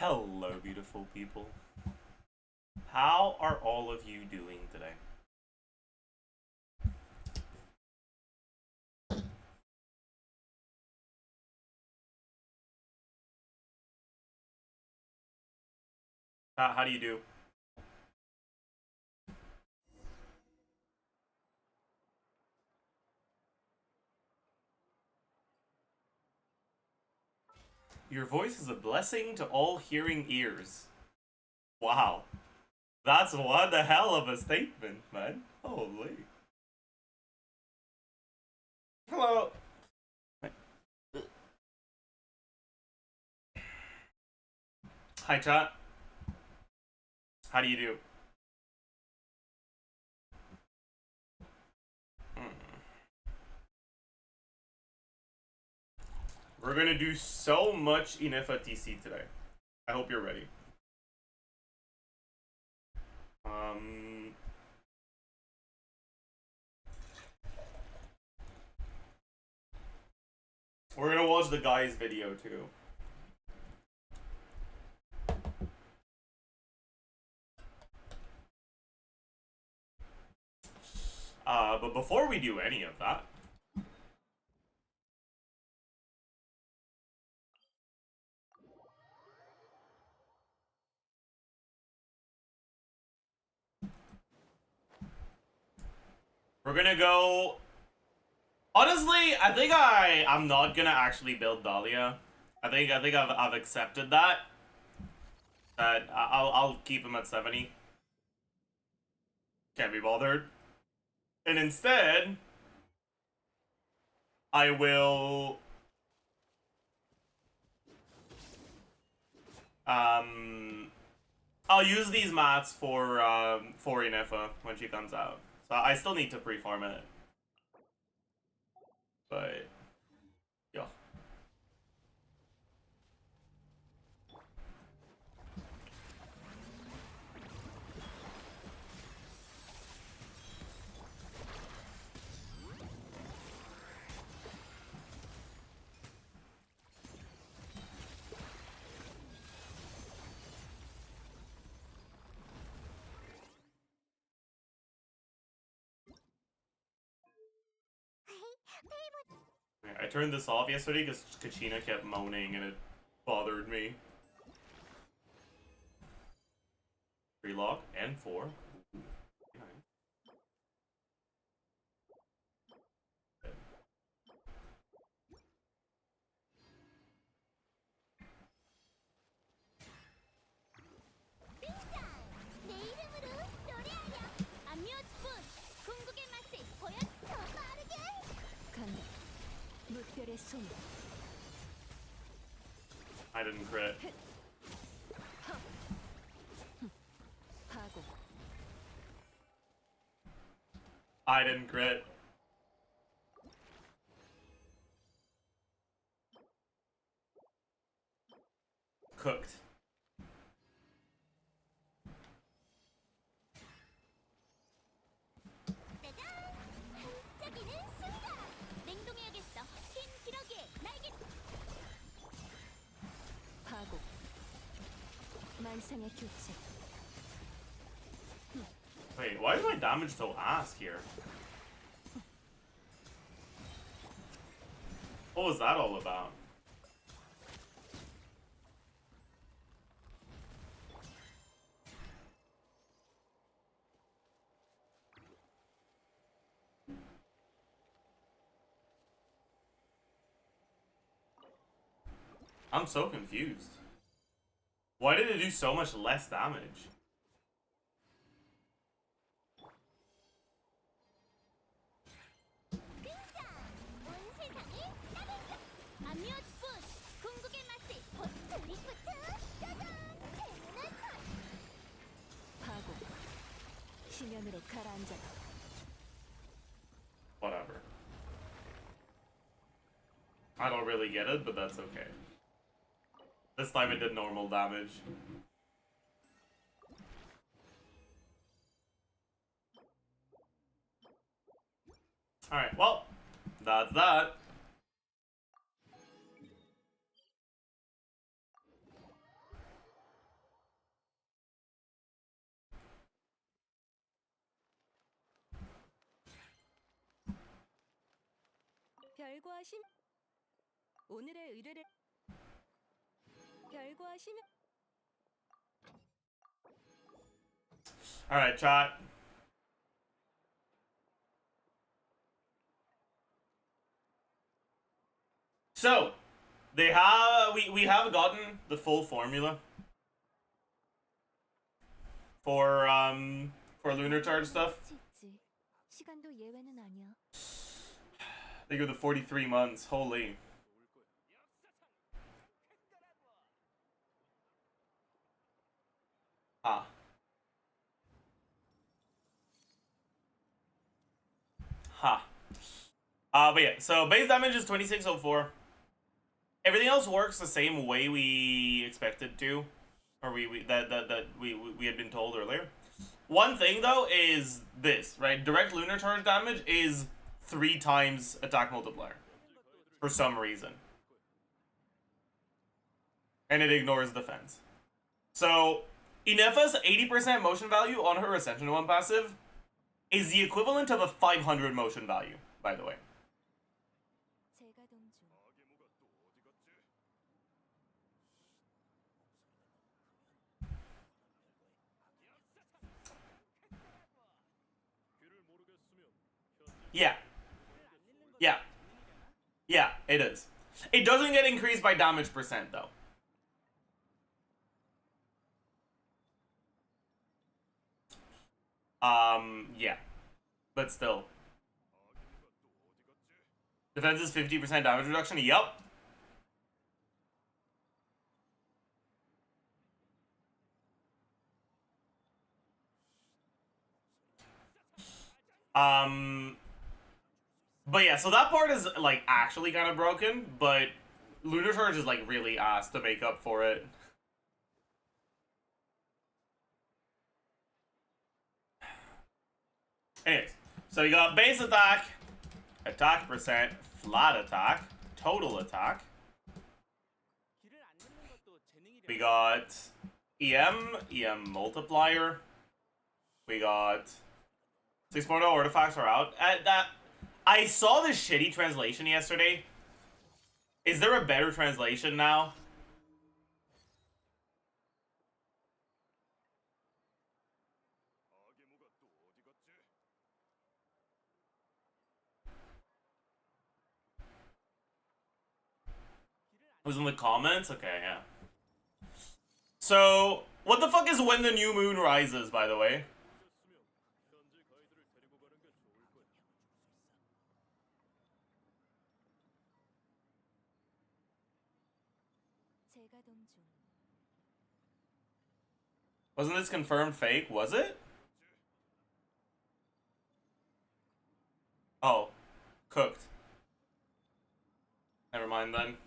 Hello, beautiful people. How are all of you doing today? How do you do? Your voice is a blessing to all hearing ears. Wow. That's one the hell of a statement, man. Holy. Hello. Hi, chat. How do you do? We're gonna do so much INEFFA TC today. I hope you're ready. We're gonna watch the guy's video too. But before we do any of that, we're gonna go. Honestly, I think I'm not gonna actually build Dahlia. I think I've accepted that. That I'll keep him at 70. Can't be bothered. And instead, I will I'll use these mats for INEFFA when she comes out. So I still need to pre-farm it. But yeah. I turned this off yesterday because Kachina kept moaning and it bothered me. Relock and 4. I didn't crit. I didn't crit. Cooked. Wait, why is my damage so ass here? What was that all about? I'm so confused. Why did it do so much less damage? Whatever. I don't really get it, but that's okay. This time it did normal damage. Alright, well, that's that. 별거하심 오늘의 의뢰를 별거하심 All right, chat. So, we have gotten the full formula for lunar charge stuff. 시간도 예외는 아니야. They go to 43 months. Holy. Ah. Ha. But yeah, so base damage is 2604. Everything else works the same way we expected to, or we had been told earlier. One thing though is this, right? Direct lunar charge damage is 3 times attack multiplier for some reason, and it ignores defense. So INEFFA's 80% motion value on her Ascension 1 passive is the equivalent of a 500 motion value, by the way. Yeah. Yeah. Yeah, it is. It doesn't get increased by damage percent, though. Yeah. But still. Defense is 50% damage reduction? Yup. But yeah, so that part is, like, actually kind of broken, but Lunar Charge is, like, really ass to make up for it. Anyways, so you got base attack, attack percent, flat attack, total attack. We got EM multiplier. We got 6.0 artifacts are out. I saw this shitty translation yesterday. Is there a better translation now? It was in the comments? Okay, yeah. So, what the fuck is when the new moon rises, by the way? Wasn't this confirmed fake? Was it? Oh. Cooked. Never mind then.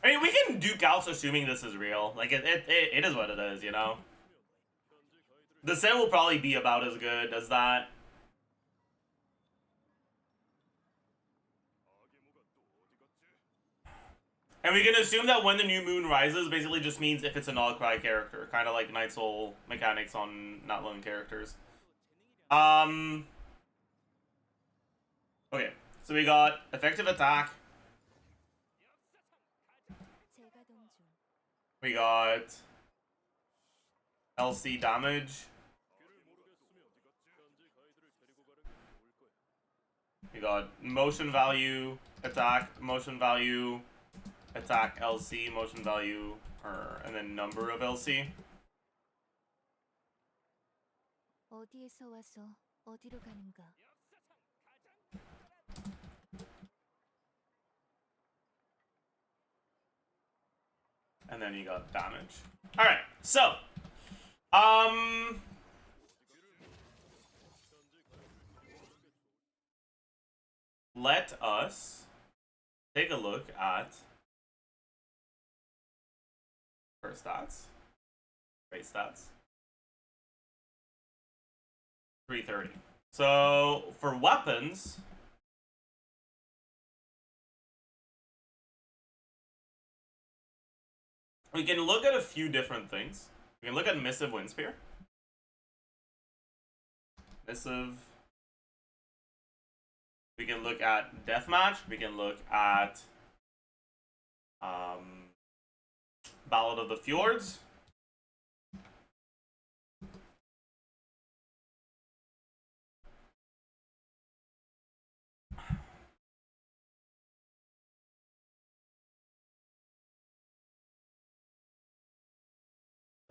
I mean, we can duke out assuming this is real. Like, it is what it is, you know? The set will probably be about as good as that. And we can assume that when the new moon rises basically just means if it's an all-cry character. Kind of like Night Soul mechanics on not lone characters. Okay, so we got effective attack. We got LC damage. We got motion value, attack, LC, motion value, and then number of LC. 어디에서 와서 어디로 가는가? And then you got damage. Alright, so let us take a look at for stats. Great stats. 330. So for weapons, we can look at a few different things. We can look at Missive Windspear. Missive. We can look at Deathmatch. We can look at Ballad of the Fjords.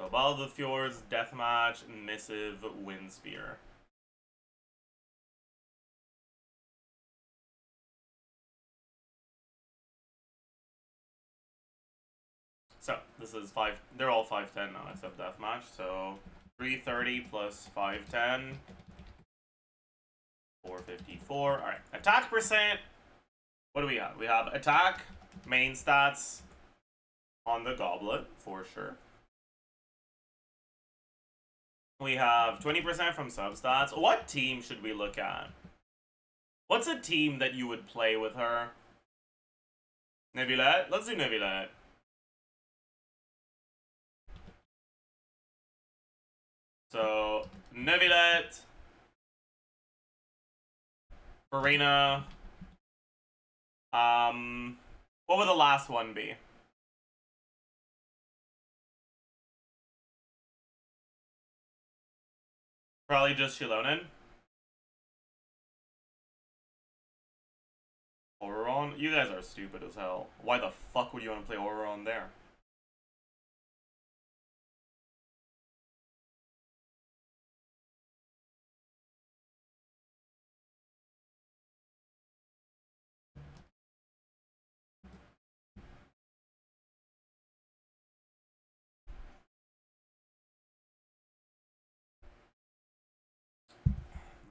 So Ballad of the Fjords, Deathmatch, Missive, Windspear. So this is 5. They're all 510 now except Deathmatch. So 330 plus 510. 454. Alright. Attack percent. What do we have? We have attack, main stats on the goblet, for sure. We have 20% from substats. What team should we look at? What's a team that you would play with her? Neuvillette? Let's do Neuvillette. So, Neuvillette, Farina. What would the last one be? Probably just Shilonen. Auron? You guys are stupid as hell. Why the fuck would you want to play Auron there?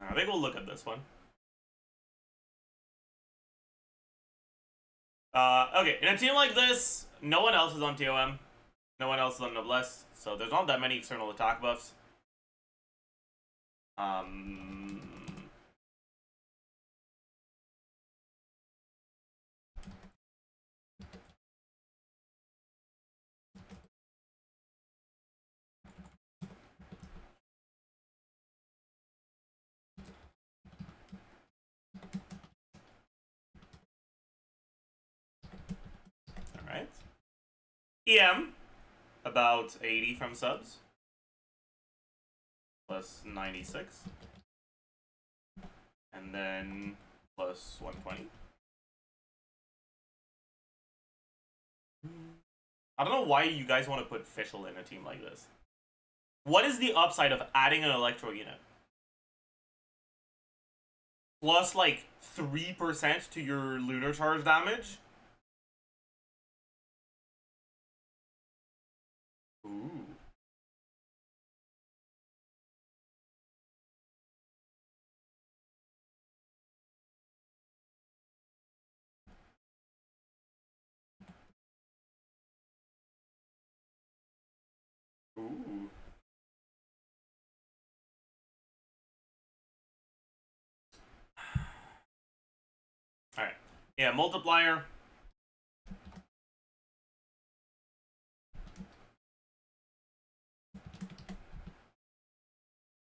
I think we'll look at this one. Okay, in a team like this, no one else is on TOM. No one else is on Noblesse, so there's not that many external attack buffs. Alright. EM, about 80 from subs. Plus 96. And then plus 120. I don't know why you guys want to put Fischl in a team like this. What is the upside of adding an Electro unit? Plus like 3% to your Lunar Charge damage? Ooh. Ooh. Alright. Yeah, multiplier.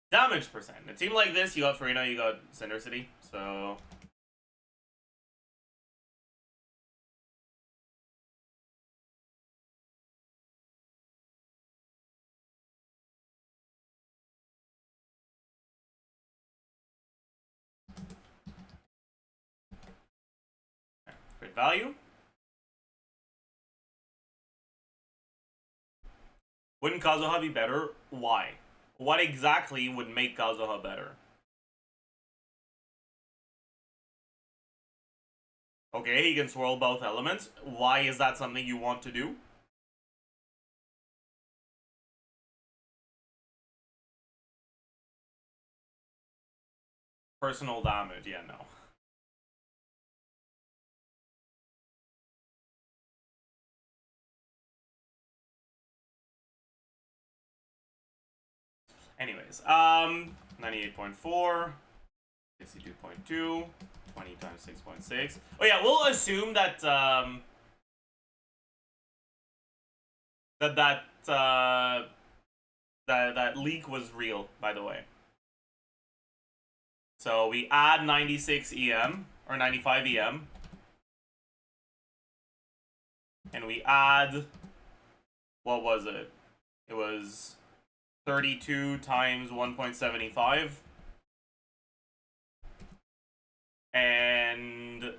Damage percent. In a team like this, you got Farina, you got Cinder City, so... Great value. Wouldn't Kazuha be better? Why? What exactly would make Kazuha better? Okay, he can swirl both elements. Why is that something you want to do? Personal damage, yeah, no. Anyways, 98.4, 62.2, 20 times 6.6. Oh yeah, we'll assume that that leak was real, by the way. So we add 96 EM, or 95 EM. And we add, what was it? It was 32 times 1.75. And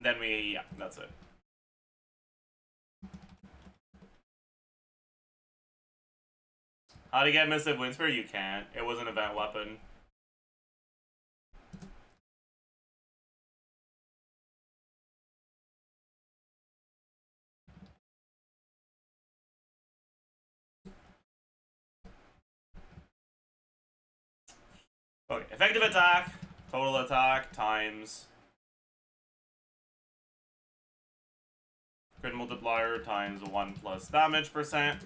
then we, yeah, that's it. How to get Missive Windspear? You can't. It was an event weapon. Okay, effective attack, total attack, times crit multiplier times 1 plus damage percent.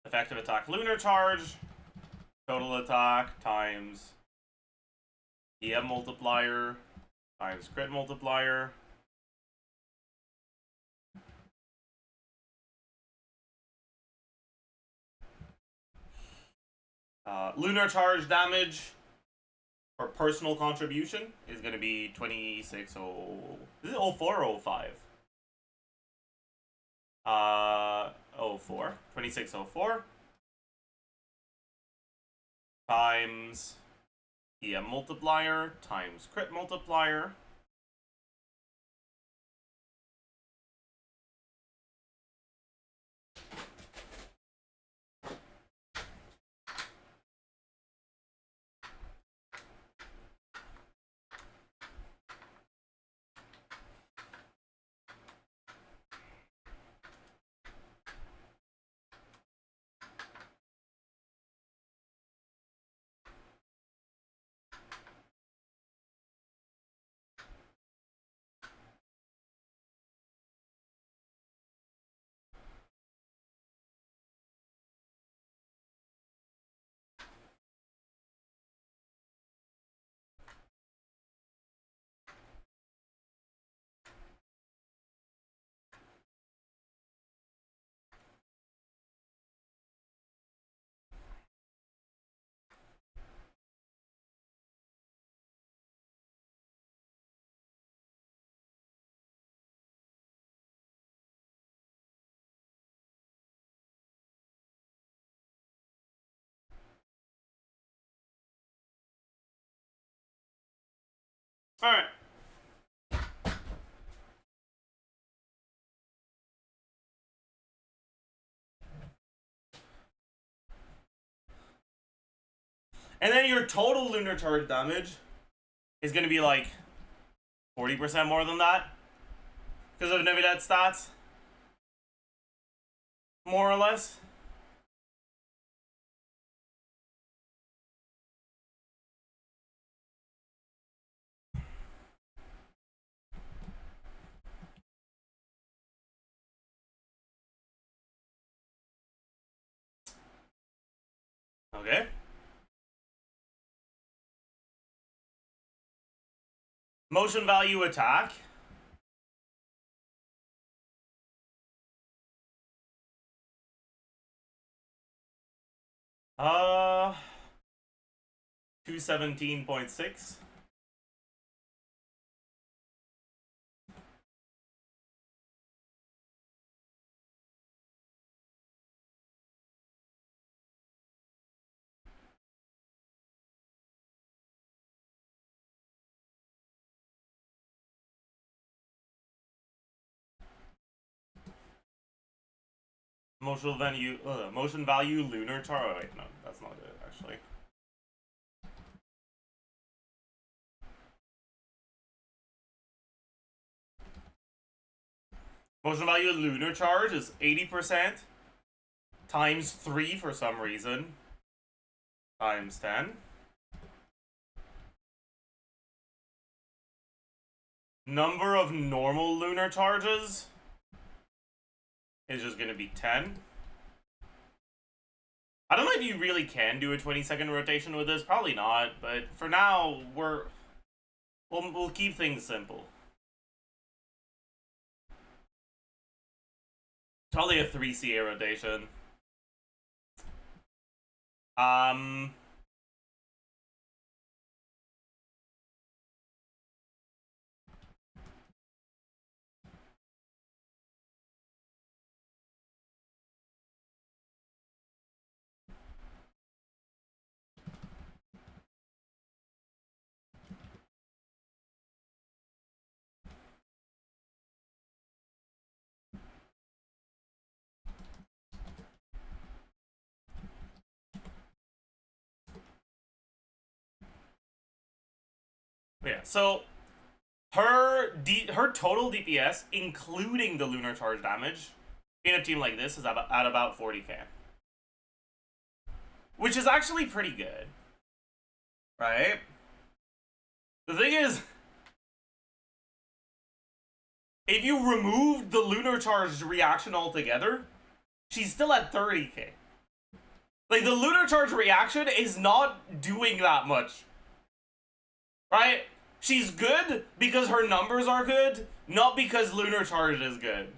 Effective attack lunar charge, total attack times EM multiplier times crit multiplier. Lunar charge damage or personal contribution is going to be 26. Is it 04 or 05? 04. 2604 times EM multiplier times crit multiplier. All right. And then your total lunar charge damage is going to be like 40% more than that because of Navidad stats, more or less. Okay. Motion value attack. Uh, 217.6. Motion value lunar charge. Oh, wait, no, that's not it actually. Motion value lunar charge is 80% times 3 for some reason times 10. Number of normal lunar charges is just going to be 10. I don't know if you really can do a 20-second rotation with this. Probably not, but for now, we'll keep things simple. Probably a 3 CA rotation. Yeah, so her total DPS, including the lunar charge damage, in a team like this is at about 40k, which is actually pretty good, right? The thing is, if you removed the lunar charge reaction altogether, she's still at 30k. Like, the lunar charge reaction is not doing that much, right? She's good because her numbers are good, not because lunar charge is good.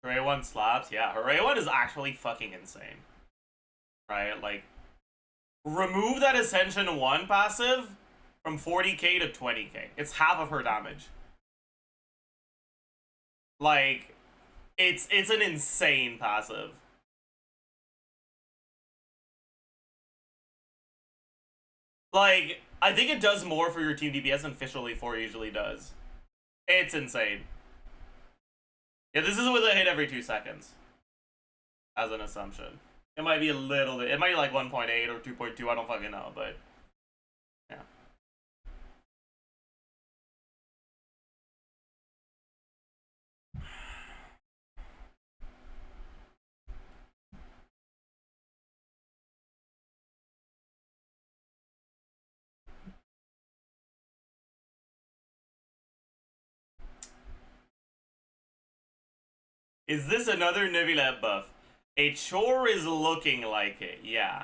Her A1 slaps, yeah. Her A1 is actually fucking insane. Right? Like, remove that Ascension 1 passive from 40k to 20k. It's half of her damage. Like, it's an insane passive. Like, I think it does more for your team DPS than Fish Only 4 usually does. It's insane. Yeah, this is with a hit every 2 seconds. As an assumption. It might be a little bit. It might be like 1.8 or 2.2. I don't fucking know, but yeah. Is this another Neuvillette buff? It sure is looking like it, yeah.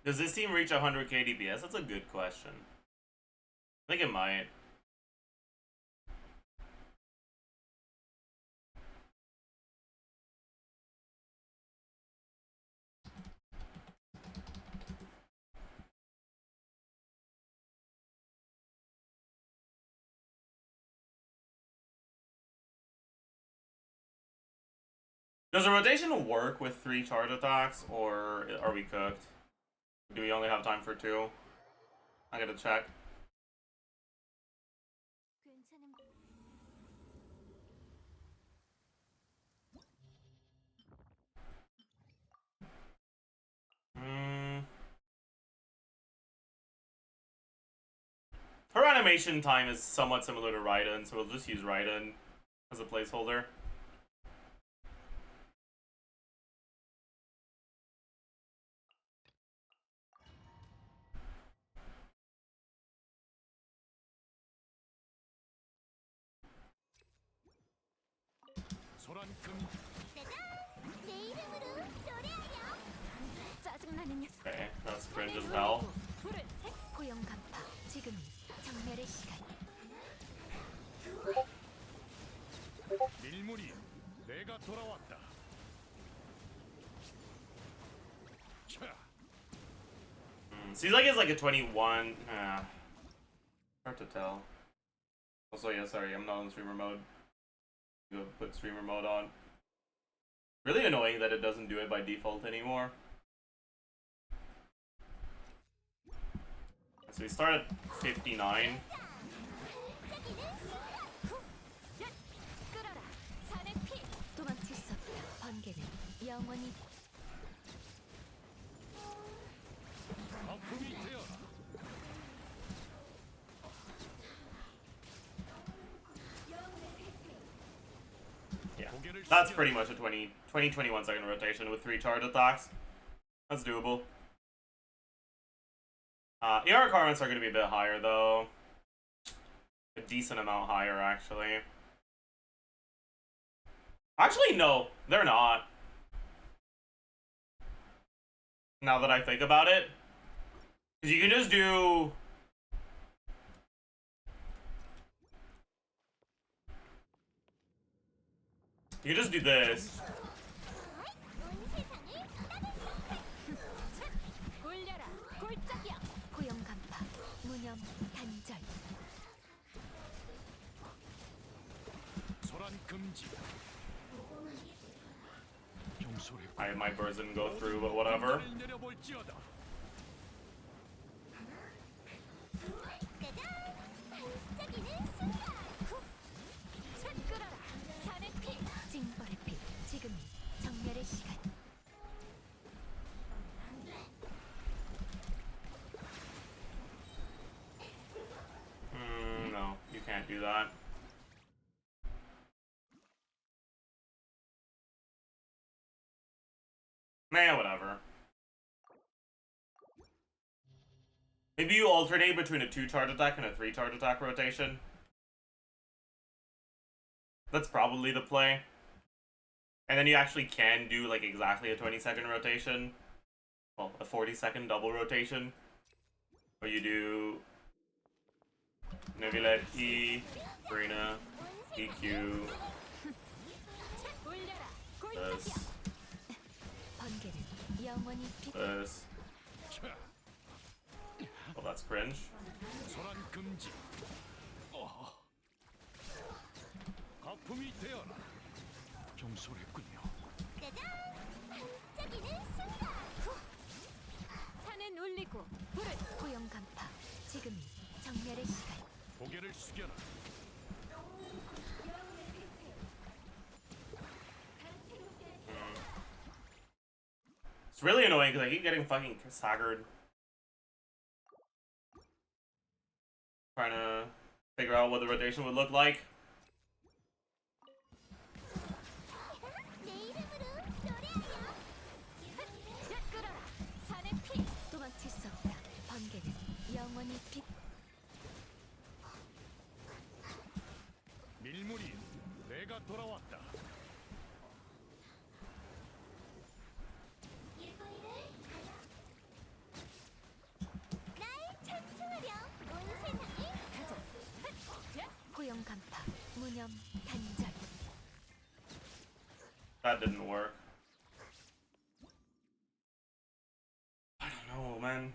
Does this team reach 100k DPS? That's a good question. I think it might. Does a rotation work with 3 charge attacks, or are we cooked? Do we only have time for 2? I gotta check. Her animation time is somewhat similar to Raiden, so we'll just use Raiden as a placeholder. That's cringe as hell. 고용 간파. 지금이 정멸의 시간. 밀물이 내가 돌아왔다. 차. Seems like it's like a 21. Hard to tell. Also, yeah, sorry, I'm not on streamer mode. Go put streamer mode on. Really annoying that it doesn't do it by default anymore. So we start at 59. 끌어라. 산의 피. 도망칠 수 없다. 번개는 영원히 거품이 되어라. Yeah, that's pretty much a 21 second rotation with 3 charge attacks. That's doable. ER requirements are going to be a bit higher though. A decent amount higher actually. Actually, no, they're not. Now that I think about it. Because you can just do... You can just do this. 올려라. 골짜기야. 고용 간파. 무념 단절. 소란 금지. 경솔의 My birds didn't go through, but whatever. 내려볼지어다. 끌어라. 산의 피. 징벌의 피. 지금이 정멸의 시간. No, you can't do that. Nah, whatever. Maybe you alternate between a 2 charge attack and a 3 charge attack rotation. That's probably the play. And then you actually can do like exactly a 20-second rotation. Well, a 40-second double rotation. Where you do Nevilet E, Brina, EQ, 올려라. this, 골짜기야. 번개는 영원히 피. this. 차. Oh, that's cringe. 소란 금지. 거품이 되어라. 경솔했군요. 산은 울리고 불은 고용 간파. 지금이 정멸의 시간. 고개를 숙여라. It's really annoying because I keep getting fucking staggered. Trying to figure out what the rotation would look like. 끌어라. 산의 피. 도망칠 수 없다. 번개는 영원히 피. 밀물이 내가 돌아왔다. 고용 간파. 무념 단절. That didn't work. I don't know, man.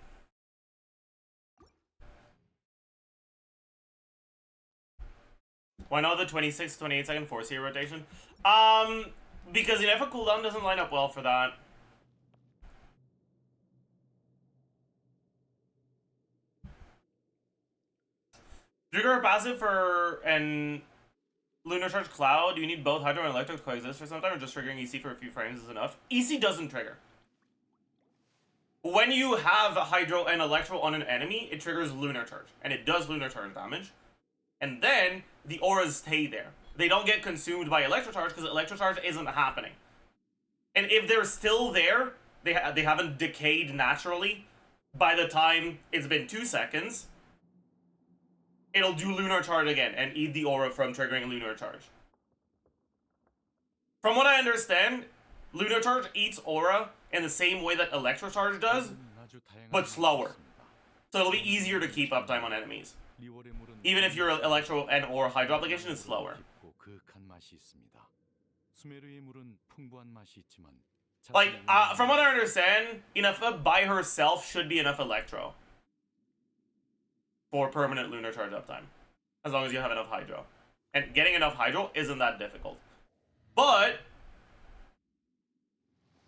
Why not the 26, 28 second 4C rotation? Because INEFFA cooldown doesn't line up well for that. Trigger passive for an Lunar Charge Cloud, you need both Hydro and Electro to coexist for some time, or just triggering EC for a few frames is enough? EC doesn't trigger. When you have Hydro and Electro on an enemy, it triggers Lunar Charge, and it does Lunar Charge damage. And then, the auras stay there. They don't get consumed by Electro Charge, because Electro Charge isn't happening. And if they're still there, they haven't decayed naturally, by the time it's been 2 seconds, it'll do Lunar Charge again, and eat the aura from triggering Lunar Charge. From what I understand, Lunar Charge eats aura in the same way that Electro Charge does, 아주 다양한 but 맛이 slower. 있습니다. So it'll be easier to keep uptime on enemies. 리월의 물은 Even if your electro and or hydro application is slower. 깊고 그윽한 맛이 있습니다. 수메르의 물은 풍부한 맛이 있지만 Like, 자세히 from what I understand, INEFFA by herself should be enough electro for permanent lunar charge uptime. As long as you have enough hydro. And getting enough hydro isn't that difficult. But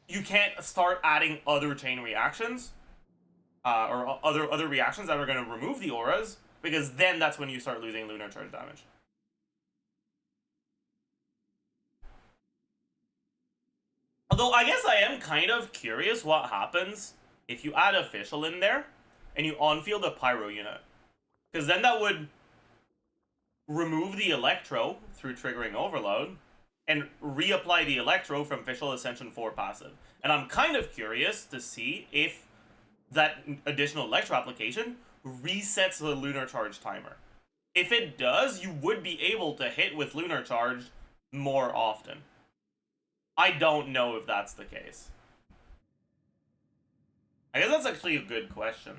you can't start adding other chain reactions or other reactions that are going to remove the auras, because then that's when you start losing lunar charge damage. Although I guess I am kind of curious what happens if you add official in there and you on-field a pyro unit, because then that would remove the electro through triggering overload and reapply the electro from official ascension 4 passive. And I'm kind of curious to see if that additional electro application resets the lunar charge timer. If it does, you would be able to hit with lunar charge more often. I don't know if that's the case. I guess that's actually a good question.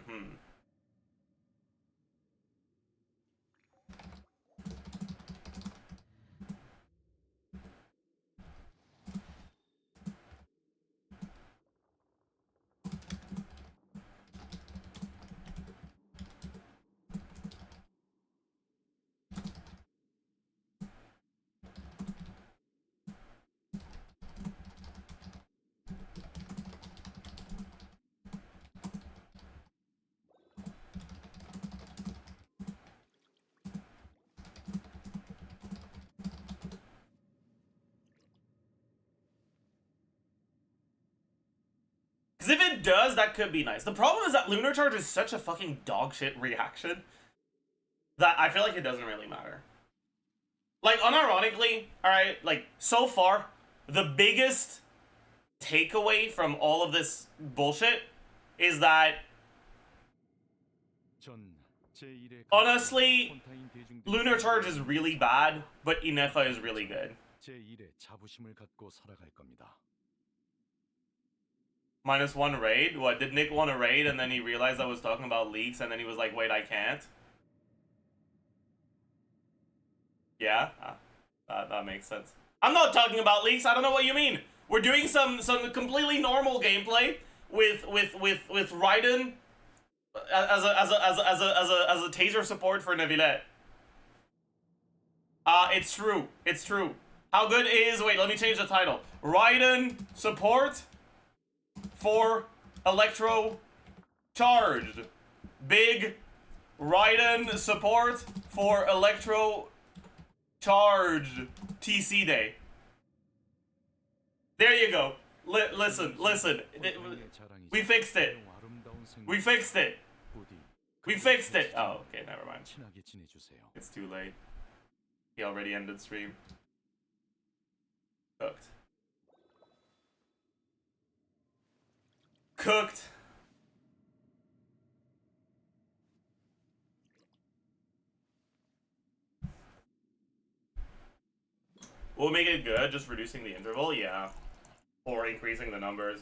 Because if it does, that could be nice. The problem is that lunar charge is such a fucking dogshit reaction that I feel like it doesn't really matter. Like, unironically, alright, like, so far, the biggest takeaway from all of this bullshit is that, honestly, lunar charge is really bad, but INEFFA is really good. 제1의 자부심을 갖고 살아갈 겁니다. -1 raid? What, did Nick want a raid and then he realized I was talking about leaks and then he was like, wait, I can't? Yeah? That makes sense. I'm not talking about leaks, I don't know what you mean. We're doing some completely normal gameplay with Raiden as a taser support for Neuvillette. It's true. It's true. How good is, wait, let me change the title. Raiden support for Electro Charged. Big Raiden support for Electro Charged TC Day. There you go. Listen. We fixed it. We fixed it. We fixed it. Oh, okay, never mind. It's too late. He already ended stream. Cooked. Cooked. Will make it good, just reducing the interval? Yeah. Or increasing the numbers.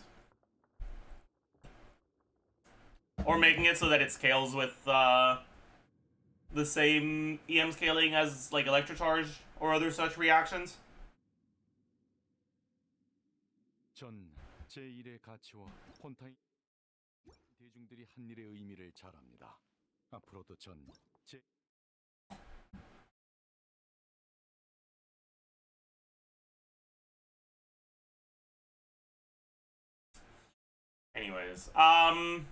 Or making it so that it scales with the same EM scaling as like electrocharge or other such reactions. 전 제1의 가치와 폰타인 대중들이 한 일의 의미를 잘 압니다. 앞으로도 전 제... Anyways, I'm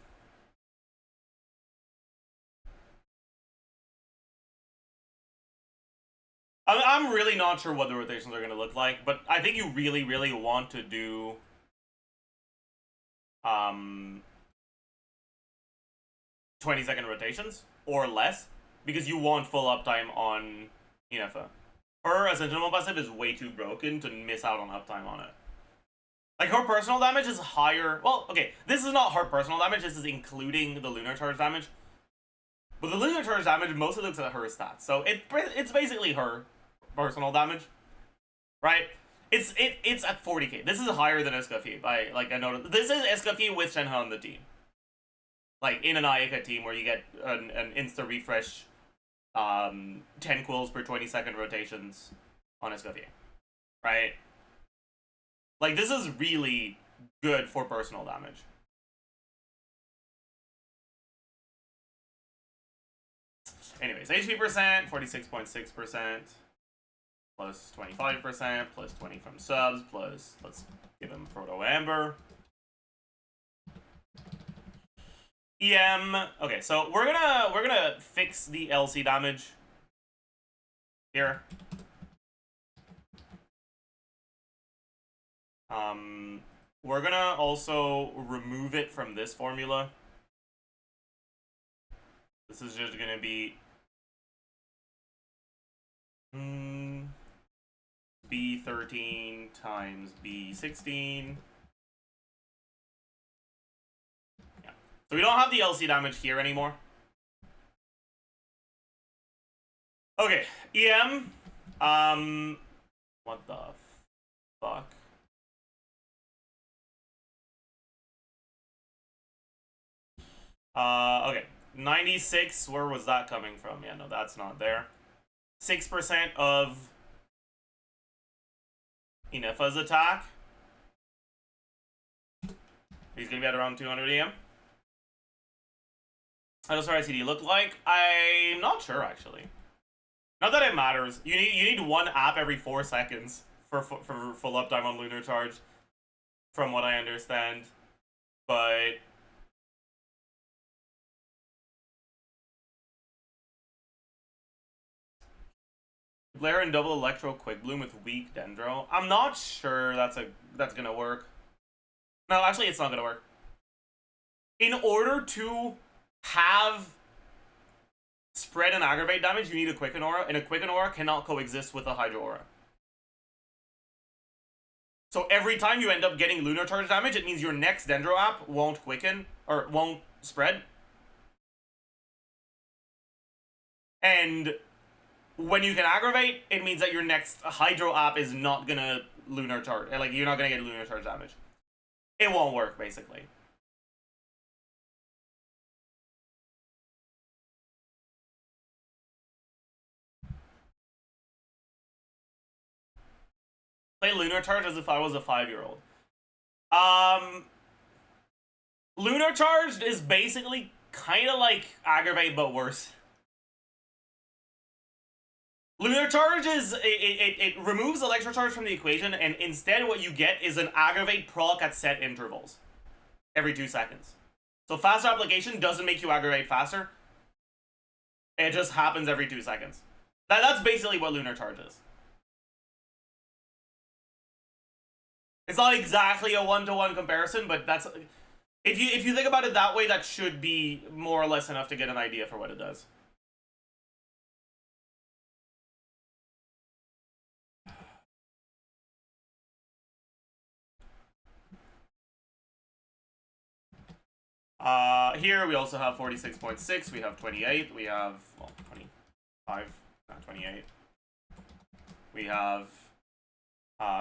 really not sure what the rotations are going to look like, but I think you really, really want to do 20-second rotations or less, because you want full uptime on INEFFA. Her Ascension passive is way too broken to miss out on uptime on it. Like, her personal damage is higher. Well, okay, this is not her personal damage, this is including the lunar charge damage. But the lunar charge damage mostly looks at her stats, so it's basically her personal damage, right? It's at 40k. This is higher than Escoffier. I noticed. This is Escoffier with Shenhe on the team. like in an Ayaka team where you get an insta refresh, 10 quills per 20-second rotations on Escoffier, right? Like, this is really good for personal damage. Anyways, HP percent, 46.6%, plus 25%, plus 20 from subs, plus, let's give him Proto Amber. EM, okay, so we're gonna fix the LC damage here. We're gonna also remove it from this formula. This is just gonna be B13 times B16. Yeah. So we don't have the LC damage here anymore. Okay, EM. What the fuck? Okay. 96, where was that coming from? Yeah, no, that's not there. 6% of INEFFA's attack. He's gonna be at around 200 EM. How does our ICD look like? I'm not sure, actually. Not that it matters. You need one app every 4 seconds for full uptime on Lunar Charge, from what I understand. But Blair and double Electro Quick Bloom with weak Dendro. I'm not sure that's gonna work. No, actually, it's not gonna work. In order to have spread and aggravate damage, you need a Quicken Aura, and a Quicken Aura cannot coexist with a Hydro Aura. So every time you end up getting Lunar Charge damage, it means your next Dendro app won't quicken, or won't spread. And when you can aggravate, it means that your next Hydro app is not gonna Lunar Charge. Like, you're not gonna get Lunar Charge damage. It won't work, basically. Play Lunar Charge as if I was a 5-year-old. Lunar Charged is basically kind of like Aggravate, but worse. Lunar Charge is, it removes Electro Charge from the equation, and instead what you get is an Aggravate proc at set intervals. Every 2 seconds. So faster application doesn't make you aggravate faster. It just happens every 2 seconds. That's basically what Lunar Charge is. It's not exactly a one-to-one comparison, but that's... If you think about it that way, that should be more or less enough to get an idea for what it does. Here we also have 46.6, we have 28, we have, well, 25, not 28. We have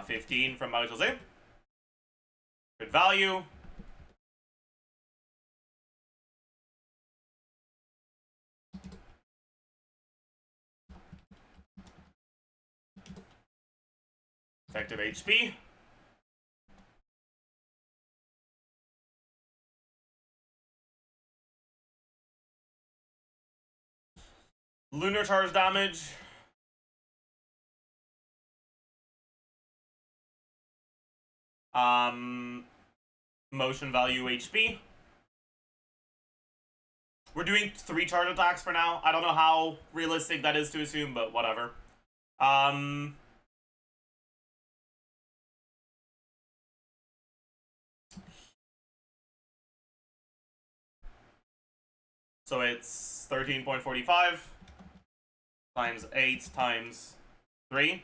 15 from Marie Jose. Good value. Effective HP. Lunar Charge damage. Motion value HP. We're doing 3 charge attacks for now. I don't know how realistic that is to assume, but whatever. So it's 13.45 times 8 times 3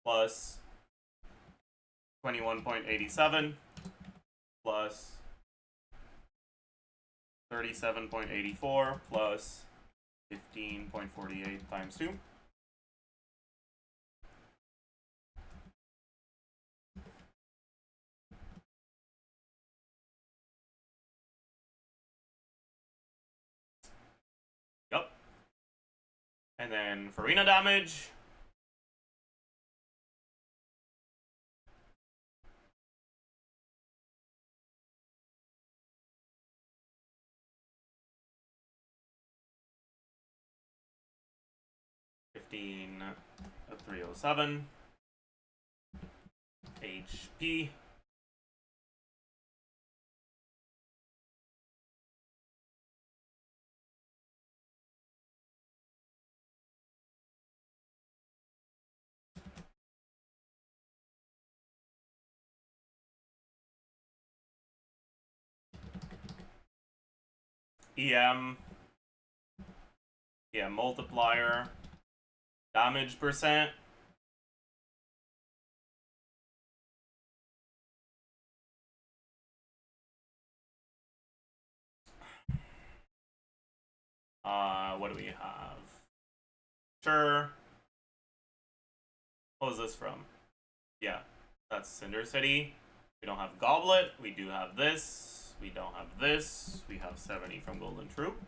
plus 21.87 plus 37.84 plus 15.48 times 2. And then Farina damage. $15 at 307. HP. EM. Yeah, multiplier. Damage percent. What do we have? Sure. What was this from? Yeah, that's Cinder City. We don't have Goblet. We do have this. We don't have this. We have 70 from Golden Troop.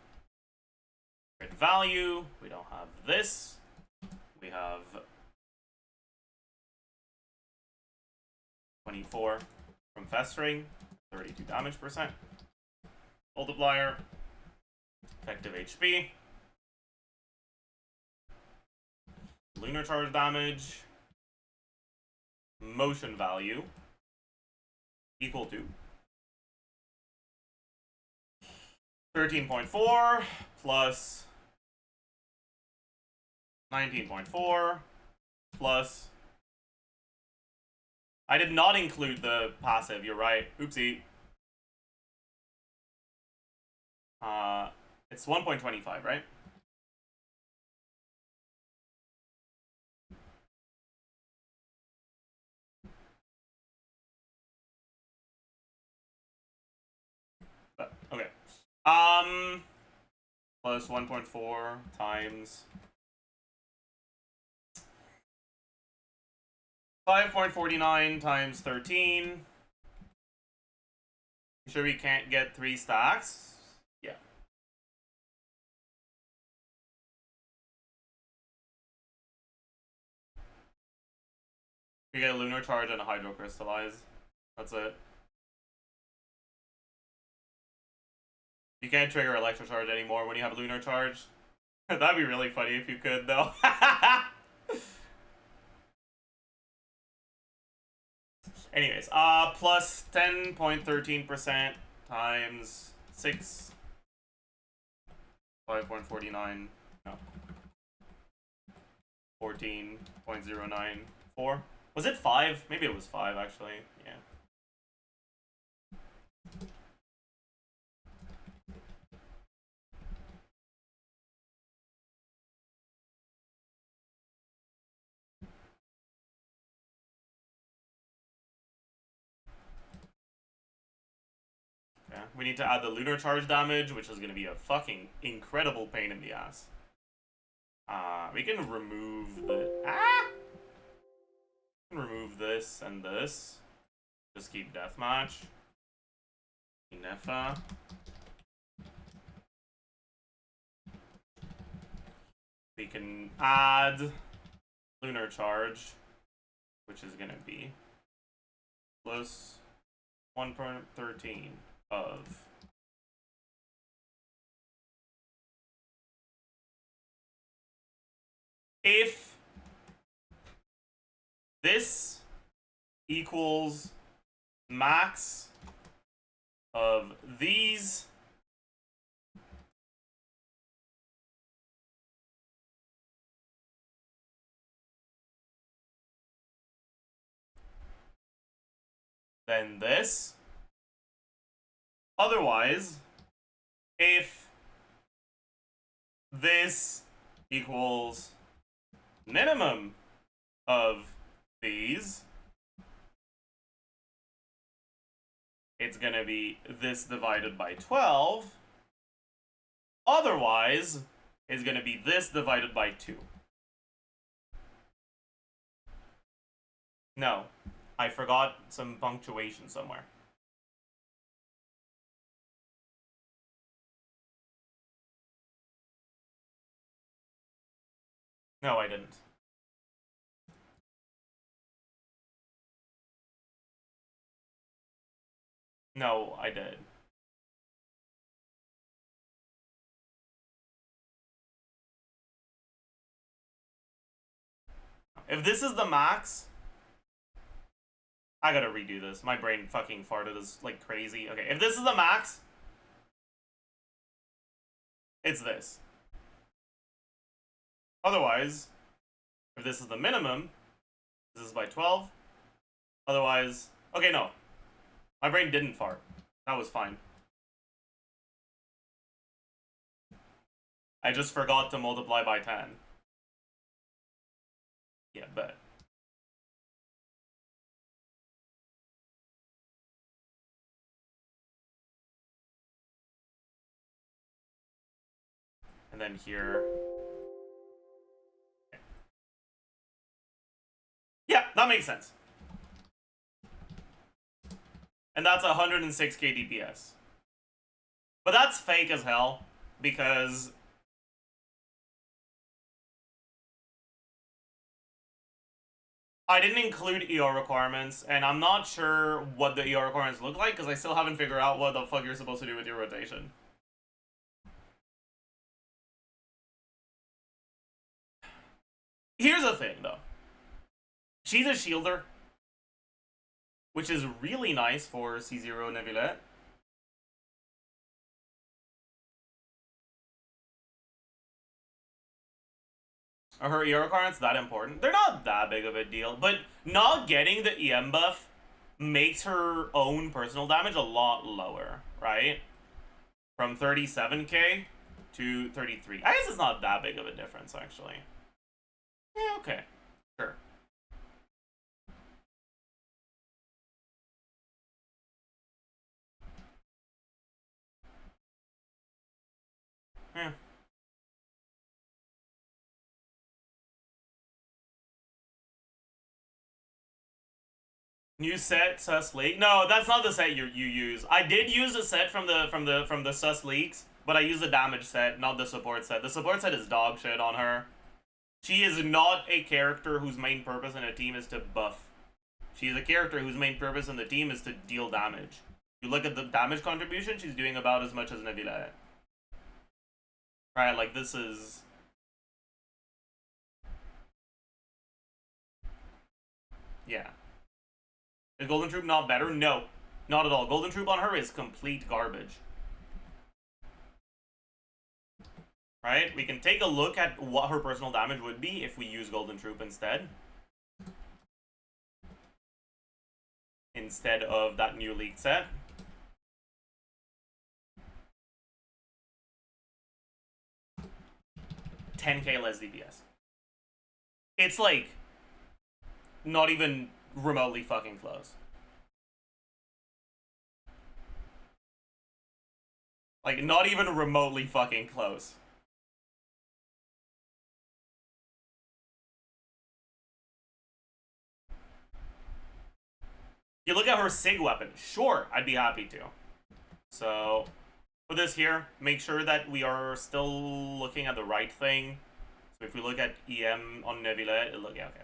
Great value. We don't have this. We have 24 from Festering. 32 damage percent. Multiplier. Effective HP. Lunar charge damage. Motion value. Equal to 13.4 plus 19.4 plus. I did not include the passive, you're right. Oopsie. It's 1.25, right? Okay. Plus 1.4 times 5.49 times 13. You sure we can't get 3 stacks? Yeah. We get a lunar charge and a hydrocrystallize. That's it. You can't trigger electro charge anymore when you have lunar charge. That'd be really funny if you could, though. Anyways, plus 10.13% times 6. 5.49. No. 14.094. Was it 5? Maybe it was 5, actually. Yeah. Okay. We need to add the lunar charge damage, which is going to be a fucking incredible pain in the ass. We can remove the... Remove this and this. Just keep deathmatch. INEFFA. We can add lunar charge, which is gonna be plus 1.13 of if this equals max of these, then this. Otherwise, if this equals minimum of these, it's gonna be this divided by 12. Otherwise, it's gonna be this divided by 2. No, I forgot some punctuation somewhere. No, I didn't. No, I did. If this is the max, I gotta redo this. My brain fucking farted is like crazy. Okay, if this is the max, it's this. Otherwise, if this is the minimum, this is by 12. Otherwise, okay, no. My brain didn't fart. That was fine. I just forgot to multiply by 10. Yeah, bet. And then here. Yeah, that makes sense. And that's 106k DPS. But that's fake as hell, because I didn't include EO requirements, and I'm not sure what the EO requirements look like, because I still haven't figured out what the fuck you're supposed to do with your rotation. Here's the thing, though. She's a shielder, which is really nice for C0 Neuvillette. Are her EO requirements that important? They're not that big of a deal, but not getting the EM buff makes her own personal damage a lot lower, right? From 37k to 33. I guess it's not that big of a difference, actually. Yeah, okay. Sure. Yeah. New set sus leak. No, that's not the set you use. I did use a set from the sus leaks, but I used the damage set, not the support set. The support set is dog shit on her. She is not a character whose main purpose in a team is to buff. She is a character whose main purpose in the team is to deal damage. You look at the damage contribution, she's doing about as much as Neuvillette. Right, like this is... Yeah. Is Golden Troop not better? No. Not at all. Golden Troop on her is complete garbage. Right? We can take a look at what her personal damage would be if we use Golden Troop instead. Instead of that new leaked set. $10k less DPS. It's like not even remotely fucking close. Like, not even remotely fucking close. You look at her SIG weapon. Sure, I'd be happy to. So, for this here, make sure that we are still looking at the right thing. So if we look at EM on Neuvillette, it'll look, yeah, okay.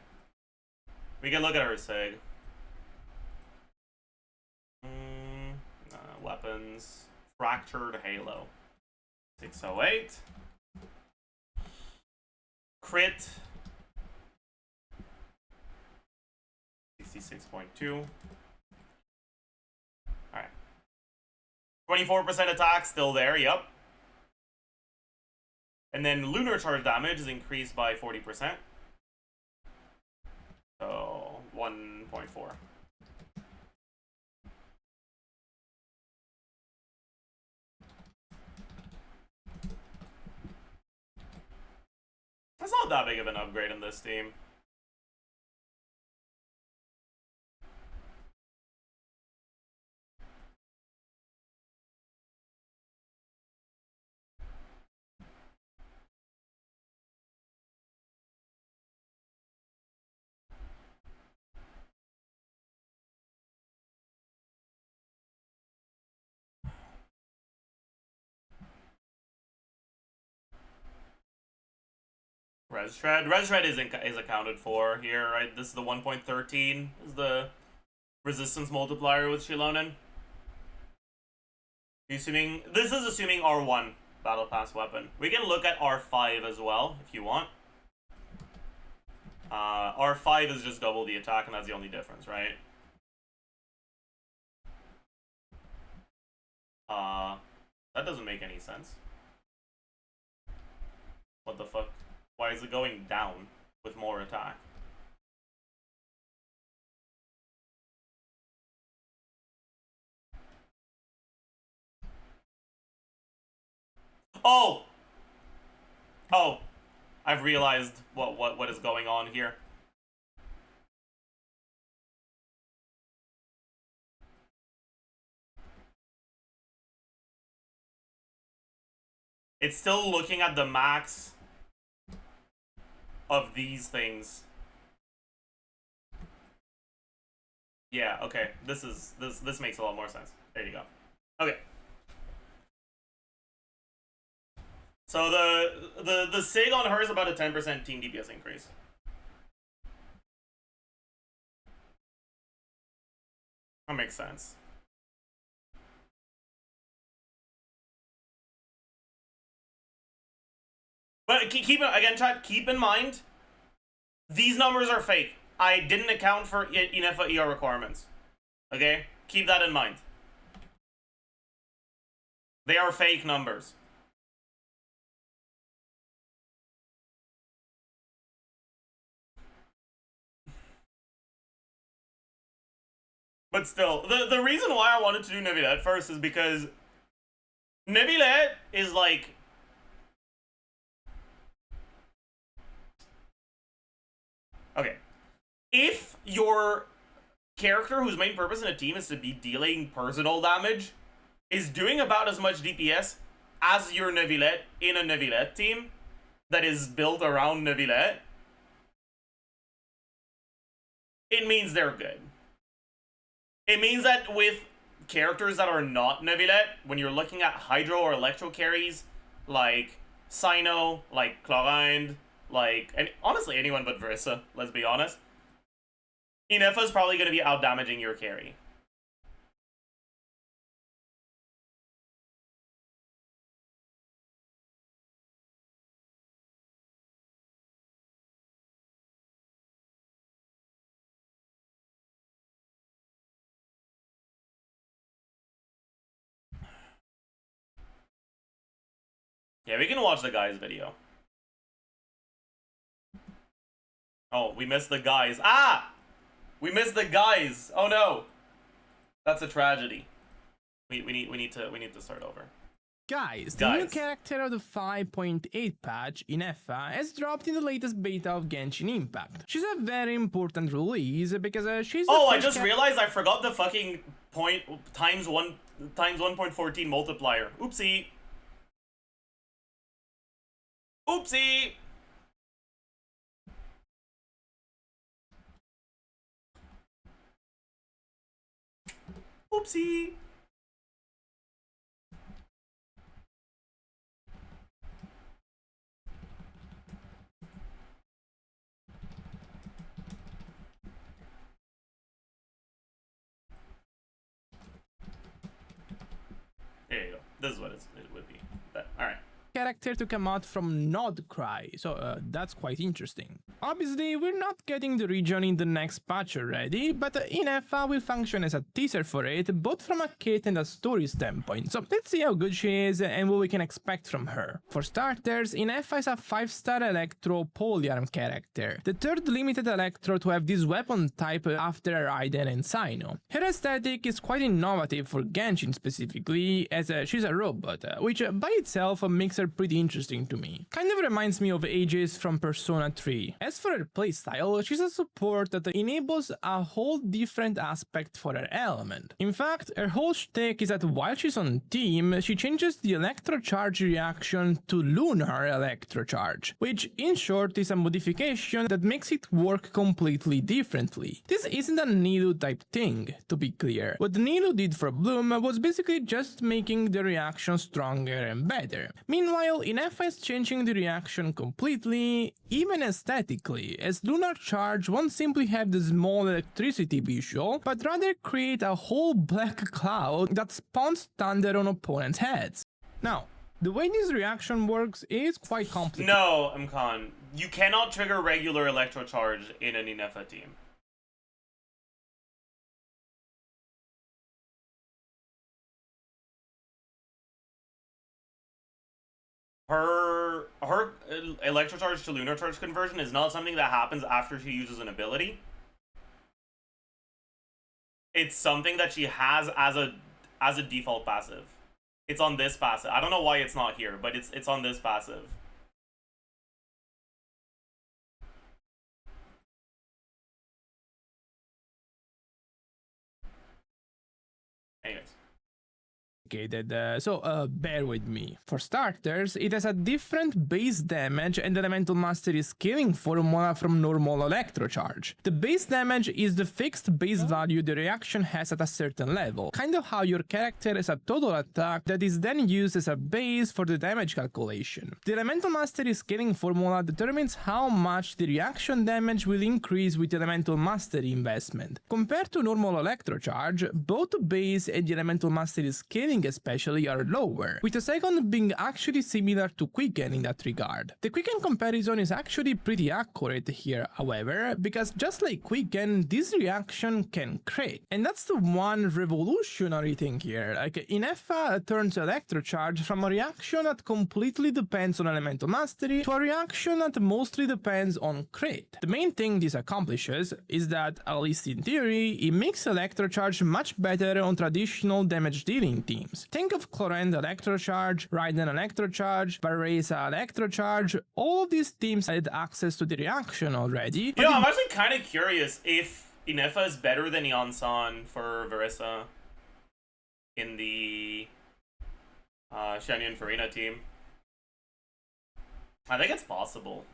We can look at her SIG. Weapons. Fractured Halo. 608. Crit. 66.2. Alright. 24% attack, still there, yep. And then lunar charge damage is increased by 40%. So, 1.4. That's not that big of an upgrade in this team. res shred. Res shred is accounted for here, right? This is the 1.13 is the resistance multiplier with Shilonen. Assuming this is assuming R1 battle pass weapon. We can look at R5 as well if you want. R5 is just double the attack, and that's the only difference, right? That doesn't make any sense. What the fuck? Why is it going down with more attack? Oh! Oh! I've realized what is going on here. It's still looking at the max of these things. Yeah, okay. This makes a lot more sense. There you go. Okay. So the SIG on her is about a 10% team DPS increase. That makes sense. But keep again, chat. Keep in mind, these numbers are fake. I didn't account for INEFFA ER requirements. Okay, keep that in mind. They are fake numbers. But still, the reason why I wanted to do Neuvillette first is because Neuvillette is like, okay, if your character whose main purpose in a team is to be dealing personal damage is doing about as much DPS as your Neuvillette in a Neuvillette team that is built around Neuvillette, it means they're good. It means that with characters that are not Neuvillette, when you're looking at Hydro or Electro carries, like Cyno, like Chlorinde, like, and honestly anyone but Verissa, let's be honest, INEFFA is probably going to be out-damaging your carry. Yeah, we can watch the guys video. Oh, we missed the guys. Ah! We missed the guys. Oh no. That's a tragedy. We need to start over. Guys, the new character of the 5.8 patch, INEFFA, has dropped in the latest beta of Genshin Impact. She's a very important release because she's the I just realized I forgot the fucking times 1.14 multiplier. Oopsie. Oopsie. Oopsie. There you go. This is what it would be. Alright. Character to come out from Nodcry, so that's quite interesting. Obviously, we're not getting the region in the next patch already, but INEFFA will function as a teaser for it, both from a kit and a story standpoint, so let's see how good she is and what we can expect from her. For starters, INEFFA is a 5-star Electro Polyarm character, the third limited Electro to have this weapon type after Raiden and Cyno. Her aesthetic is quite innovative for Genshin specifically, as she's a robot, which by itself makes her pretty interesting to me. Kind of reminds me of Aegis from Persona 3. As As for her playstyle, she's a support that enables a whole different aspect for her element. In fact, her whole shtick is that while she's on team, she changes the electrocharge reaction to lunar electrocharge, which in short is a modification that makes it work completely differently. This isn't a Nilu type thing, to be clear. What Nilu did for Bloom was basically just making the reaction stronger and better. Meanwhile, INEFFA is changing the reaction completely, even aesthetically, as lunar charge won't simply have the small electricity visual, but rather create a whole black cloud that spawns thunder on opponents' heads. Now, the way this reaction works is quite complicated. No, Mkhan. You cannot trigger regular electrocharge in an INEFFA team. Her electrocharge to lunar charge conversion is not something that happens after she uses an ability. It's something that she has as a default passive. It's on this passive. I don't know why it's not here, but it's on this passive. Anyways. So bear with me. For starters, it has a different base damage and elemental mastery scaling formula from normal electrocharge. The base damage is the fixed base value the reaction has at a certain level, kind of how your character has a total attack that is then used as a base for the damage calculation. The elemental mastery scaling formula determines how much the reaction damage will increase with elemental mastery investment. Compared to normal electrocharge, both the base and the elemental mastery scaling especially are lower, with the second being actually similar to Quicken in that regard. The Quicken comparison is actually pretty accurate here, however, because just like Quicken, this reaction can crit. And that's the one revolutionary thing here. Like, INEFFA turns electrocharge from a reaction that completely depends on elemental mastery to a reaction that mostly depends on crit. The main thing this accomplishes is that, at least in theory, it makes electrocharge much better on traditional damage dealing teams. Think of Chlorend electrocharge, Raiden electrocharge, Barreza electrocharge. All of these teams had access to the reaction already. You know, I'm actually kind of curious if INEFFA is better than Yansan for Varisa in the Shenyun Farina team. I think it's possible.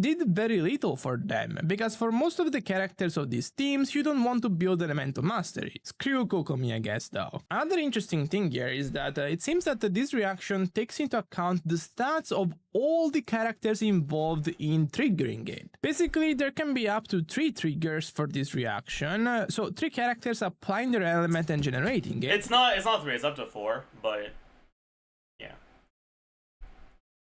Did very little for them, because for most of the characters of these teams, you don't want to build elemental mastery. Screw Kokomi, I guess, though. Another interesting thing here is that it seems that this reaction takes into account the stats of all the characters involved in triggering it. Basically, there can be up to 3 triggers for this reaction, so 3 characters applying their element and generating it. It's not 3, it's up to 4, but yeah.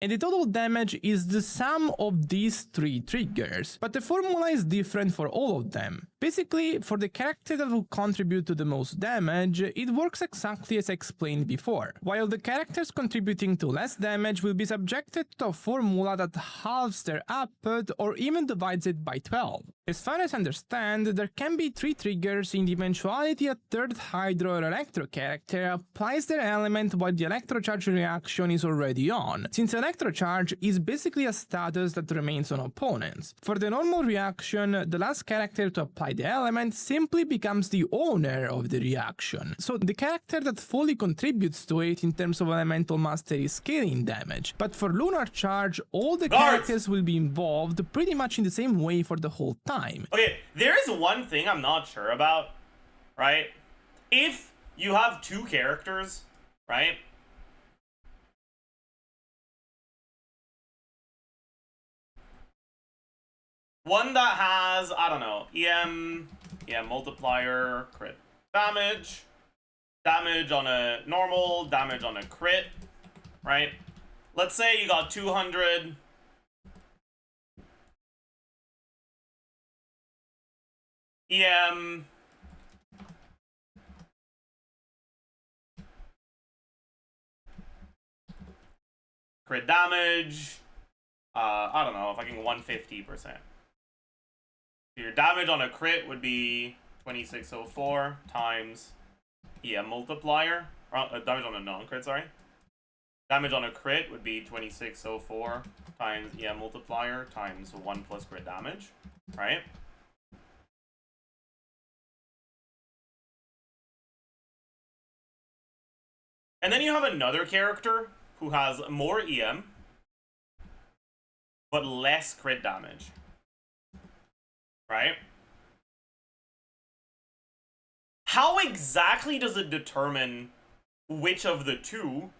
And the total damage is the sum of these 3 triggers, but the formula is different for all of them. Basically, for the character that will contribute to the most damage, it works exactly as explained before, while the characters contributing to less damage will be subjected to a formula that halves their output or even divides it by 12. As far as I understand, there can be 3 triggers in the eventuality a third Hydro or Electro character applies their element while the electrocharge reaction is already on, since electrocharge is basically a status that remains on opponents. For the normal reaction, the last character to apply the element simply becomes the owner of the reaction, so the character that fully contributes to it in terms of elemental mastery scaling damage. But for lunar charge, all the characters will be involved pretty much in the same way for the whole time. Okay, there is one thing I'm not sure about, right? If you have 2 characters, right? One that has, I don't know, EM multiplier, crit damage, damage on a normal, damage on a crit, right? Let's say you got 200 EM crit damage, I don't know, fucking 150%. Your damage on a crit would be 2604 times EM multiplier. Damage on a non-crit, sorry. Damage on a crit would be 2604 times EM multiplier times 1 plus crit damage, right? And then you have another character who has more EM, but less crit damage, right? How exactly does it determine which of the two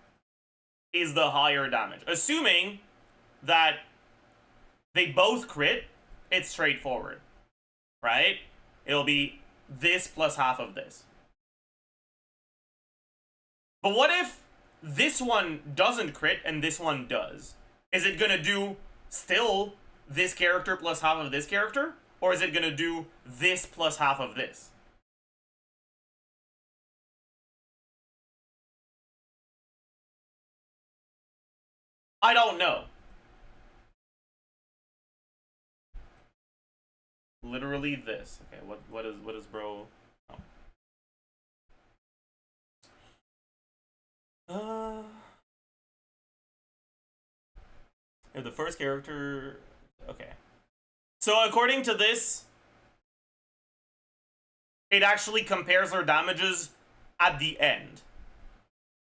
is the higher damage? Assuming that they both crit, it's straightforward, right? It'll be this plus half of this. But what if this one doesn't crit and this one does? Is it gonna do still this character plus half of this character? Or is it gonna do this plus half of this? I don't know. Literally this. Okay, what is bro? Oh. Yeah, the first character. Okay. So according to this, it actually compares their damages at the end,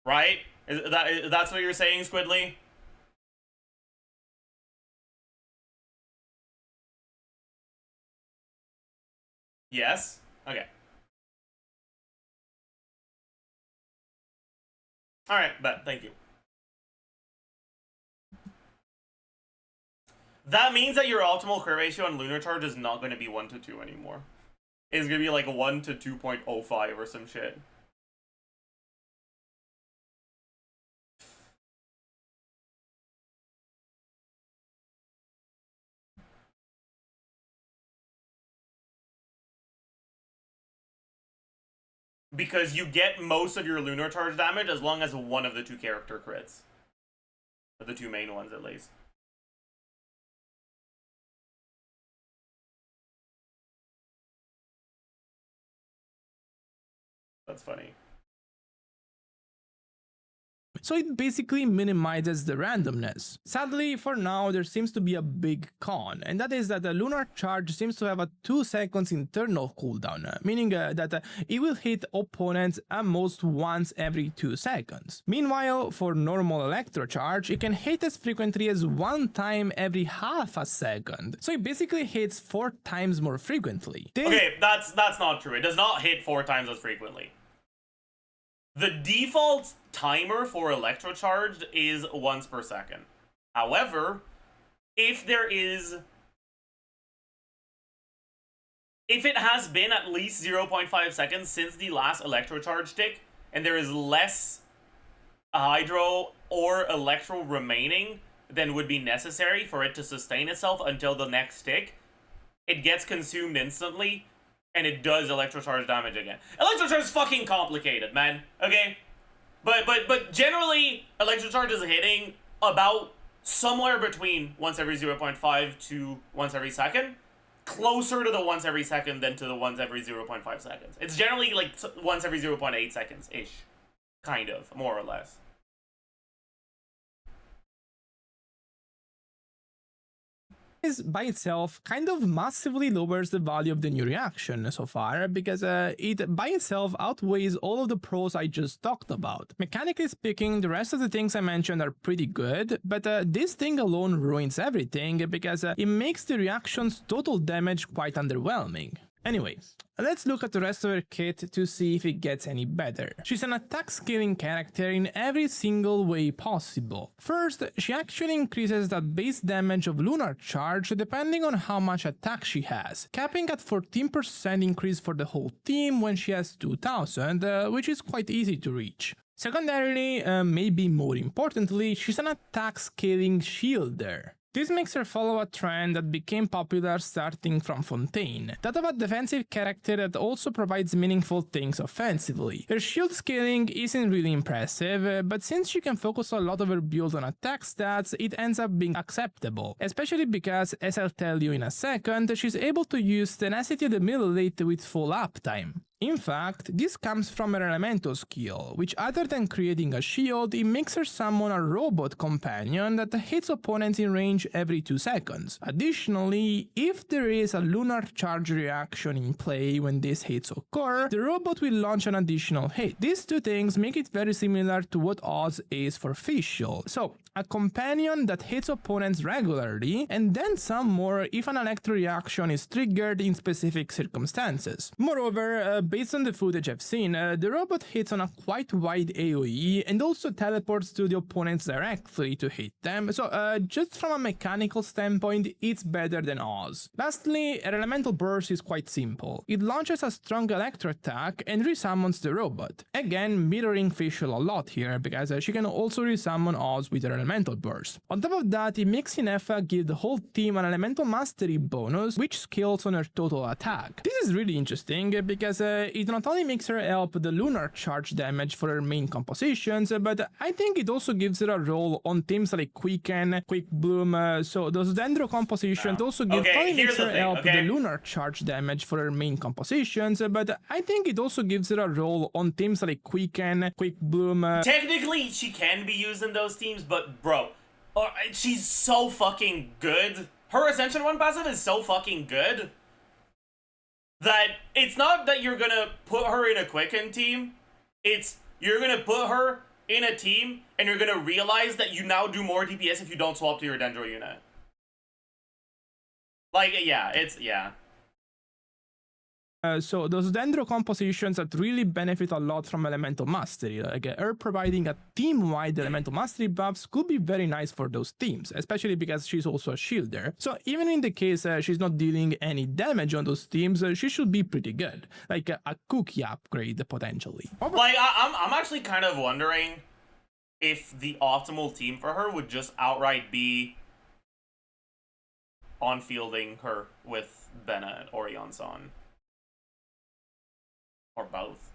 right? That's what you're saying, Squidly? Yes? Okay. Alright, bet. Thank you. That means that your optimal crit ratio on Lunar Charge is not going to be 1 to 2 anymore. It's going to be like 1 to 2.05 or some shit. Because you get most of your Lunar Charge damage as long as one of the two character crits. Or the two main ones, at least. That's funny. So it basically minimizes the randomness. Sadly, for now, there seems to be a big con, and that is that the Lunar Charge seems to have a 2 seconds internal cooldown, meaning that it will hit opponents at most once every 2 seconds. Meanwhile, for normal Electro Charge, it can hit as frequently as 1 time every half a second. So it basically hits 4 times more frequently. Okay, that's not true. It does not hit 4 times as frequently. The default timer for electrocharged is once per second. However, if it has been at least 0.5 seconds since the last electrocharge tick, and there is less hydro or electro remaining than would be necessary for it to sustain itself until the next tick, it gets consumed instantly, and it does electrocharge damage again. Electrocharge is fucking complicated, man. Okay? But generally, electrocharge is hitting about somewhere between once every 0.5 to once every second. Closer to the once every second than to the once every 0.5 seconds. It's generally like once every 0.8 seconds-ish. Kind of, more or less. This by itself kind of massively lowers the value of the new reaction so far, because it by itself outweighs all of the pros I just talked about. Mechanically speaking, the rest of the things I mentioned are pretty good, but this thing alone ruins everything, because it makes the reaction's total damage quite underwhelming. Anyway, let's look at the rest of her kit to see if it gets any better. She's an attack scaling character in every single way possible. First, she actually increases the base damage of Lunar Charge depending on how much attack she has, capping at 14% increase for the whole team when she has 2000, which is quite easy to reach. Secondarily, maybe more importantly, she's an attack scaling shielder. This makes her follow a trend that became popular starting from Fontaine, that of a defensive character that also provides meaningful things offensively. Her shield scaling isn't really impressive, but since she can focus a lot of her build on attack stats, it ends up being acceptable, especially because, as I'll tell you in a second, she's able to use Tenacity of the Middle Late with full uptime. In fact, this comes from her elemental skill, which other than creating a shield, it makes her summon a robot companion that hits opponents in range every 2 seconds. Additionally, if there is a lunar charge reaction in play when these hits occur, the robot will launch an additional hit. These two things make it very similar to what Oz is for Facial. So, a companion that hits opponents regularly, and then some more if an electro reaction is triggered in specific circumstances. Moreover, based on the footage I've seen, the robot hits on a quite wide AoE and also teleports to the opponents directly to hit them, so just from a mechanical standpoint, it's better than Oz. Lastly, her elemental burst is quite simple. It launches a strong electro attack and resummons the robot. Again, mirroring Facial a lot here, because she can also resummon Oz with her elemental burst. On top of that, it makes INEFFA give the whole team an elemental mastery bonus, which scales on her total attack. This is really interesting, because it not only makes her help the lunar charge damage for her main compositions, but I think it also gives her a role on teams like Quicken, Quick Bloom, so those Dendro compositions also give makes her help the lunar charge damage for her main compositions, but I think it also gives her a role on teams like Quicken, Quick Bloom. Technically, she can be used in those teams, but bro, she's so fucking good. Her Ascension 1 passive is so fucking good that it's not that you're gonna put her in a Quicken team, it's you're gonna put her in a team and you're gonna realize that you now do more DPS if you don't swap to your Dendro unit. Like, yeah, yeah. So those Dendro compositions that really benefit a lot from Elemental Mastery, like her providing a team-wide Elemental Mastery buffs could be very nice for those teams, especially because she's also a shielder. So even in the case she's not dealing any damage on those teams, she should be pretty good, like a cookie upgrade potentially. Like, I'm actually kind of wondering if the optimal team for her would just outright be on fielding her with Bennett or Yonson. Or both.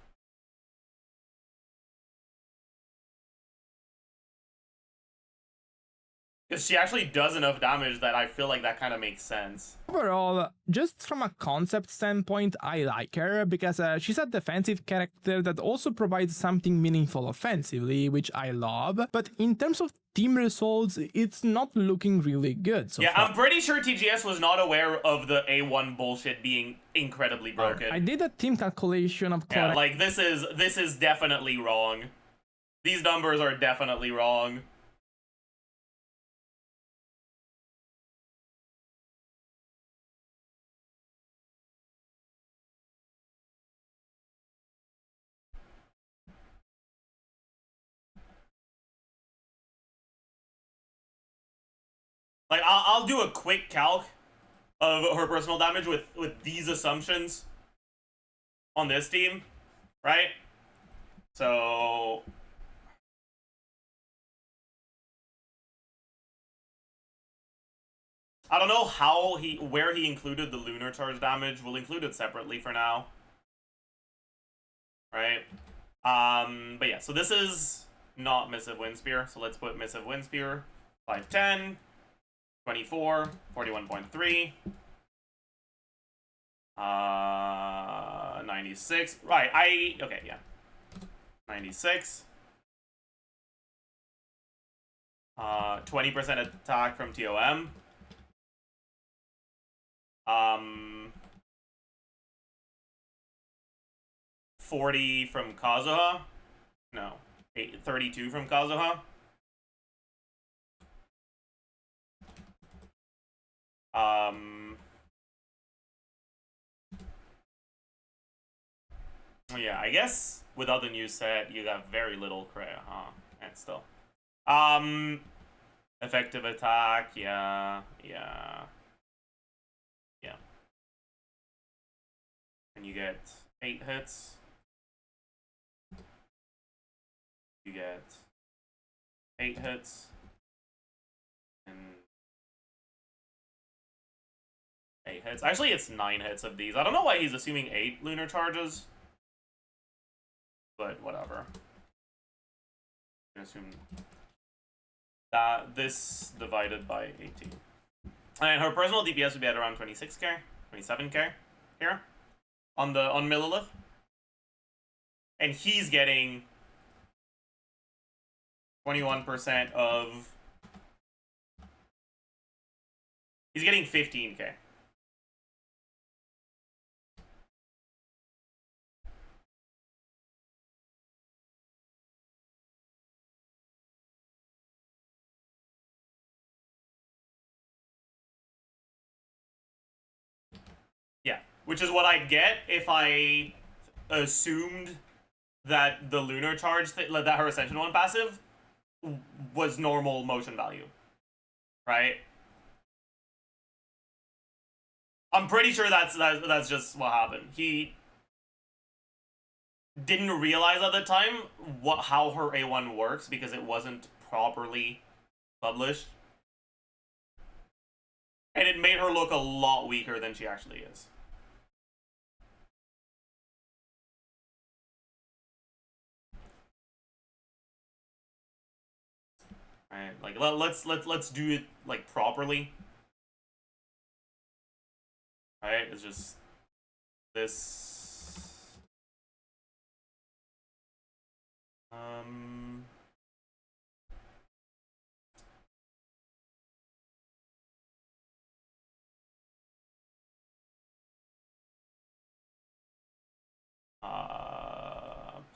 Because she actually does enough damage that I feel like that kind of makes sense. Overall, just from a concept standpoint, I like her because she's a defensive character that also provides something meaningful offensively, which I love. But in terms of team results, it's not looking really good so far. I'm pretty sure TGS was not aware of the A1 bullshit being incredibly broken. I did a team calculation of yeah, like this is definitely wrong. These numbers are definitely wrong. Like, I'll do a quick calc of her personal damage with these assumptions on this team, right? So I don't know where he included the lunar charge damage. We'll include it separately for now, right? But yeah, so this is not Missive Windspear, so let's put Missive Windspear 510. 24, 41.3, 96, right, okay, yeah, 96, 20% attack from TOM, 40 from Kazuha, no, 32 from Kazuha, yeah, I guess without the new set, you got very little crit, huh? And still. Effective attack, yeah. And you get 8 hits. You get 8 hits. And 8 hits. Actually, it's 9 hits of these. I don't know why he's assuming 8 lunar charges. But whatever. I'm gonna assume that this divided by 18. And her personal DPS would be at around 26k, 27k here on Millilith. and he's getting 21% of... He's getting 15k. Yeah, which is what I'd get if I assumed that the lunar charge, that her Ascension 1 passive was normal motion value, right? I'm pretty sure that's just what happened. He didn't realize at the time how her A1 works because it wasn't properly published. And it made her look a lot weaker than she actually is. Alright, like let's do it like properly. Alright, it's just this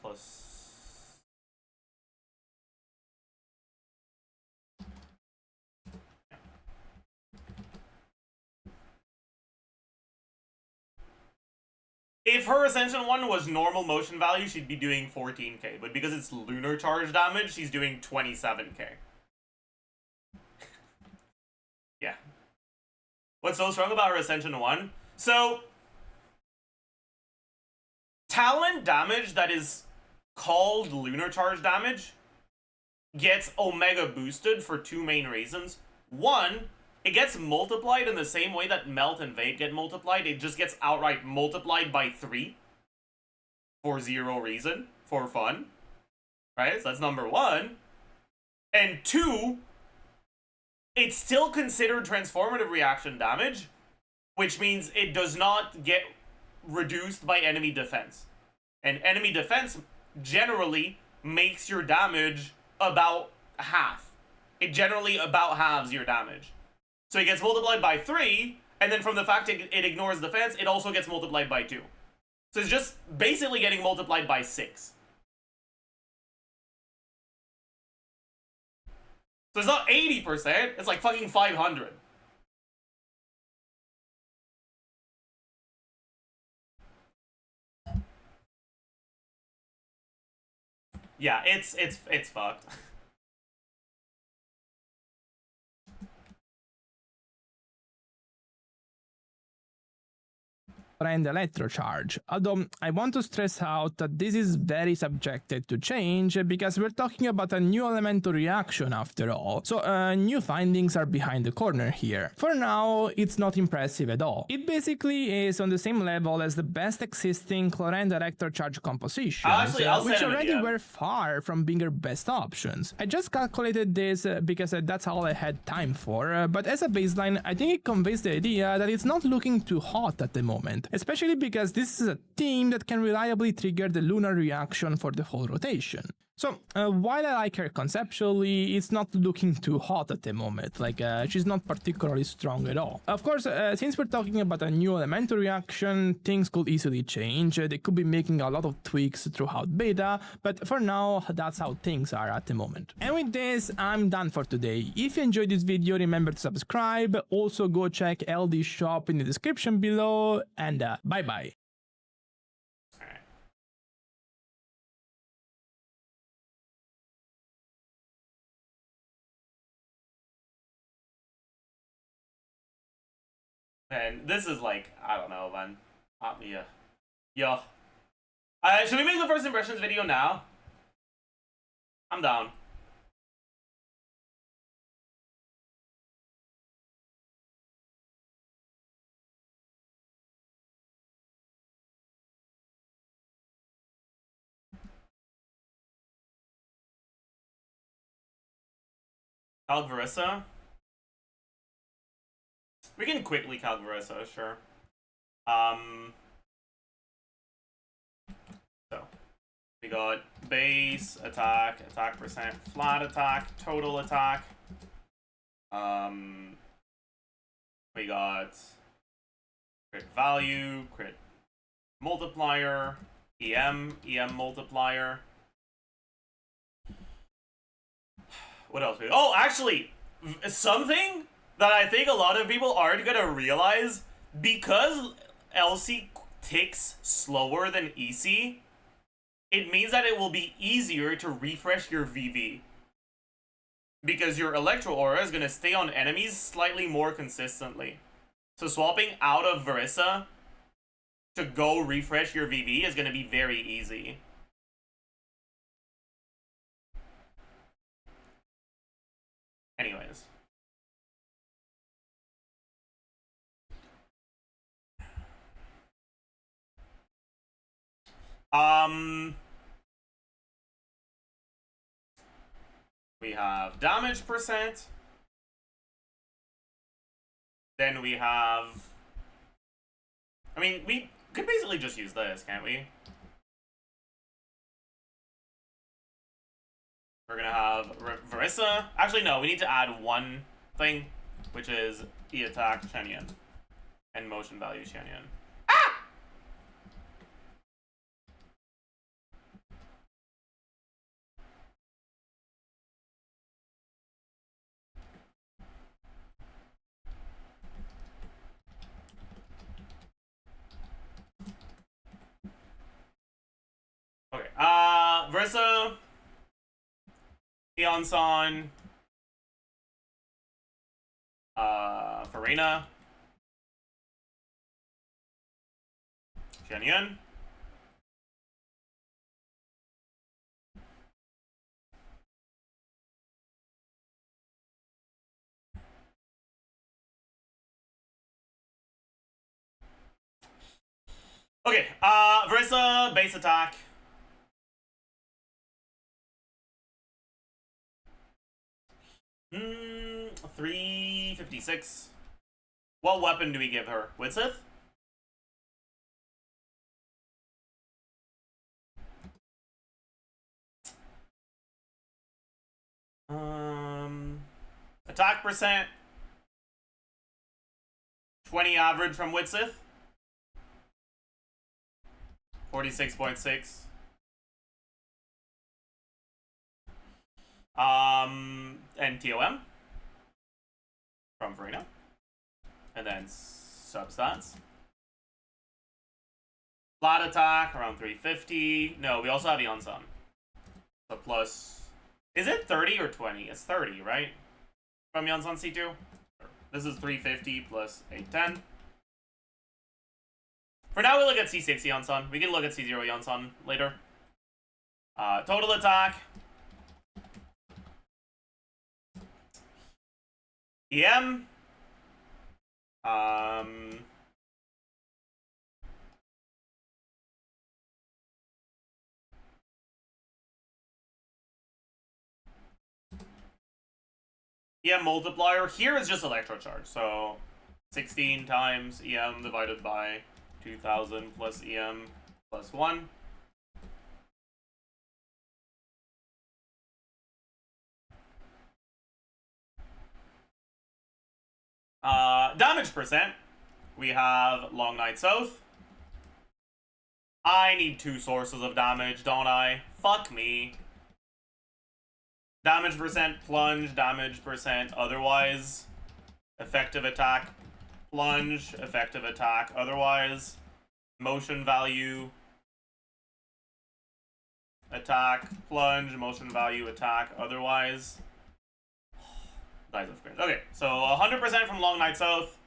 plus if her Ascension 1 was normal motion value, she'd be doing 14k, but because it's lunar charge damage, she's doing 27k. Yeah. What's so strong about her Ascension 1? So, talent damage that is called lunar charge damage gets Omega boosted for two main reasons. One, it gets multiplied in the same way that Melt and Vape get multiplied. It just gets outright multiplied by 3 for 0 reason, for fun. Right? So that's number one. And two, it's still considered transformative reaction damage, which means it does not get reduced by enemy defense. And enemy defense generally makes your damage about half. It generally about halves your damage. So it gets multiplied by 3, and then from the fact it ignores defense, it also gets multiplied by 2. So it's just basically getting multiplied by 6. So it's not 80%, it's like fucking 500. Yeah, it's fucked. And electrocharge. Although I want to stress out that this is very subjected to change because we're talking about a new elemental reaction after all. So new findings are behind the corner here. For now, it's not impressive at all. It basically is on the same level as the best existing chlorine electrocharge compositions, which already were far from being our best options. I just calculated this because that's all I had time for, but as a baseline, I think it conveys the idea that it's not looking too hot at the moment. Especially because this is a team that can reliably trigger the lunar reaction for the whole rotation. So, while I like her conceptually, it's not looking too hot at the moment, like she's not particularly strong at all. Of course, since we're talking about a new elemental reaction, things could easily change, they could be making a lot of tweaks throughout beta, but for now, that's how things are at the moment. And with this, I'm done for today. If you enjoyed this video, remember to subscribe, also go check LD's shop in the description below, and bye bye. And this is like, I don't know, man. Yeah. Should we make the first impressions video now? I'm down. Calvarissa? We can quickly Calvarissa, sure. So We got base attack, attack percent, flat attack, total attack. We got crit value, crit multiplier, EM multiplier. What else? Oh, actually, something that I think a lot of people aren't gonna realize, because LC ticks slower than EC, it means that it will be easier to refresh your VV. Because your Electro Aura is gonna stay on enemies slightly more consistently. So swapping out of Verissa to go refresh your VV is gonna be very easy. Anyways. We have damage percent. Then we have... I mean, we could basically just use this, can't we? We're gonna have Verissa. Actually, no, we need to add one thing, which is E-attack Shenyan. And motion value Shenyan. Ah! Okay, Verissa, Eon-san, Farina, Shenyan, okay, Verissa, base attack. Hmm, 356. What weapon do we give her? Widsith? Attack percent. 20 average from Widsith. 46.6. And TOM from Farina. And then substats. Flat attack around 350. No, we also have Eon-san. So plus... Is it 30 or 20? It's 30, right? From Eon-san C2. This is 350 plus 810. For now, we look at C6 Eon-san. We can look at C0 Eon-san later. Total attack. EM. EM multiplier. Here is just electrocharge. So 16 times EM divided by 2000 plus EM plus 1. Damage percent. We have Long Night South. I need 2 sources of damage, don't I? Fuck me. Damage percent, plunge, damage percent, otherwise. Effective attack, plunge, effective attack, otherwise. Motion value, attack, plunge, motion value, attack, otherwise. Dies of cringe. Okay, so 100% from Long Night South.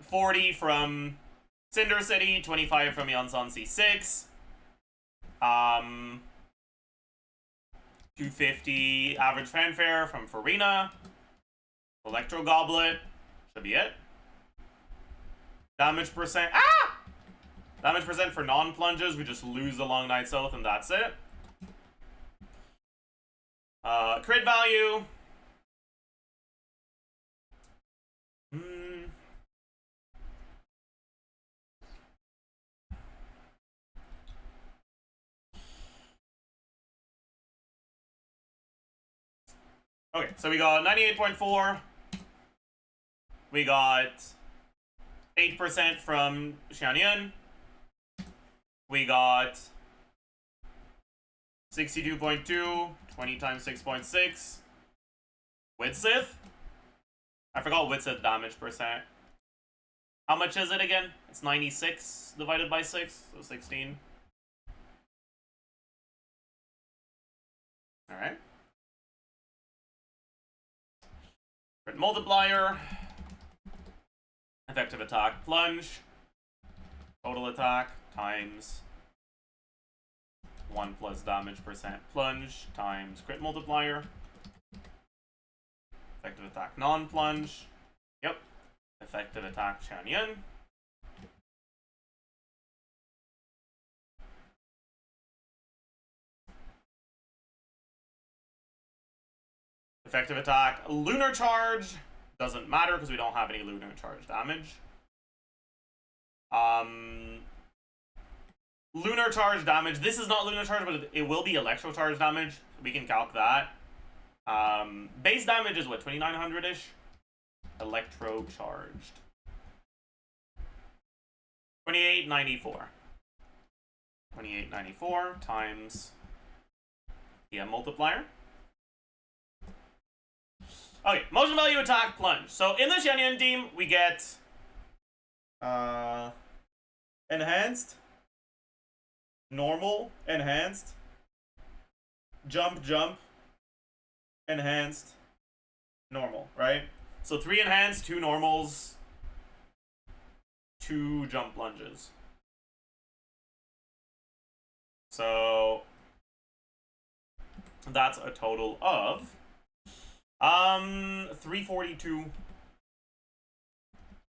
40 from Cinder City, 25 from Eon-san C6. 250 average fanfare from Farina. Electro Goblet. Should be it. Damage percent. Ah! Damage percent for non-plunges. We just lose the Long Night South and that's it. Crit value. Okay, so we got 98.4. We got 8% from Xianyun. We got 62.2, 20 times 6.6. Widsith? I forgot Widsith damage percent. How much is it again? It's 96 divided by 6, so 16. Alright. Crit multiplier. Effective attack plunge. Total attack times 1 plus damage percent plunge times crit multiplier. Effective attack non-plunge. Yep. Effective attack Xianyun. Effective attack lunar charge. Doesn't matter because we don't have any lunar charge damage. Lunar charge damage. This is not lunar charge, but it will be electro charge damage. We can calc that. Base damage is what, 2900-ish? Electro charged. 2894. 2894 times the multiplier. Okay, motion value attack plunge. So in the Xianyun team, we get enhanced, normal, enhanced, jump, enhanced, normal, right? So 3 enhanced, 2 normals, 2 jump lunges. So that's a total of 342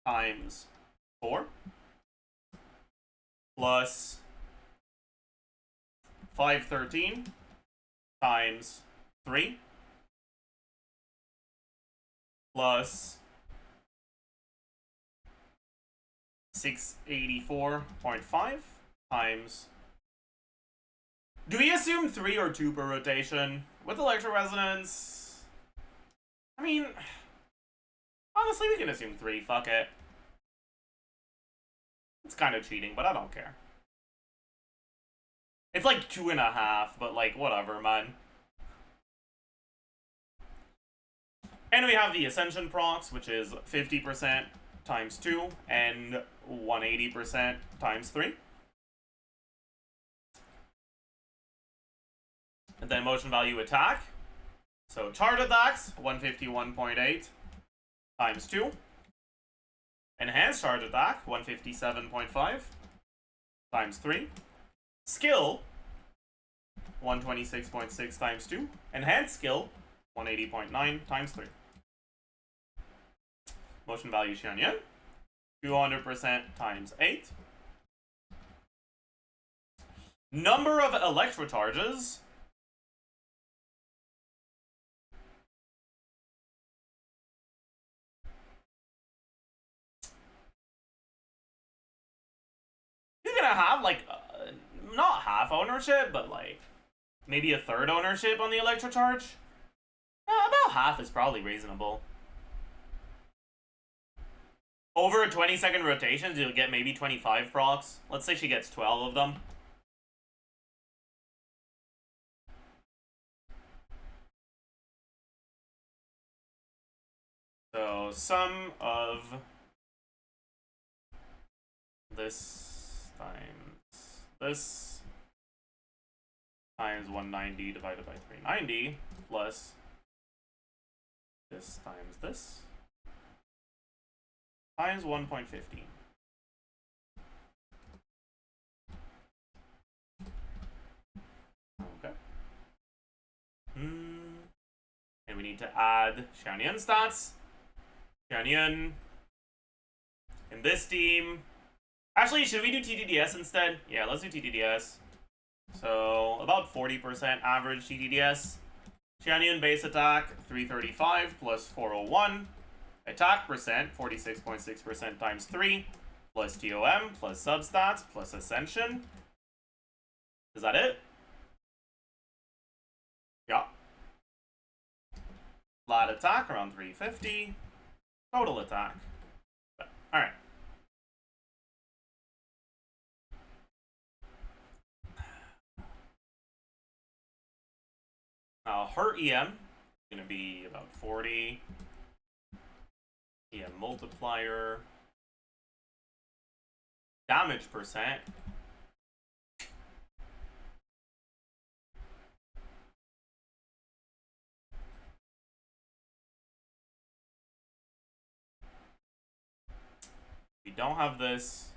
times 4 plus 513 times 3 plus 684.5 times. Do we assume 3 or 2 per rotation? With electro resonance, I mean, honestly, we can assume 3. Fuck it. It's kind of cheating, but I don't care. It's like 2.5, but like, whatever, man. And we have the Ascension procs, which is 50% times 2 and 180% times 3. And then motion value attack. So charge attacks, 151.8 times 2. Enhanced charge attack, 157.5 times 3. Skill, 126.6 times 2. Enhanced skill, 180.9 times 3. Motion value Xianyun, 200% times 8. Number of electro charges, you're gonna have like not half ownership, but like maybe a third ownership on the electro charge. About half is probably reasonable. Over a 20-second rotation, you'll get maybe 25 procs. Let's say she gets 12 of them. So sum of this times this times 190 divided by 390 plus this times this times 1.15. Okay. And we need to add Xianyun stats. Xianyun in this team. Actually, should we do TTDS instead? Yeah, let's do TTDS. So about 40% average TTDS. Xianyun base attack 335 plus 401. Attack percent 46.6% times 3 plus TOM plus substats plus ascension. Is that it? Yeah. Flat attack around 350. Total attack. Alright. Now her EM is going to be about 40. EM multiplier. Damage percent. We don't have this.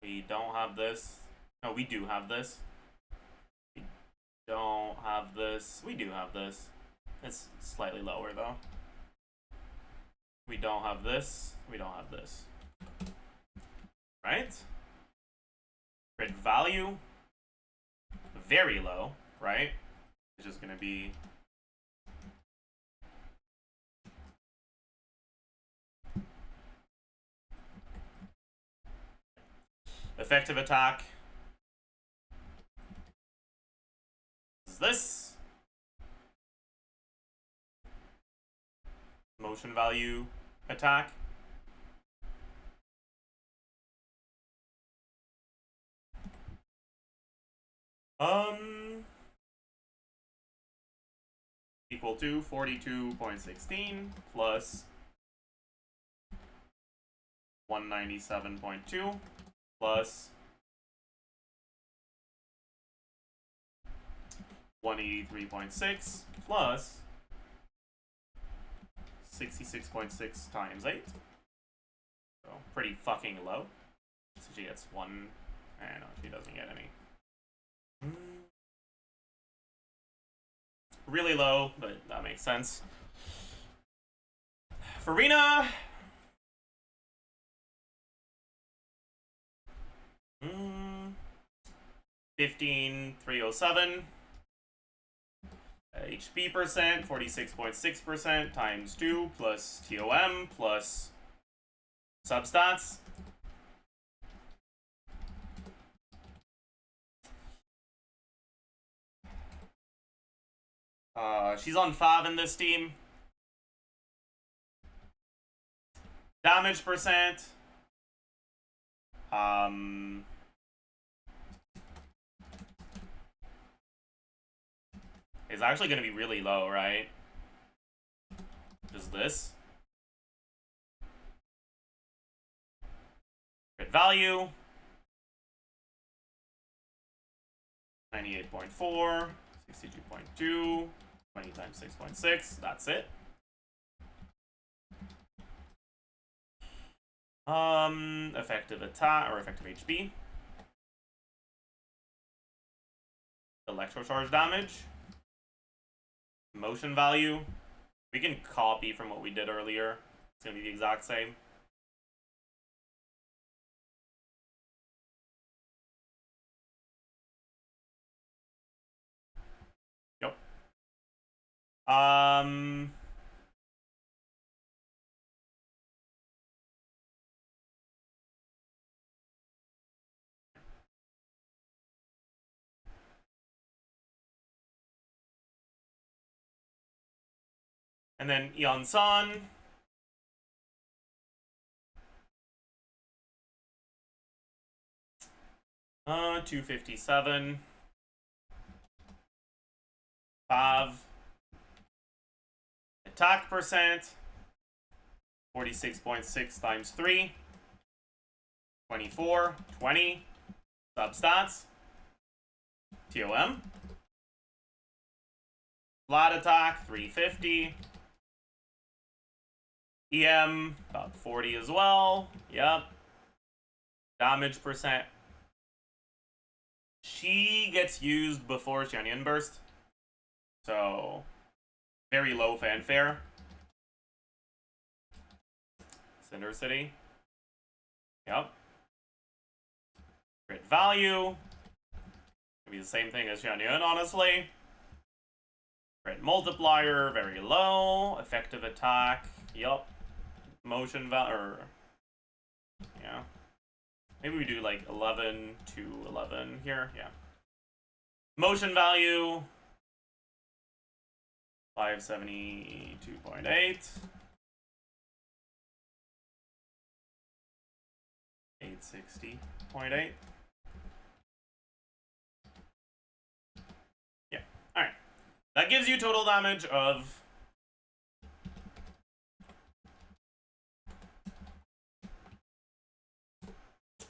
We don't have this. No, we do have this. We don't have this. We do have this. It's slightly lower though. We don't have this. We don't have this. Right? Crit value. Very low, right? It's just gonna be effective attack. Is this motion value attack? Equal to 42.16 plus 197.2 plus 183.6 plus 66.6 times 8. So pretty fucking low. So she gets one. No, she doesn't get any. Really low, but that makes sense. Farina. 15,307. HP percent, 46.6% times 2 plus TOM plus substats. She's on 5 in this team. Damage percent. It's actually going to be really low, right? Just this. Crit value. 98.4. 62.2. 20 times 6.6. That's it. Effective attack or effective HP. Electrocharge damage. Motion value. We can copy from what we did earlier. It's gonna be the exact same. Yep. And then Eon San. Uh, 257. 5. Attack percent. 46.6 times 3. 24. 20. Substats. TOM. Flat attack, 350. EM, about 40 as well. Yep. Damage percent. She gets used before Xianyan Burst. So, very low fanfare. Cinder City. Yep. Crit value. Maybe the same thing as Xianyan, honestly. Crit multiplier, very low. Effective attack. Yup. Motion value. Yeah. Maybe we do like 11 to 11 here. Yeah. Motion value. 572.8. 860.8. Yeah. Alright. That gives you total damage of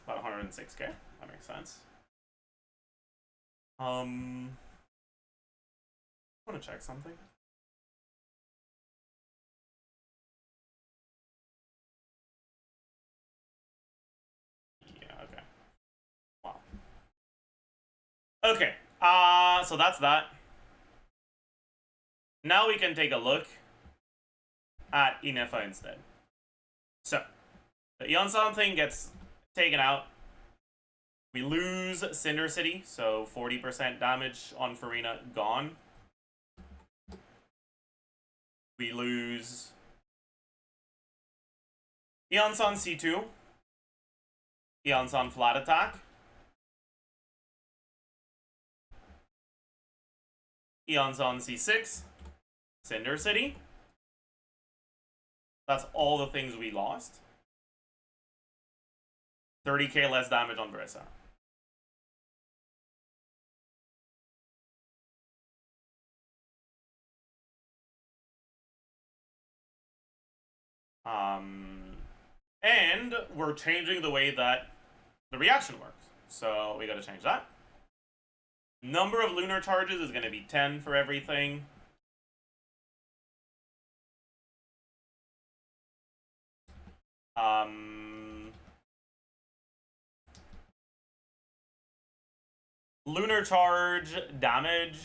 about 106k. That makes sense. I want to check something. Yeah, okay. Wow. Okay. So that's that. Now we can take a look at INEFFA instead. So, the Yonsan thing gets taken out. We lose Cinder City, so 40% damage on Farina gone. We lose Yonsan C2, Yonsan flat attack, Yonsan C6, Cinder City. That's all the things we lost. 30k less damage on Brissa. And we're changing the way that the reaction works. So we gotta change that. Number of lunar charges is gonna be 10 for everything. Lunar charge damage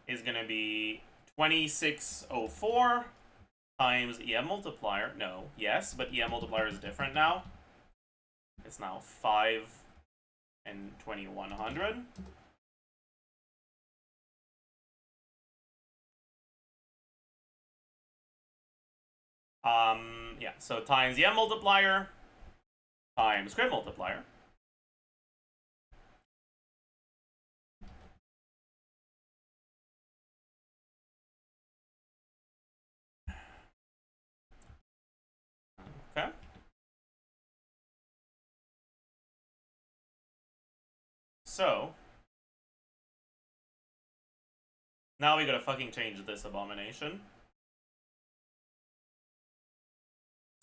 is gonna be 2604 times EM multiplier. No, yes, but EM multiplier is different now. It's now 5 and 2100. Yeah, so times EM multiplier times crit multiplier. Okay. So now we gotta fucking change this abomination.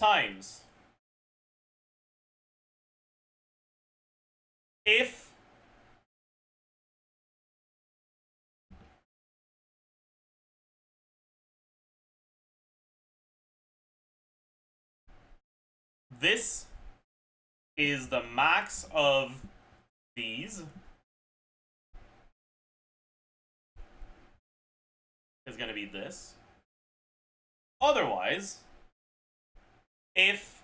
Times. If this is the max of these, is going to be this. Otherwise, if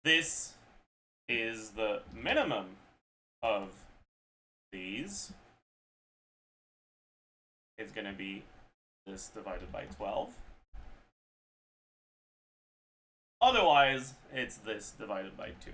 this is the minimum of these, it's going to be this divided by 12. Otherwise, it's this divided by 2.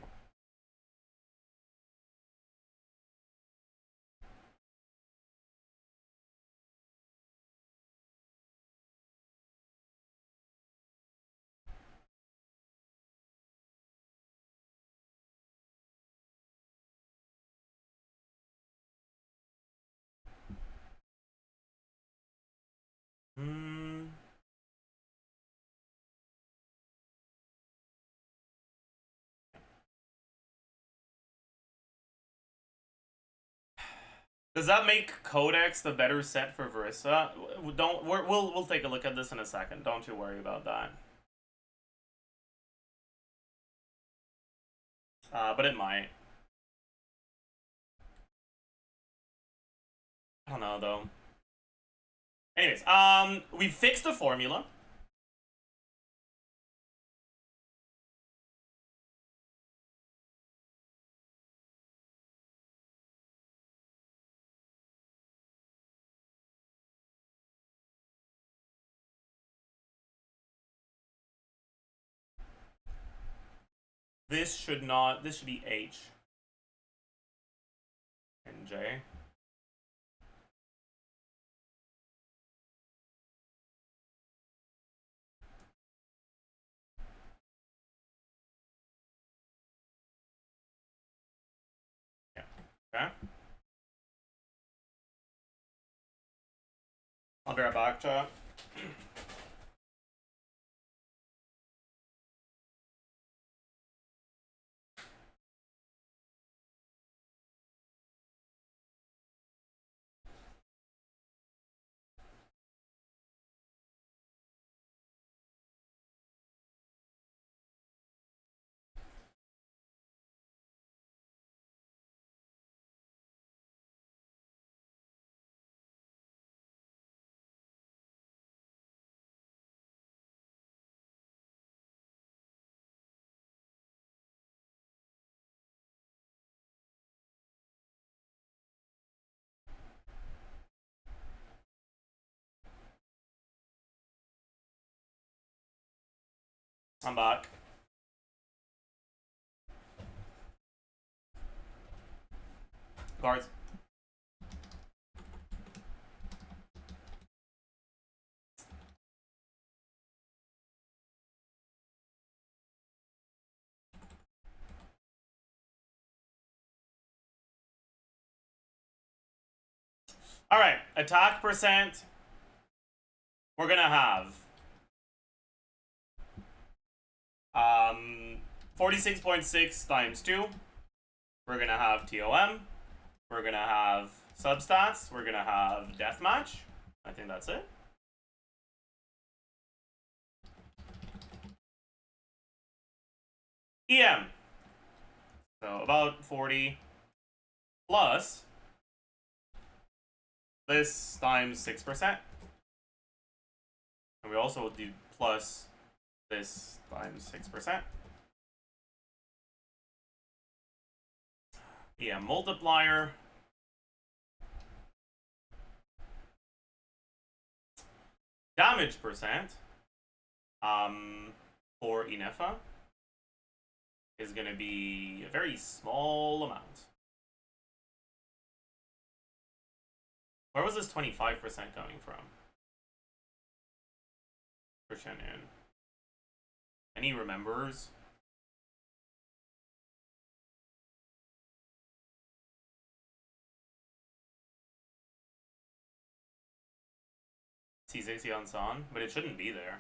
Does that make Codex the better set for Verissa? We'll take a look at this in a second. Don't you worry about that. But it might. I don't know though. Anyways, we fixed the formula. This should not, this should be H and J. Yeah, okay. I'll be right back, chat. I'm back. Guards. Alright, attack percent. We're gonna have 46.6 times 2. We're gonna have TOM. We're gonna have substats. We're gonna have deathmatch. I think that's it. EM. So about 40 plus this times 6%. And we also do plus this times 6%. EM multiplier. Damage percent for INEFFA is going to be a very small amount. Where was this 25% coming from? For Shannon. Any remembers? C60 on San, but it shouldn't be there.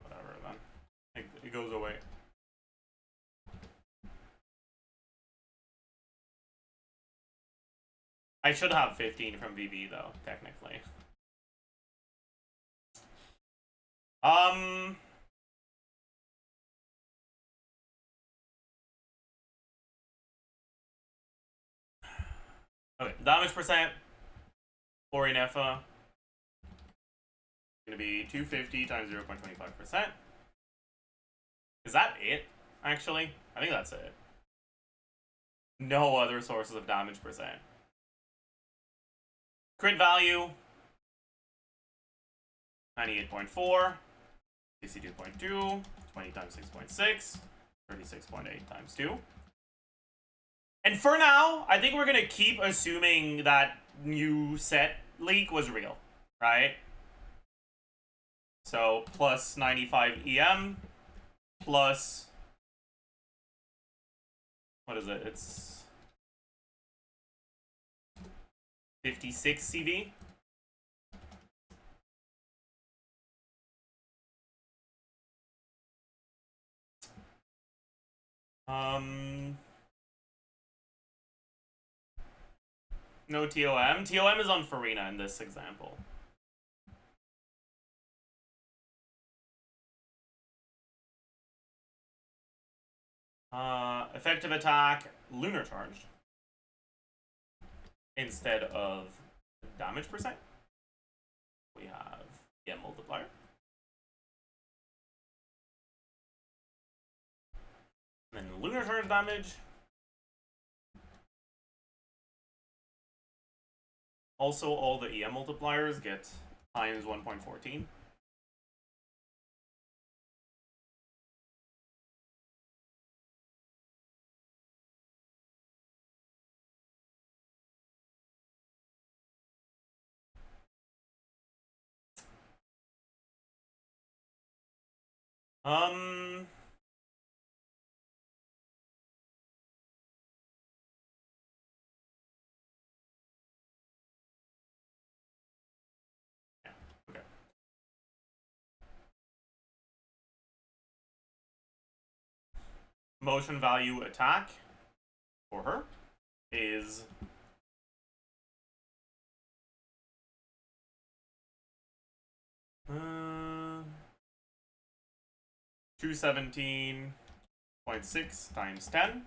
Whatever then. It goes away. I should have 15 from VV though, technically. Okay, damage percent for INEFFA gonna be 250 times 0.25%. Is that it? Actually, I think that's it. No other sources of damage percent. Crit value 98.4, 62.2, 20 times 6.6, 36.8 times 2. And for now, I think we're gonna keep assuming that new set leak was real, right? So plus 95 EM, plus, what is it? It's 56 CV. No TOM. TOM is on Farina in this example. Effective attack, lunar charged. Instead of damage percent, we have multiplier. And then lunar charge damage. Also, all the EM multipliers get times 1.14. Um. Yeah, okay. Motion value attack for her is 217.6 times 10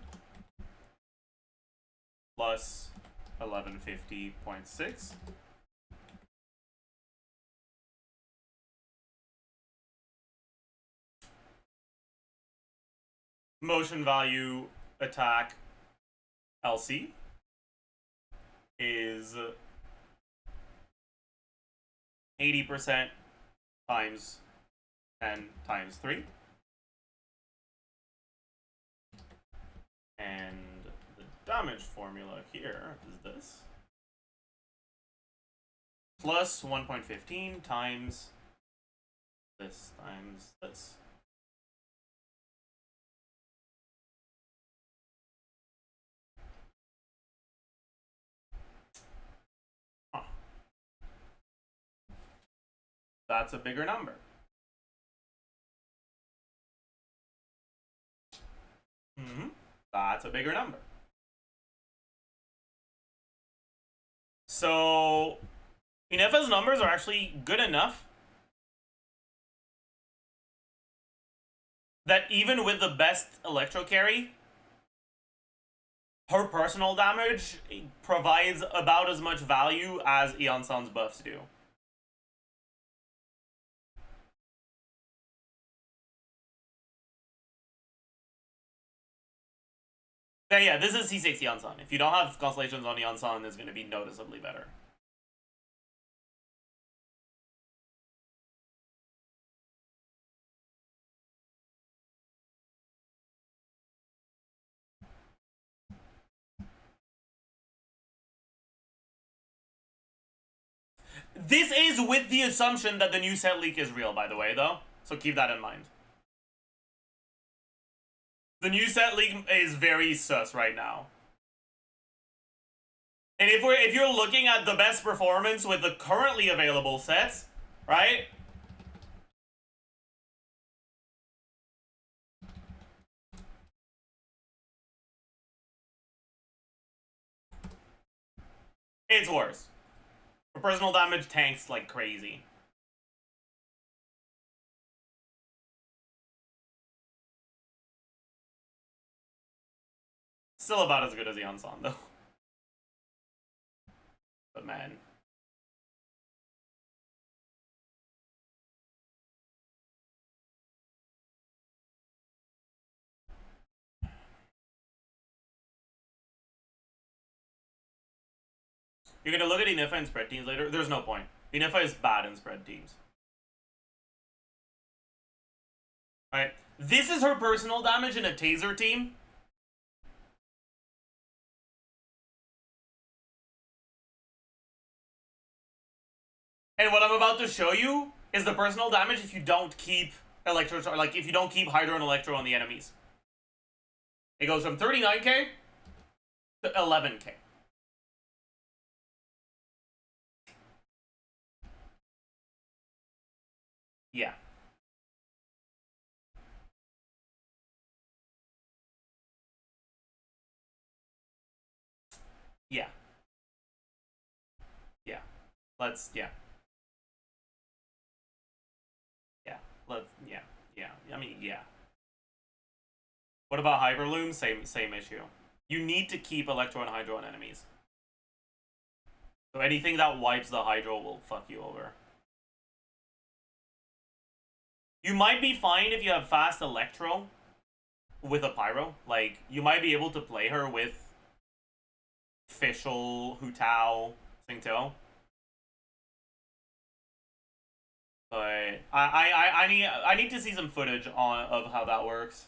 plus 1150.6. Motion value attack LC is 80% times 10 times 3. And the damage formula here is this. Plus 1.15 times this times this. Huh. That's a bigger number. That's a bigger number. So INEFFA's numbers are actually good enough that even with the best electro carry, her personal damage provides about as much value as Eon-san's buffs do. Yeah, this is C6 Eon-san. If you don't have constellations on Eon-san, it's going to be noticeably better. This is with the assumption that the new set leak is real, by the way, though. So keep that in mind. The new set leak is very sus right now. And if you're looking at the best performance with the currently available sets, right? It's worse. Her personal damage tanks like crazy. Still about as good as Eon-san, though. But man. You're gonna look at INEFFA and spread teams later? There's no point. INEFFA is bad in spread teams. Alright. This is her personal damage in a taser team. And what I'm about to show you is the personal damage if you don't keep Electro, like if you don't keep Hydro and Electro on the enemies. It goes from 39k to 11k. Yeah. Yeah. Yeah. Let's, yeah. Yeah. Let's, yeah. Yeah. I mean, yeah. What about Hyperloom? Same issue. You need to keep Electro and Hydro on enemies. So anything that wipes the Hydro will fuck you over. You might be fine if you have fast Electro with a Pyro. Like, you might be able to play her with Fischl, Hu Tao, Xingqiu. But I need to see some footage of how that works.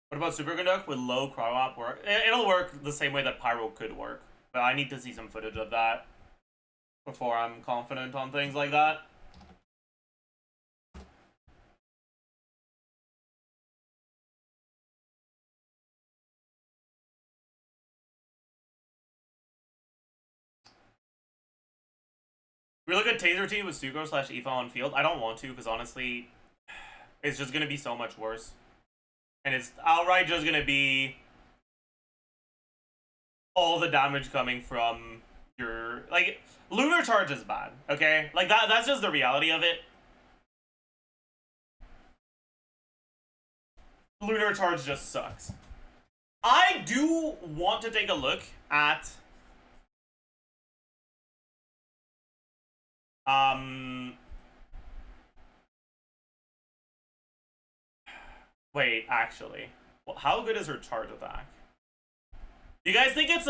What about Superconduct? With low cryo op work? It'll work the same way that Pyro could work. But I need to see some footage of that before I'm confident on things like that. We look at Taser Team with Sugo / IFA on field. I don't want to, because honestly, it's just going to be so much worse. And it's outright just going to be all the damage coming from your... Like, Lunar Charge is bad, okay? Like, that's just the reality of it. Lunar Charge just sucks. I do want to take a look at... Wait, actually, well, how good is her charge attack? Do you guys think it's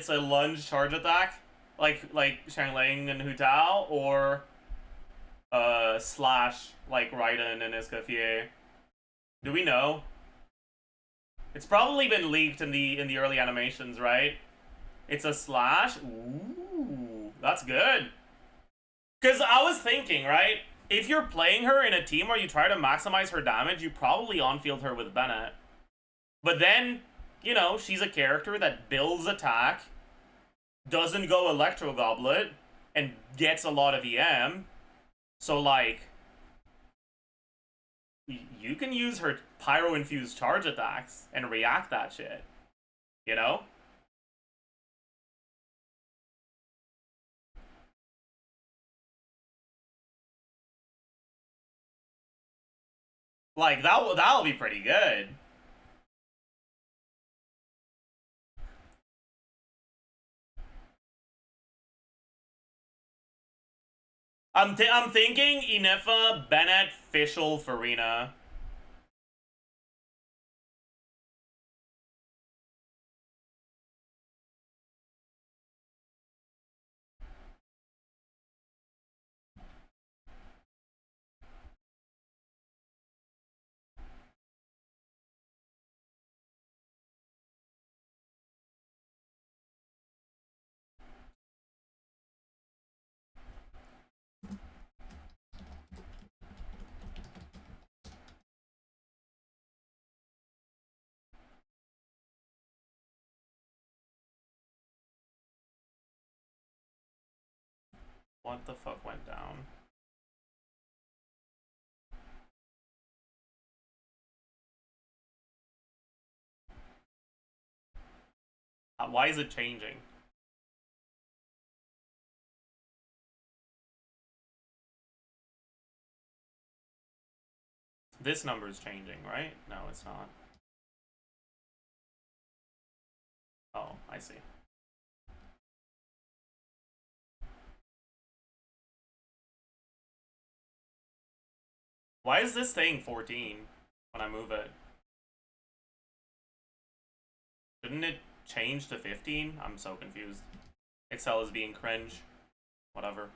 a lunge charge attack, like Shangling and Hu Tao, or slash like Raiden and Escoffier? Do we know? It's probably been leaked in the early animations, right? It's a slash. Ooh, that's good. Because I was thinking, right? If you're playing her in a team where you try to maximize her damage, you probably on-field her with Bennett. But then, you know, she's a character that builds attack, doesn't go Electro Goblet, and gets a lot of EM. So, like, you can use her Pyro-infused charge attacks and react that shit. You know? Like, that'll be pretty good. I'm thinking INEFFA, Bennett, Fischl, Farina. What the fuck went down? Why is it changing? This number is changing, right? No, it's not. Oh, I see. Why is this saying 14 when I move it? Shouldn't it change to 15? I'm so confused. Excel is being cringe. Whatever.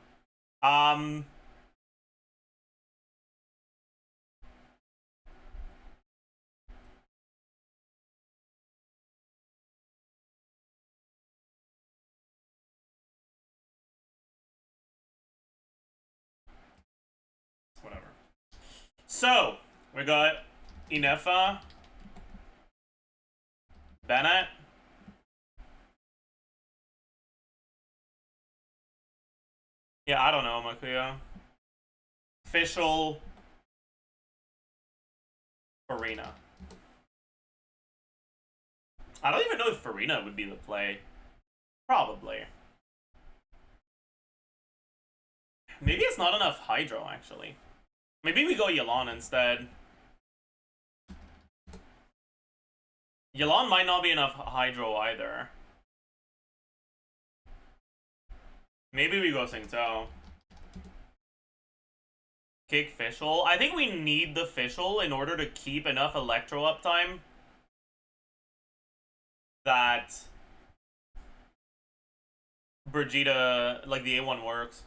Whatever. So, we got INEFFA, Bennett, yeah, I don't know, Makuya, Fischl, Farina. I don't even know if Farina would be the play. Probably. Maybe it's not enough Hydro, actually. Maybe we go Yelan instead. Yelan might not be enough Hydro either. Maybe we go Singtao. Kick Fischl. I think we need the Fischl in order to keep enough Electro uptime that Brigitte, like the A1 works.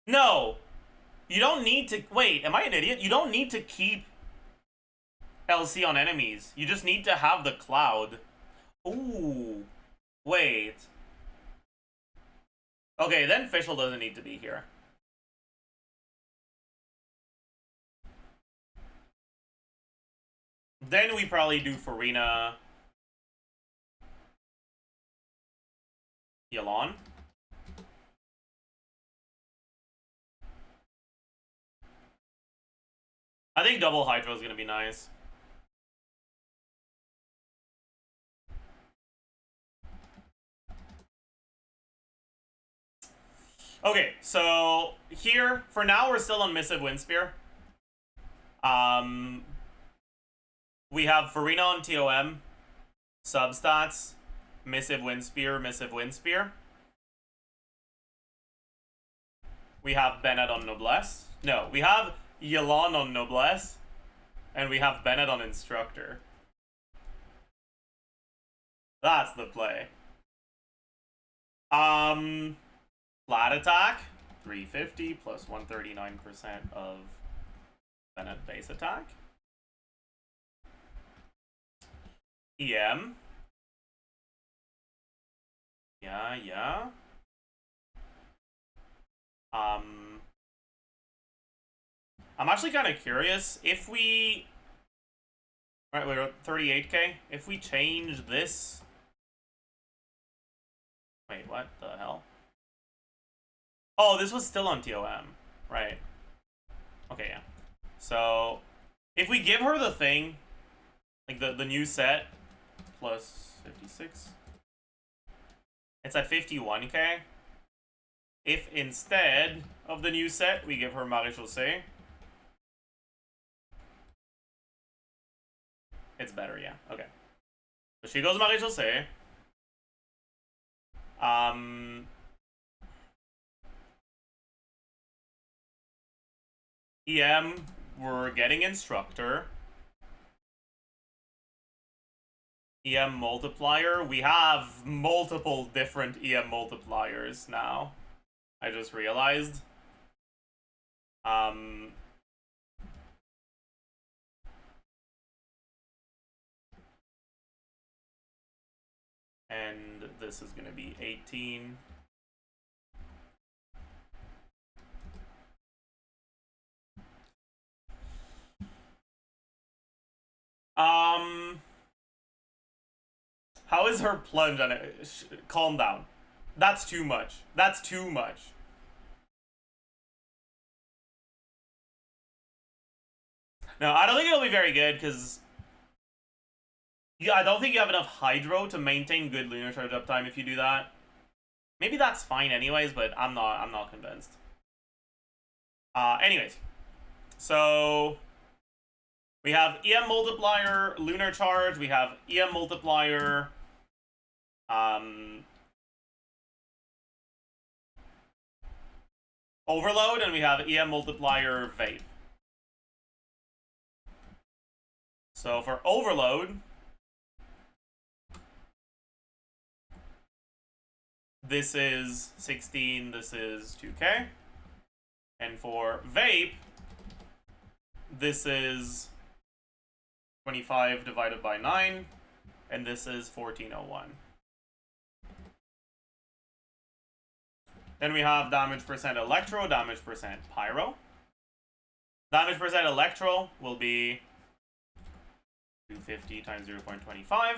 No! You don't need to... Wait, am I an idiot? You don't need to keep LC on enemies. You just need to have the cloud. Ooh. Wait. Okay, then Fischl doesn't need to be here. Then we probably do Farina. Yelan. I think double Hydro is going to be nice. Okay, so here, for now, we're still on Missive Windspear. We have Farina on TOM, substats, Missive Windspear, Missive Windspear. We have Bennett on Noblesse. No, we have Yelan on Noblesse, and we have Bennett on Instructor. That's the play. Flat attack, 350 plus 139% of Bennett base attack. EM. Yeah. I'm actually kind of curious if we... Right, we're at 38k. If we change this... Wait, what the hell? Oh, this was still on TOM. Right. Okay, yeah. So, if we give her the thing, like the new set, plus 56, it's at 51k. If instead of the new set, we give her Marie-José, it's better, yeah. Okay. So she goes Marie-José. EM, we're getting Instructor. EM multiplier. We have multiple different EM multipliers now. I just realized. And this is gonna be 18. How is her plunge on it? Calm down. That's too much. That's too much. No, I don't think it'll be very good because I don't think you have enough Hydro to maintain good lunar charge uptime if you do that. Maybe that's fine anyways, but I'm not convinced. Anyways. So we have EM multiplier, lunar charge, we have EM multiplier, overload, and we have EM multiplier vape. So for overload, this is 16, this is 2k. And for vape, this is 25 divided by 9, and this is 1401. Then we have damage percent electro, damage percent pyro. Damage percent electro will be 250 times 0.25.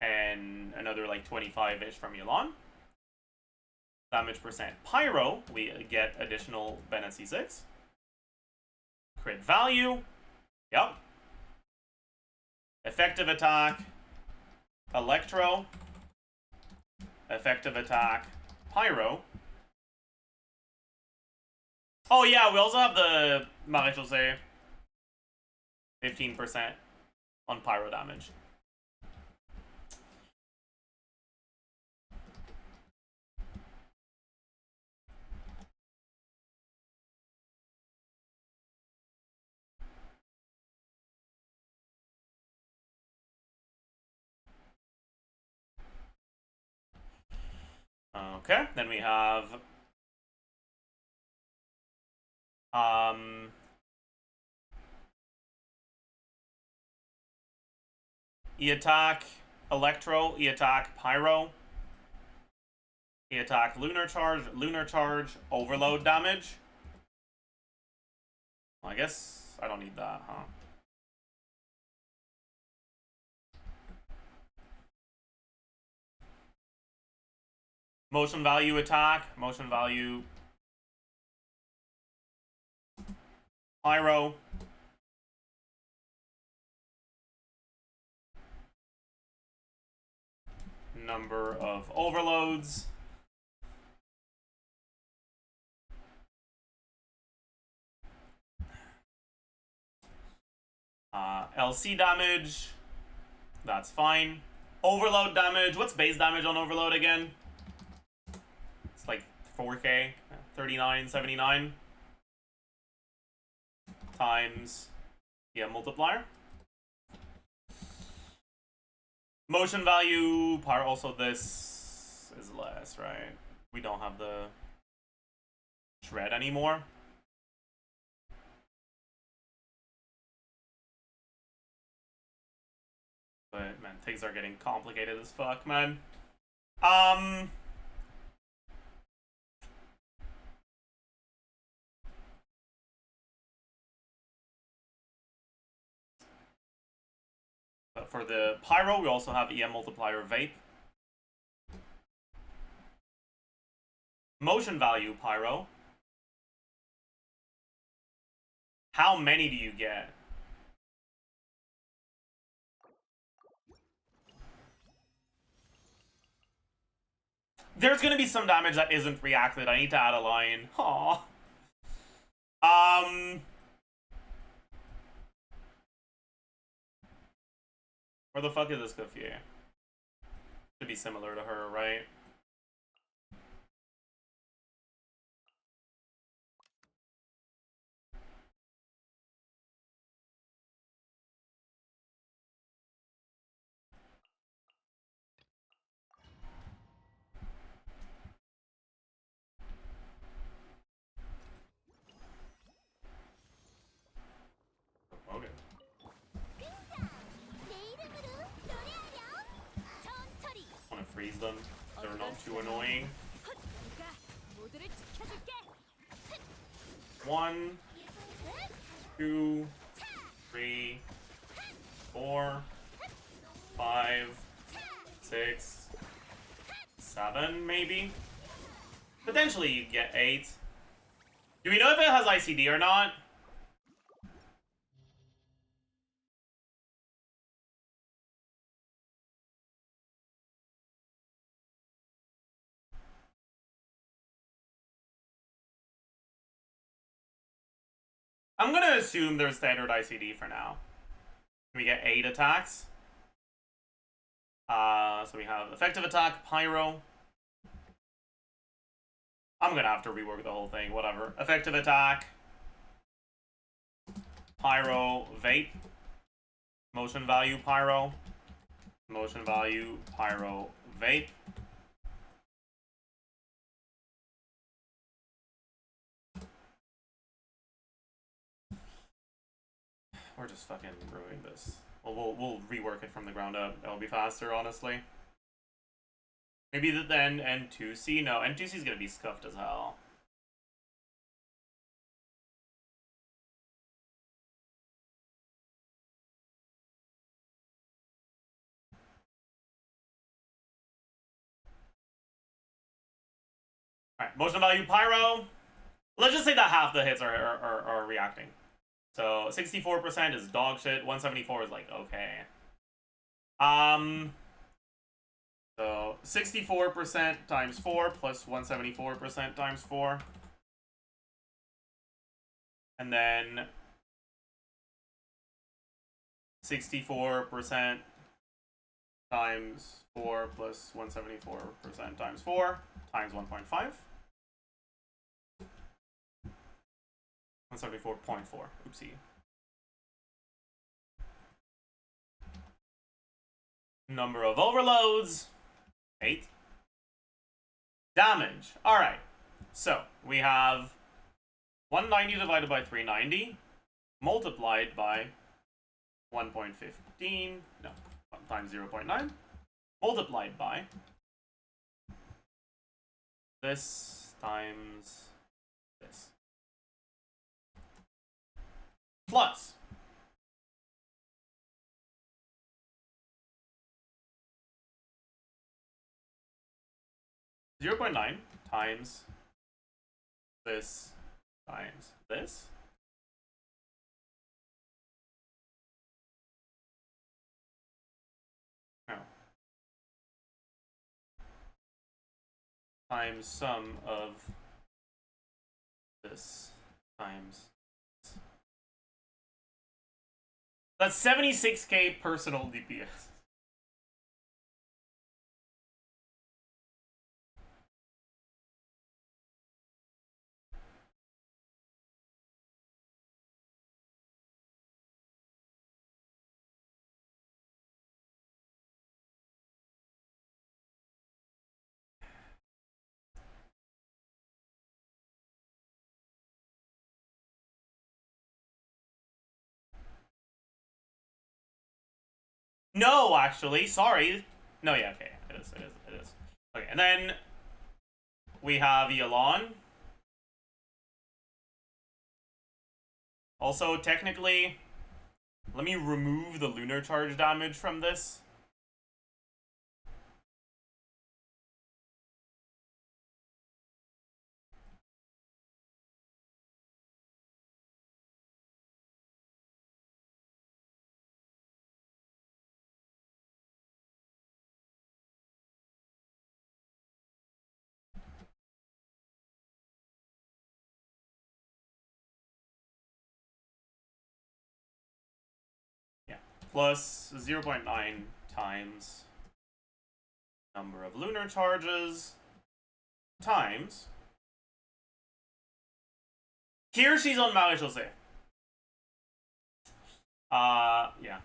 And another like 25-ish from Yelan. Damage percent pyro, we get additional Bennett C6. Crit value, yep. Effective attack, electro. Effective attack, pyro. Oh yeah, we also have the Marie-José 15% on pyro damage. Okay, then we have E-attack Electro, E-attack Pyro, E-attack Lunar Charge, Overload damage. Well, I guess I don't need that, huh? Motion value attack, motion value Pyro. Number of overloads. LC damage. That's fine. Overload damage. What's base damage on overload again? It's like 4k. 39.79 times multiplier. Motion value power. Also, this is less, right? We don't have the shred anymore. But man, things are getting complicated as fuck, man. But for the Pyro, we also have EM multiplier Vape. Motion value Pyro. How many do you get? There's gonna be some damage that isn't reacted. I need to add a line. Aww. Where the fuck is this Kufie? Should be similar to her, right? Okay. I want to freeze them. They're not too annoying. 1, 2, 3, 4, 5, 6, 7, maybe? Potentially you get 8. Do we know if it has ICD or not? I'm gonna assume there's standard ICD for now. We get 8 attacks. So we have effective attack, Pyro. I'm gonna have to rework the whole thing, whatever. Effective attack, Pyro, Vape. Motion value, Pyro. Motion value, Pyro, Vape. We're just fucking ruining this. Well, we'll rework it from the ground up. That'll be faster, honestly. Maybe then N2C? No, N2C is gonna be scuffed as hell. Alright, motion value Pyro. Let's just say that half the hits are reacting. So 64% is dog shit, 174 is like okay. So 64% times 4 plus 174% times 4. And then 64% times 4 plus 174% times 4 times 1.5. 174.4. Oopsie. Number of overloads. 8. Damage. Alright. So, we have 190 divided by 390 multiplied by 1.15. No, times 0.9 multiplied by this times this plus 0.9 times this times this times sum of this times this. That's 76k personal DPS. No, actually, sorry. No, yeah, okay. It is. Okay, and then we have Yelan. Also, technically, let me remove the lunar charge damage from this. Plus 0.9 times number of lunar charges times. Here she's on meow, she'll say. Yeah.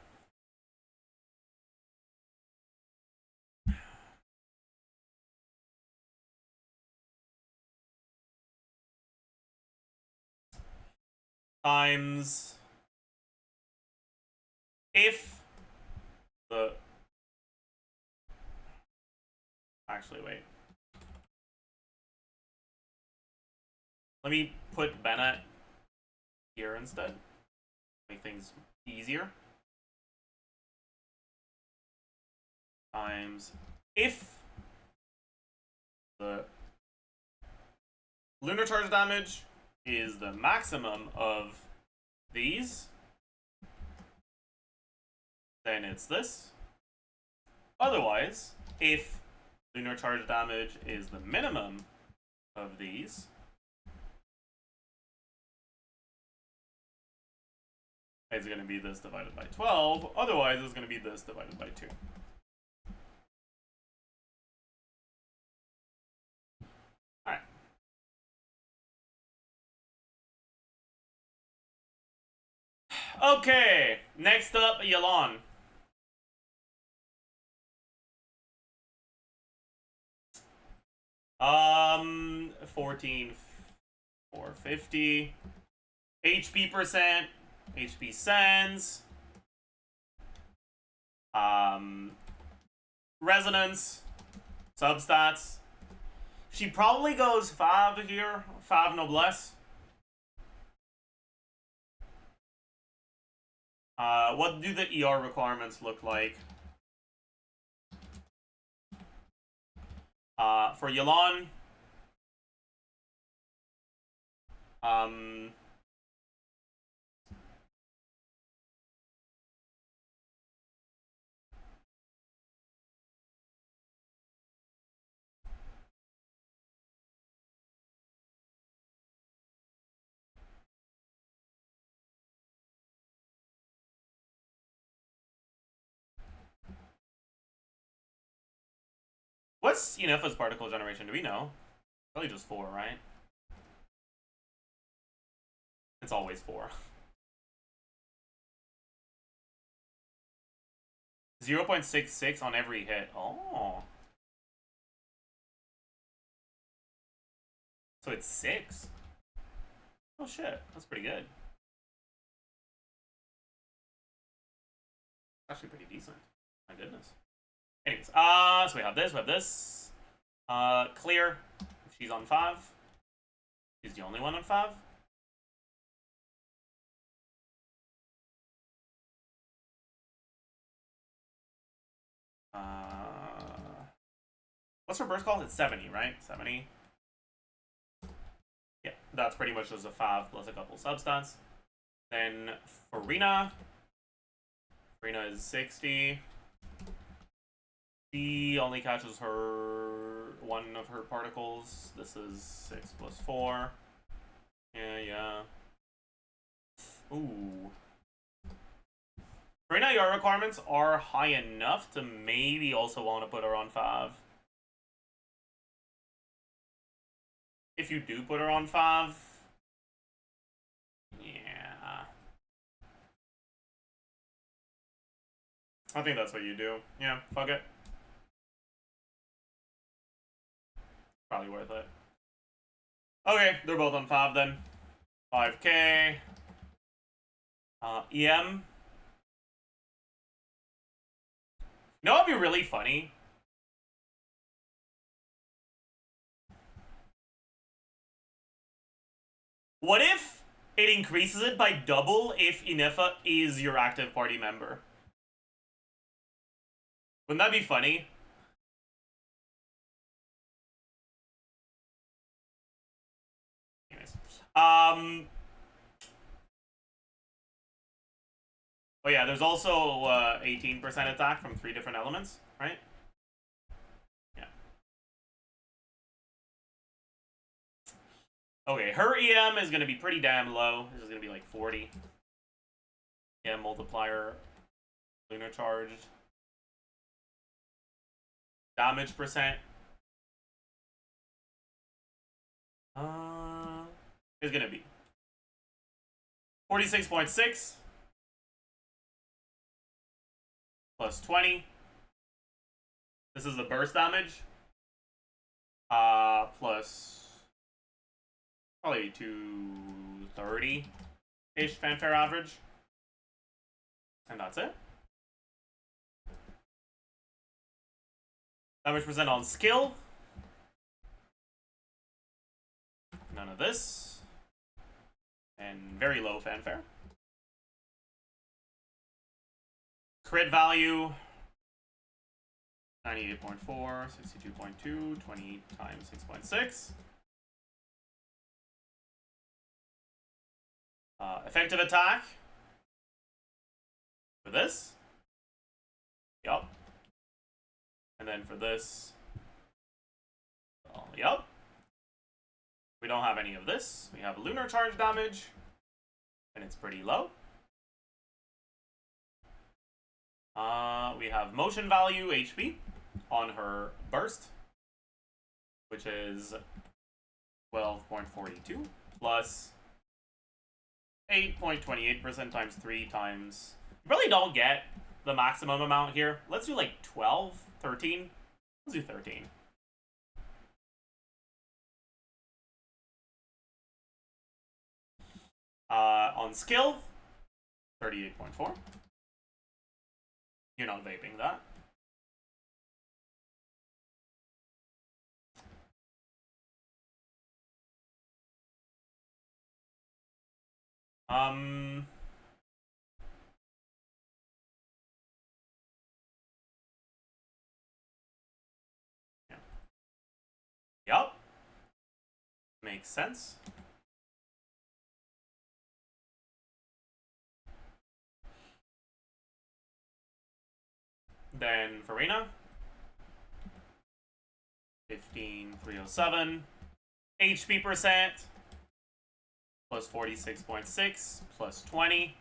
Times if the actually wait. Let me put Bennett here instead. Make things easier. Times if the lunar charge damage is the maximum of these, then it's this. Otherwise, if lunar charge damage is the minimum of these, it's going to be this divided by 12. Otherwise, it's going to be this divided by 2. Alright. Okay, next up, Yelan. Um, 14,450. HP percent. HP sends. Resonance. Substats. She probably goes 5 here. 5 noblesse. What do the ER requirements look like? For Yelan, what's INEFFA's particle generation? Do we know? Probably just 4, right? It's always 4. 0.66 on every hit. Oh. So it's 6. Oh shit, that's pretty good. Actually pretty decent. My goodness. Anyways, so we have this. Clear. If she's on 5. She's the only one on 5. What's her burst called? It's 70, right? 70. Yeah, that's pretty much just a 5 plus a couple substats. Then Farina. Farina is 60. She only catches one of her particles. This is 6 plus 4. Yeah. Ooh. Farina, your requirements are high enough to maybe also want to put her on 5. If you do put her on 5, yeah. I think that's what you do. Yeah, fuck it. Probably worth it. Okay, they're both on 5 then. 5k. EM. You know what'd be really funny? What if it increases it by double if INEFFA is your active party member? Wouldn't that be funny? Anyways. Oh yeah, there's also 18% attack from 3 different elements, right? Yeah. Okay, her EM is gonna be pretty damn low. This is gonna be like 40. Yeah, multiplier, lunar charged. Damage percent. Is gonna be 46.6 plus 20. This is the burst damage. Plus probably 230-ish fanfare average. And that's it. Damage percent on skill. None of this. And very low fanfare. Crit value 98.4, 62.2, 20 times 6.6. Effective attack for this. Yup. And then for this. Oh, yup. We don't have any of this. We have lunar charge damage. And it's pretty low. We have motion value HP on her burst, which is 12.42 plus 8.28% times 3 times. You really don't get the maximum amount here. Let's do like 12, 13. Let's do 13. On skill, 38.4. You're not vaping that. Yup. Makes sense. Then Farina. 15,307. HP percent. Plus 46.6. Plus 20.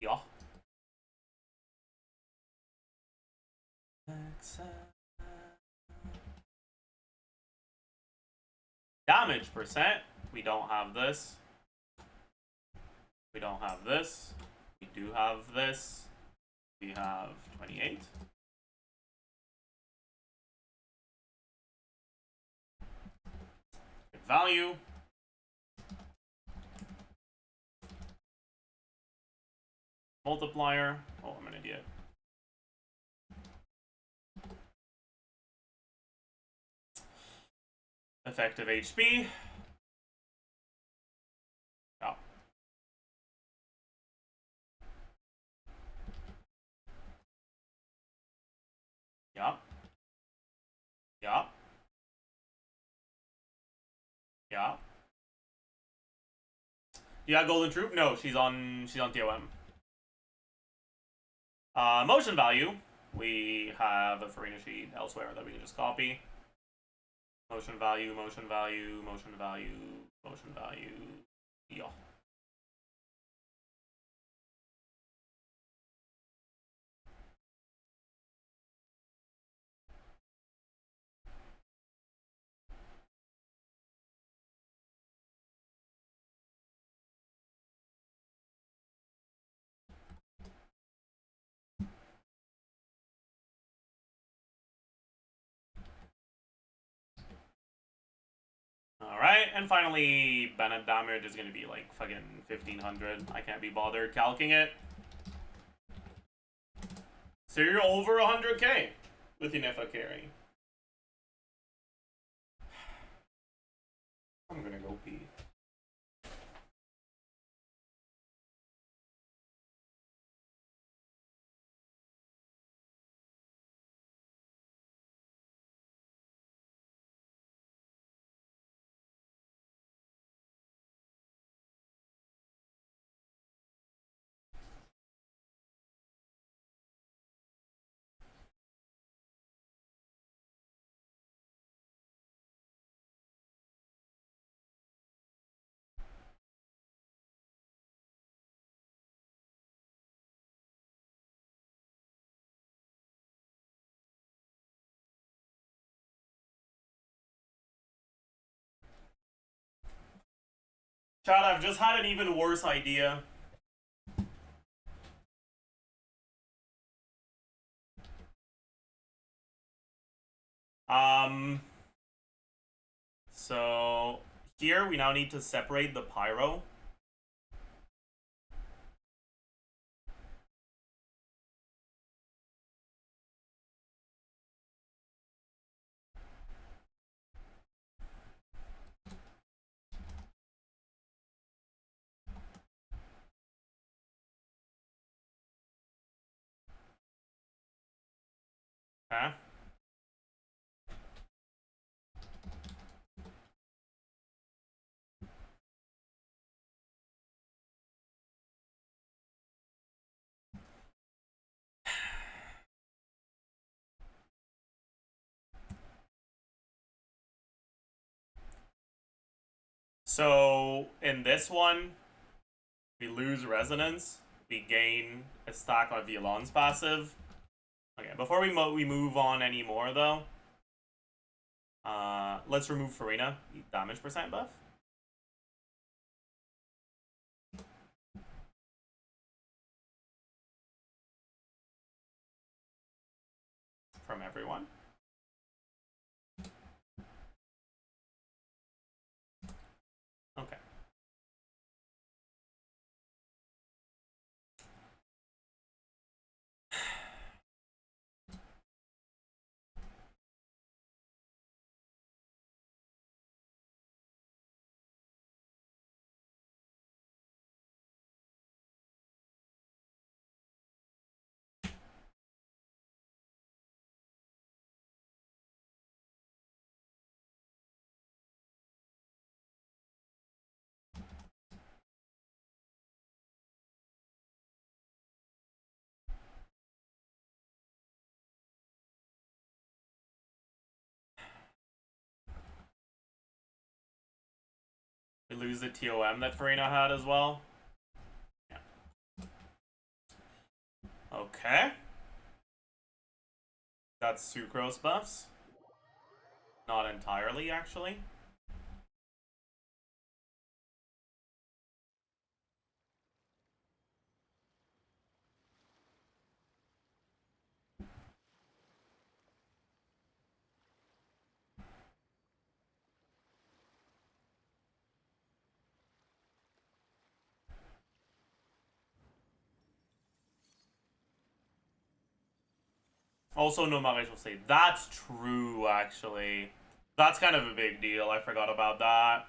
Yeah. Damage percent. We don't have this. We don't have this. We do have this. We have 28. Good value. multiplier. Oh, I'm an idiot. Effective HP. Yeah. Yeah. Yeah. Yeah. You got Golden Troop? No, she's on TOM. Motion value. We have a Farina sheet elsewhere that we can just copy. Motion value, motion value, motion value, motion value. Yeah. Alright, and finally, Bennett damage is gonna be like fucking 1500. I can't be bothered calcing it. So you're over 100k with INEFFA carry. I'm gonna go pee. Chad, I've just had an even worse idea. So here we now need to separate the pyro. Okay. So in this one, we lose resonance. We gain a stack of Violon's passive. Okay, before we move on anymore though, let's remove Farina damage percent buff from everyone. Okay. We lose the TOM that Farina had as well. Yeah. Okay. Got sucrose buffs. Not entirely, actually. Also, no Maréchal State. That's true, actually. That's kind of a big deal. I forgot about that.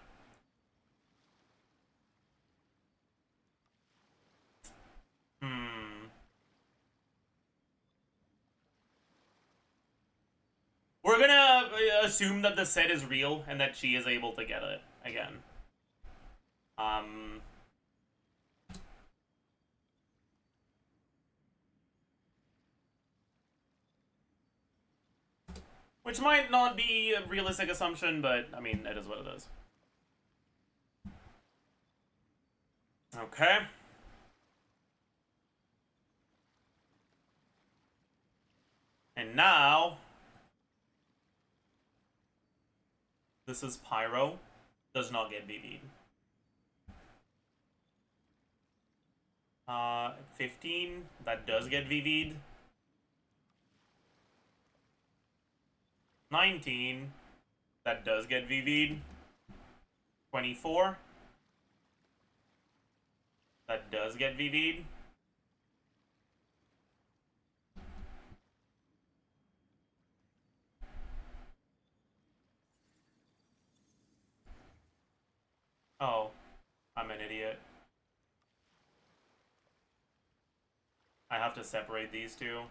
We're gonna assume that the set is real and that she is able to get it again. Which might not be a realistic assumption, but I mean, it is what it is. Okay. And now, this is Pyro. Does not get BB'd. 15, that does get VV'd. 19, that does get VV'd. 24, that does get VV'd. Oh, I'm an idiot. I have to separate these two.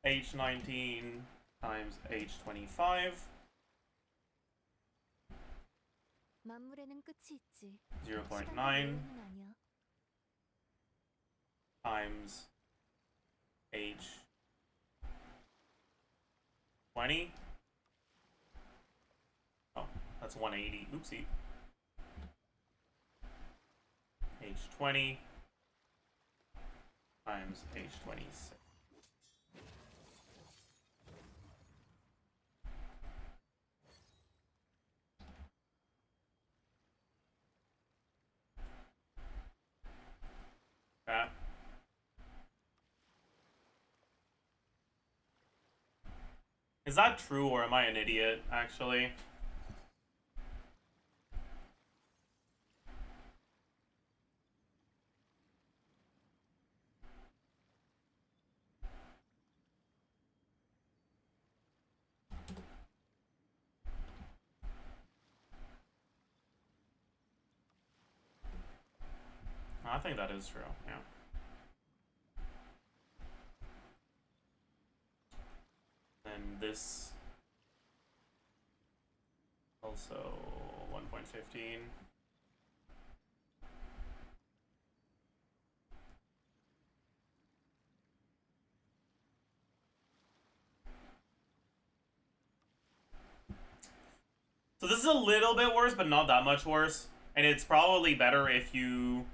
H19 times H25. 0.9 times H20. Oh, that's 180. Oopsie. H20 times H26. Okay. Is that true, or am I an idiot, actually? I think that is true, yeah. And this also 1.15. So this is a little bit worse, but not that much worse. And it's probably better if you...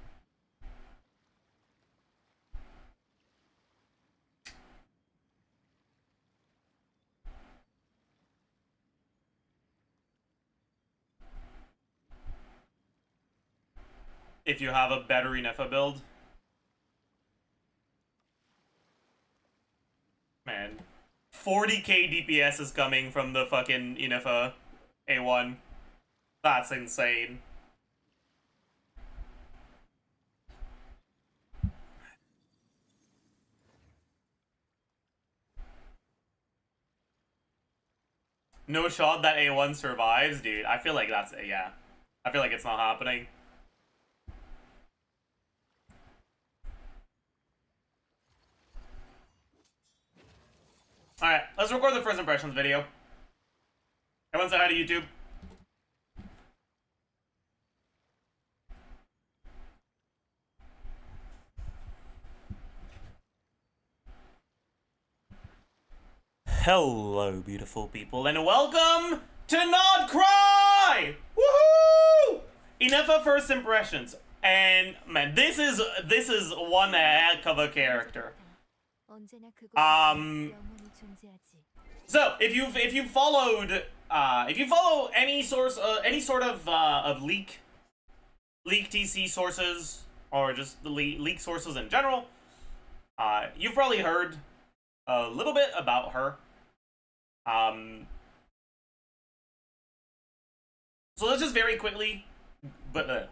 if you have a better INEFFA build. Man. 40k DPS is coming from the fucking INEFFA A1. That's insane. No shot that A1 survives, dude. I feel like that's, yeah. I feel like it's not happening. Alright, let's record the first impressions video. Everyone say hi to YouTube. Hello, beautiful people, and welcome to Not Cry! Woohoo! INEFFA first impressions. And man, this is one heck of a character. So if you follow any sort of leak TC sources, or just the leak sources in general, you've probably heard a little bit about her. So let's just very quickly, but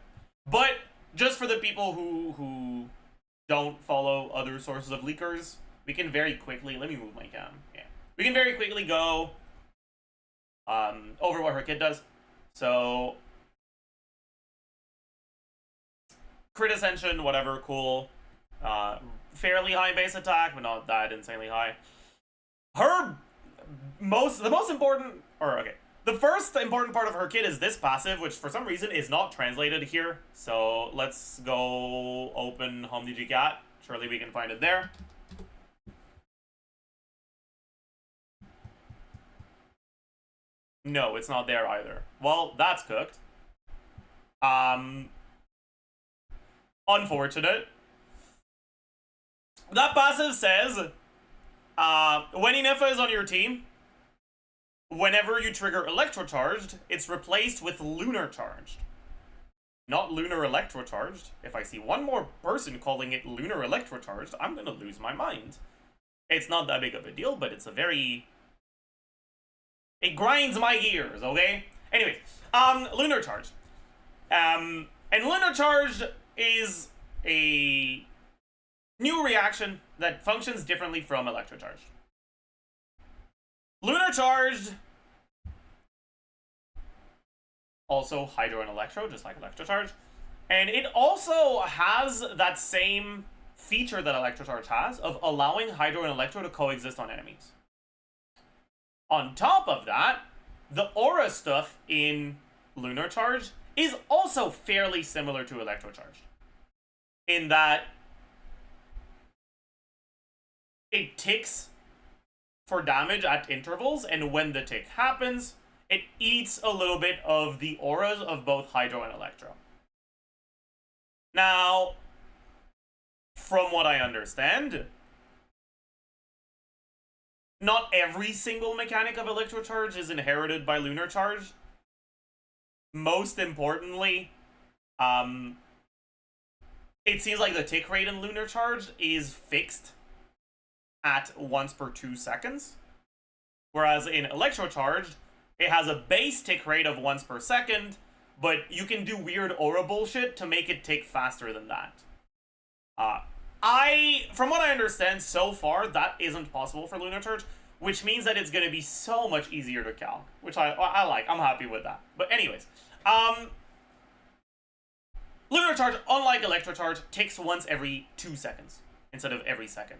just for the people who don't follow other sources of leakers, we can very quickly, let me move my cam. Yeah. We can very quickly go over what her kit does. So, crit ascension, whatever, cool. Fairly high base attack, but not that insanely high. The most important, the first important part of her kit is this passive, which for some reason is not translated here. So let's go open Home DG Cat. Surely we can find it there. No, it's not there either. Well, that's cooked. Unfortunate. That passive says, when INEFFA is on your team, whenever you trigger Electrocharged, it's replaced with Lunar Charged. Not Lunar Electrocharged. If I see one more person calling it Lunar Electrocharged, I'm gonna lose my mind. It's not that big of a deal, but it's a very... It grinds my gears, okay? Anyways, Lunar Charged. And Lunar Charged is a new reaction that functions differently from Electrocharged. Lunar Charged, also Hydro and Electro, just like Electrocharge. And it also has that same feature that Electrocharge has of allowing Hydro and Electro to coexist on enemies. On top of that, the aura stuff in Lunar Charge is also fairly similar to Electrocharge, in that it ticks for damage at intervals, and when the tick happens, it eats a little bit of the auras of both Hydro and Electro. Now, from what I understand, not every single mechanic of Electrocharge is inherited by Lunar Charge. Most importantly, it seems like the tick rate in Lunar Charge is fixed at once per 2 seconds. Whereas in Electrocharge, it has a base tick rate of once per second, but you can do weird aura bullshit to make it tick faster than that. From what I understand so far, that isn't possible for Lunar Charge, which means that it's going to be so much easier to calc, which I like. I'm happy with that. But anyways, Lunar Charge, unlike Electrocharge, ticks once every 2 seconds instead of every second.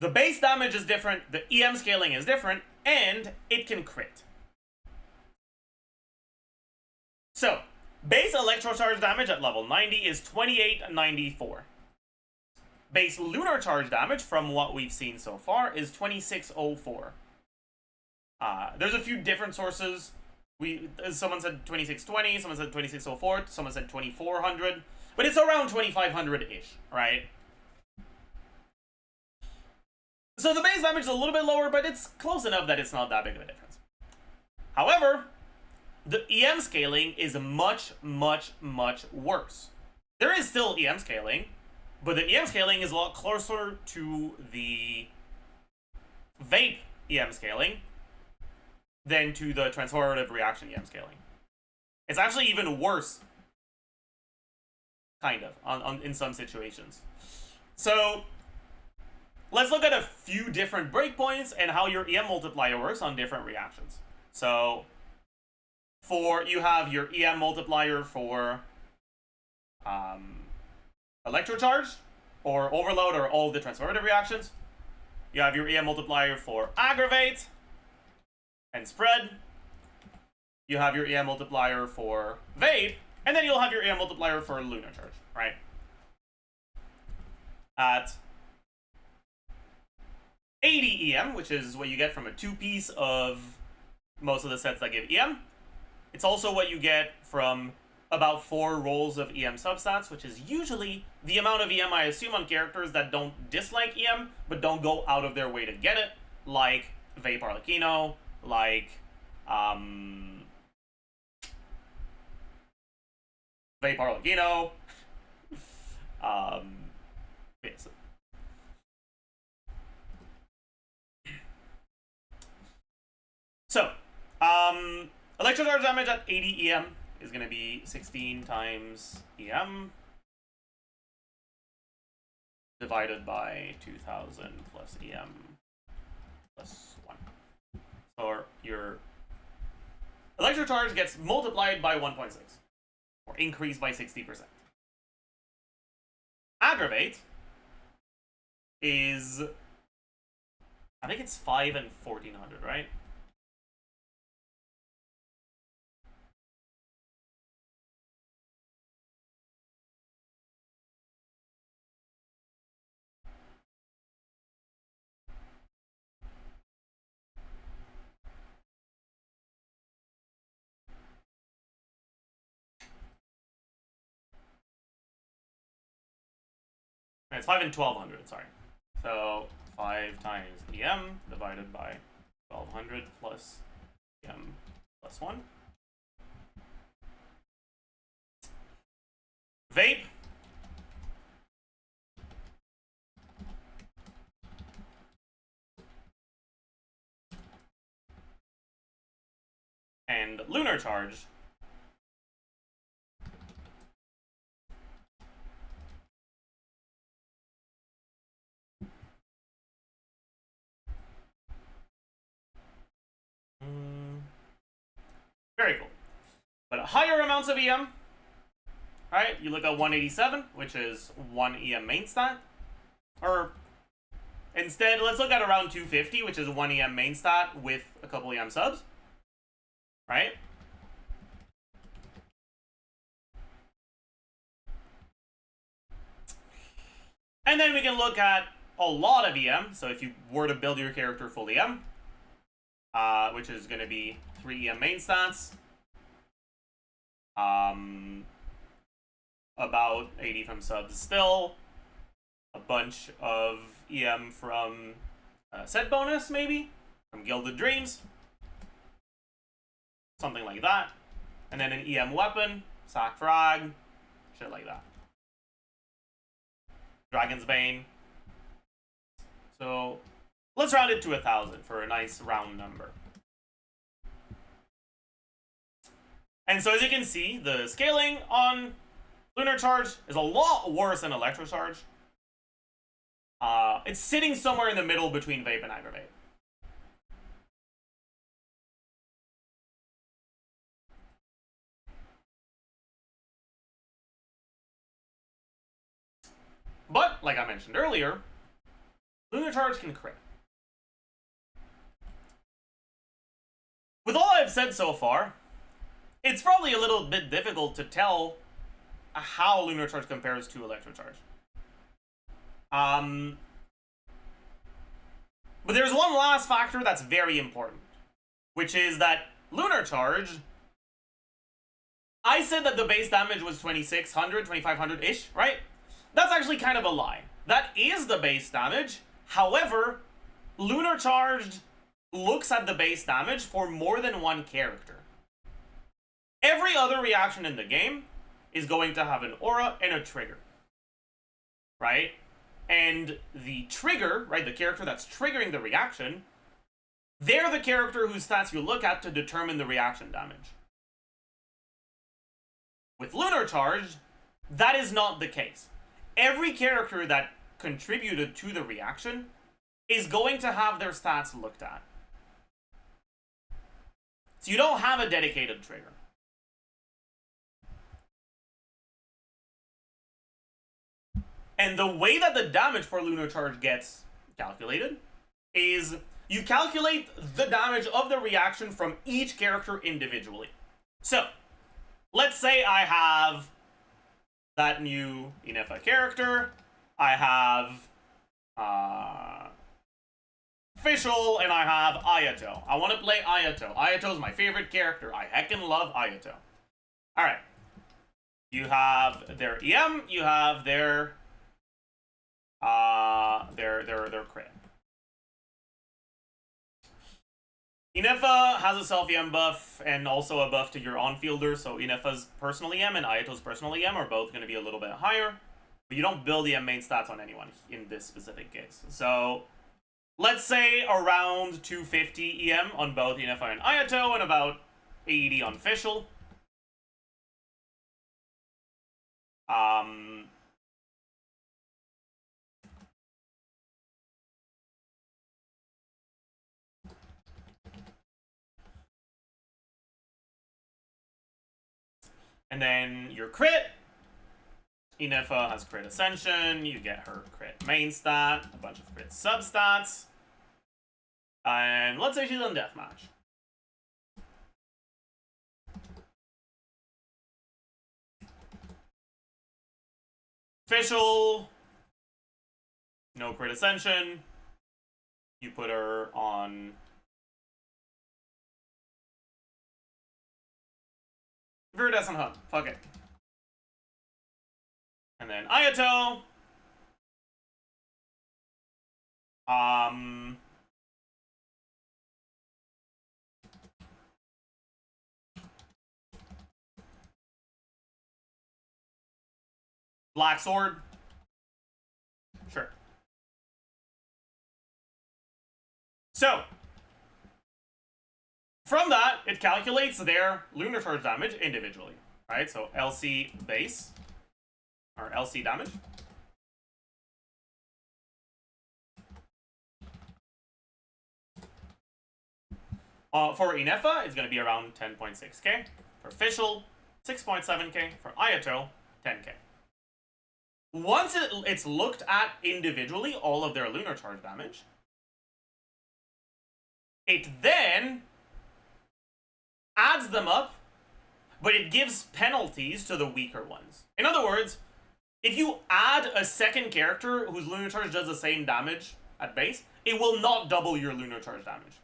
The base damage is different, the EM scaling is different, and it can crit. So, base Electrocharge damage at level 90 is 2894. Base Lunar Charge damage, from what we've seen so far, is 2604. There's a few different sources. Someone said 2620, someone said 2604, someone said 2400, but it's around 2500-ish, right? So the base damage is a little bit lower, but it's close enough that it's not that big of a difference. However, the EM scaling is much, much, much worse. There is still EM scaling, but the EM scaling is a lot closer to the vape EM scaling than to the transformative reaction EM scaling. It's actually even worse, kind of, in some situations. So let's look at a few different breakpoints and how your EM multiplier works on different reactions. So you have your EM multiplier for Electrocharge, or Overload, or all the transformative reactions. You have your EM multiplier for Aggravate and Spread. You have your EM multiplier for Vape, and then you'll have your EM multiplier for Lunar Charge, right? At 80 EM, which is what you get from a 2-piece of most of the sets that give EM. It's also what you get from about 4 rolls of EM substats, which is usually the amount of EM I assume on characters that don't dislike EM, but don't go out of their way to get it, like Vape Arlecchino, like Vape Arlecchino. Yes. So, Electrocharge damage at 80 EM is going to be 16 times EM. divided by 2000 plus EM plus 1. So your electro charge gets multiplied by 1.6, or increased by 60%. Aggravate is, I think it's 5 and 1400, right? It's 5 and 1200, sorry. So 5 times EM divided by 1200 plus EM plus 1. Vape. And lunar charge. Very cool. But higher amounts of EM, right? You look at 187, which is 1 EM main stat. Or instead, let's look at around 250, which is 1 EM main stat with a couple EM subs. Right? And then we can look at a lot of EM. So if you were to build your character full EM, which is going to be 3 EM main stats, about 80 from subs still, a bunch of EM from set bonus, maybe, from Gilded Dreams, something like that, and then an EM weapon, sack frag, shit like that. Dragon's Bane. So let's round it to 1,000 for a nice round number. And so as you can see, the scaling on lunar charge is a lot worse than electro charge. It's sitting somewhere in the middle between vape and aggravate. But, like I mentioned earlier, lunar charge can crit. With all I've said so far, it's probably a little bit difficult to tell how lunar charge compares to electro charge. But there's one last factor that's very important, which is that lunar charge, I said that the base damage was 2600, 2500-ish, right? That's actually kind of a lie. That is the base damage. However, lunar charge looks at the base damage for more than one character. Every other reaction in the game is going to have an aura and a trigger, right? And the trigger, right, the character that's triggering the reaction, they're the character whose stats you look at to determine the reaction damage. With lunar charge, that is not the case. Every character that contributed to the reaction is going to have their stats looked at. So you don't have a dedicated trigger. And the way that the damage for lunar charge gets calculated is you calculate the damage of the reaction from each character individually. So, let's say I have that new INEFFA character, I have Fischl, and I have Ayato. I want to play Ayato. Ayato's my favorite character. I heckin' love Ayato. Alright. You have their EM, you have their crit. INEFFA has a self-EM buff and also a buff to your on-fielder, so INEFFA's personal EM and Ayato's personal EM are both going to be a little bit higher, but you don't build EM main stats on anyone in this specific case. So, let's say around 250 EM on both INEFFA and Ayato, and about 80 on Fischl. And then your crit. INEFFA has crit ascension. You get her crit main stat, a bunch of crit substats. And let's say she's on deathmatch. Official. No crit ascension. You put her on Viridescent Hunt. Fuck it. And then Ayato. Black Sword. Sure. So, from that, it calculates their lunar charge damage individually, right? So LC base, or LC damage. For INEFFA, it's going to be around 10.6k. For Official, 6.7k. For Ayato, 10k. Once it's looked at individually, all of their lunar charge damage, it then adds them up, but it gives penalties to the weaker ones. In other words, if you add a second character whose lunar charge does the same damage at base, it will not double your lunar charge damage.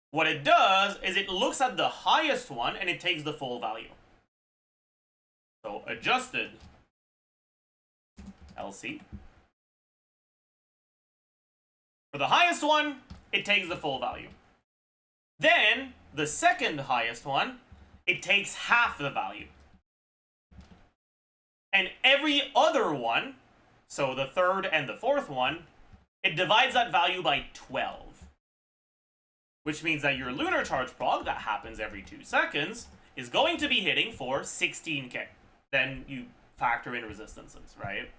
What it does is it looks at the highest one and it takes the full value. So adjusted LC. For the highest one, it takes the full value. Then, the second highest one, it takes half the value. And every other one, so the third and the fourth one, it divides that value by 12. Which means that your lunar charge prog, that happens every 2 seconds, is going to be hitting for 16k. Then you factor in resistances, right?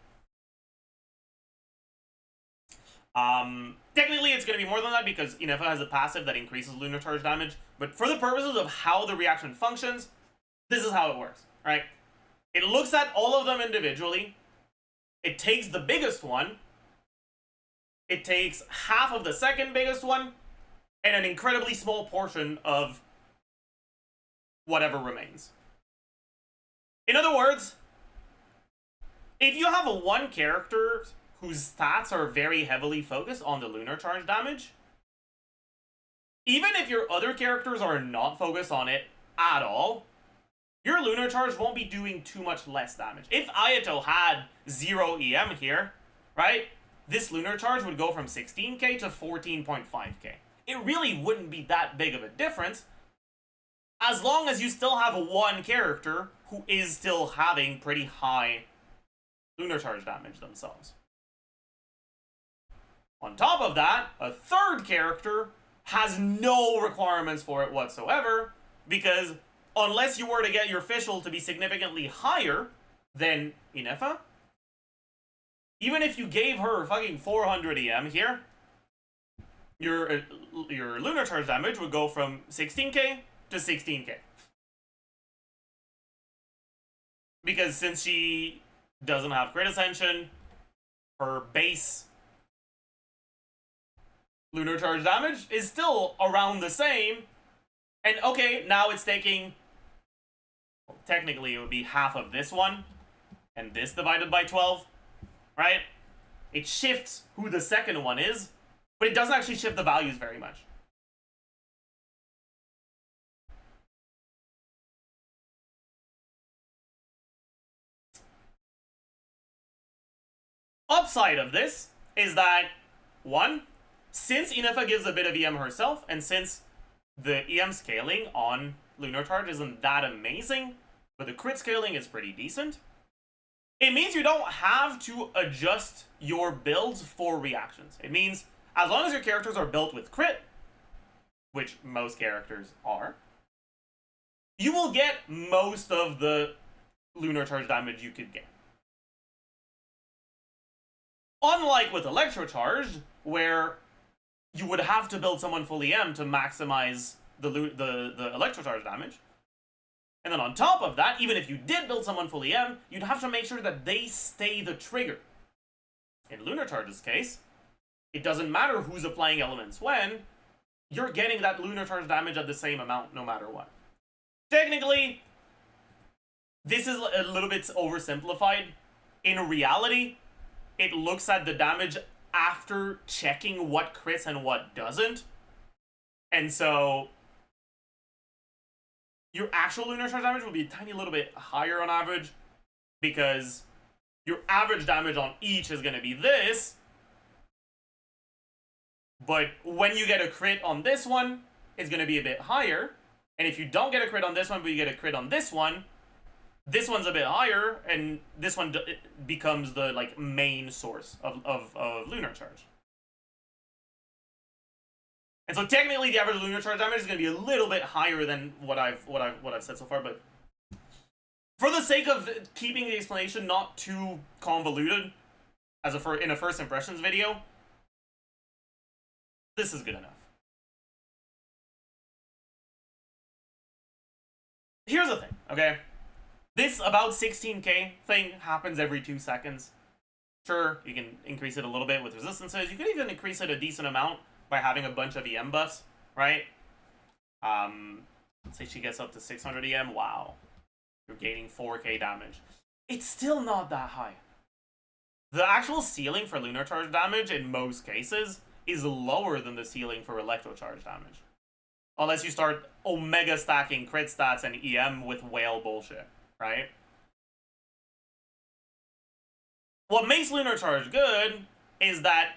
Technically, it's going to be more than that because INEFFA has a passive that increases lunar charge damage. But for the purposes of how the reaction functions, this is how it works, right? It looks at all of them individually. It takes the biggest one. It takes half of the second biggest one. And an incredibly small portion of whatever remains. In other words, if you have a one character whose stats are very heavily focused on the lunar charge damage, even if your other characters are not focused on it at all, your lunar charge won't be doing too much less damage. If Ayato had 0 EM here, right, this lunar charge would go from 16k to 14.5k. It really wouldn't be that big of a difference as long as you still have one character who is still having pretty high lunar charge damage themselves. On top of that, a third character has no requirements for it whatsoever, because unless you were to get your official to be significantly higher than INEFFA, even if you gave her fucking 400 EM here, your lunar charge damage would go from 16k to 16k. Because since she doesn't have crit ascension, her base lunar charge damage is still around the same. And okay, now it's taking, well, technically it would be half of this one, and this divided by 12, right? It shifts who the second one is, but it doesn't actually shift the values very much. Upside of this is that, one, since INEFFA gives a bit of EM herself, and since the EM scaling on lunar charge isn't that amazing, but the crit scaling is pretty decent, it means you don't have to adjust your builds for reactions. It means as long as your characters are built with crit, which most characters are, you will get most of the lunar charge damage you could get. Unlike with Electrocharged, where you would have to build someone full EM to maximize the Electrocharge damage. And then on top of that, even if you did build someone full EM, you'd have to make sure that they stay the trigger. In Lunar Charge's case, it doesn't matter who's applying elements when, you're getting that Lunar Charge damage at the same amount no matter what. Technically, this is a little bit oversimplified. In reality, it looks at the damage after checking what crits and what doesn't. And so your actual Lunar Charge damage will be a tiny little bit higher on average, because your average damage on each is going to be this. But when you get a crit on this one, it's going to be a bit higher. And if you don't get a crit on this one, but you get a crit on this one's a bit higher, and this one becomes the like main source of Lunar Charge. And so technically the average Lunar Charge damage is going to be a little bit higher than what I've said so far, but for the sake of keeping the explanation not too convoluted as in a first impressions video, this is good enough. Here's the thing, okay? This about 16k thing happens every 2 seconds. Sure, you can increase it a little bit with resistances. You could even increase it a decent amount by having a bunch of EM buffs, right? Let's say she gets up to 600 EM. Wow. You're gaining 4k damage. It's still not that high. The actual ceiling for Lunar Charge damage in most cases is lower than the ceiling for Electro Charge damage. Unless you start omega stacking crit stats and EM with whale bullshit, right? What makes Lunar Charge good is that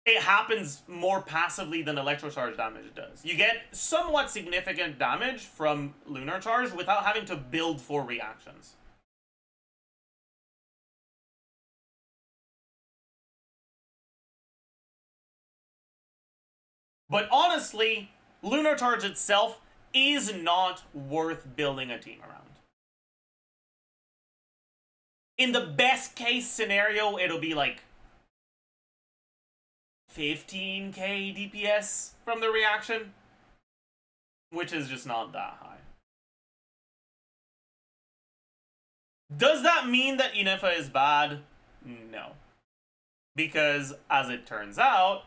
it happens more passively than Electro Charge damage does. You get somewhat significant damage from Lunar Charge without having to build for reactions. But honestly, Lunar Charge itself is not worth building a team around. In the best case scenario, it'll be like 15k DPS from the reaction, which is just not that high. Does that mean that INEFFA is bad? No. Because, as it turns out,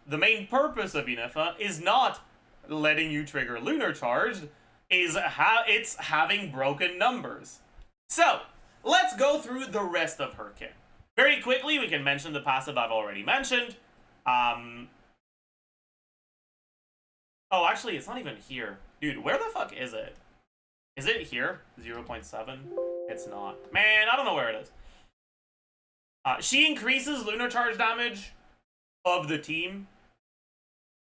the main purpose of INEFFA is not letting you trigger Lunar Charge, it's having broken numbers. So, let's go through the rest of her kit. Very quickly, we can mention the passive I've already mentioned. Oh, actually, it's not even here. Dude, where the fuck is it? Is it here? 0.7? It's not. Man, I don't know where it is. She increases Lunar Charge damage of the team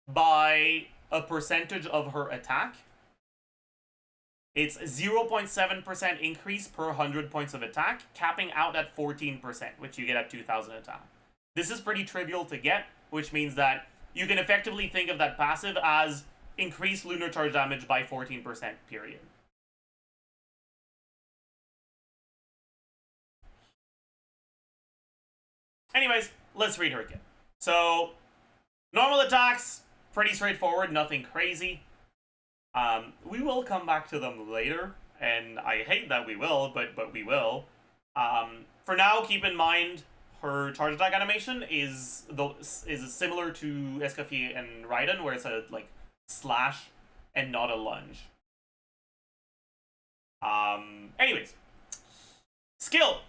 by a percentage of her attack. It's 0.7% increase per 100 points of attack, capping out at 14%, which you get at 2,000 attack. This is pretty trivial to get, which means that you can effectively think of that passive as increased Lunar Charge damage by 14%, period. Anyways, let's read her kit. So, normal attacks, pretty straightforward, nothing crazy. We will come back to them later, and I hate that we will, but we will. For now, keep in mind her charge attack animation is similar to Escafie and Raiden, where it's a like slash and not a lunge. Anyways, skill.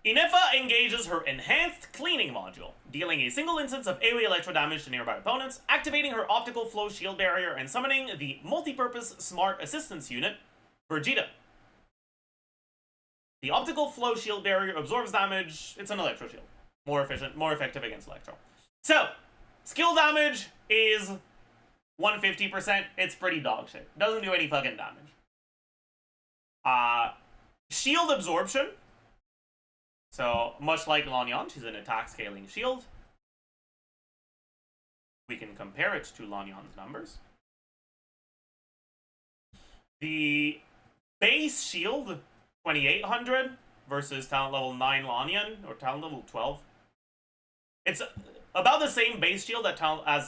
INEFFA engages her enhanced cleaning module, dealing a single instance of AoE electro damage to nearby opponents, activating her optical flow shield barrier, and summoning the multi-purpose smart assistance unit, Vegeta. The optical flow shield barrier absorbs damage. It's an electro shield. More efficient, more effective against electro. So, skill damage is 150%. It's pretty dog shit. Doesn't do any fucking damage. Shield absorption. So, much like Lanyan, she's an attack scaling shield. We can compare it to Lanyan's numbers. The base shield, 2800 versus talent level 9 Lanyan, or talent level 12. It's about the same base shield as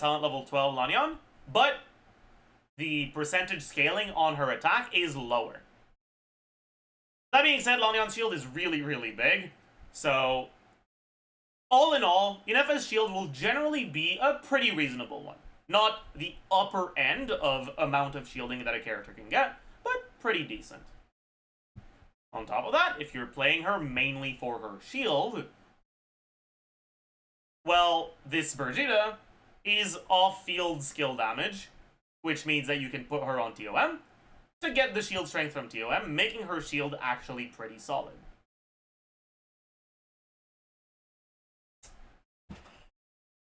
talent level 12 Lanyan, but the percentage scaling on her attack is lower. That being said, Lanyon's shield is really, really big, so all in all, INEFFA's shield will generally be a pretty reasonable one. Not the upper end of amount of shielding that a character can get, but pretty decent. On top of that, if you're playing her mainly for her shield, well, this Brigitte is off-field skill damage, which means that you can put her on TOM to get the shield strength from TOM, making her shield actually pretty solid.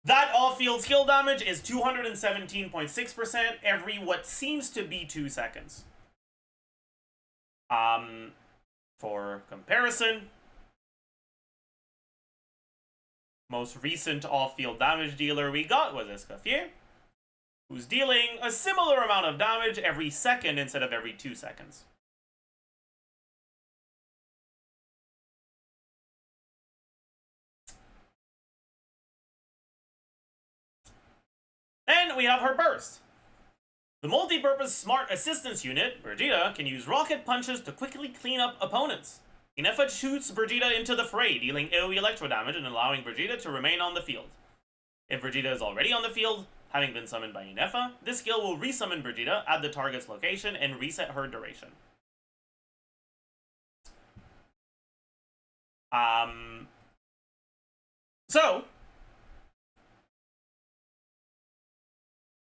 That off-field skill damage is 217.6% every what seems to be 2 seconds. For comparison, most recent off-field damage dealer we got was Escoffier, who's dealing a similar amount of damage every second instead of every 2 seconds. And we have her burst. The multi-purpose smart assistance unit, Brigitte, can use rocket punches to quickly clean up opponents. INEFFA shoots Brigitte into the fray, dealing AoE electro damage and allowing Brigitte to remain on the field. If Brigitte is already on the field, having been summoned by INEFFA, this skill will resummon Brigitte at the target's location and reset her duration. So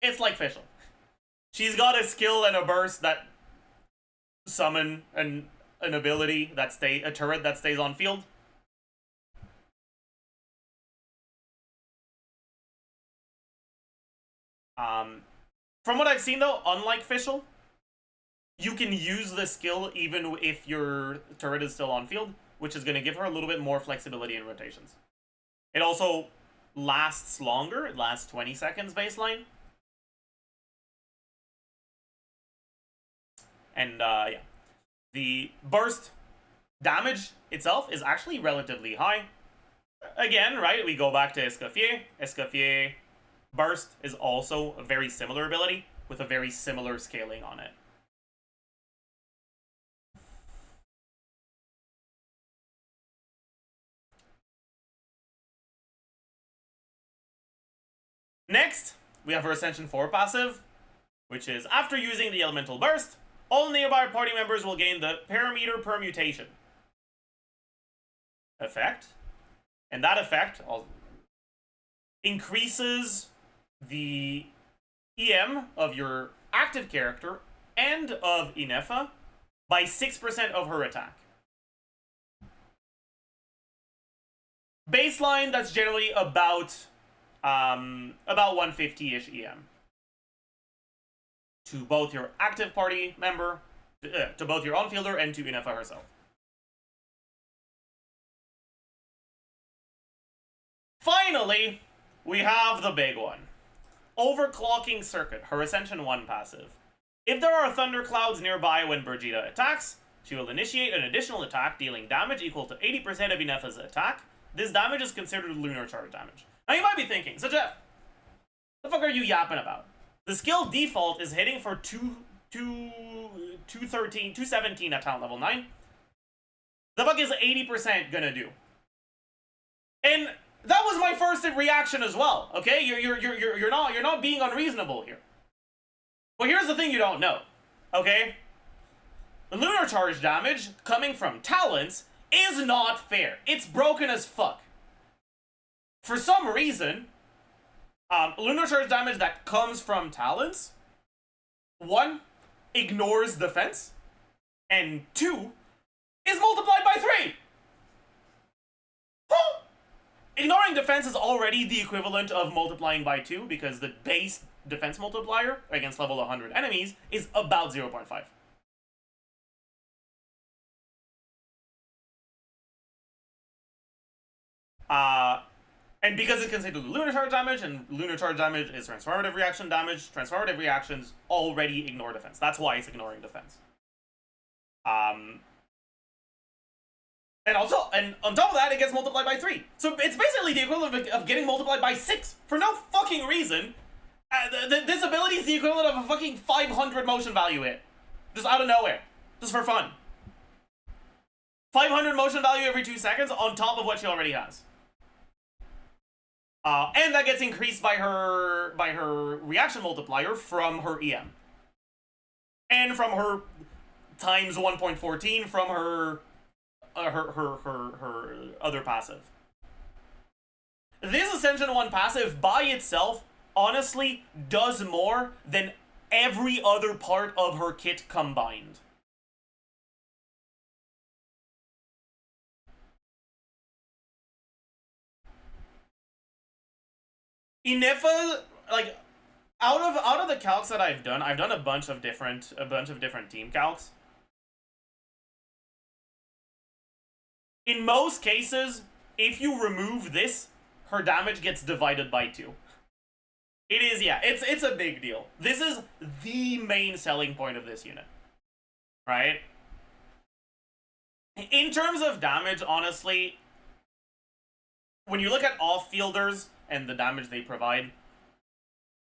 it's like Fischl. She's got a skill and a burst that summon an ability that a turret that stays on field. From what I've seen though, unlike Fischl, you can use the skill even if your turret is still on field, which is going to give her a little bit more flexibility in rotations. It also lasts longer. It lasts 20 seconds baseline. And, yeah. The burst damage itself is actually relatively high. Again, right, we go back to Escoffier. Escoffier burst is also a very similar ability with a very similar scaling on it. Next, we have her Ascension 4 passive, which is after using the Elemental Burst, all nearby party members will gain the Parameter Permutation effect. And that effect increases the EM of your active character and of INEFFA by 6% of her attack. Baseline, that's generally about 150-ish EM. To both your active party member, to both your on-fielder, and to INEFFA herself. Finally, we have the big one. Overclocking Circuit, her Ascension 1 passive. If there are thunderclouds nearby when Brigitte attacks, she will initiate an additional attack dealing damage equal to 80% of INEFFA's attack. This damage is considered lunar charge damage. Now you might be thinking, so Jeff, the fuck are you yapping about? The skill default is hitting for 217 at talent level 9. The fuck is 80% gonna do? And that was my first reaction as well. Okay, you're not being unreasonable here. Well, here's the thing you don't know. Okay, the lunar charge damage coming from talents is not fair. It's broken as fuck. For some reason, lunar charge damage that comes from talents, 1, ignores defense, and 2, is multiplied by 3! Huh. Ignoring defense is already the equivalent of multiplying by 2, because the base defense multiplier against level 100 enemies is about 0.5. And because it's considered lunar charge damage, and lunar charge damage is transformative reaction damage, transformative reactions already ignore defense. That's why it's ignoring defense. And on top of that, it gets multiplied by 3. So it's basically the equivalent of getting multiplied by 6 for no fucking reason. This ability is the equivalent of a fucking 500 motion value hit. Just out of nowhere. Just for fun. 500 motion value every 2 seconds on top of what she already has. And that gets increased by her reaction multiplier from her EM. And from her times 1.14 from her other passive. This Ascension 1 passive by itself honestly does more than every other part of her kit combined. INEFFA, like, out of the calcs that I've done a bunch of different team calcs. In most cases, if you remove this, her damage gets divided by 2. It is, yeah, it's a big deal. This is the main selling point of this unit, right? In terms of damage, honestly, when you look at off-fielders and the damage they provide,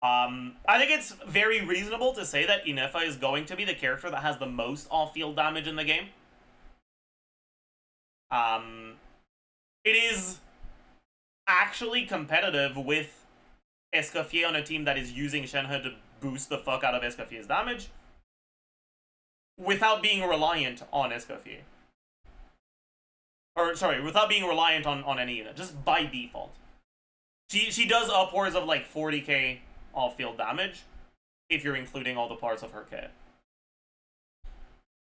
I think it's very reasonable to say that INEFFA is going to be the character that has the most off-field damage in the game. It is actually competitive with Escoffier on a team that is using Shenhe to boost the fuck out of Escoffier's damage without being reliant on Escoffier. Or, sorry, without being reliant on any unit, just by default. She does upwards of like 40k off-field damage if you're including all the parts of her kit.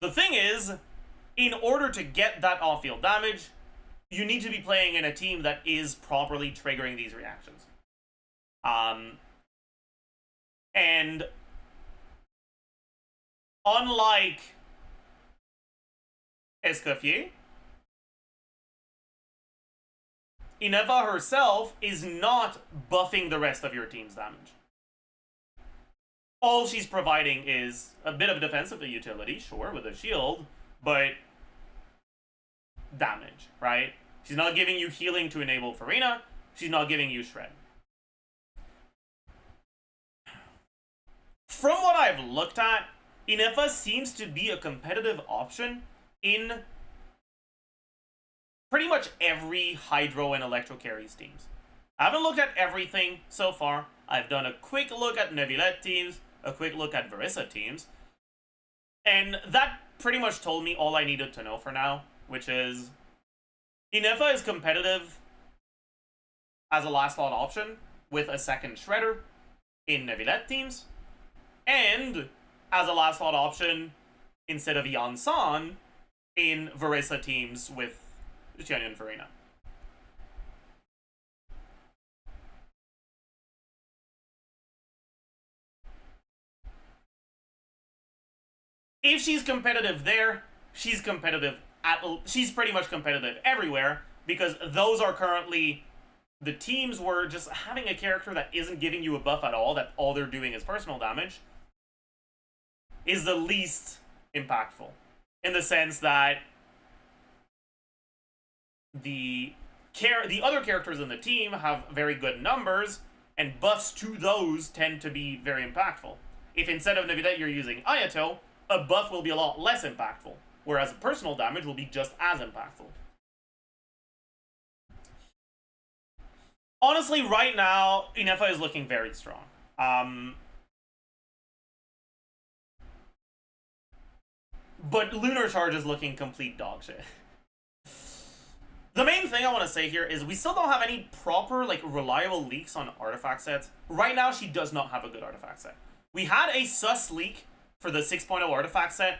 The thing is, in order to get that off-field damage, you need to be playing in a team that is properly triggering these reactions. And unlike Escoffier, INEFFA herself is not buffing the rest of your team's damage. All she's providing is a bit of defensive utility, sure, with a shield, but damage, right? She's not giving you healing to enable Farina. She's not giving you shred. From what I've looked at, INEFFA seems to be a competitive option in pretty much every Hydro and Electro Carries teams. I haven't looked at everything so far. I've done a quick look at Neuvillette teams, a quick look at Verissa teams, and that pretty much told me all I needed to know for now, which is INEFFA is competitive as a last slot option with a second Shredder in Neuvillette teams, and as a last slot option instead of Yansan in Verissa teams with Xianyun and Farina. If she's competitive there, she's pretty much competitive everywhere, because those are currently the teams where just having a character that isn't giving you a buff at all, that all they're doing is personal damage, is the least impactful. In the sense that the other characters in the team have very good numbers, and buffs to those tend to be very impactful. If instead of Neuvillette you're using Ayato, a buff will be a lot less impactful, whereas personal damage will be just as impactful. Honestly, right now, INEFFA is looking very strong. But Lunar Charge is looking complete dog shit. The main thing I want to say here is we still don't have any proper, like, reliable leaks on artifact sets. Right now, she does not have a good artifact set. We had a sus leak for the 6.0 artifact set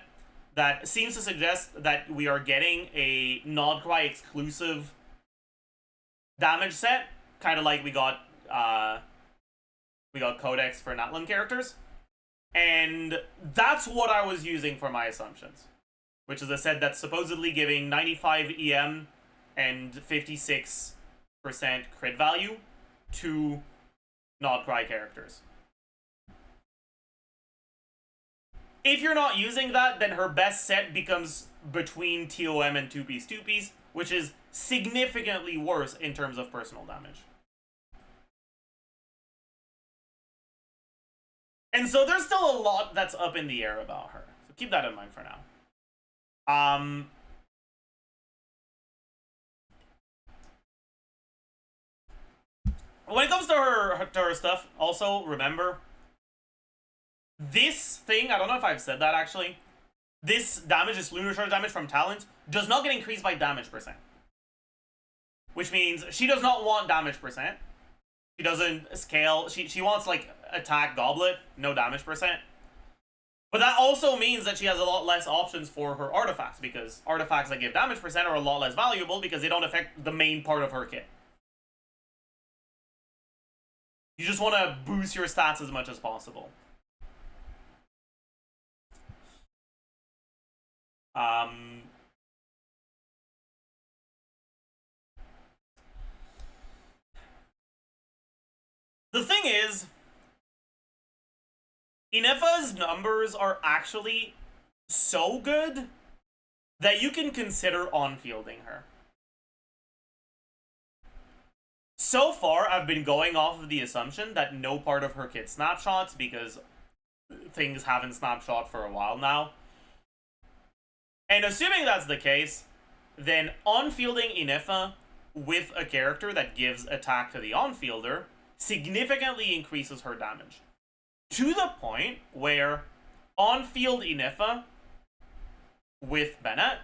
that seems to suggest that we are getting a Nodcry exclusive damage set, kind of like we got Codex for Natlan characters. And that's what I was using for my assumptions, which is a set that's supposedly giving 95 EM and 56% crit value to Nodcry characters. If you're not using that, then her best set becomes between TOM and 2-piece, which is significantly worse in terms of personal damage. And so there's still a lot that's up in the air about her. So keep that in mind for now. When it comes to her stuff, also remember this thing, I don't know if I've said that actually. This damage, this lunar charge damage from talent, does not get increased by damage percent. Which means she does not want damage percent. She doesn't scale. She wants like attack goblet, no damage percent. But that also means that she has a lot less options for her artifacts, because artifacts that give damage percent are a lot less valuable because they don't affect the main part of her kit. You just want to boost your stats as much as possible. The thing is, INEFFA's numbers are actually so good that you can consider on-fielding her. So far, I've been going off of the assumption that no part of her kit snapshots, because things haven't snapshot for a while now. And assuming that's the case, then on-fielding INEFFA with a character that gives attack to the on-fielder significantly increases her damage. To the point where on-field INEFFA with Bennett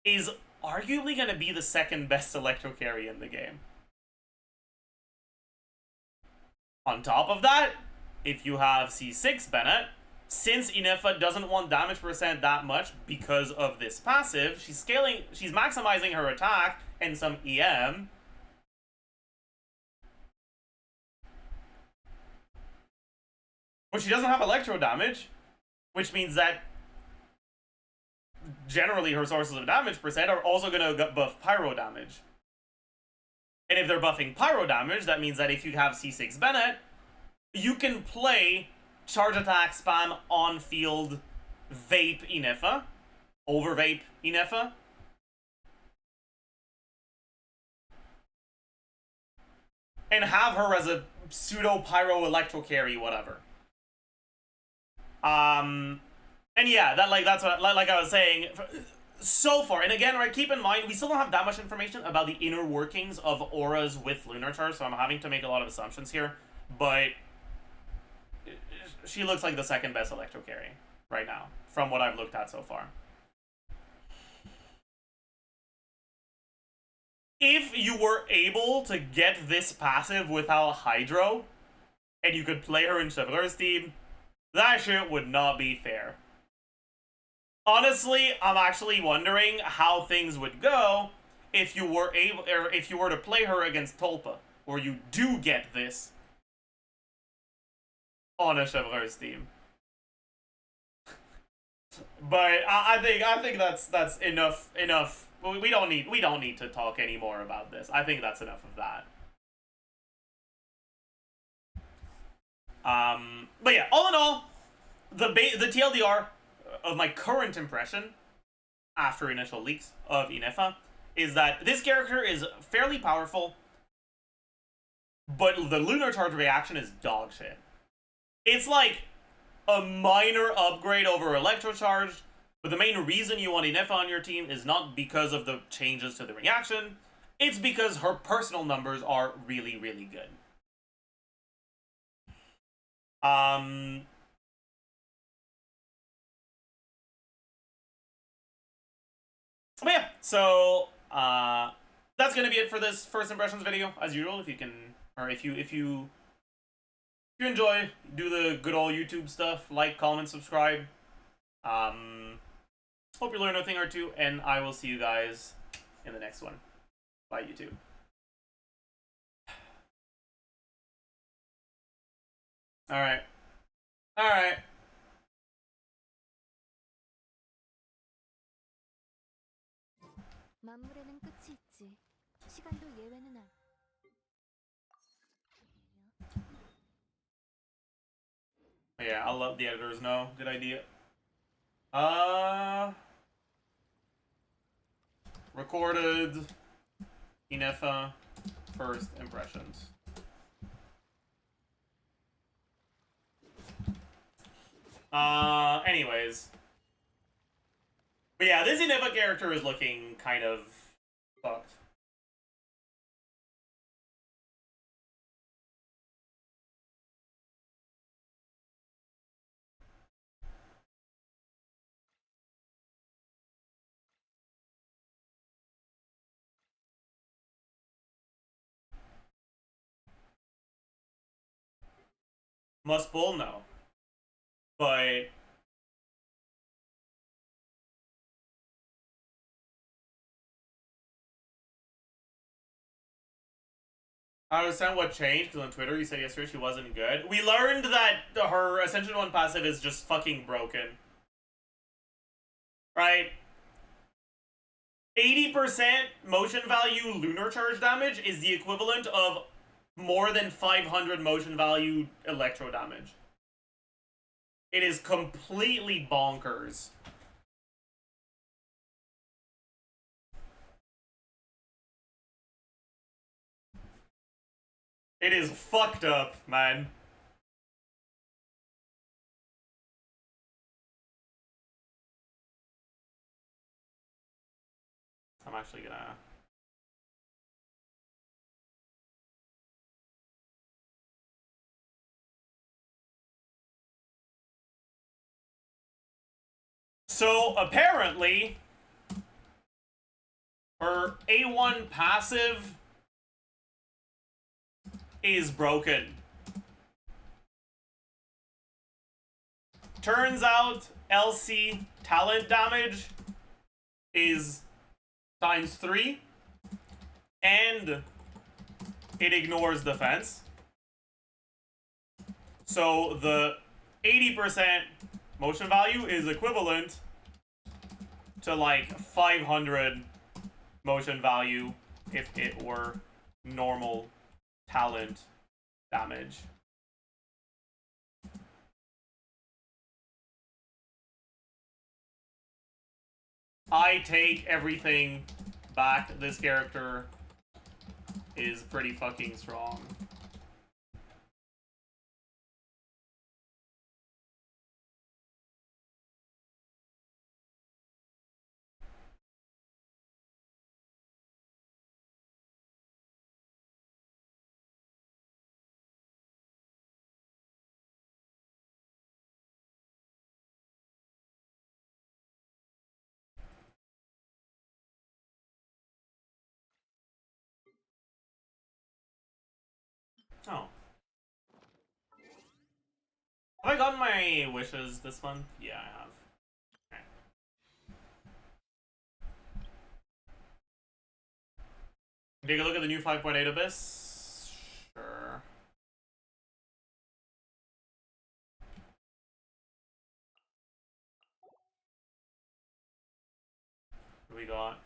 is arguably going to be the second best electro carry in the game. On top of that, if you have C6 Bennett, since INEFFA doesn't want damage percent that much because of this passive, she's maximizing her attack and some EM. But she doesn't have electro damage, which means that generally her sources of damage percent are also going to buff pyro damage. And if they're buffing pyro damage, that means that if you have C6 Bennett, you can play charge attack spam on field vape INEFFA, over vape INEFFA. And have her as a pseudo pyro electro carry, whatever. And yeah, that's what, like I was saying, so far, and again, right, keep in mind, we still don't have that much information about the inner workings of auras with lunar charge, so I'm having to make a lot of assumptions here, but she looks like the second best electro carry right now, from what I've looked at so far. If you were able to get this passive without Hydro, and you could play her in Chevaleur's team, that shit would not be fair. Honestly, I'm actually wondering how things would go if you were able, or if you were to play her against Tulpa, or you do get this on a Chevaleur's team. But I think that's enough. We don't need to talk anymore about this. I think that's enough of that. But yeah, all in all, the TLDR of my current impression after initial leaks of INEFFA is that this character is fairly powerful, but the lunar charge reaction is dog shit. It's like a minor upgrade over electro charge, but the main reason you want INEFFA on your team is not because of the changes to the reaction, it's because her personal numbers are really, really good. But yeah, so that's gonna be it for this first impressions video. As usual, if you can, or if you enjoy, do the good old YouTube stuff, like, comment, subscribe. Hope you learned a thing or two, and I will see you guys in the next one. Bye, YouTube. Alright. Alright. 만물에는 끝이 있지. 시간도 예외는 아니. Yeah, I'll let the editors know. Good idea. Recorded INEFFA first impressions. Anyways. But yeah, this INEFFA character is looking kind of fucked. Must bull? No. But I understand what changed, because on Twitter you said yesterday she wasn't good. We learned that her Ascension 1 passive is just fucking broken. Right? 80% motion value lunar charge damage is the equivalent of more than 500 motion value electro damage. It is completely bonkers. It is fucked up, man. I'm actually gonna... So, apparently, her A1 passive is broken. Turns out, LC talent damage is ×3, and it ignores defense. So the 80% motion value is equivalent to like 500 motion value if it were normal talent damage. I take everything back. This character is pretty fucking strong. Oh. Have I gotten my wishes this month? Yeah, I have. Okay. Take a look at the new 5.8 Abyss? Sure. What do we got?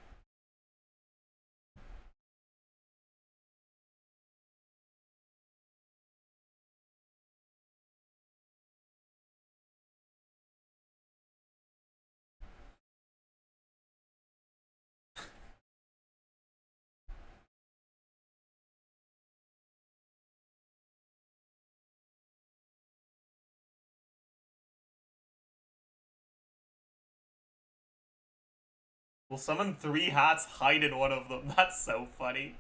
We'll summon 3 hats, hide in one of them. That's so funny.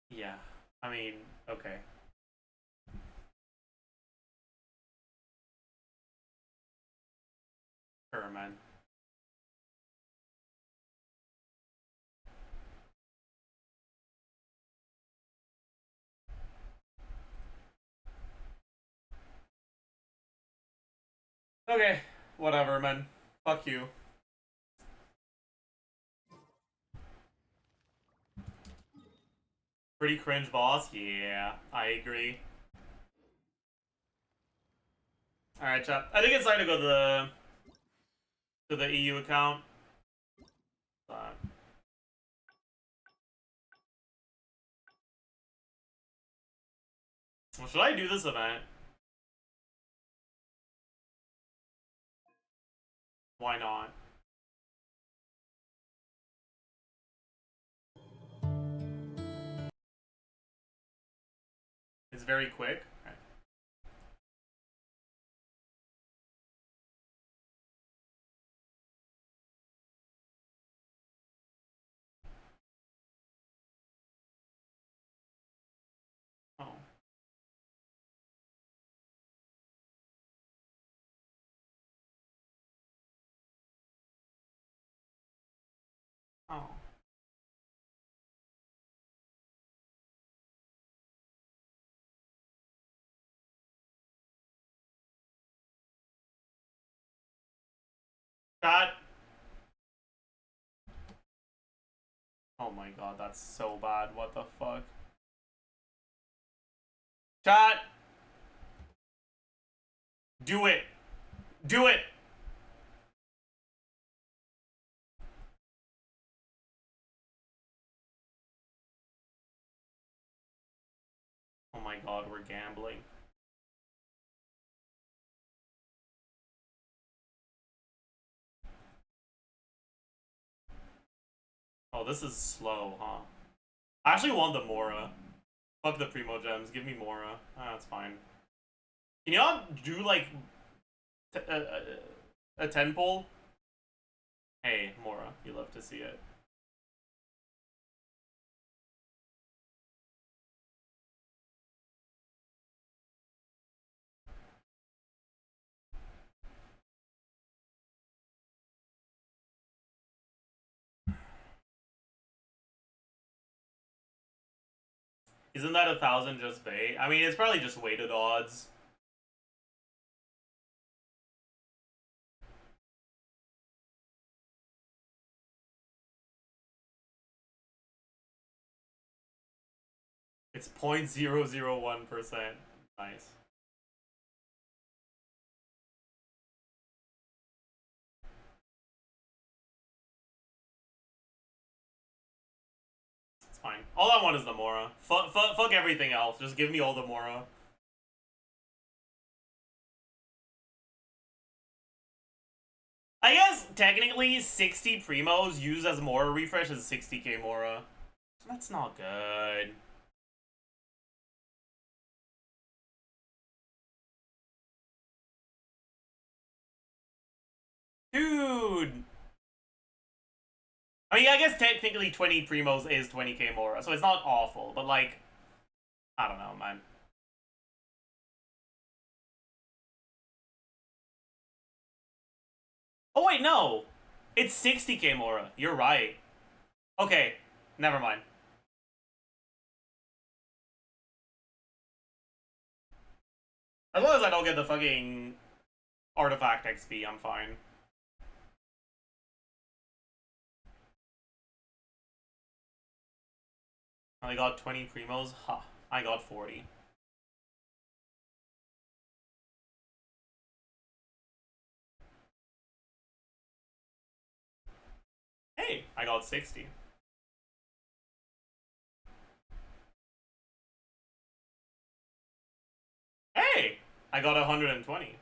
Yeah, I mean, okay. Sure, man. Okay, whatever, man. Fuck you. Pretty cringe boss? Yeah, I agree. Alright, chat. I think it's time to go to the to the EU account. That. Well, should I do this event? Why not? It's very quick. Okay. Oh. Oh. Chat. Oh my god, that's so bad. What the fuck? Chat. Do it. Do it. Oh my god, we're gambling. Oh, this is slow, huh? I actually want the Mora. Fuck the Primo Gems. Give me Mora. Ah, that's fine. Can you not do, like, a 10 pull? Hey, Mora. You love to see it. Isn't that 1,000 just bait? I mean, it's probably just weighted odds. It's 0.001%. Nice. It's fine. All I want is the Mora. Fuck everything else. Just give me all the Mora. I guess technically 60 Primos used as Mora refresh is 60k Mora. That's not good. Dude! I mean, I guess technically 20 Primos is 20k Mora, so it's not awful, but like, I don't know, man. Oh wait, no! It's 60k Mora. You're right. Okay, never mind. As long as I don't get the fucking artifact XP, I'm fine. I got 20 Primos? Ha, I got 40. Hey, I got 60. Hey, I got 120.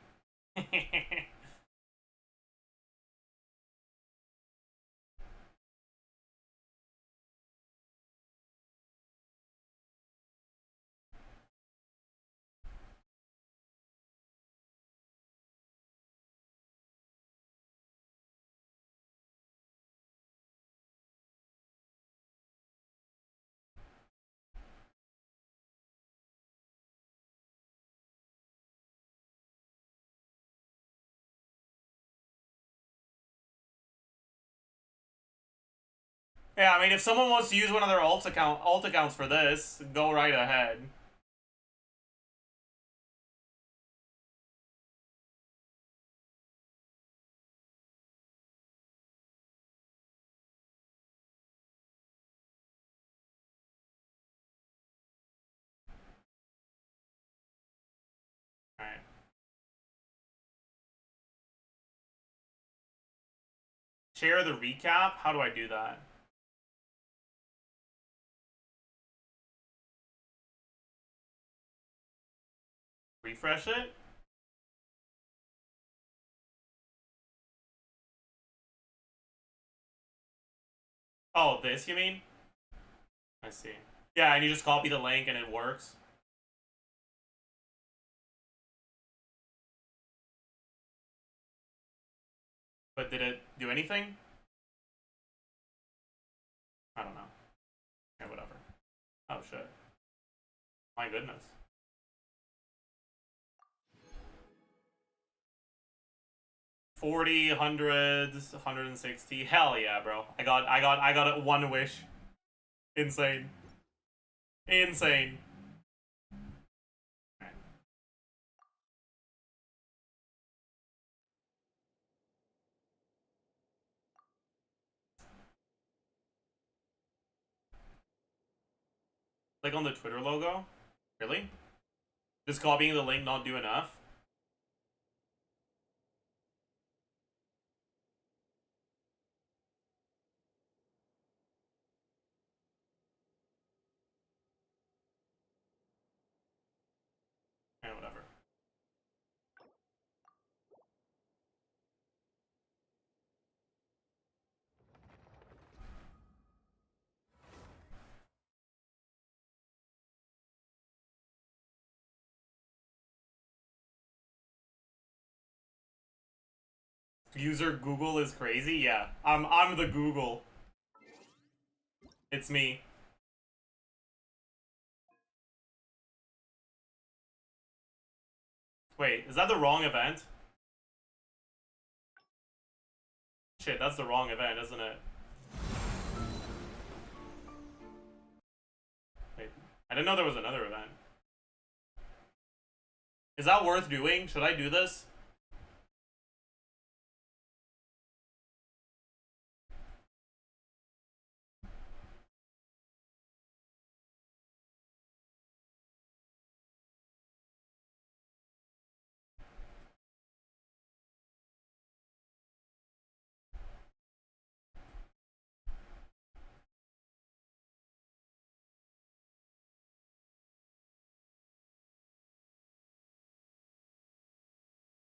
Yeah, I mean, if someone wants to use one of their alt accounts for this, go right ahead. Alright. Share the recap? How do I do that? Refresh it? Oh, this you mean? I see. Yeah, and you just copy the link and it works. But did it do anything? I don't know. Yeah, whatever. Oh shit. My goodness. $40, hundreds, 160. Hell yeah, bro. I got it. One wish. Insane. Insane. Right. Click on the Twitter logo? Really? Just copying the link not do enough? Yeah, whatever. User Google is crazy? Yeah. I'm the Google. It's me. Wait, is that the wrong event? Shit, that's the wrong event, isn't it? Wait, I didn't know there was another event. Is that worth doing? Should I do this?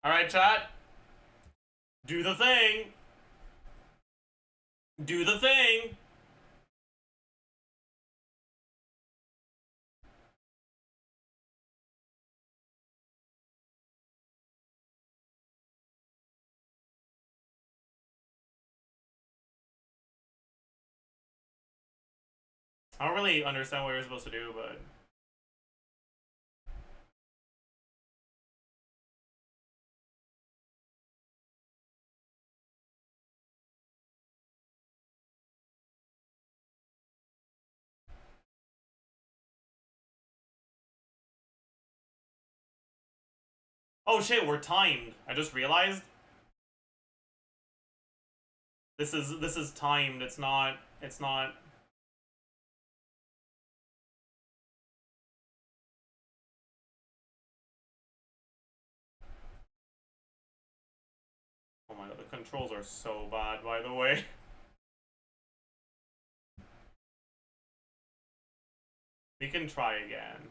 Alright, chat. Do the thing. Do the thing. I don't really understand what you're supposed to do, but... Oh shit, we're timed. I just realized. This is timed. It's not. Oh my god, the controls are so bad, by the way. We can try again.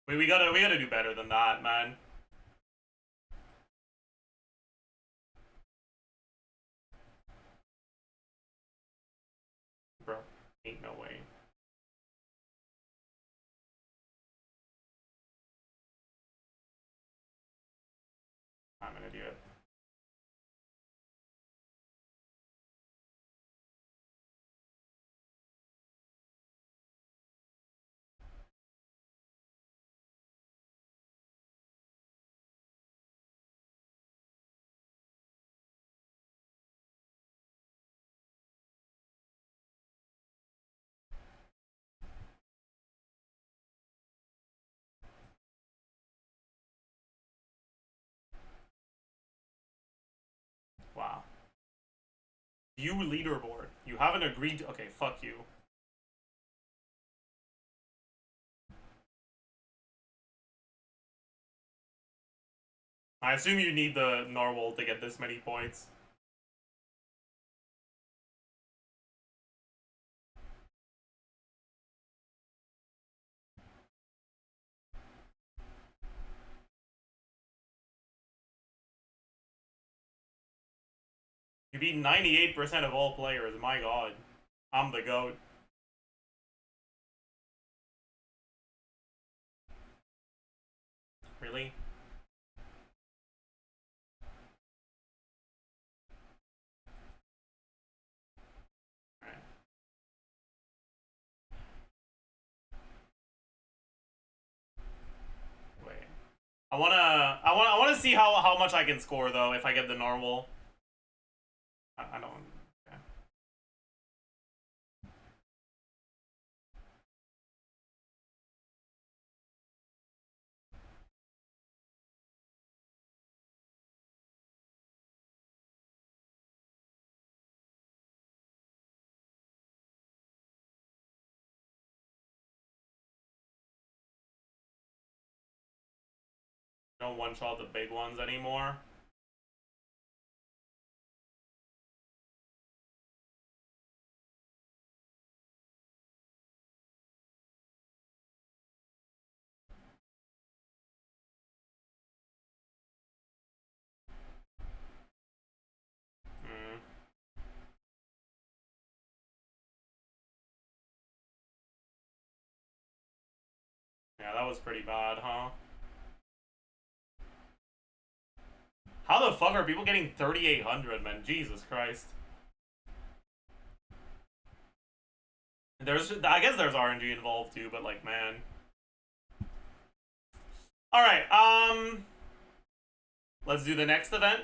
We gotta do better than that, man. Bro, ain't no way. I'm an idiot. Wow. View leaderboard. You haven't agreed to... Okay, fuck you. I assume you need the normal to get this many points. You beat 98% of all players, my god. I'm the GOAT. Really? Alright. Wait. I wanna see how much I can score though if I get the normal. I don't. Okay. Don't one-shot the big ones anymore. Yeah, that was pretty bad, huh? How the fuck are people getting 3,800, man? Jesus Christ. I guess there's RNG involved too, but like, man. Alright, let's do the next event.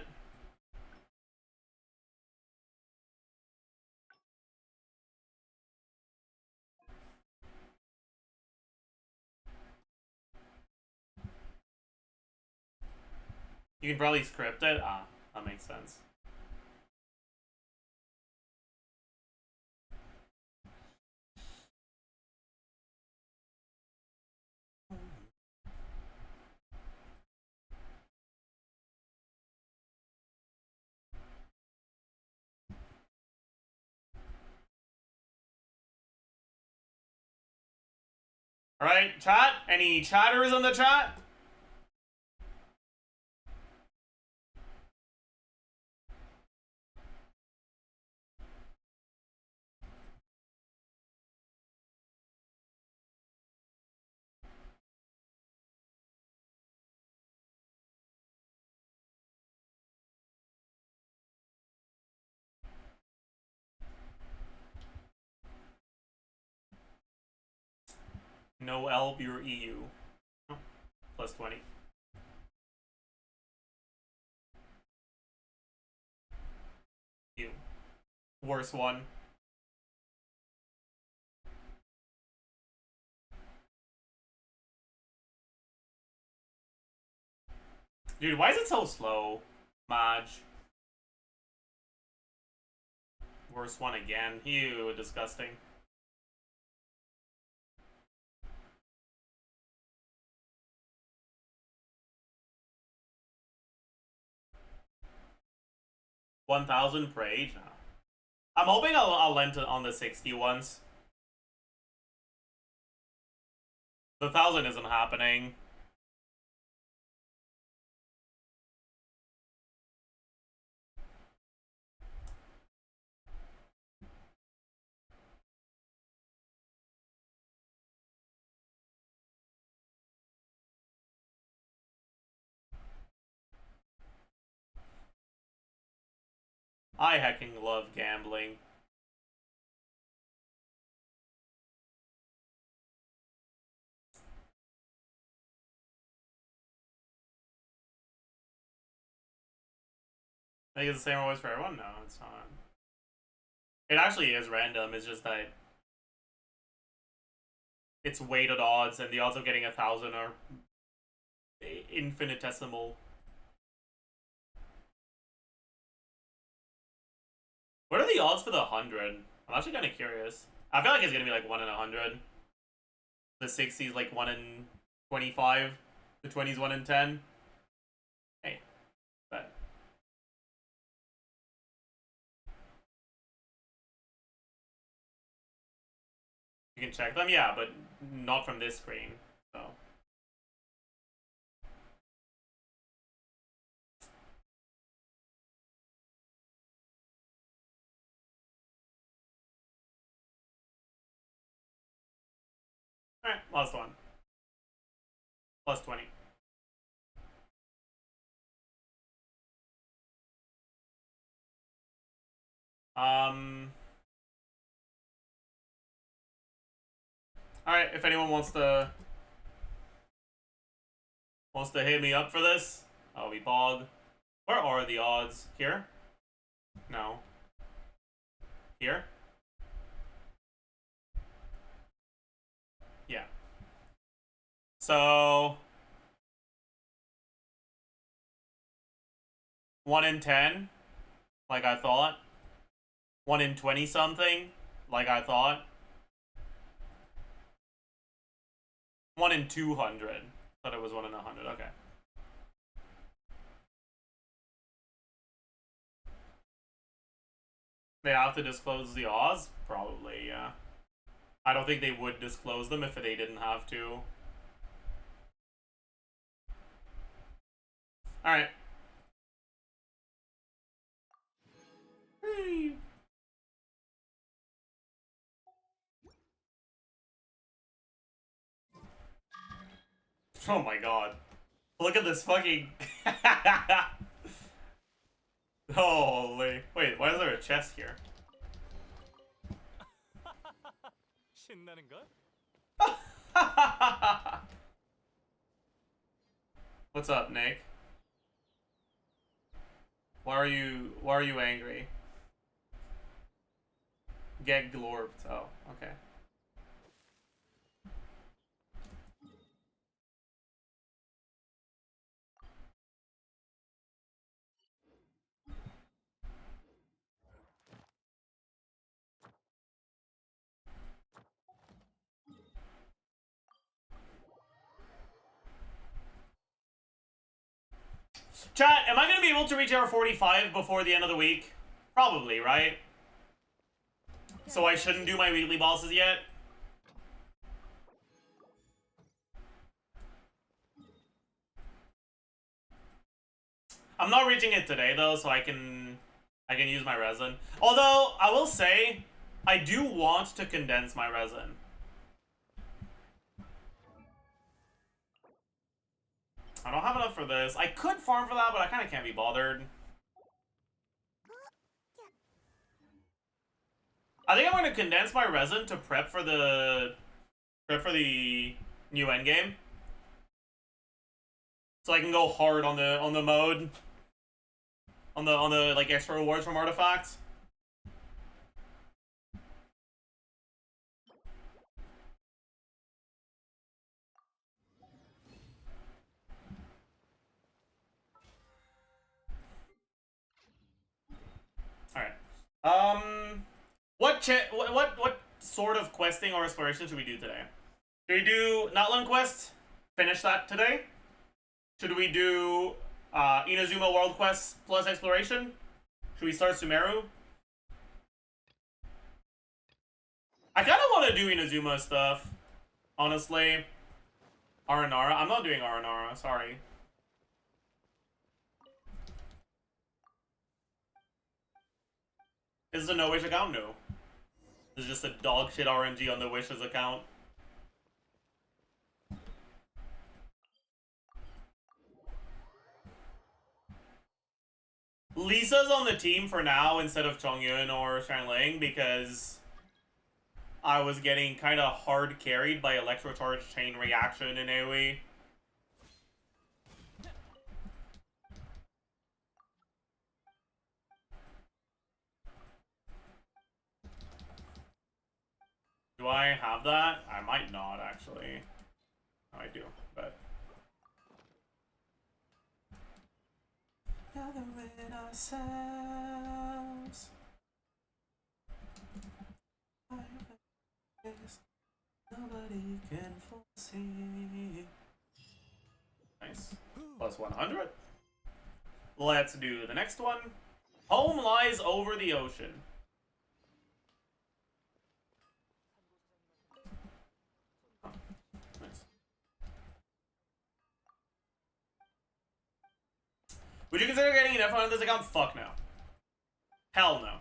You can probably script it. Ah, that makes sense. Alright, chat? Any chatters in the chat? No L, your EU. Oh, plus 20. You. Worst one. Dude, why is it so slow? Maj. Worst one again. Ew, disgusting. $1,000 per age now. I'm hoping I'll end on the 60 ones. The 1,000 isn't happening. I hecking love gambling. I think it's the same always for everyone? No, it's not. It actually is random, it's just that it's weighted odds and the odds of getting 1,000 are infinitesimal. What are the odds for the 100? I'm actually kind of curious. I feel like it's gonna be like 1 in 100. The 60 is like 1 in 25. The 20 is 1 in 10. Hey, You can check them, yeah, but not from this screen. So. Alright, last one. Plus 20. Alright, if anyone wants to hit me up for this, I'll be bog. Where are the odds? Here? No. Here? Yeah. So 1 in 10, like I thought. 1 in 20 something, like I thought. 1 in 200. Thought it was 1 in 100. Okay. They have to disclose the odds? Probably, yeah. I don't think they would disclose them if they didn't have to. Alright. Oh my god. Look at this fucking... Holy... Wait, why is there a chest here? What's up, Nick? Why are you angry? Get glorbed. Oh, okay. Chat, am I gonna be able to reach hour 45 before the end of the week? Probably, right? So I shouldn't do my weekly bosses yet? I'm not reaching it today though, so I can use my resin. Although, I will say, I do want to condense my resin. I don't have enough for this. I could farm for that, but I kind of can't be bothered. I think I'm going to condense my resin to prep for the new endgame, so I can go hard on the mode, on the like extra rewards from artifacts. All right. What sort of questing or exploration should we do today? Should we do Nutland Quest? Finish that today? Should we do Inazuma World Quest plus exploration? Should we start Sumeru? I kind of want to do Inazuma stuff, honestly. Aranara? I'm not doing Aranara, sorry. Is this a no-wish account? No. This is just a dog shit RNG on the wishes account. Lisa's on the team for now instead of Chongyun or Shanling because I was getting kind of hard carried by Electrocharge Chain Reaction in AoE. Do I have that? I might not, actually. I do, but... Gathering ourselves. Nobody can foresee. Nice. Plus 100. Let's do the next one. Home lies over the ocean. Would you consider getting INEFFA on this account? Fuck no. Hell no.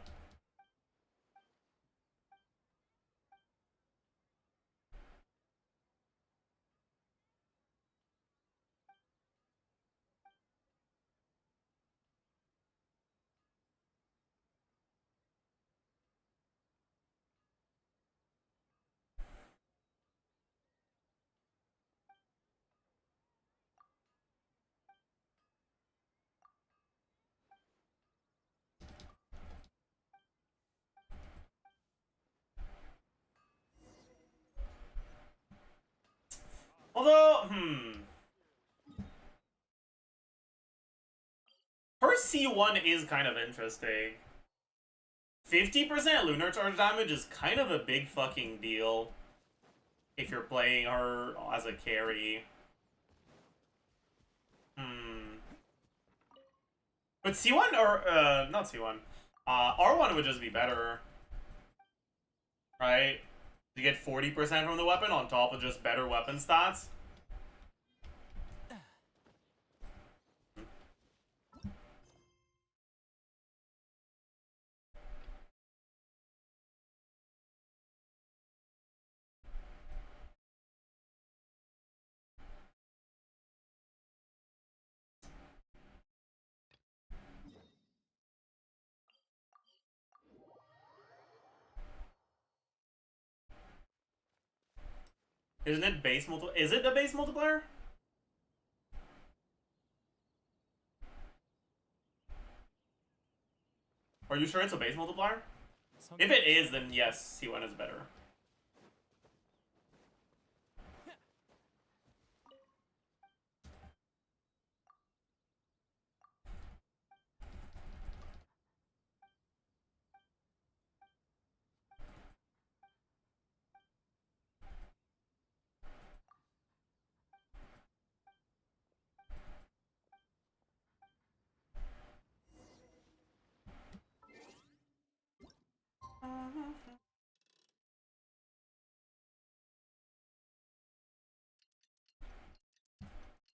Although, her C1 is kind of interesting. 50% lunar charge damage is kind of a big fucking deal if you're playing her as a carry. But C1 or not C1. R1 would just be better. Right? You get 40% from the weapon on top of just better weapon stats. Isn't it base multiplier? Is it the base multiplier? Are you sure it's a base multiplier? If it is, then yes, C1 is better.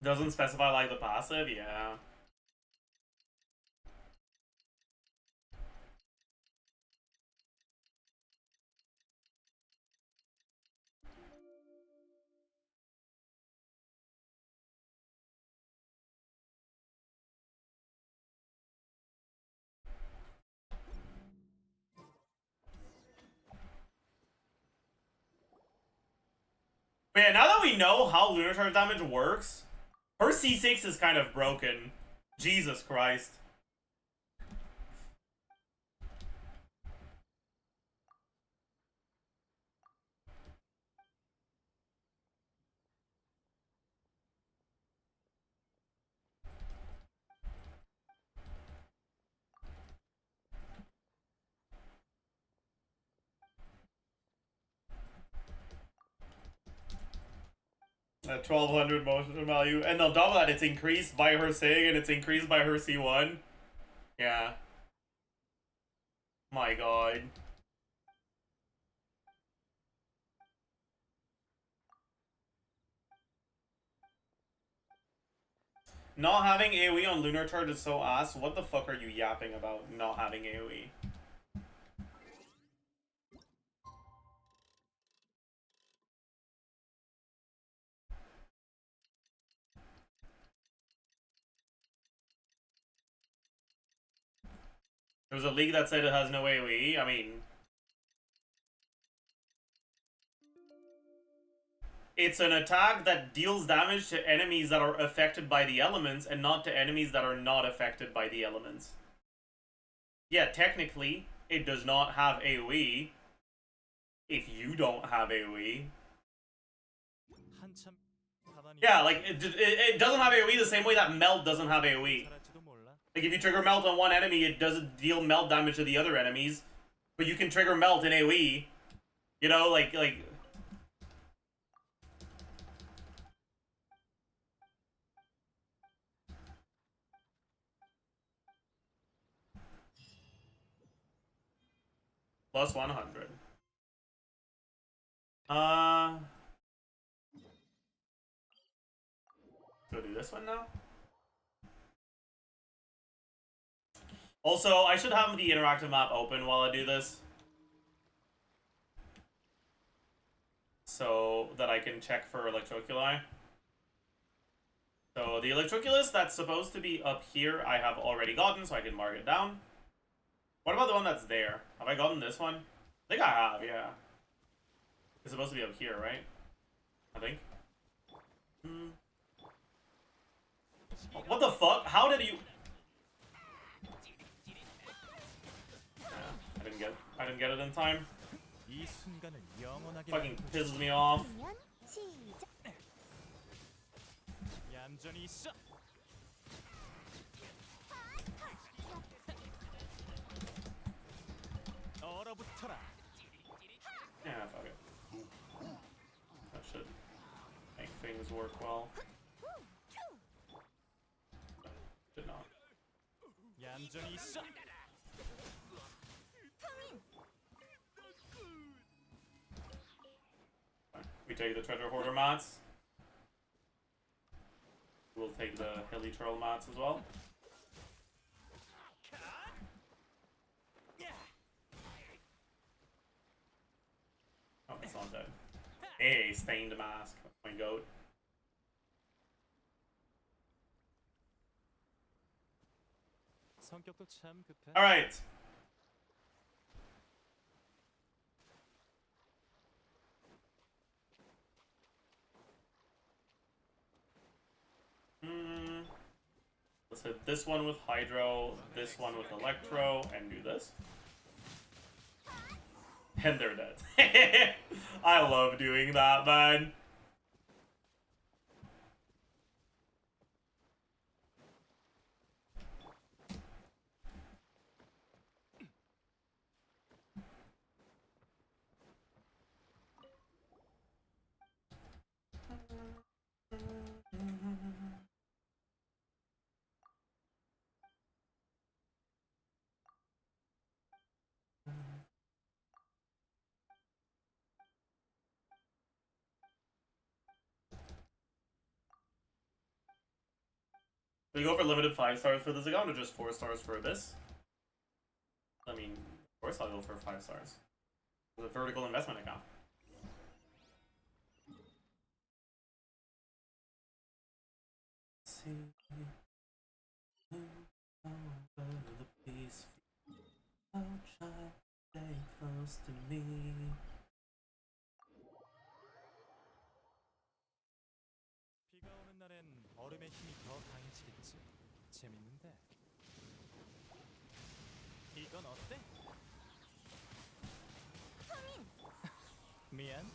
Doesn't specify like the passive, yeah. But yeah, now that we know how lunar charge damage works, her C6 is kind of broken. Jesus Christ. At 1200 motion value. And on top of that, it's increased by her SIG and it's increased by her C1. Yeah. My god. Not having AoE on lunar charge is so ass. What the fuck are you yapping about not having AoE? There's a league that said it has no AoE. I mean, it's an attack that deals damage to enemies that are affected by the elements and not to enemies that are not affected by the elements. Yeah, technically, it does not have AoE if you don't have AoE. Yeah, like, it doesn't have AoE the same way that Melt doesn't have AoE. Like, if you trigger Melt on one enemy, it doesn't deal Melt damage to the other enemies. But you can trigger Melt in AoE. You know, like... Plus 100. Go do this one now? Also, I should have the interactive map open while I do this, so that I can check for electroculi. So the electroculus that's supposed to be up here, I have already gotten, so I can mark it down. What about the one that's there? Have I gotten this one? I think I have, yeah. It's supposed to be up here, right? I think. What the fuck? How did you... I didn't get it in time. 이 순간을 영원하게 Fucking pisses me off. 그러면 시작. 얌전히 있어. 얼어붙어라. Yeah, fuck it. That should make things work well. Did not. 얌전히 있어. We take the treasure hoarder mats. We'll take the hilly troll mats as well. Oh, it's not dead. Hey, stained mask. My goat. 성격도 참 급해. Alright. Let's hit this one with Hydro, this one with Electro, and do this. And they're dead. I love doing that, man. We go for limited 5 stars for this account or just 4 stars for this? I mean, of course I'll go for 5 stars. It's a vertical investment account. Stay close to me. 비가 오는 날엔 얼음의 힘이 더 강해지겠지. 재밌는데. 이건 어때? 미안.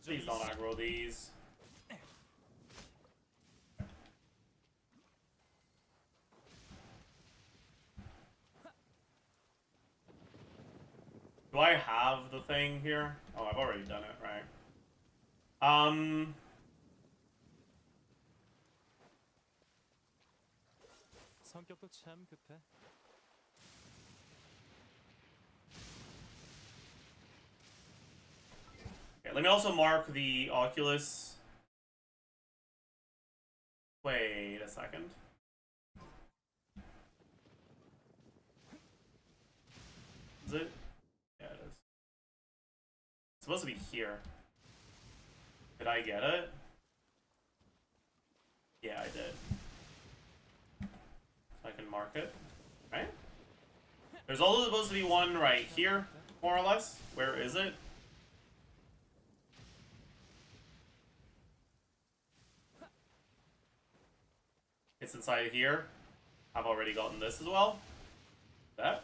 Please don't aggro these. Do I have the thing here? Oh, I've already done it, right? 성격도 참 급해. Okay, let me also mark the Oculus. Wait a second. Is it? Yeah, it is. It's supposed to be here. Did I get it? Yeah, I did. So I can mark it, right? There's also supposed to be one right here, more or less. Where is it? It's inside here. I've already gotten this as well. That.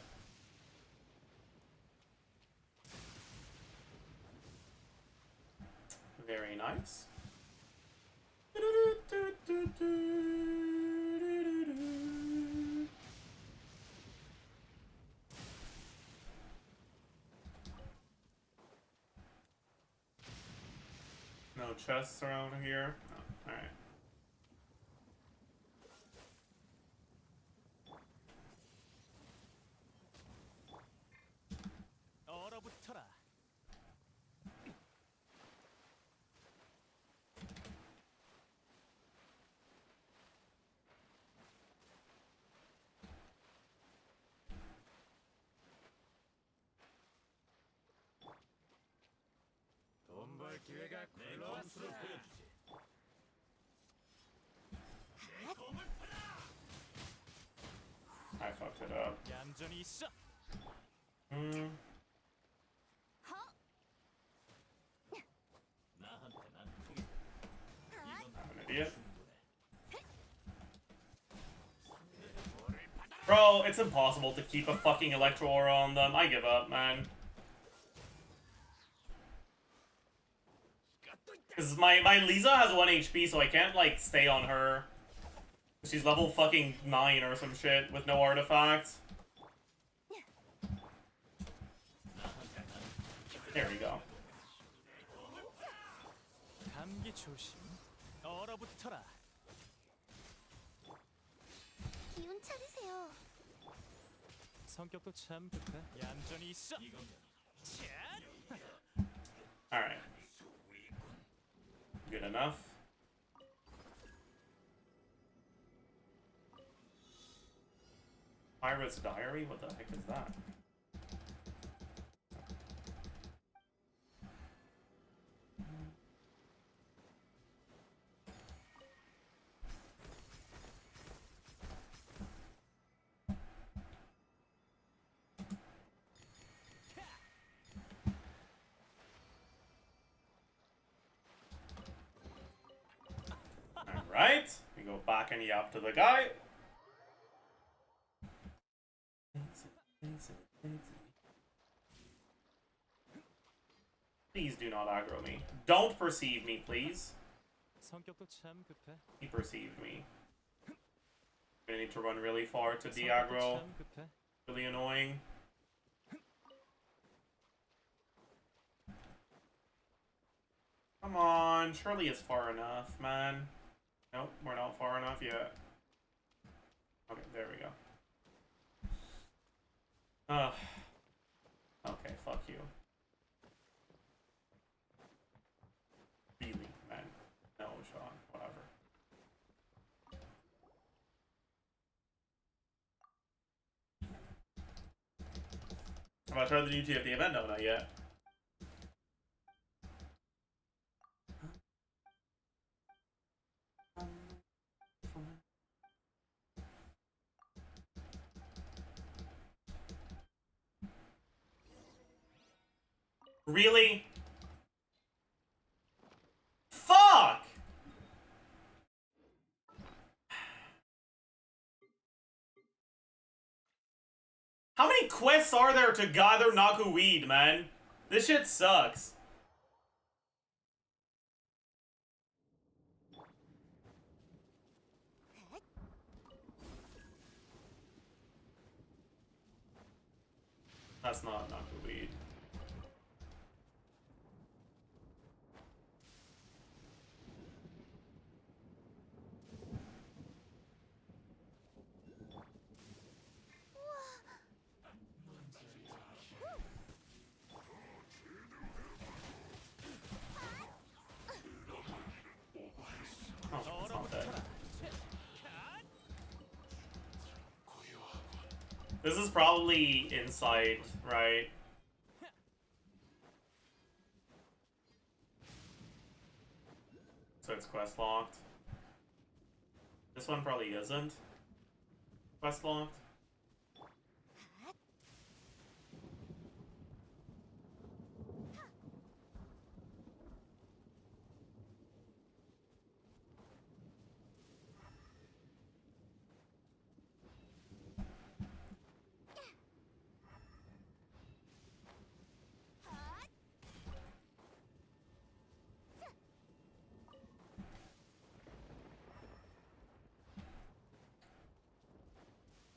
Very nice. No chests around here. Oh, alright. 얼어붙어라. I fucked it up. Hmm. I'm an idiot. Bro, it's impossible to keep a fucking Electro Aura on them. I give up, man. Because my Lisa has 1 HP, so I can't, like, stay on her. She's level fucking 9 or some shit with no artifacts. There we go. 기운 차리세요. 성격도 참 급해. 얌전히 있어. Alright. Good enough. Pirate's Diary? What the heck is that? Alright, we go back and yap to the guy. Please do not aggro me. Don't perceive me, please. 성격도 참 급해. He perceived me. I need to run really far to de-aggro. 참 급해. Really annoying. Come on, surely it's far enough, man. Nope, we're not far enough yet. Okay, there we go. Ugh. Okay, fuck you. Really, man. No, Sean, whatever. Have I tried the new TFT event? No, not yet. Really? Fuck! How many quests are there to gather Naku weed, man? This shit sucks. That's not Naku weed. Oh, it's not that. This is probably inside, right? So it's quest locked. This one probably isn't quest locked.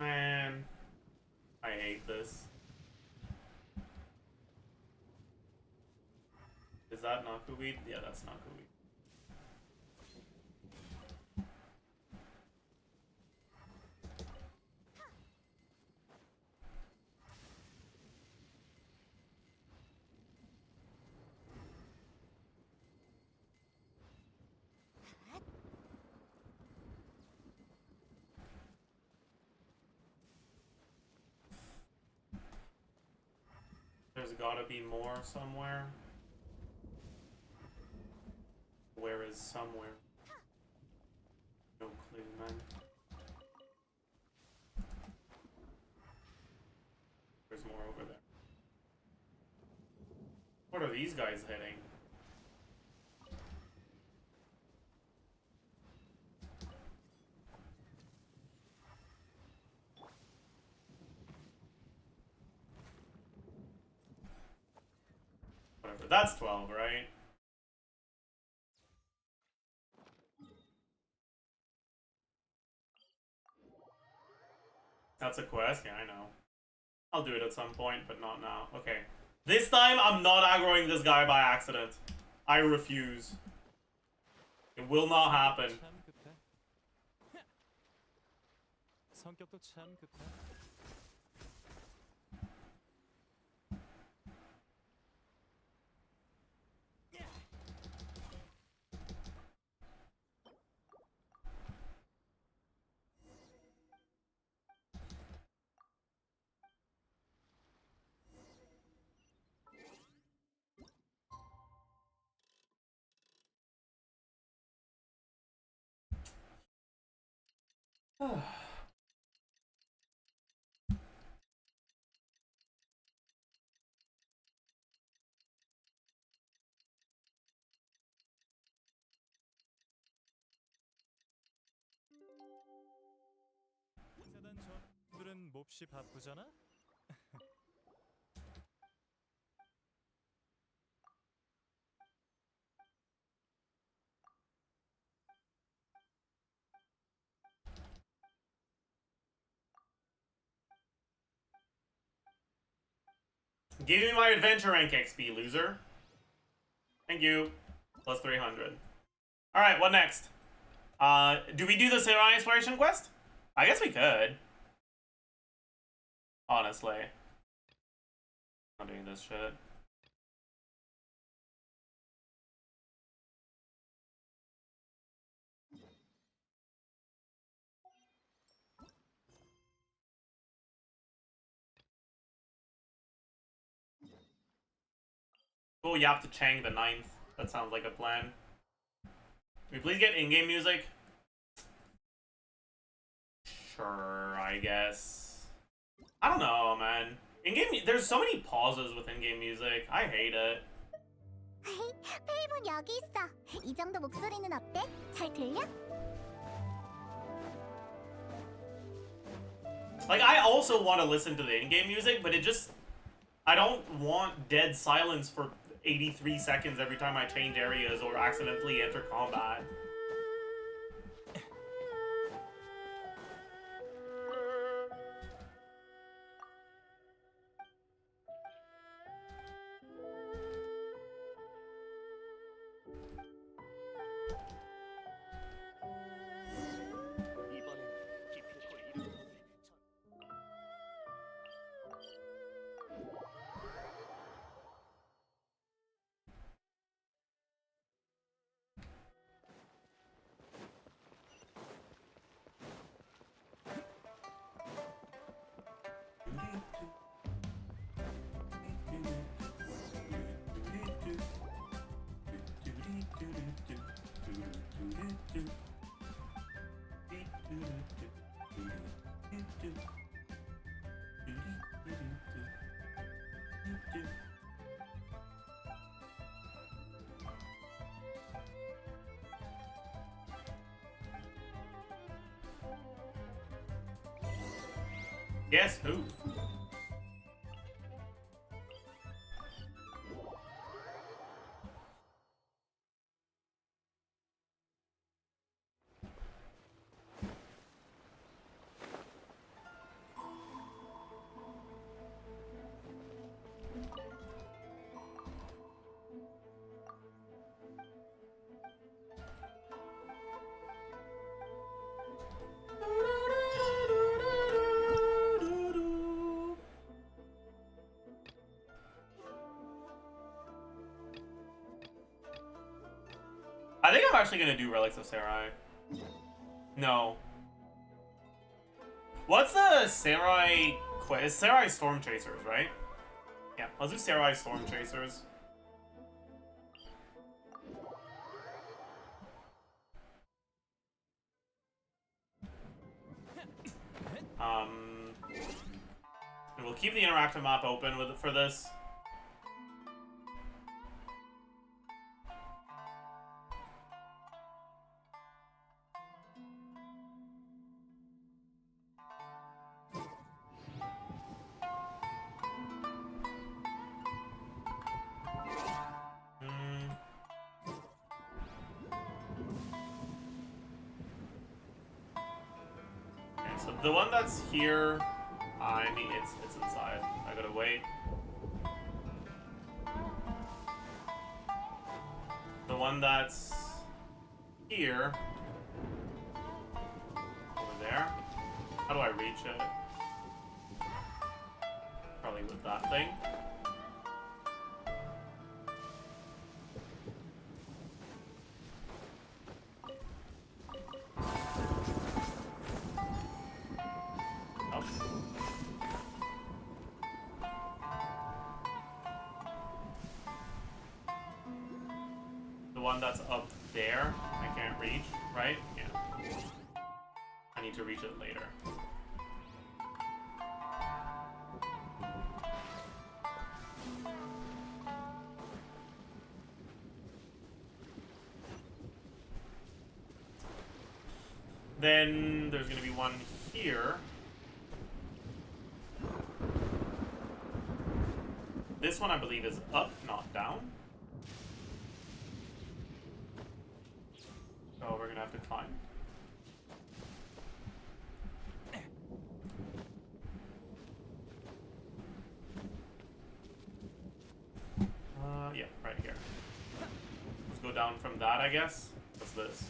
Man, I hate this. Is that Naku weed? Yeah, that's Naku weed. There's gotta be more somewhere. where is somewhere. No clue, man. There's more over there. What are these guys hitting? Whatever. That's 12, right? That's a quest? Yeah, I know. I'll do it at some point, but not now. Okay. This time, I'm not aggroing this guy by accident. I refuse. It will not happen. 참 급해. 성격도 참 급해. 세단 전들은 몹시 바쁘잖아? Give me my adventure rank XP, loser. Thank you. Plus 300. Alright, what next? Do we do the Samurai Exploration quest? I guess we could. Honestly. I'm not doing this shit. Oh, Yap to Chang the 9th. That sounds like a plan. Can we please get in-game music? Sure, I guess. I don't know, man. In-game, there's so many pauses with in-game music. I hate it. 페이몬 여기 있어. 이 정도 목소리는 어때? 잘 들려? Like, I also want to listen to the in-game music, but it just... I don't want dead silence for 83 seconds every time I change areas or accidentally enter combat. Guess who? I think I'm actually gonna do Relics of Sarai. No. What's the Sarai quest? It's Sarai Storm Chasers, right? Yeah, let's do Sarai Storm Chasers. And we'll keep the interactive map open for this. So the one that's here, I mean, it's inside. I gotta wait. The one that's here, over there. How do I reach it? Probably with that thing. One that's up there, I can't reach, right? Yeah. I need to reach it later. Then there's gonna be one here. This one I believe is up, not down. Oh, we're gonna have to climb. Yeah, right here. Let's go down from that, I guess. What's this?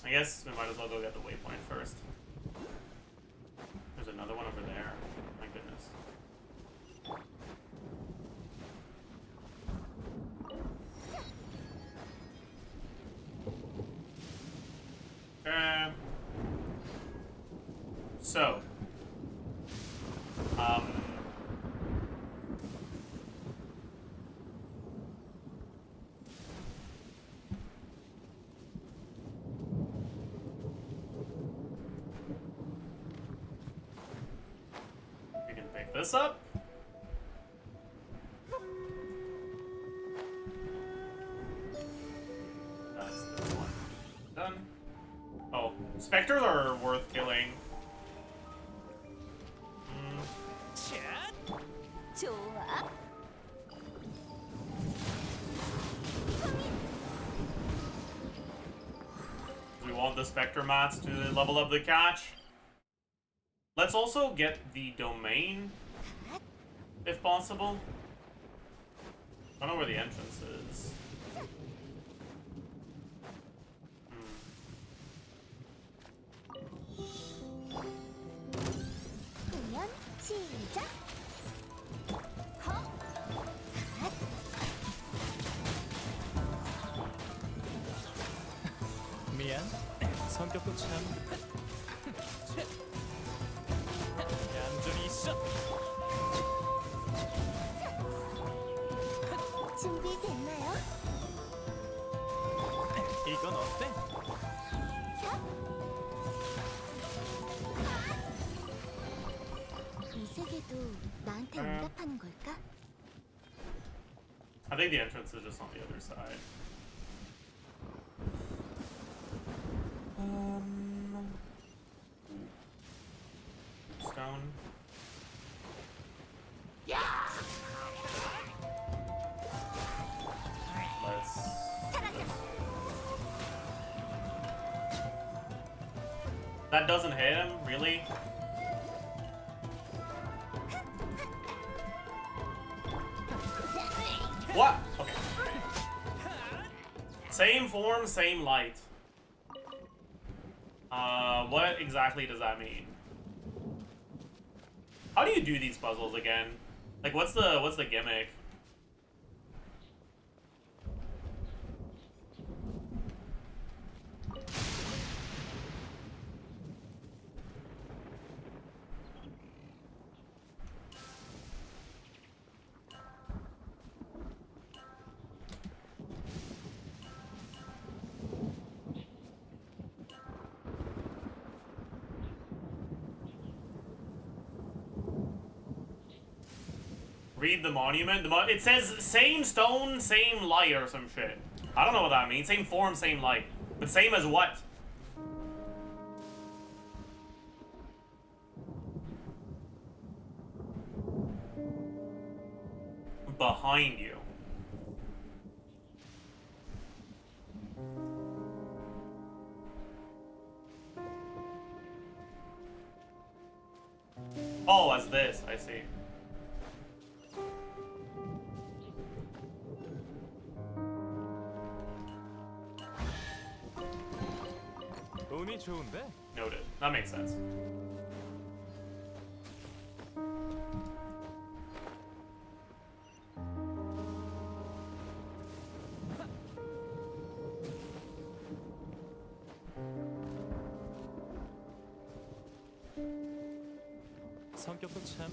I guess we might as well go get the waypoint first. There's another one over there. My goodness. So, we can pick this up. That's the one. Done. Oh, specters are worth killing. 좋아. We want the specter mats to level up the catch. Let's also get the domain, if possible. I don't know where the entrance is. 공연 시작. 미안. 성격도 참. 얌전히 있어. 준비됐나요? 이건 어때? 이 세계도 나한테 응답하는 걸까? I think the entrance is just on the other side. Stone. Let's. That doesn't hit him, really? What? Okay. Same form, same light. What exactly does that mean? How do you do these puzzles again? Like, what's the gimmick? read the monument. It says same stone, same light or some shit. I don't know what that means. Same form, same light. But same as what? Behind you. Oh, as this, I see. 운이 좋은데? Noted. That makes sense. 성격도 참.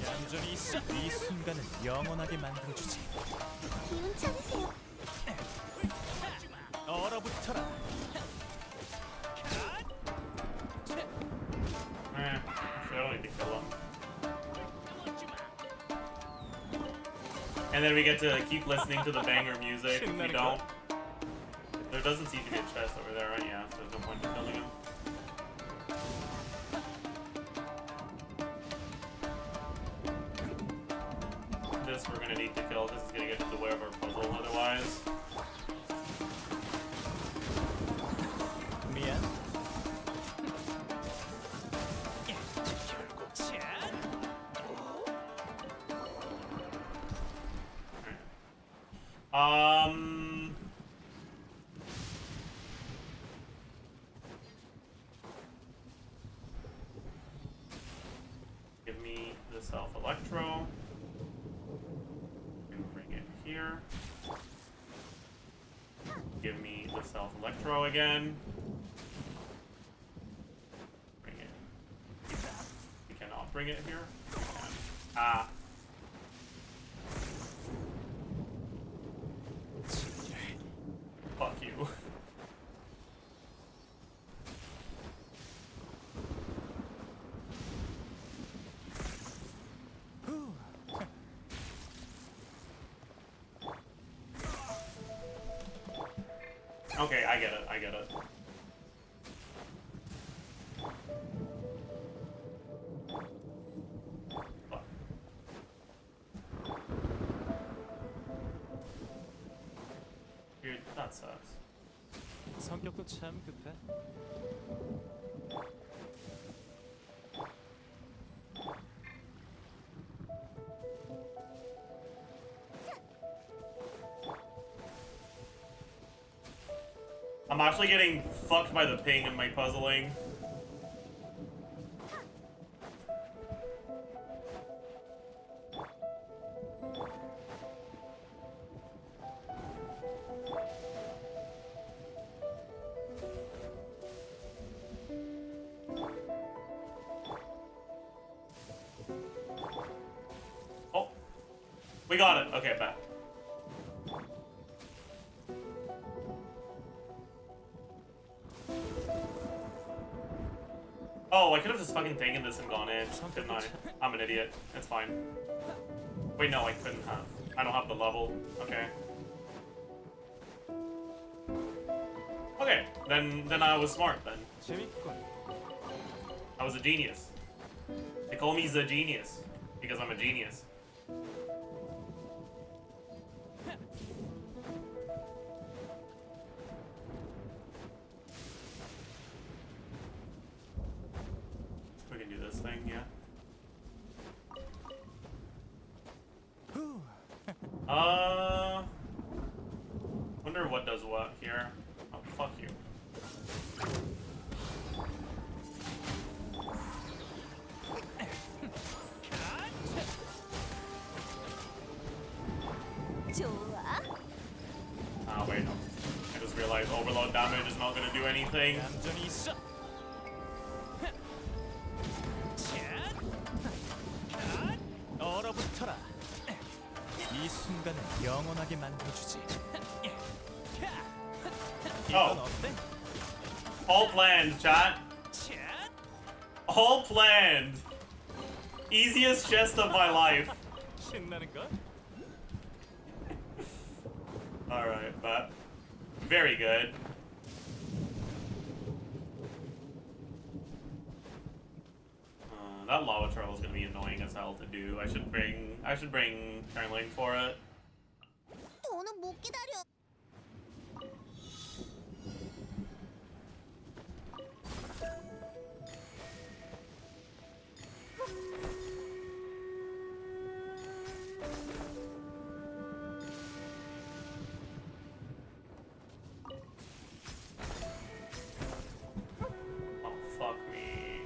얌전히 있어. 이 순간을 영원하게 만들어주지. 기운 차리세요. 얼어붙어라. Actually, I don't need to kill him. And then we get to keep listening to the banger music if we don't. There doesn't seem to be a chest over there, right? Yeah, so there's no point in killing him. This we're gonna need to kill. This is gonna get in the way of our puzzle otherwise. 미안. Give me the self-electro. Bring it here. Give me the self-electro again. Bring it. You cannot bring it here. You can. Ah. Fuck you. Okay, I get it, I get it. Fuck. Dude, that sucks. 성격도 참 급해. I'm actually getting fucked by the ping in my puzzling. Oh, we got it. Okay, back. Oh, I could have just fucking taken this and gone in, couldn't I? I'm an idiot. It's fine. Wait, no, I couldn't have. I don't have the level. Okay. Okay, then I was smart then. 재밌군. I was a genius. They call me the genius because I'm a genius. We can do this thing, yeah. Wonder what does what here. Oh, fuck you. 좋아. Ah, wait, no. I just realized overload damage is not gonna do anything. 얌전히 있어. 얼어붙어라. 이 영원하게 만들어주지. 이건 Oh. 어때? All planned, chat. 차! All planned. Easiest chest of my life. 신나는 걸? Alright, but very good. That lava turtle is gonna be annoying as hell to do. I should bring Caroline for it. 더는 못 기다려. Oh fuck me.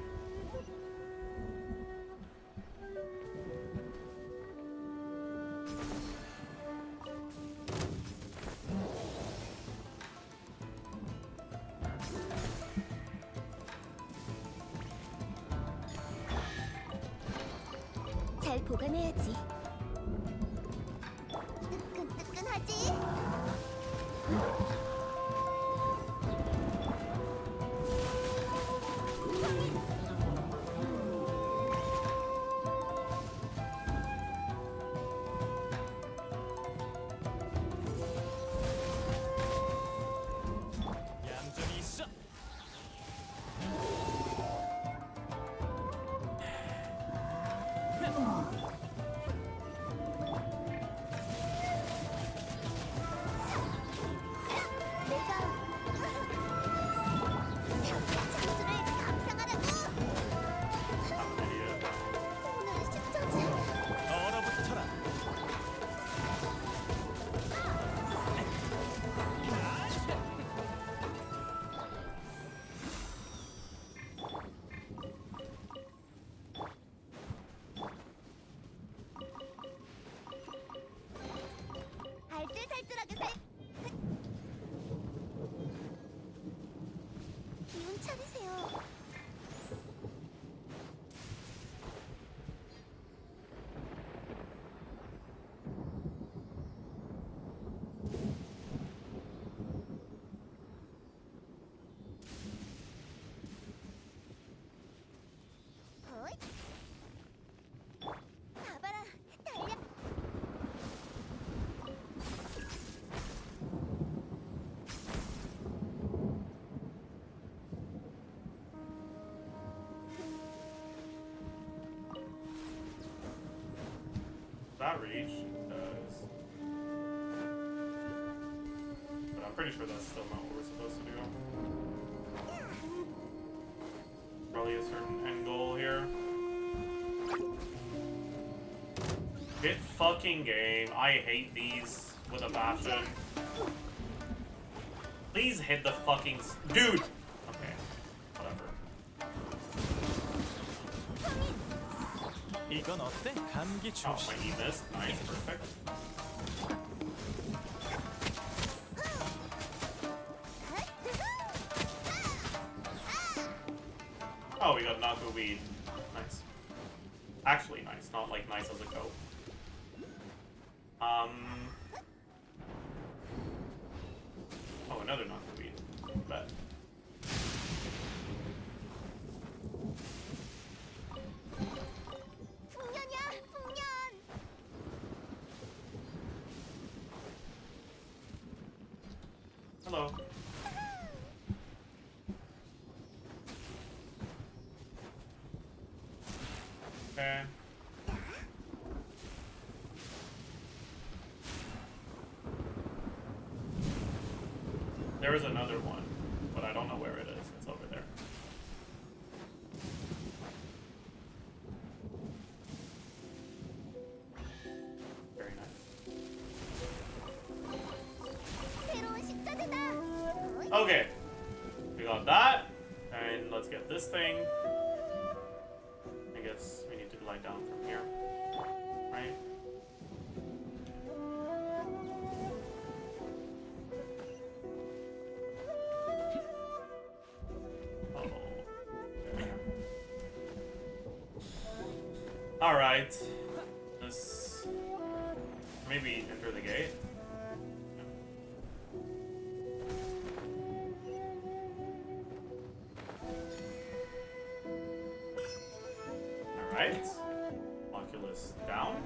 잘 보관해야지. 뜨끈뜨끈하지? 얌전히 있어. 내가 장수를 감상하라고. I'm an idiot. 오늘 식전지 얼어붙어라. 알뜰살뜰하게 살. 기운 차리세요. 어이? 가봐라, 달려. That reach? It does. But I'm pretty sure that's still not what we're supposed to do. Probably a certain end goal here. Hit fucking game. I hate these with a passion. Please hit the fucking dude! Okay. Whatever. 이건 어때? 감기 Oh, 조심. I need this. Nice, perfect. Oh, we got Naku weed. Nice. Actually nice, not like nice as a coat. Oh, another Naku weed. Bet. 풍년이야, 풍년. Hello. Okay. There is another one, but I don't know where it is. It's over there. Very nice. 새로운 식자재다. 어이? Okay. We got that. And let's get this thing. I guess we need to glide down from here. Right? Oh. Alright. This. I Maybe enter the gate. Alright. Oculus down.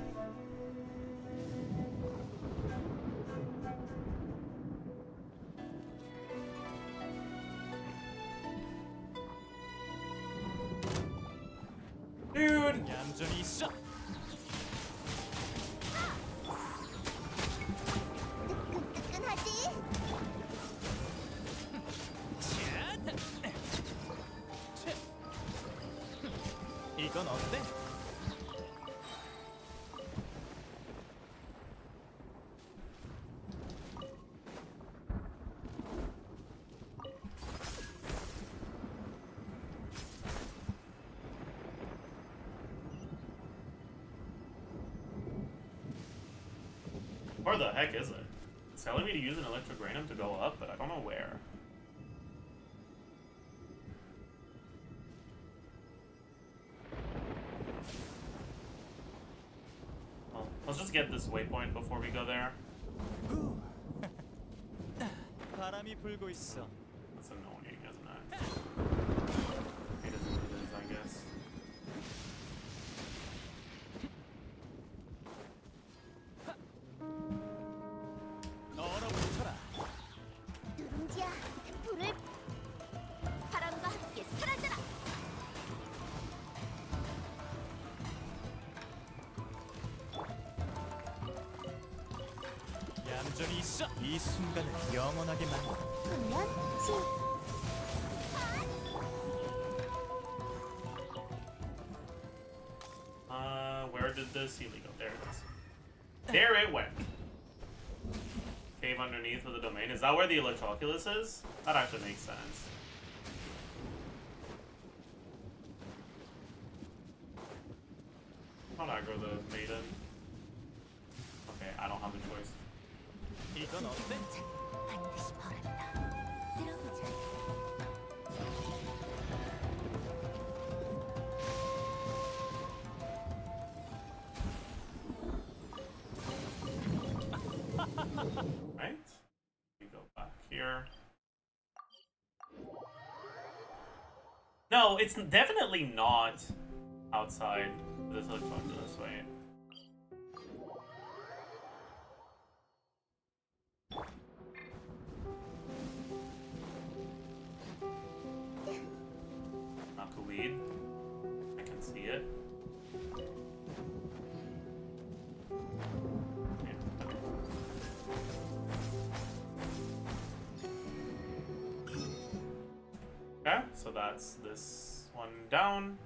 Dude! 얌전히 있어. 뜨끈뜨끈하지? 이건 어때? Where the heck is it? It's telling me to use an electric random to go up, but I don't know where. Well, let's just get this waypoint before we go there. 바람이 불고 있어. That's annoying, isn't it? It is what it is, I guess. 얼어붙어라. 누룽지야, 불을 바람과 함께 사라져라. 얌전히 있어. 이 순간을 영원하게 만들어. 훈련 시. Where did the ceiling go? There it is. There it went. Cave underneath with a domain. Is that where the Electroculus is? That actually makes sense. I'll aggro the maiden. Okay, I don't have a choice. 이건 어때? 반드시 벌한다. 들어보자. Right? We go back here. No, it's definitely not outside this Electroculus, wait. Knockweed. I can see it. Okay, so that's this one down.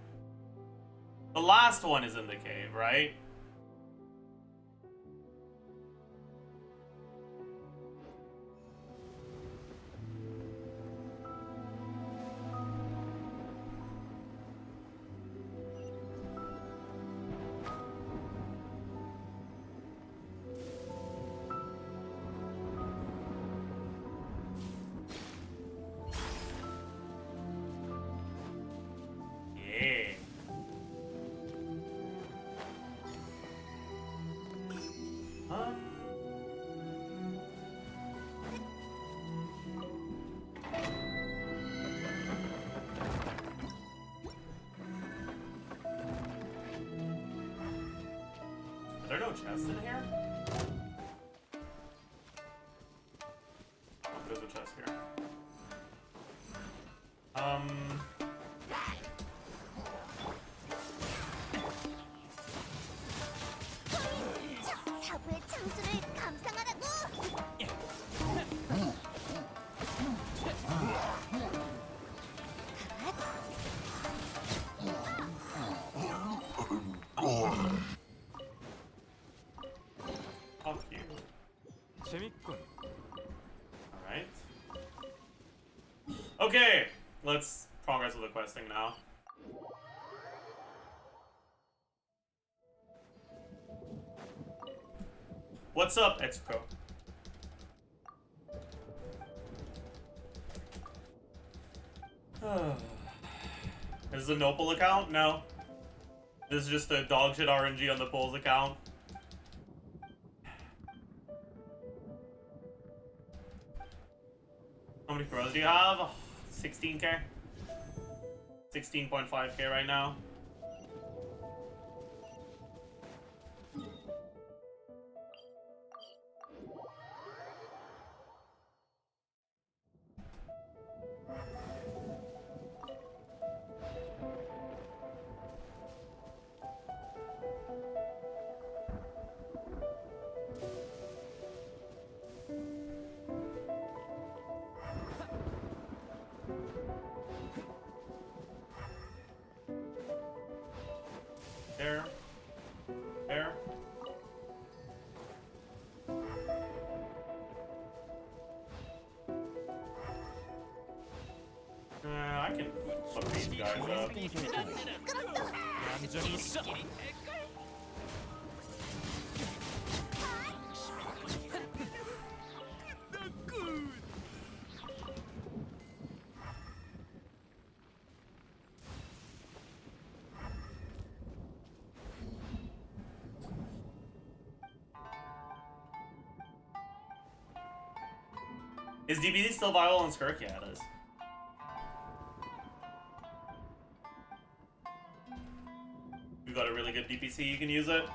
The last one is in the cave, right? Yeah. Are there no chests in here? Oh, there's a chest here. 사부의 창수를 감상하라고. Fuck you. 재밌군. Alright. Okay, let's progress with the questing now. What's up, Etsuko? Is this a Nopal account? No. This is just a dogshit RNG on the Poles account. much do you have? 16k? 16.5k right now. There. There. I can fuck these guys up. 얌전히 있어. Is DBD still viable on Skirk? Yeah, it is. You got a really good DPC, you can use it.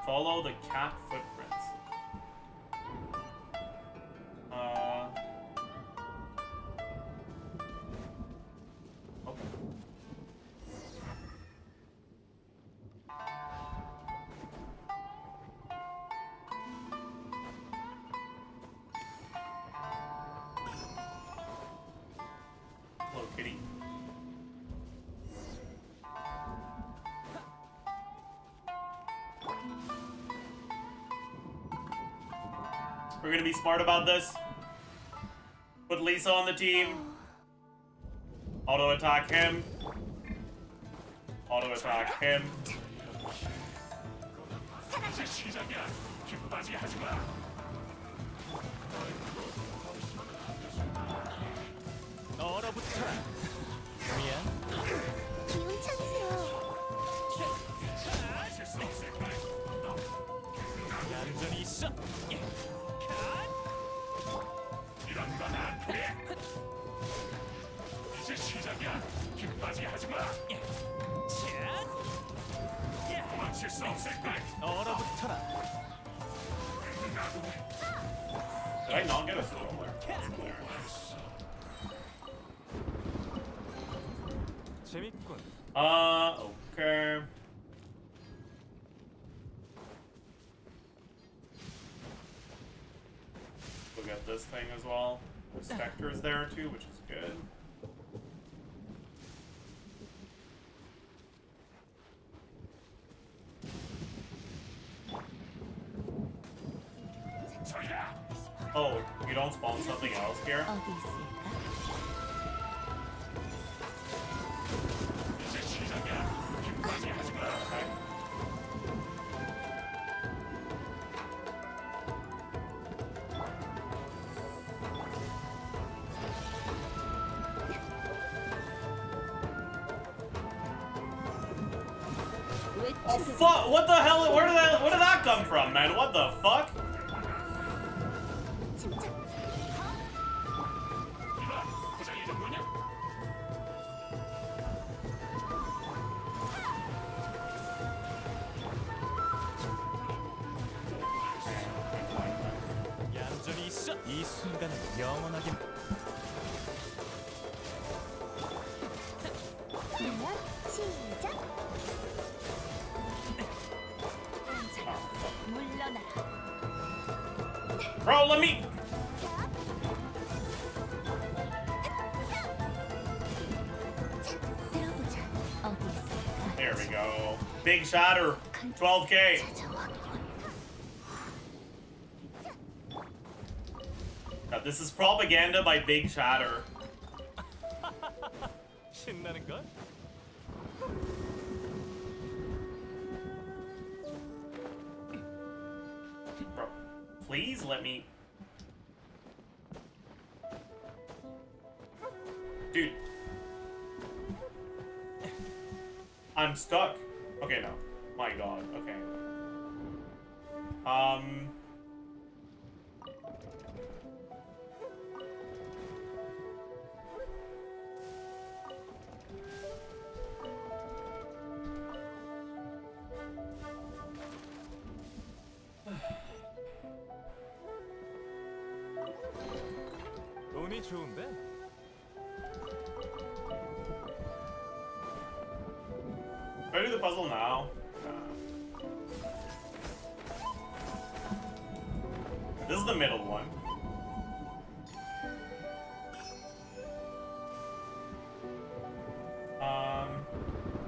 Follow the cat footprints. Okay. Hello, kitty. We're gonna be smart about this. Put Lisa on the team. Auto attack him. Auto attack him. 얼어붙어라. 미안. 기운 차리세요. 얌전히 있어. 이런 건 안 돼. 이제 시작이야. 기쁘지 하지 마. 도망칠 수 없을 거야. 얼어붙어라. Did I not get a scroll there? 재밌군. Okay. We'll get this thing as well. The Spectre's there too, which is good. Oh, you don't spawn something else here? 어디 있을까? 이제 시작이야. 기쁘지 하지 마. Okay. Oh fuck! What the hell? Where did that come from, man? What the fuck? 침착. 이봐, 고장이 좀 뭐냐? 얌전히 있어. 이 순간은 영원하게. 그러면 시작. 자, 물러나라. Bro, let me. 들어보자. 어디 있을까? There we go. Big shatter. 12k. 찾아왔군. Now, this is propaganda by Big Shatter. 신나는 걸? Bro, please let me. Dude. I'm stuck. Okay, no. My god, okay. 운이 좋은데? Should I do the puzzle now? This is the middle one.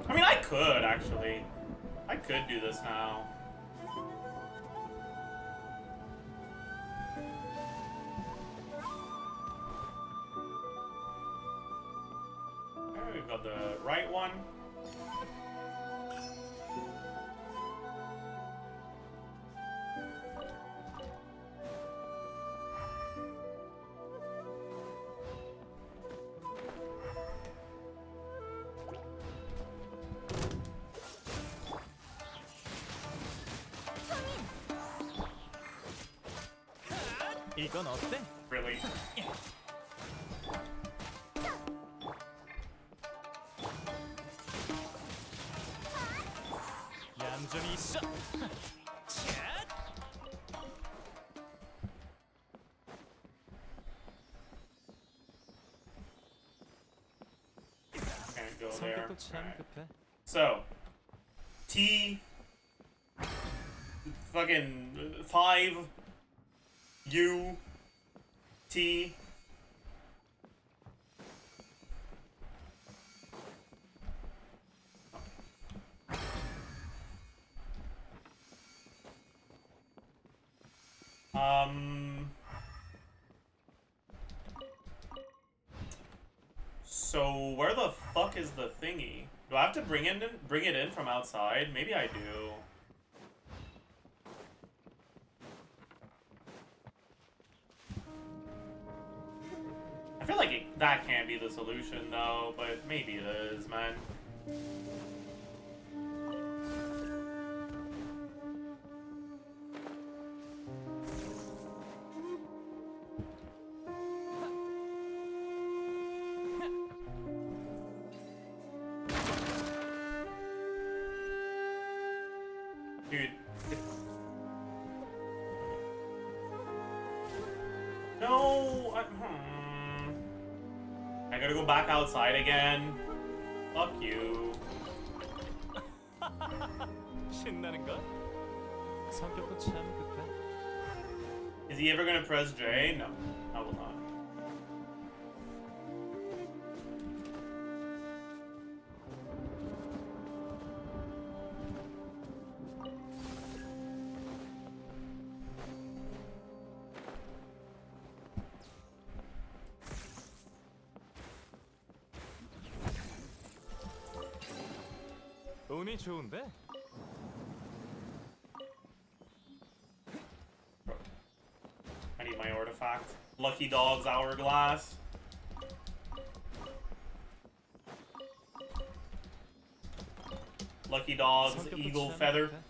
I mean, I could actually. I could do this now. Okay, we've got the right one. 이건 어때? Really? 얌전히 있어. 샷! Can't go there. 성격도 참 Alright. 급해. So, T, fucking 5, U, T. So where the fuck is the thingy? Do I have to bring it in from outside? Maybe I do. I feel like that can't be the solution though, but maybe it is, man. Dude. No, I gotta go back outside again. Fuck you. 신나는 걸? 성격도 참 급해. Is he ever gonna press J? No, I will not. 운이 좋은데? I need my artifact. Lucky Dog's Hourglass. Lucky Dog's 성격도 Eagle 참 Feather. 급해.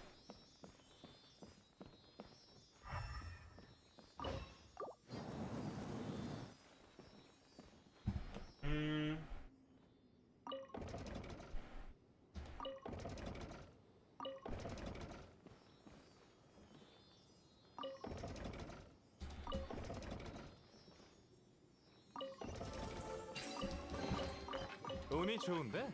운이 좋은데?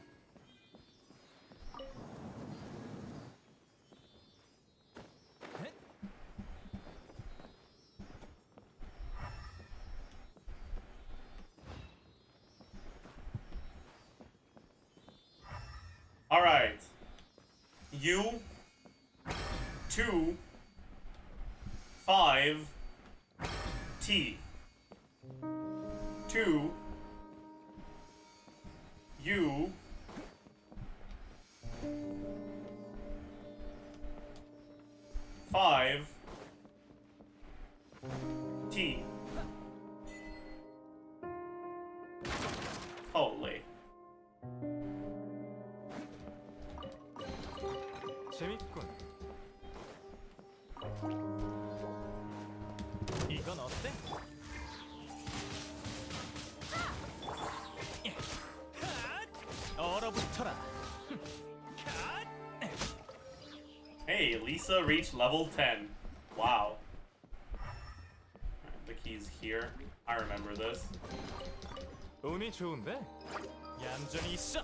All right. U 2 5 T 2 U five T. Holy. 재밌군. 이건 어때? 얼어붙어라. Hey, Lisa reached level 10. Wow. The key's here. I remember this. 운이 좋은데? 얌전히 있어.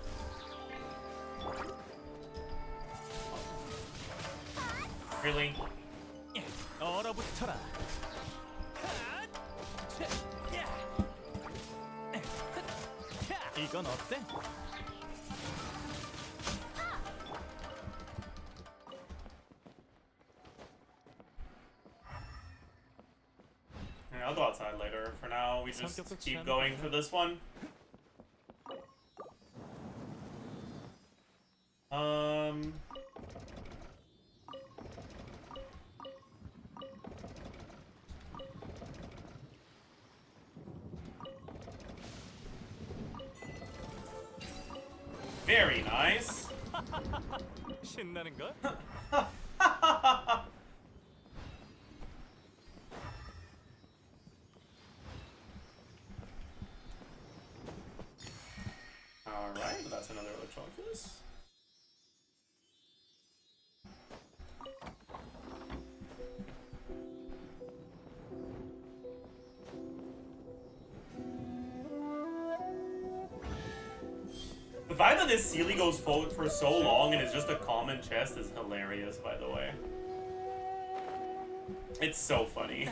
Really? 얼어붙어라. 이건 어때? Yeah, I'll go outside later. For now, we just 성격도 keep 참 going for this one. Very nice. 신나는 걸? Alright, that's another electrolysis. The fact that this Sealy goes forward for so long and is just a common chest is hilarious, by the way. It's so funny.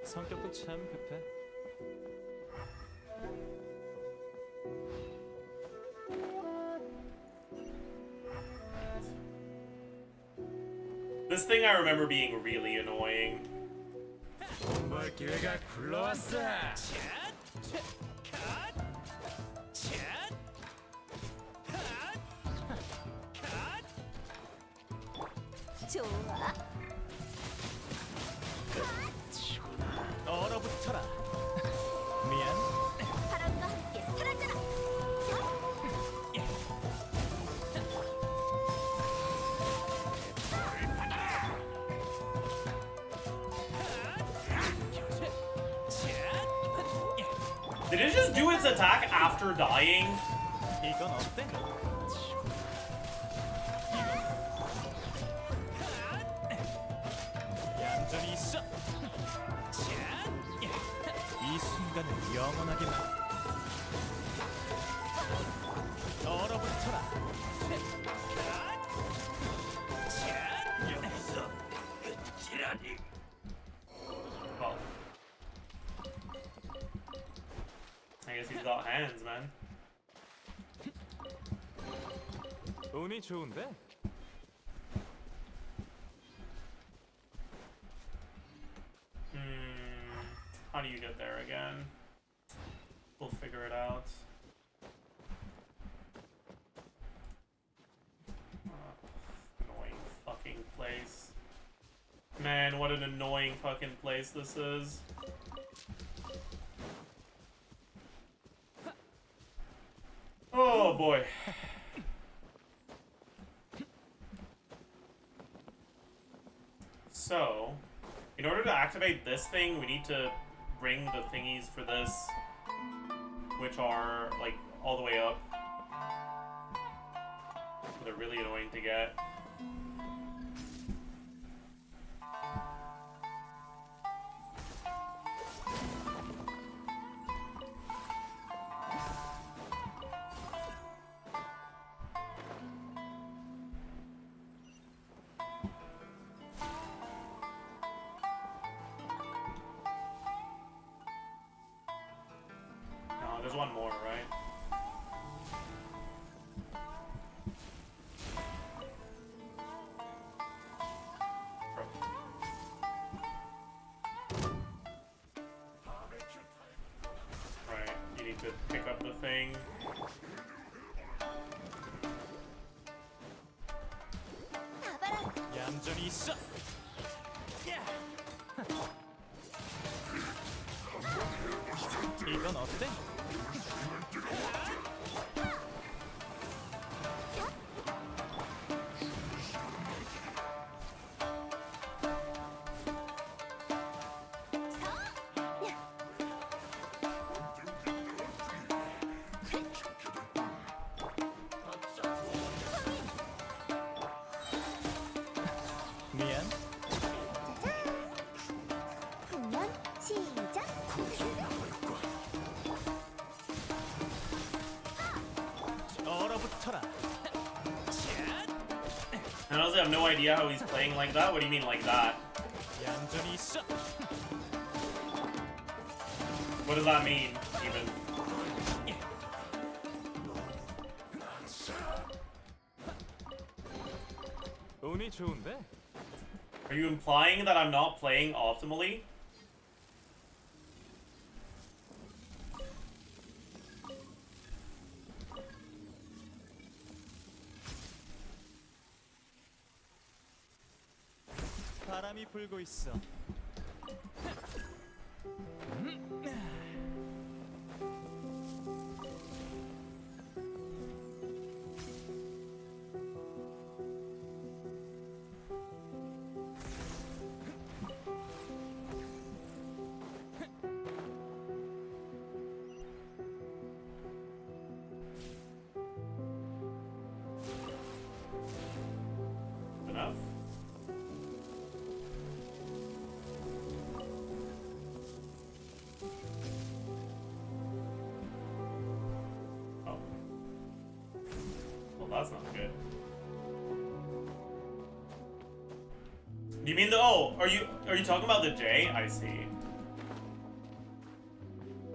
성격도 참 급해. This thing I remember being really annoying. 뭘 기회가 굴러왔어. 좋아. 얼어붙어라. 미안. 바람과 함께 사라져라. Did it just do its attack after dying? 이건 어때? 얌전히 있어. 이 순간을 영원하게 만. 얼어붙어라. 여기서 끝이라니. Well, I guess he's got hands, man. 운이 좋은데? How do you get there again? We'll figure it out. Annoying fucking place. Man, what an annoying fucking place this is. Oh boy. So, in order to activate this thing, we need to bring the thingies for this, which are, like, all the way up. They're really annoying to get. No, there's one more, right? could pick up the thing. 봐봐라. 얌전히 있어. 이건 어때? 미안. 공연 시작. 얼어붙어라. I honestly have no idea how he's playing like that. What do you mean like that? 얌전히 있어. What does that mean, even? 운이 좋은데? Are you implying that I'm not playing optimally? 바람이 불고 있어. Enough. Oh. Well, that's not good. You mean the are you talking about the J? I see.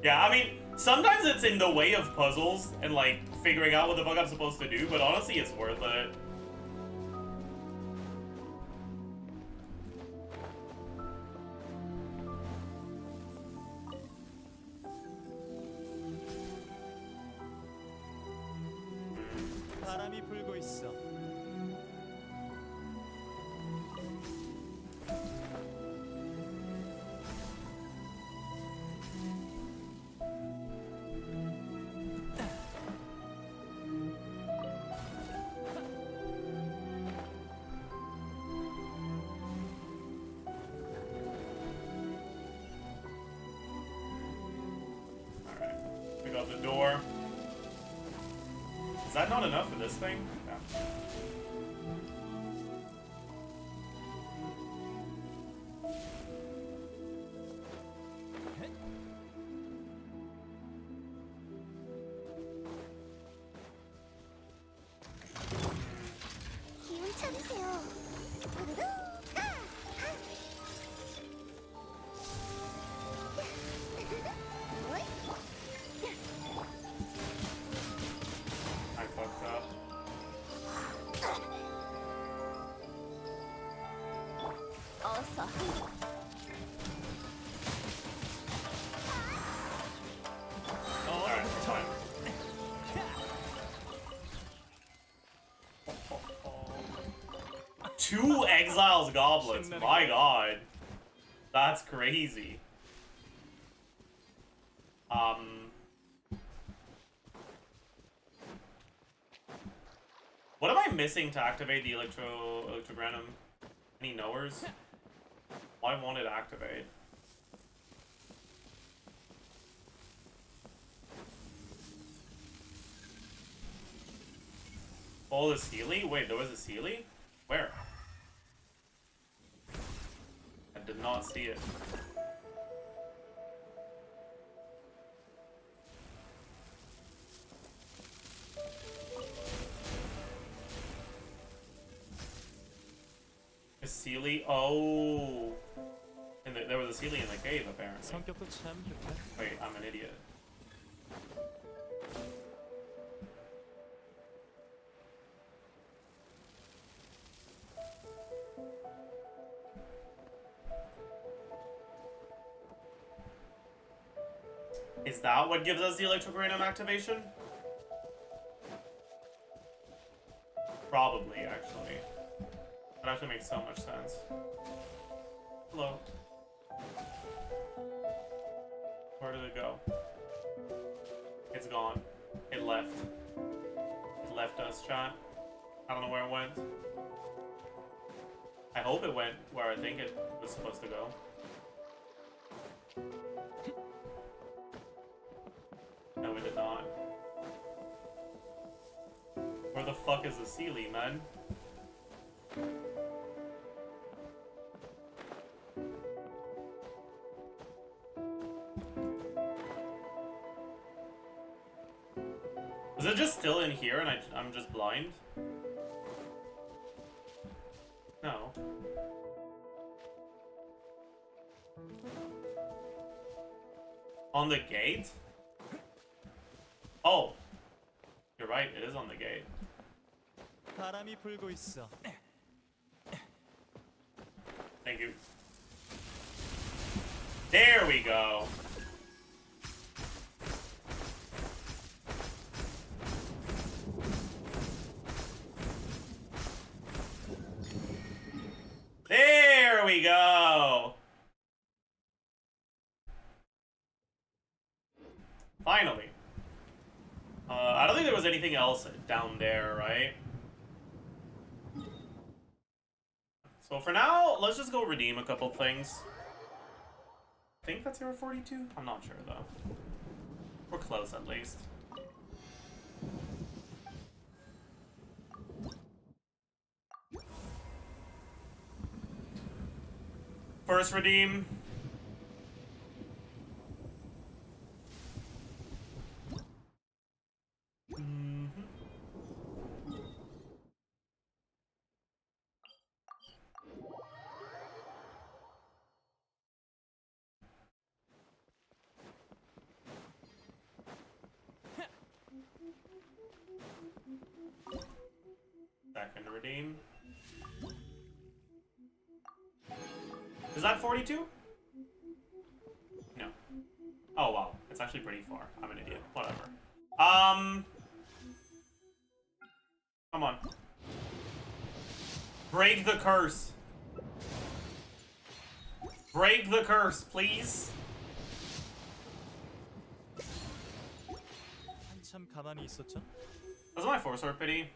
Yeah, I mean, sometimes it's in the way of puzzles and like figuring out what the fuck I'm supposed to do, but honestly it's worth it. 바람이 불고 있어. Alright, we got the door. Is that not enough for this thing? Yeah. 기운 차리세요. 우르르. 어이? I fucked up. 어서. Alright, fine. Two exiles goblets, my god. That's crazy. What am I missing to activate the electrogranum? Any knowers? Why won't it activate? Oh, the Sealy? Wait, there was a Sealy? Where? I did not see it. A Sealy? Oh! And there was a Sealy in the cave, apparently. 성격도 참 좋다. Wait, I'm an idiot. Is that what gives us the electrocranium activation? Probably, actually. That actually makes so much sense. Hello. Where did it go? It's gone. It left. It left us, chat. I don't know where it went. I hope it went where I think it was supposed to go. No, it did not. Where the fuck is the Sealy, man? Is it just still in here and I'm just blind? No. On the gate? Oh. You're right, it is on the gate. 바람이 불고 있어. Thank you. There we go. There we go. Finally. I don't think there was anything else down there, right? So for now, let's just go redeem a couple things. I think that's Hero 42? I'm not sure though. We're close at least. First redeem. Second redeem. Is that 42? No. Oh wow, it's actually pretty far. I'm an idiot. Whatever. Come on. Break the curse. Break the curse, please. 한참 가만히 있었죠? That's my 4-sword pity.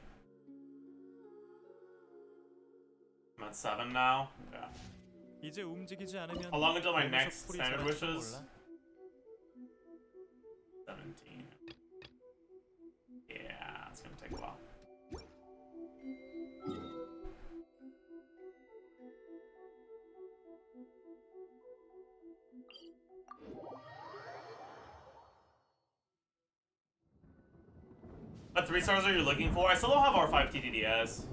I'm at 7 now. Yeah. 이제 움직이지 않으면 How long until my 몸에서 next 풀이 standard 자랄지도 wishes? 몰라. 17. Yeah, it's gonna take a while. What 3 stars are you looking for? I still don't have R5 TTDS.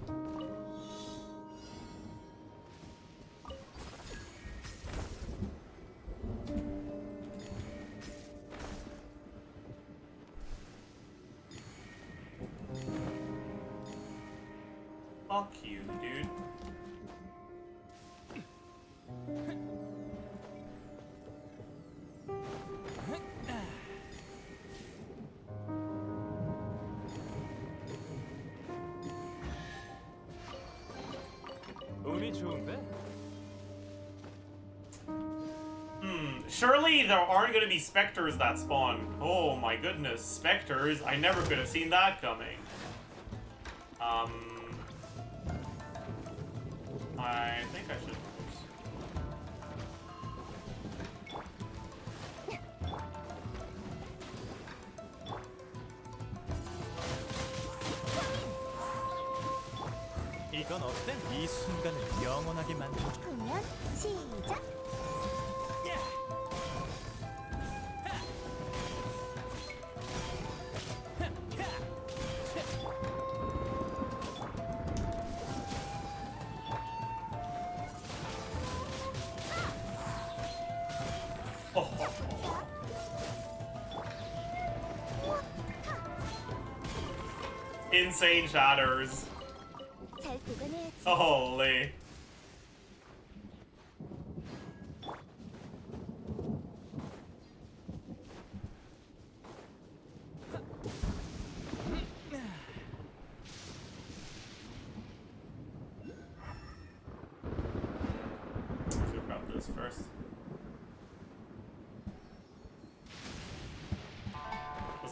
Fuck you, dude. 운이 좋은데? Surely there aren't gonna be specters that spawn. Oh my goodness, specters? I never could have seen that coming. I think I should. 이건 어때? 이 순간을 영원하게 만들어줘. 공연 시작. Insane shatters. 잘 보관해야지. Holy.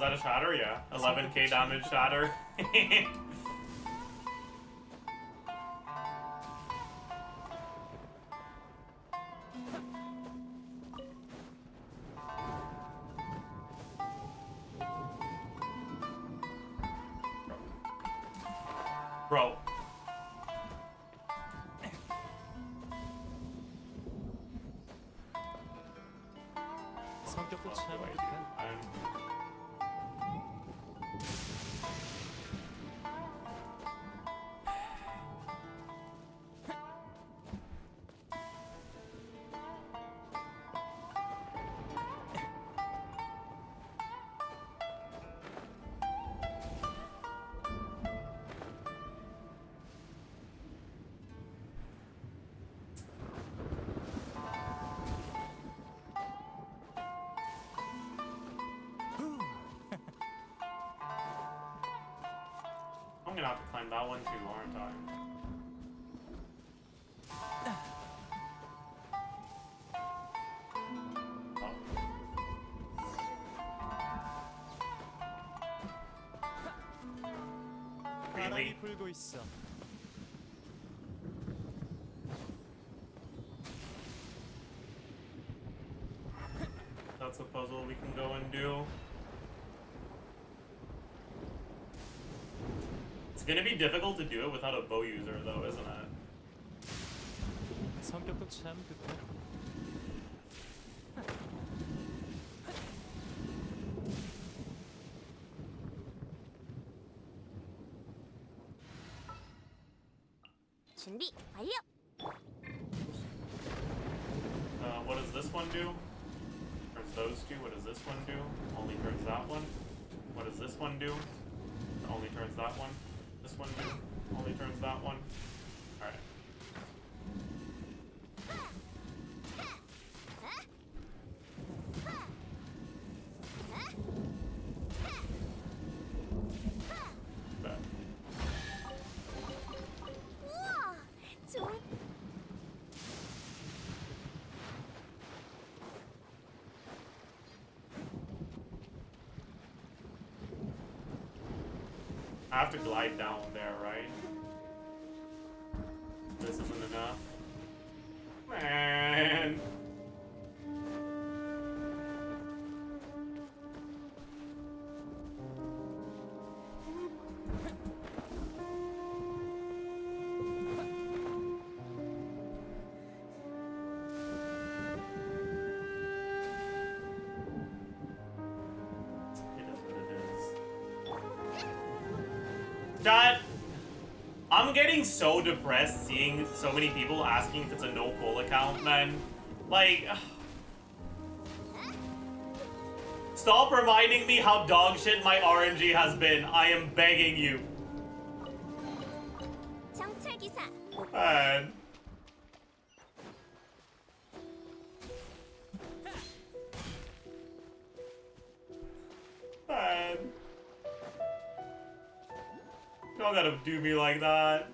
that a shatter? Yeah. 11k damage shatter. Bro. 성격도 참 Wait, 독한. I'm gonna have to climb that one too, aren't I? 바람이 불고 있어. That's a puzzle we can go and do. It's gonna be difficult to do it without a bow user though, isn't it? 성격도 참 독한. 준비 완료. What does this one do? Turns those two. What does this one do? Only turns that one. What does this one do? Only turns that one. This one do? Only turns that one. Alright. Bet. 우와, 좋은. I have to glide down there, right? This isn't enough. Man. It is what it is. Chat, I'm getting so depressed seeing so many people asking if it's a no-pull account, man. Like, stop reminding me how dog shit my RNG has been. I am begging you. 정찰 기사. Man. Man. Y'all gotta do me like that.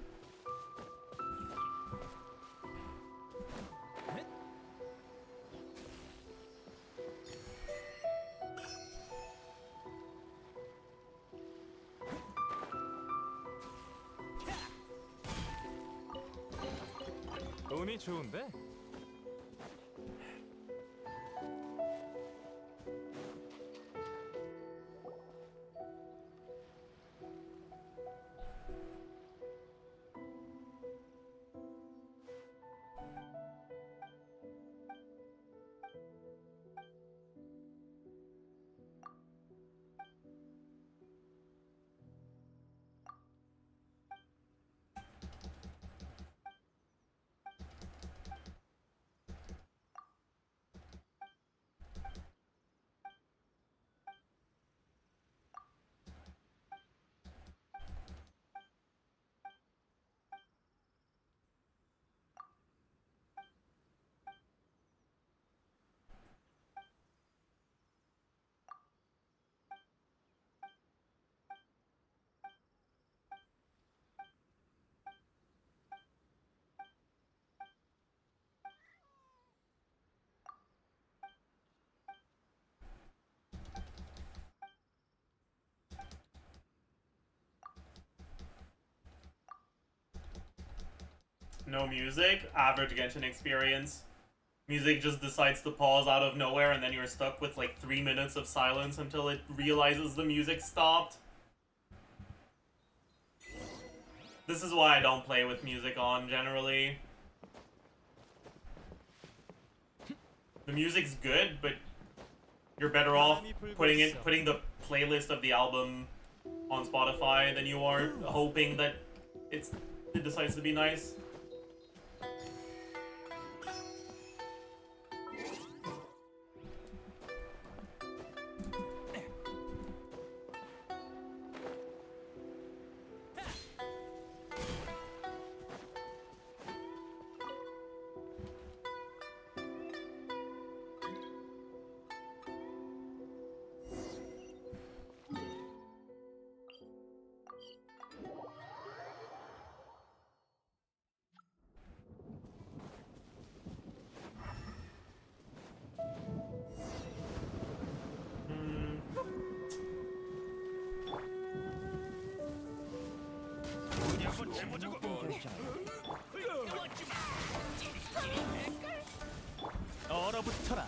운이 좋은데? no music, average Genshin experience. Music just decides to pause out of nowhere, and then you're stuck with like 3 minutes of silence until it realizes the music stopped. This is why I don't play with music on generally. The music's good, but you're better off putting the playlist of the album on Spotify than you are hoping that it decides to be nice. 얼어붙어라.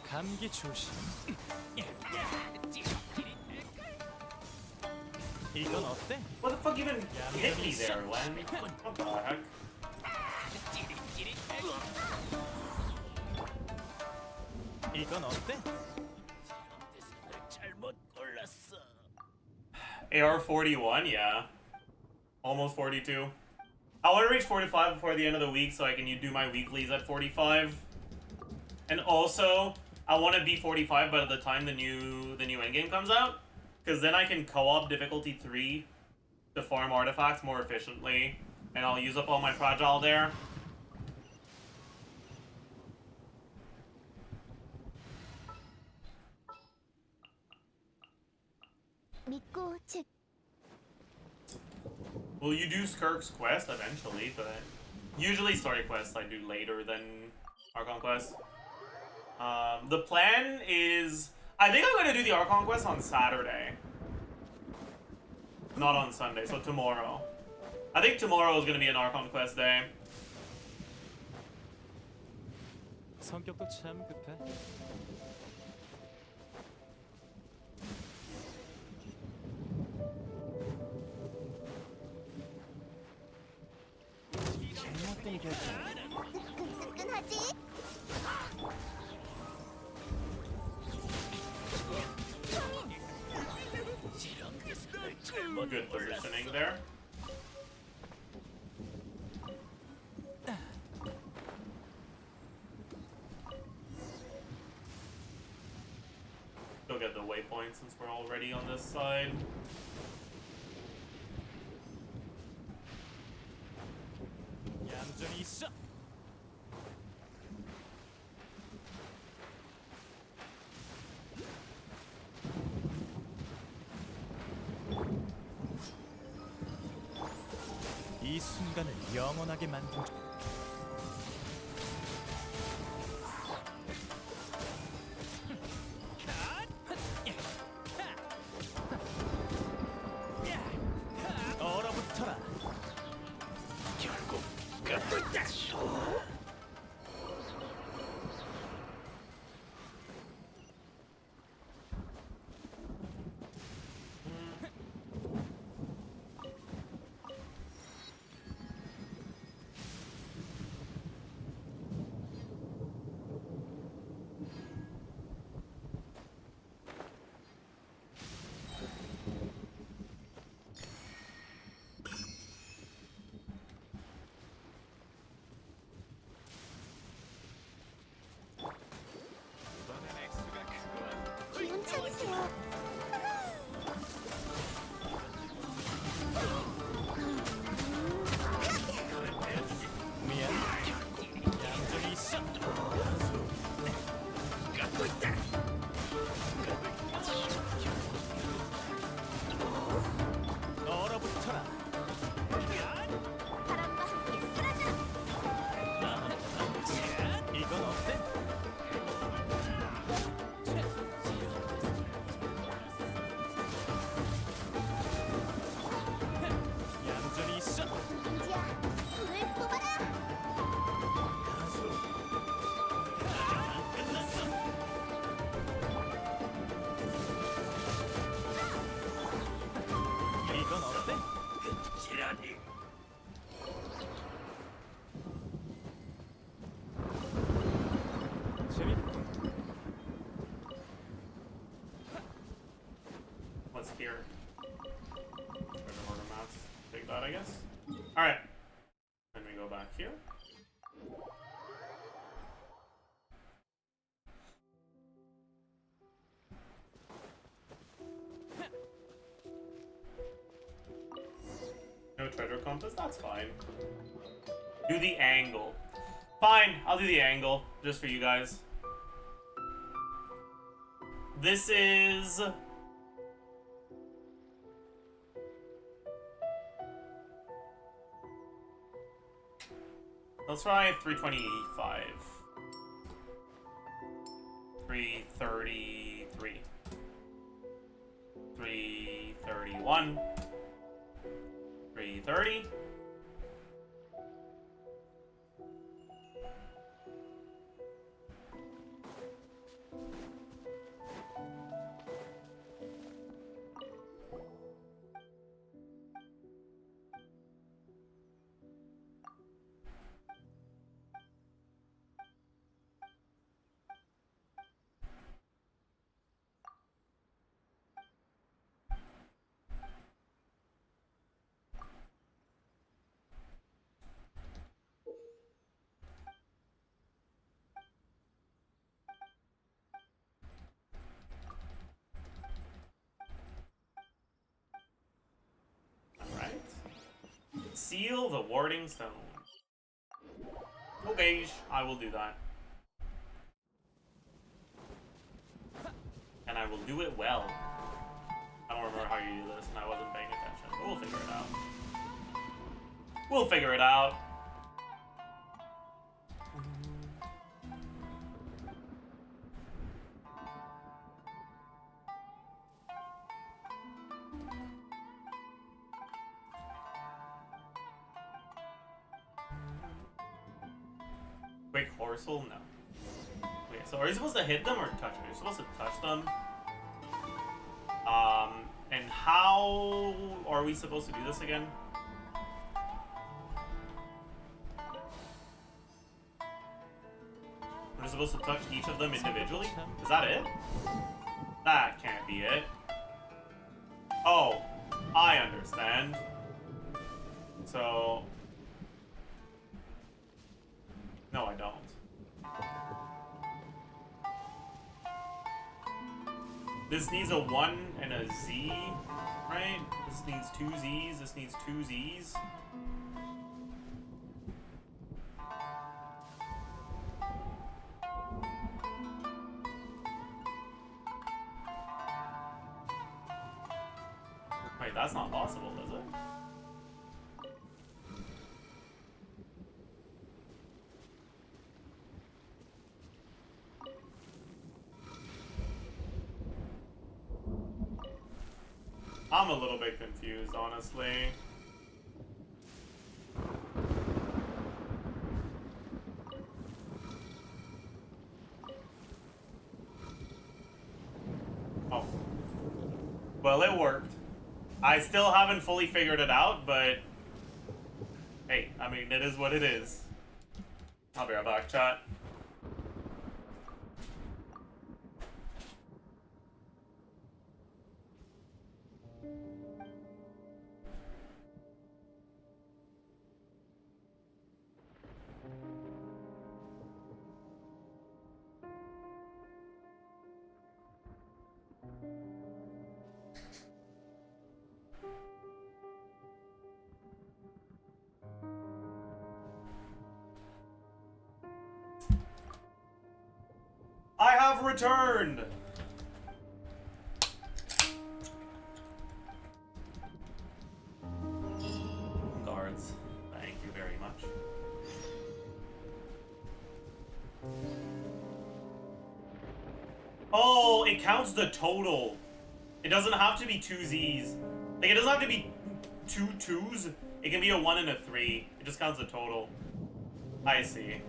감기 조심. 이건 어때? What the fuck even hit me there, Len? What the heck? 이건 어때? AR 41, yeah. Almost 42. I want to reach 45 before the end of the week so I can do my weeklies at 45. And also, I want to be 45 by the time the new endgame comes out, because then I can co-op difficulty 3 to farm artifacts more efficiently, and I'll use up all my fragile there. Will you do Skirk's quest eventually, but usually story quests I do later than Archon quest. The plan is, I think I'm going to do the Archon quest on Saturday. Not on Sunday, so tomorrow. I think tomorrow is going to be an Archon quest day. 성격도 참 급해. 잘못된 결정. 뜨끈뜨끈하지? Good positioning there. Go get the waypoint since we're already on this side. 얌전히 있어. 이 순간을 영원하게 만들어. 얼어붙어라. 결국 끝났다. here. Order mats. Take that, I guess. Alright. Then we go back here. No treasure compass? That's fine. Do the angle. Fine, I'll do the angle, just for you guys. This is... Let's try 325. 333. 331. 330. Seal the warding stone. Okay, I will do that. And I will do it well. I don't remember how you do this, and I wasn't paying attention. But we'll figure it out. We'll figure it out. Quick horsel? No. Okay, so are you supposed to hit them or touch them? You're supposed to touch them. And how are we supposed to do this again? We're supposed to touch each of them individually? Is that it? That can't be it. Oh, I understand. So... No, I don't. This needs a 1 and a Z, right? This needs 2 Zs, this needs 2 Zs. Wait, that's not possible, is it? I'm a little bit confused, honestly. Oh. Well, it worked. I still haven't fully figured it out, but... Hey, I mean, it is what it is. I'll be right back, chat. I have returned! Guards, thank you very much. Oh, it counts the total. It doesn't have to be 2 Zs. Like, it doesn't have to be 2 2s. It can be a 1 and a 3. It just counts the total. I see.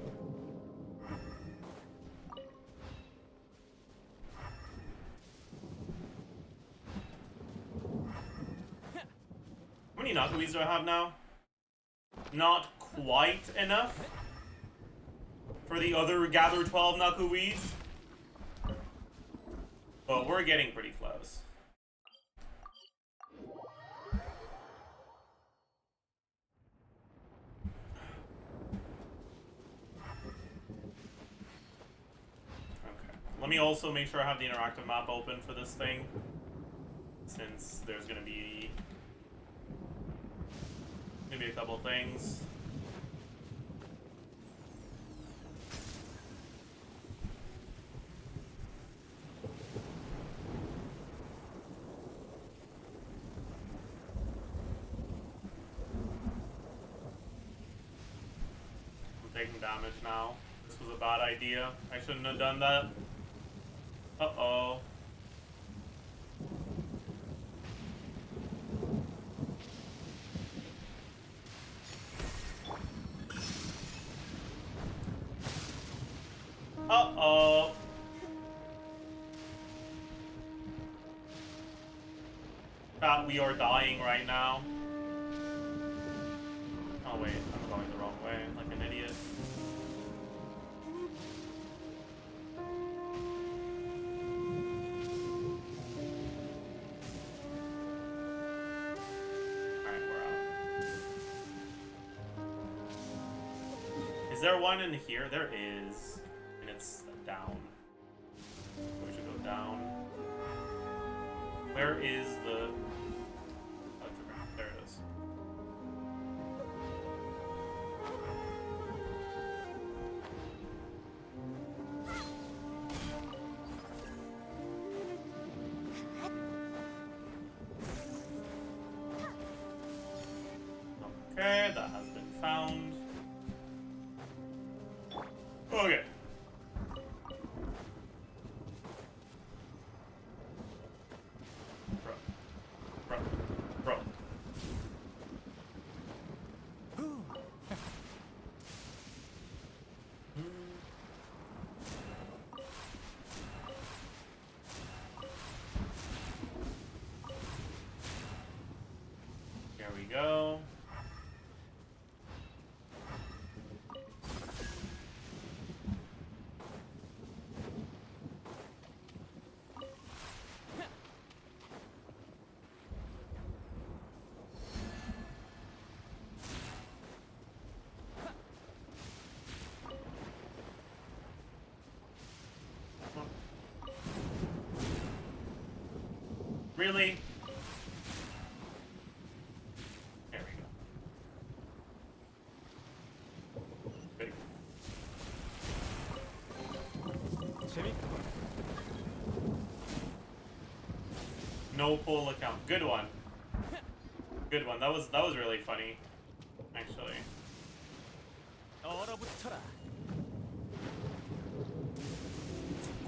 How many Nakuis do I have now? Not quite enough for the other gather 12 Nakuis. But we're getting pretty close. Let me also make sure I have the interactive map open for this thing, since there's gonna be maybe a couple things. I'm taking damage now. This was a bad idea. I shouldn't have done that. Uh-oh. Uh-oh. We are dying right now. Oh wait, I'm going the wrong way, like an idiot. Alright, we're out. Is there one in here? There is. And it's down. We should go down. Where is the... There it is. Okay, that has been found. Okay. Bro. Here we go. Really? There we go. Big. No pull account. Good one. Good one. That was really funny, actually. 얼어붙어라.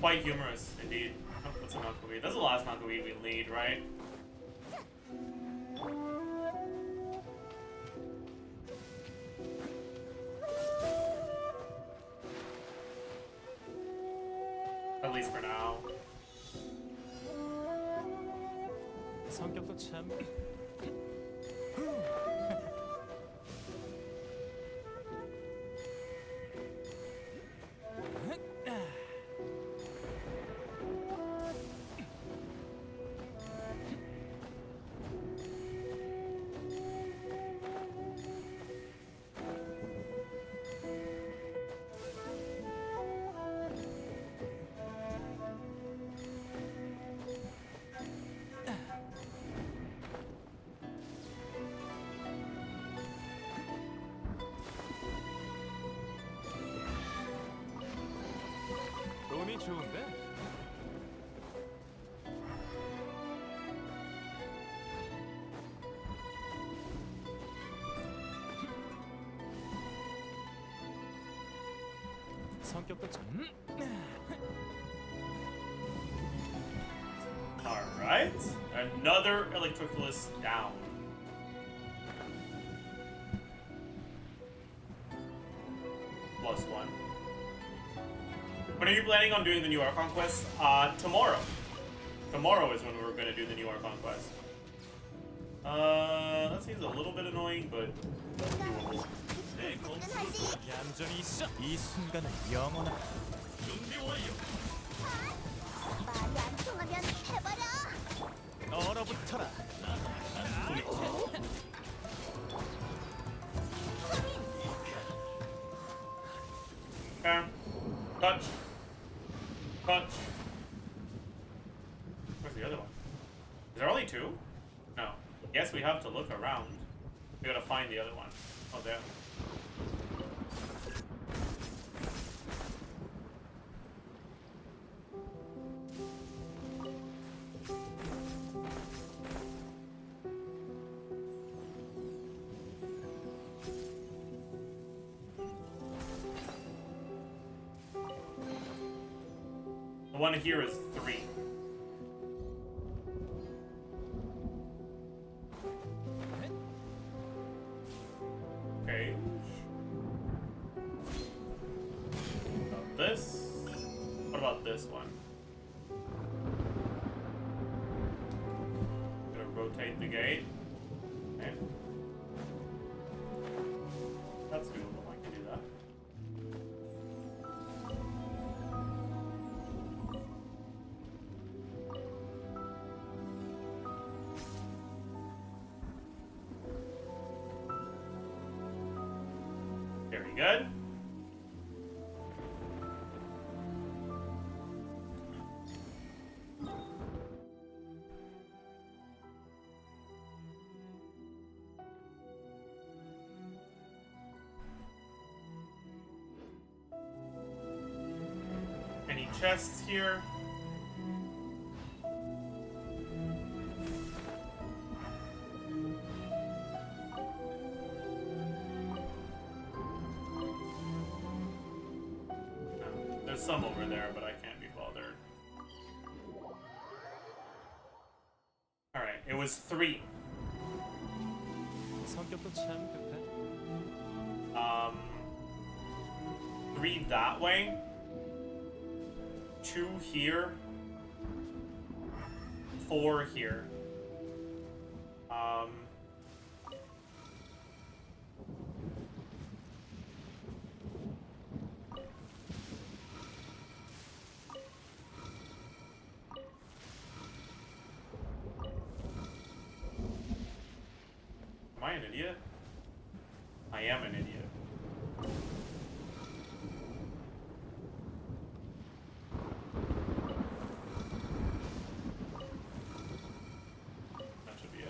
Quite humorous, indeed. Oh, what's a knockaweed? That's the last knockaweed we lead, right? At least for now. 성격도 참. 몸이 좋은데? 성격도 참. Alright. Another Electroculus down. +1. When are you planning on doing the new Archon quest? Tomorrow. Tomorrow is when we're gonna do the new Archon quest. That seems a little bit annoying, but doable. 얌전히 있어. 이 순간은 영원한. 준비 완료. 말이 안 통하면 해버려. 얼어붙어라. Okay. Touch. Touch. there only two? No. Yes, we have to look around. We gotta find the other one. Oh, there. The one here is 3. Okay. About this. What about this one? Gonna rotate the gate. Okay. That's doable. I can do that. Very good. Any chests here? There's some over there, but I can't be bothered. Alright, it was 3. 성격도 참 급해. 3 that way. 2 here. 4 here. Am I an idiot? I am an idiot. That should be it.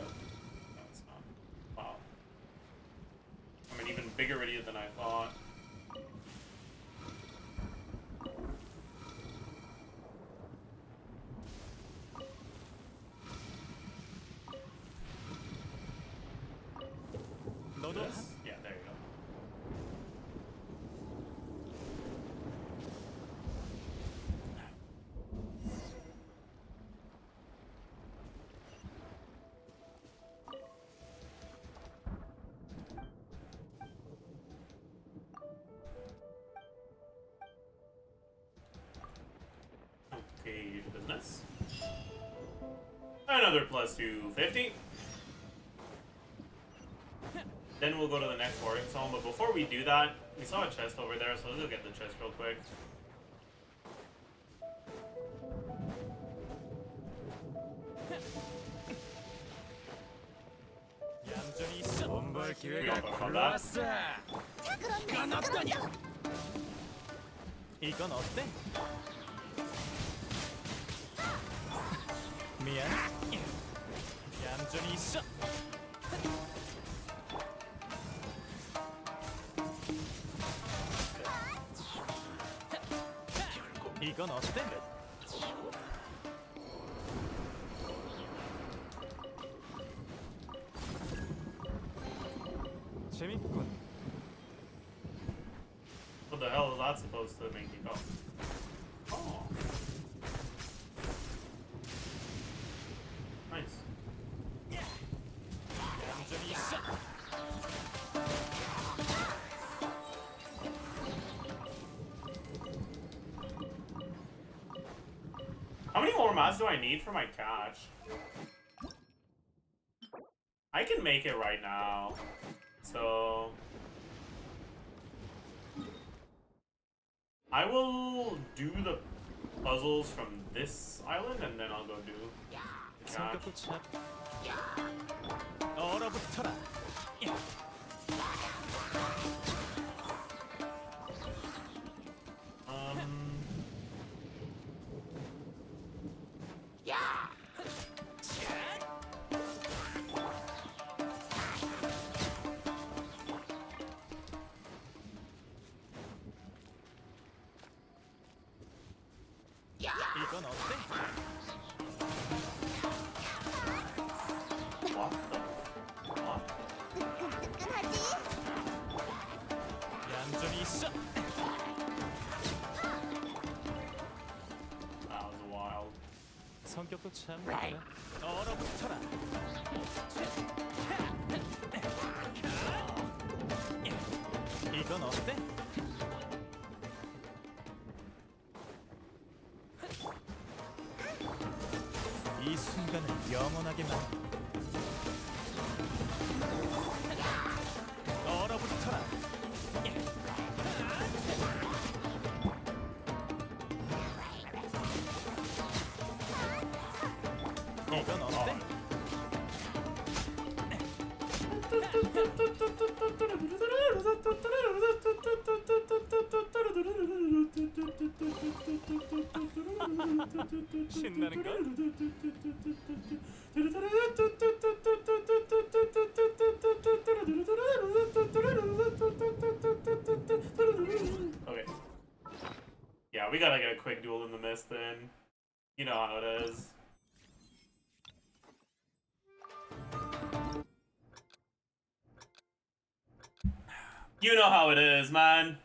No, it's not. Wow. I'm an even bigger idiot than I thought. 너도 This? Yeah, there you go. Okay, business. Another plus 250. Then we'll go to the next boarding zone, but before we do that, we saw a chest over there, so let's go get the chest real quick. 얌전히 있어. 본벌 We 기회가 don't know about that. 굴러왔어. 이건 어때? 미안. 얌전히 있어. 이건 어때? 재밌군. What the hell is that supposed to make me go? Oh. Nice. 얌전히 있어. How many more mods do I need for my catch? I can make it right now. So I will do the puzzles from this island and then I'll go do the catch. 성격도 참. 얼어붙어라. 이것도 참 얼어붙어라. 이건 어때? 이 순간을 영원하게 만들. 얼어붙어라. 이건 어때? 신나는 걸? Okay. Yeah, we gotta get a quick duel in the mist then. You know how it is. You know how it is, man.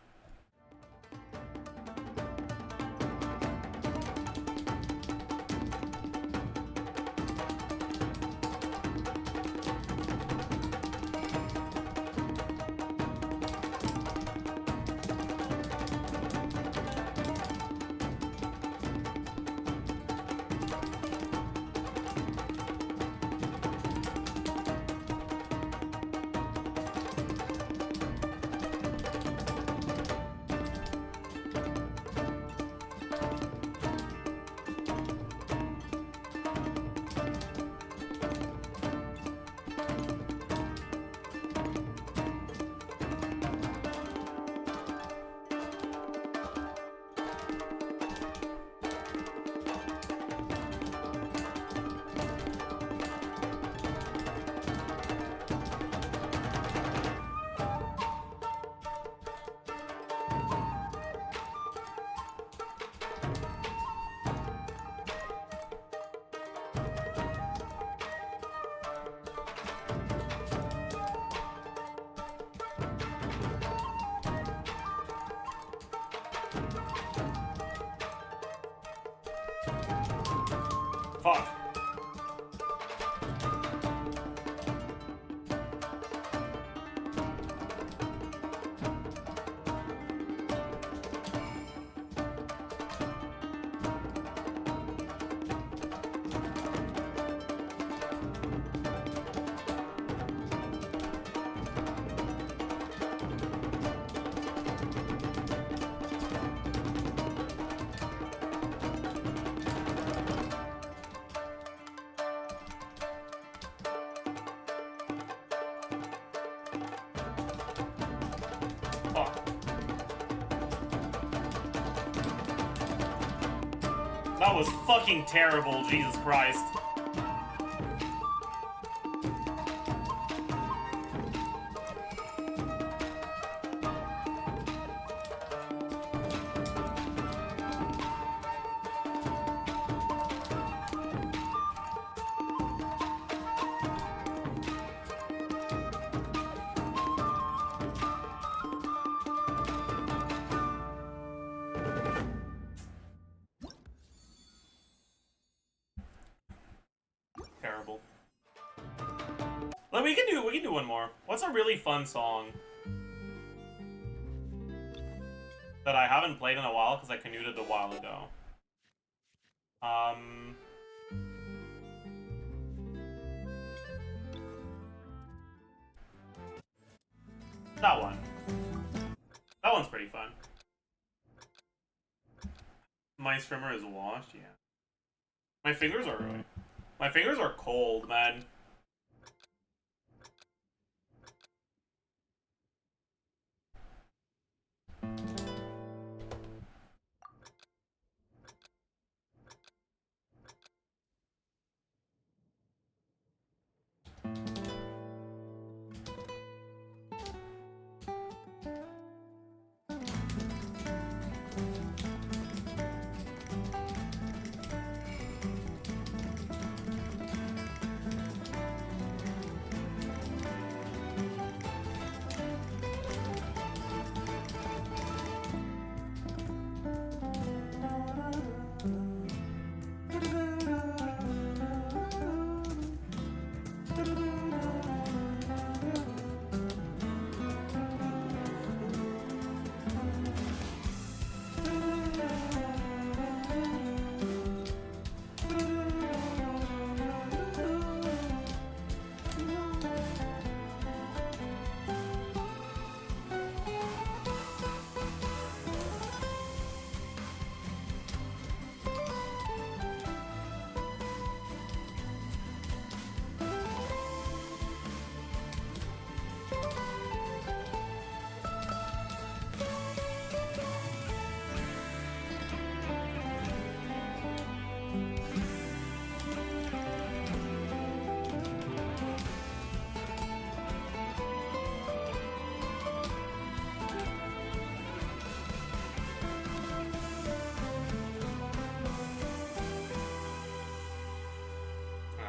Fuck. Fuck. That was fucking terrible, Jesus Christ. Terrible. Well, we can do one more. What's a really fun song that I haven't played in a while because I canoed it a while ago? That one. That one's pretty fun. My strimmer is washed, yeah. My fingers are cold, man.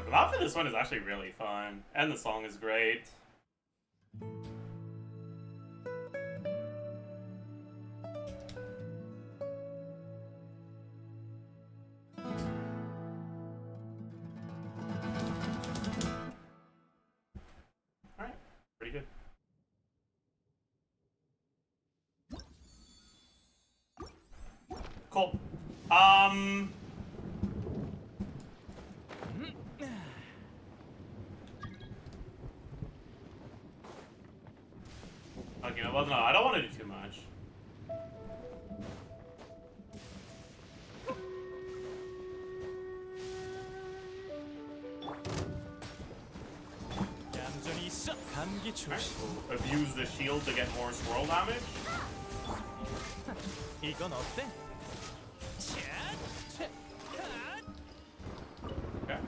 The map for this one is actually really fun, and the song is great. Alright, pretty good. Cool. Okay, well, no, I don't want to do too much. 얌전히 있어. 감기 조심. We'll abuse the shield to get more swirl damage. 이건 어때? Okay.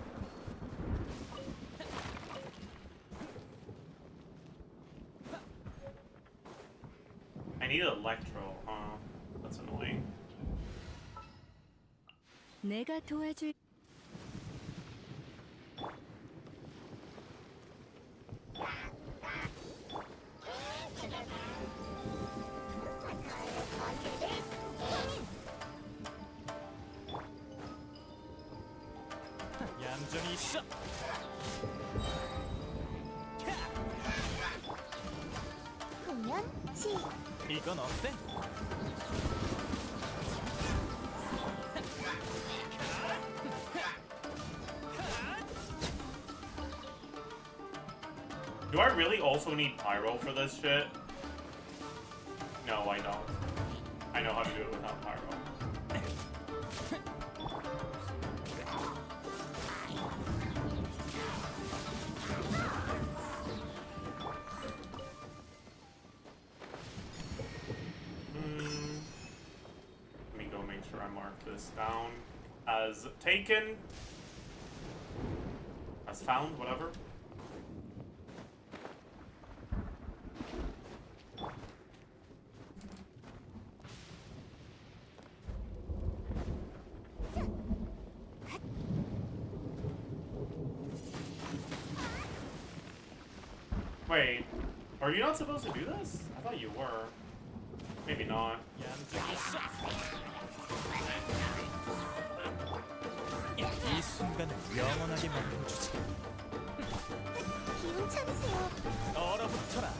I need electro, huh? That's annoying. 내가 도와줄. 얌전히 있어. 공연 시. 이건 어때? Do I really also need pyro for this shit? No, I don't. I know how to do it without pyro. Let me go make sure I mark this down as taken, as found, whatever. Wait, are you not supposed to do this? I thought you were. Maybe not. 얌전히 있어. 이 순간을 영원하게 만들어주지. 기운 차리세요. 얼어붙어라.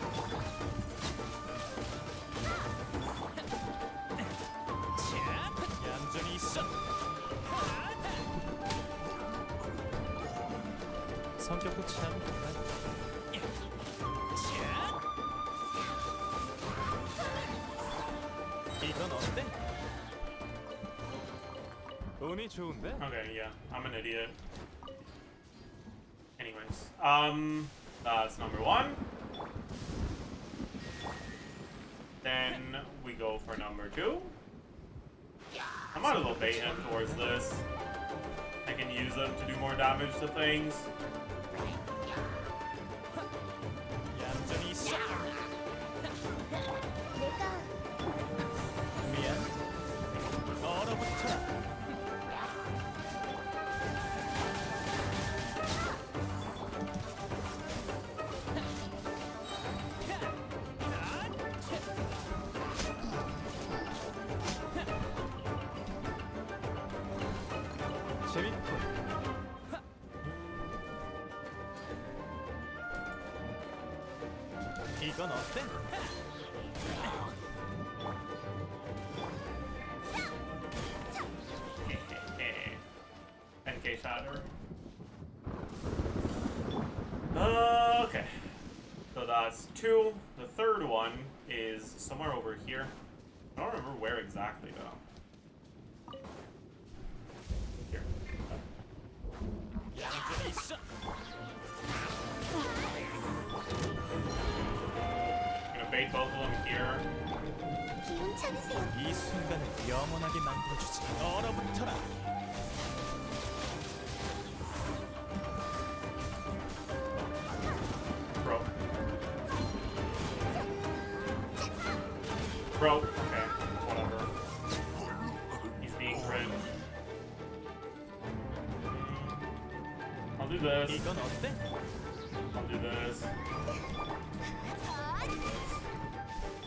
얌전히 있어. 성격도 참 강하다. 이건 어때? 운이 좋은데? Okay, yeah, I'm an idiot. Anyways, that's number one. Then we go for number two. I might as well bait him towards this. I can use them to do more damage to things. 얌전히 있어. 내가 미안. 얼어붙어라. 재밌군. 이건 어때? NK shatter. Okay. So that's two. The third one is somewhere over here. I don't remember where exactly though. Here. 얌전히 있어. Gonna bait both of them here. 기운 차리세요. 이 순간을 영원하게 만들어주지. 얼어붙어라. Bro. Bro. Okay. Whatever. He's being cringe. I'll do this. 이건 어때? I'll do this. I'll do this.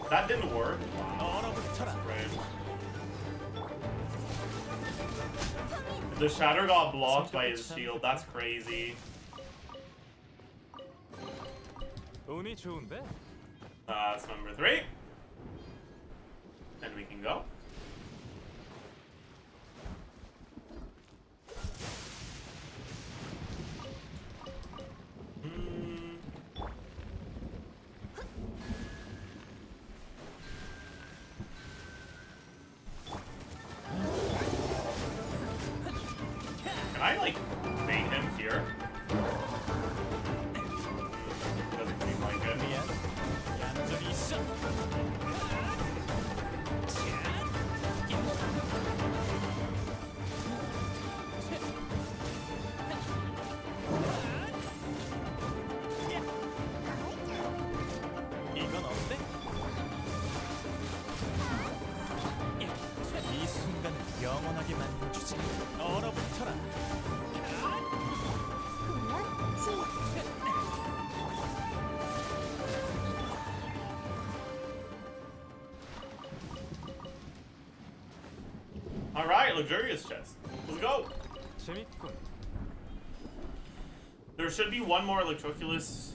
That didn't work. Wow. 얼어붙어라. Great. The shatter got blocked by his shield. That's crazy. 운이 좋은데? That's number 3. Then we can go. Can I, like, bait him here? Doesn't seem like it. 미안. 얌전히 있어. 이건 어때? 이 순간을 영원하게 만들어주지. 얼어붙어라. 훈련 시작. Alright, luxurious chest. Let's go. 재밌군. There should be one more Electroculus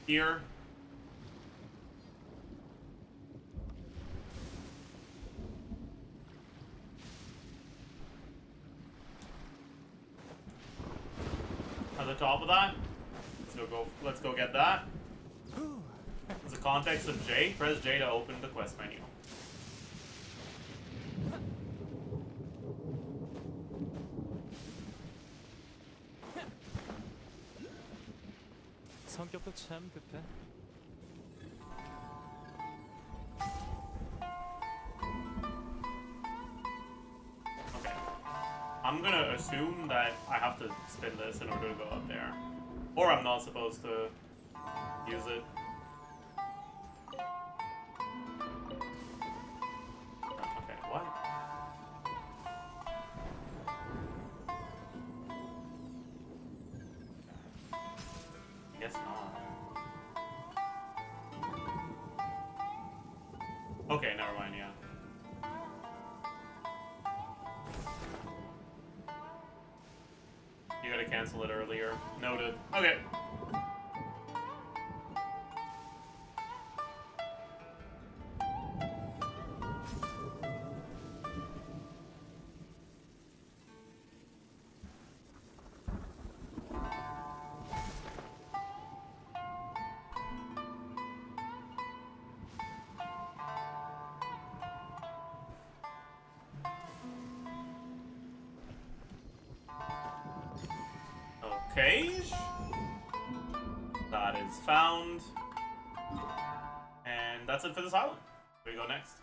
here. At the top of that. Let's go get that. As the context of J, press J to open the quest menu. 성격도 참 급해. Okay. I'm gonna assume that I have to spin this in order to go up there. Or I'm not supposed to use it. Okay, what? I guess not. Okay, never mind, yeah. You gotta cancel it earlier. Noted. Okay. Okay. That is found. And that's it for this island. Where we go next?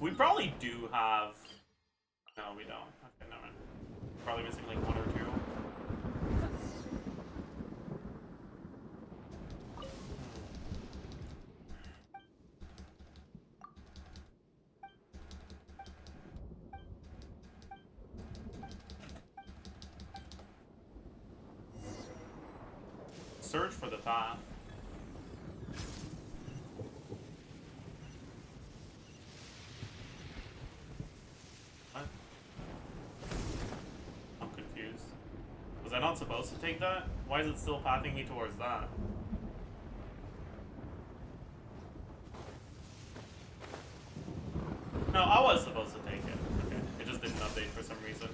We probably do have... No, we don't. Okay, never mind. Probably missing like one or two. Search for the path. What? I'm confused. Was I not supposed to take that? Why is it still pathing me towards that? No, I was supposed to take it. Okay. It just didn't update for some reason.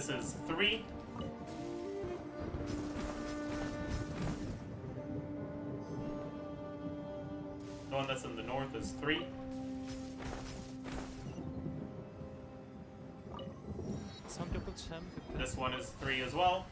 this is 3. The one that's in the north is 3. 성격도 참 급해. This one is 3 as well.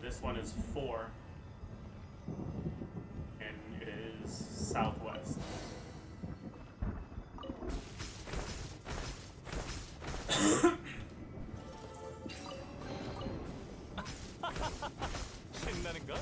This one is 4, and it is southwest. 신나는 거?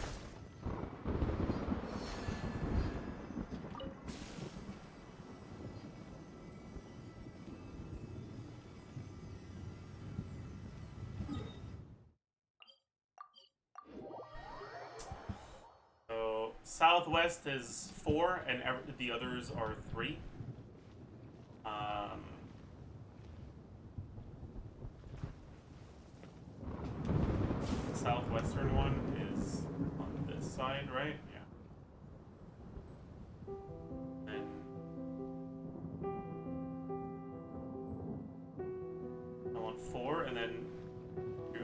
So southwest is 4, and the others are 3. The southwestern one is on this side, right? Yeah. And I want 4, and then 2.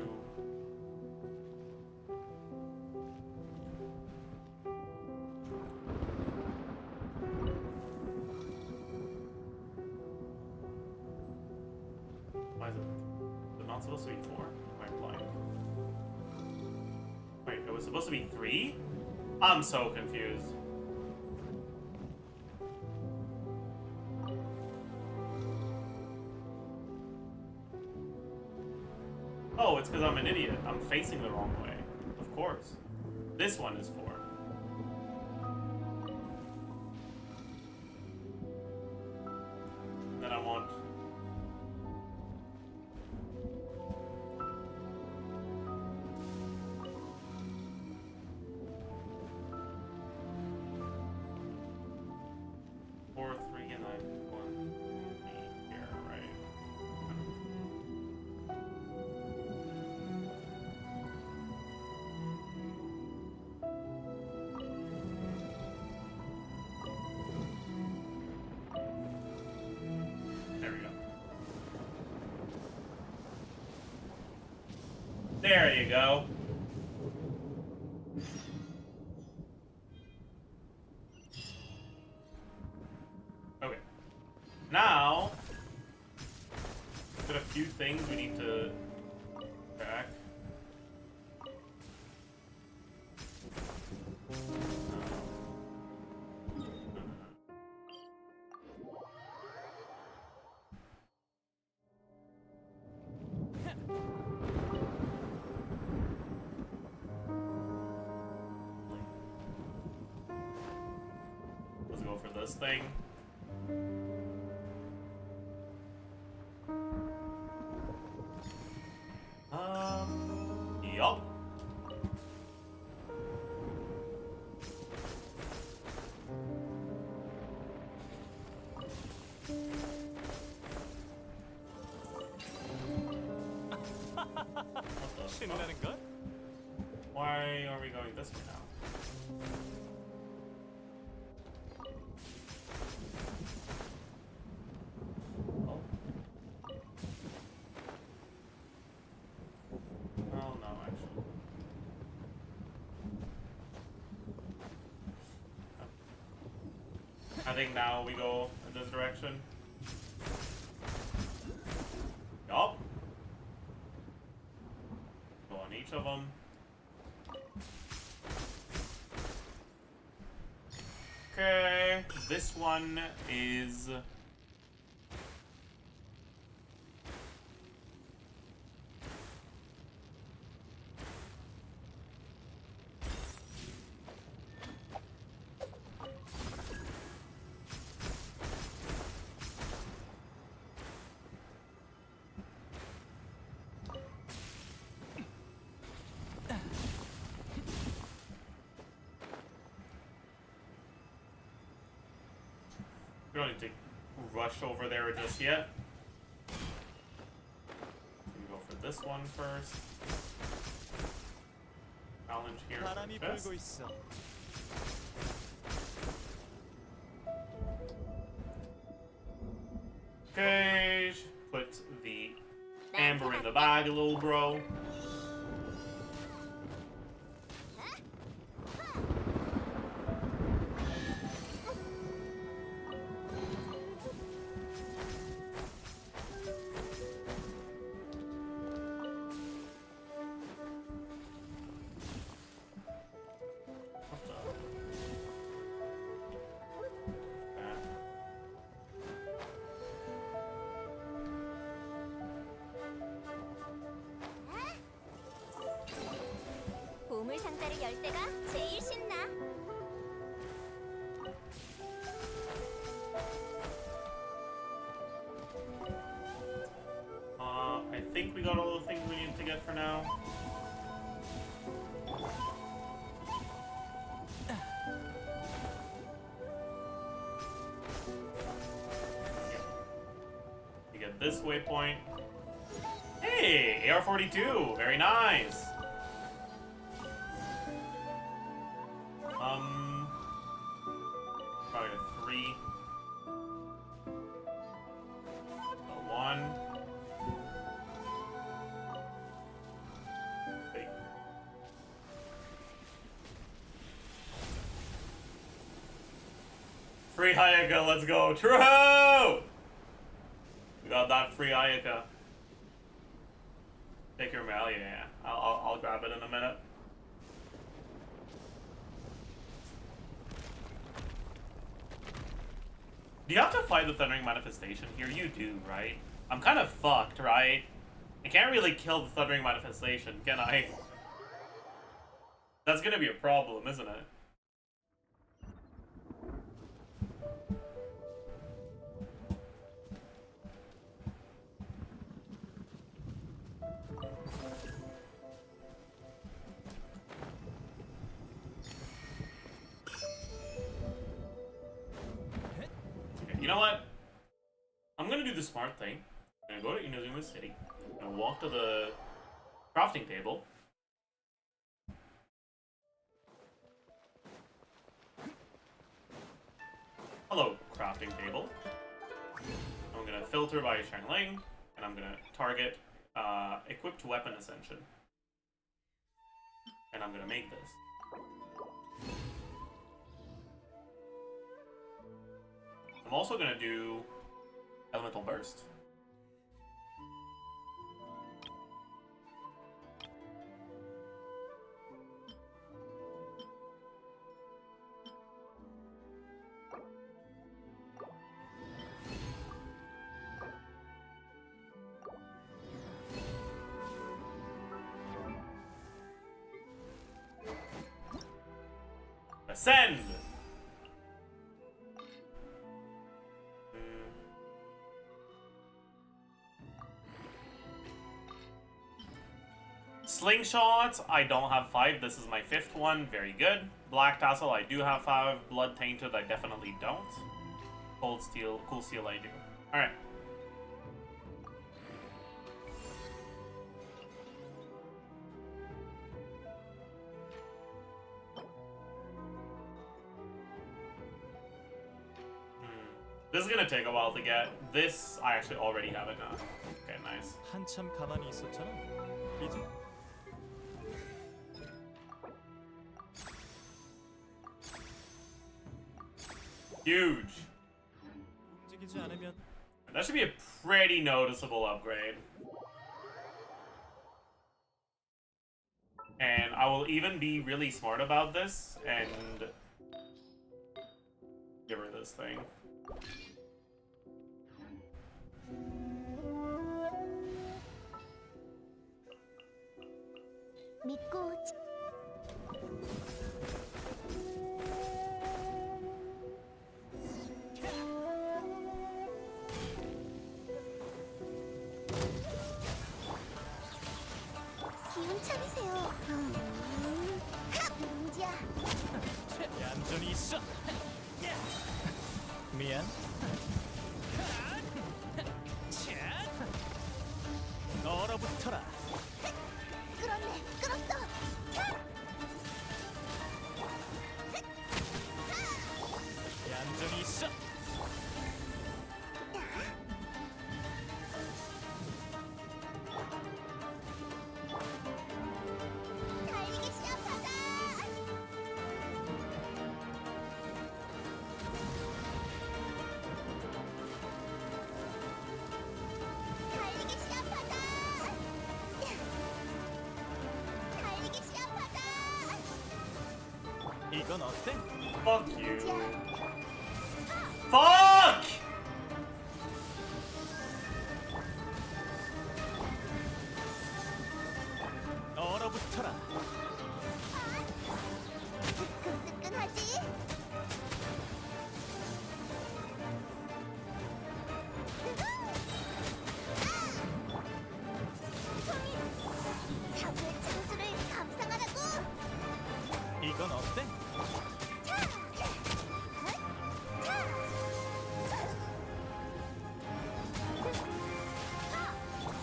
Why is it not supposed to be 4? Am I blind? Wait, it was supposed to be 3? I'm so confused. Oh, it's because I'm an idiot. I'm facing the wrong way. Of course. This one is 4. Then I want... There you go. Okay. Now, got a few things we need to check. Let's go for this thing. Yup. 신나는 거? Why are we going this way now? Oh. Oh no, actually. I think now we go in this direction. Yup. Go on each of them. Okay, this one is... don't need to rush over there just yet. We go for this one first. Challenge here. 바람이 Best. 불고 있어. Okay, put the amber in the bag, little bro. What the? 보물 상자를 열 때가 제일 신나. I think we got all the things we need to get for now. You get this waypoint. Hey, AR-42, very nice. Probably a 3. A 1. Wait. Free Hayaka, let's go. True! We got that free Hayaka. Take your mail, yeah. I'll grab it in a minute. Do you have to fight the Thundering Manifestation here? You do, right? I'm kind of fucked, right? I can't really kill the Thundering Manifestation, can I? That's gonna be a problem, isn't it? You know what? I'm gonna do the smart thing. I'm gonna go to Inazuma City. I'm gonna walk to the crafting table. Hello, crafting table. I'm gonna filter by Shangling, and I'm gonna target equipped weapon ascension. And I'm gonna make this. I'm also gonna do Elemental Burst. Ascend! Slingshot, I don't have 5. This is my 5th one. Very good. Black Tassel, I do have 5. Blood Tainted, I definitely don't. Cold Steel, Cool Steel, I do. Alright. This is gonna take a while to get. This, I actually already have it now. Okay, nice. 한참 가만히 있었잖아. 이제 Huge. 움직이지 않으면 That should be a pretty noticeable upgrade. And I will even be really smart about this and give her this thing. 믿고 기운 차리세요. 문제야. 얌전히 있어. 미안. 얼어붙어라. 끌었네, 끌었어. 얌전히 있어. 달리기 시합하자. 달리기 시합하자. 달리기 시합하자. 이건 어때? Fuck you. Fuck! 얼어붙어라. 뜨끈뜨끈하지? 사부의 장수를 감상하라고! 이건 어때?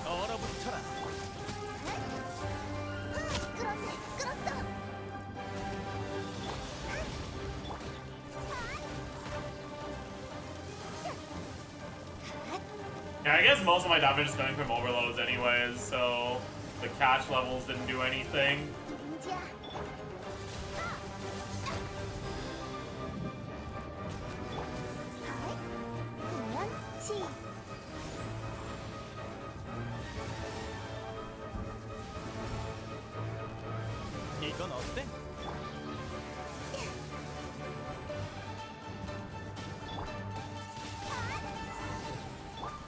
얼어붙어라. 끌었네, 끌었어! Yeah, I guess most of my damage is coming from overloads anyways, so the catch levels didn't do anything. 민지야. 공연 시. 이건 어때?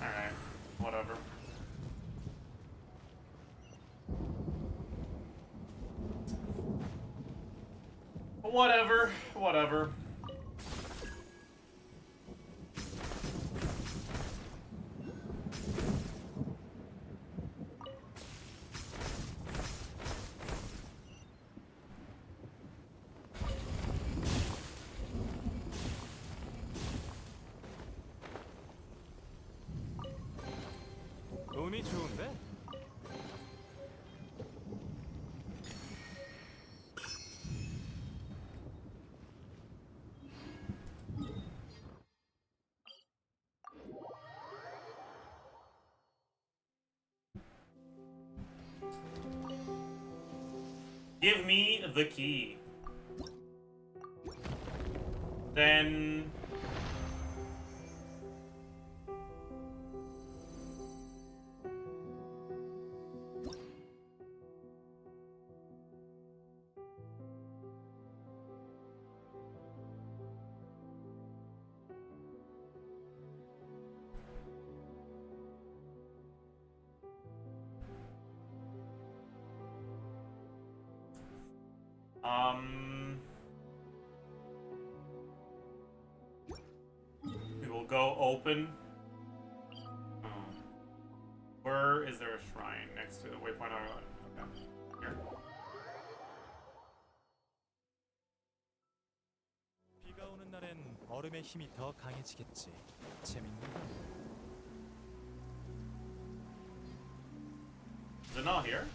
Alright, whatever. Whatever, whatever. 운이 좋은데? Give me the key. Then... We will go open. Where is there a shrine next to the waypoint? Okay. Here. 비가 오는 날엔 얼음의 힘이 더 강해지겠지. 재밌는데. Is it not here?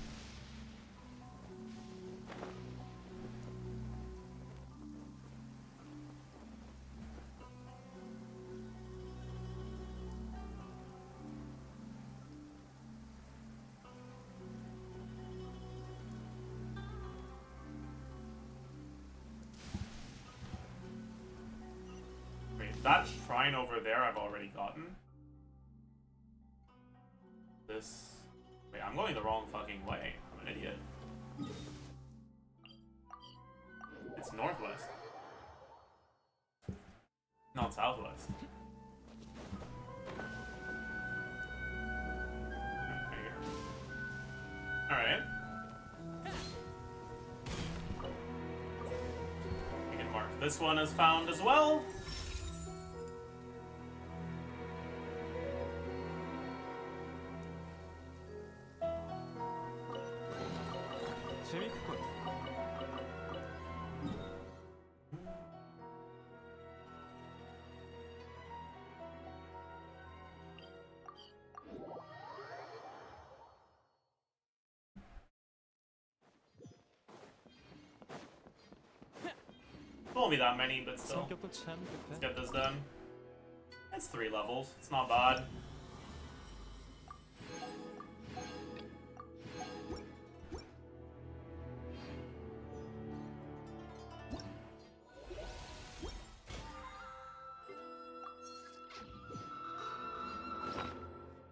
Wait, that shrine over there I've already gotten. This... Wait, I'm going the wrong fucking way. I'm an idiot. It's northwest. Not southwest. Okay, here. Alright. We can mark this one as found as well. 재밌군. won't be that many, but still. 성격도 참 Let's 급해. get this done. It's 3 levels. It's not bad.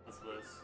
What's this?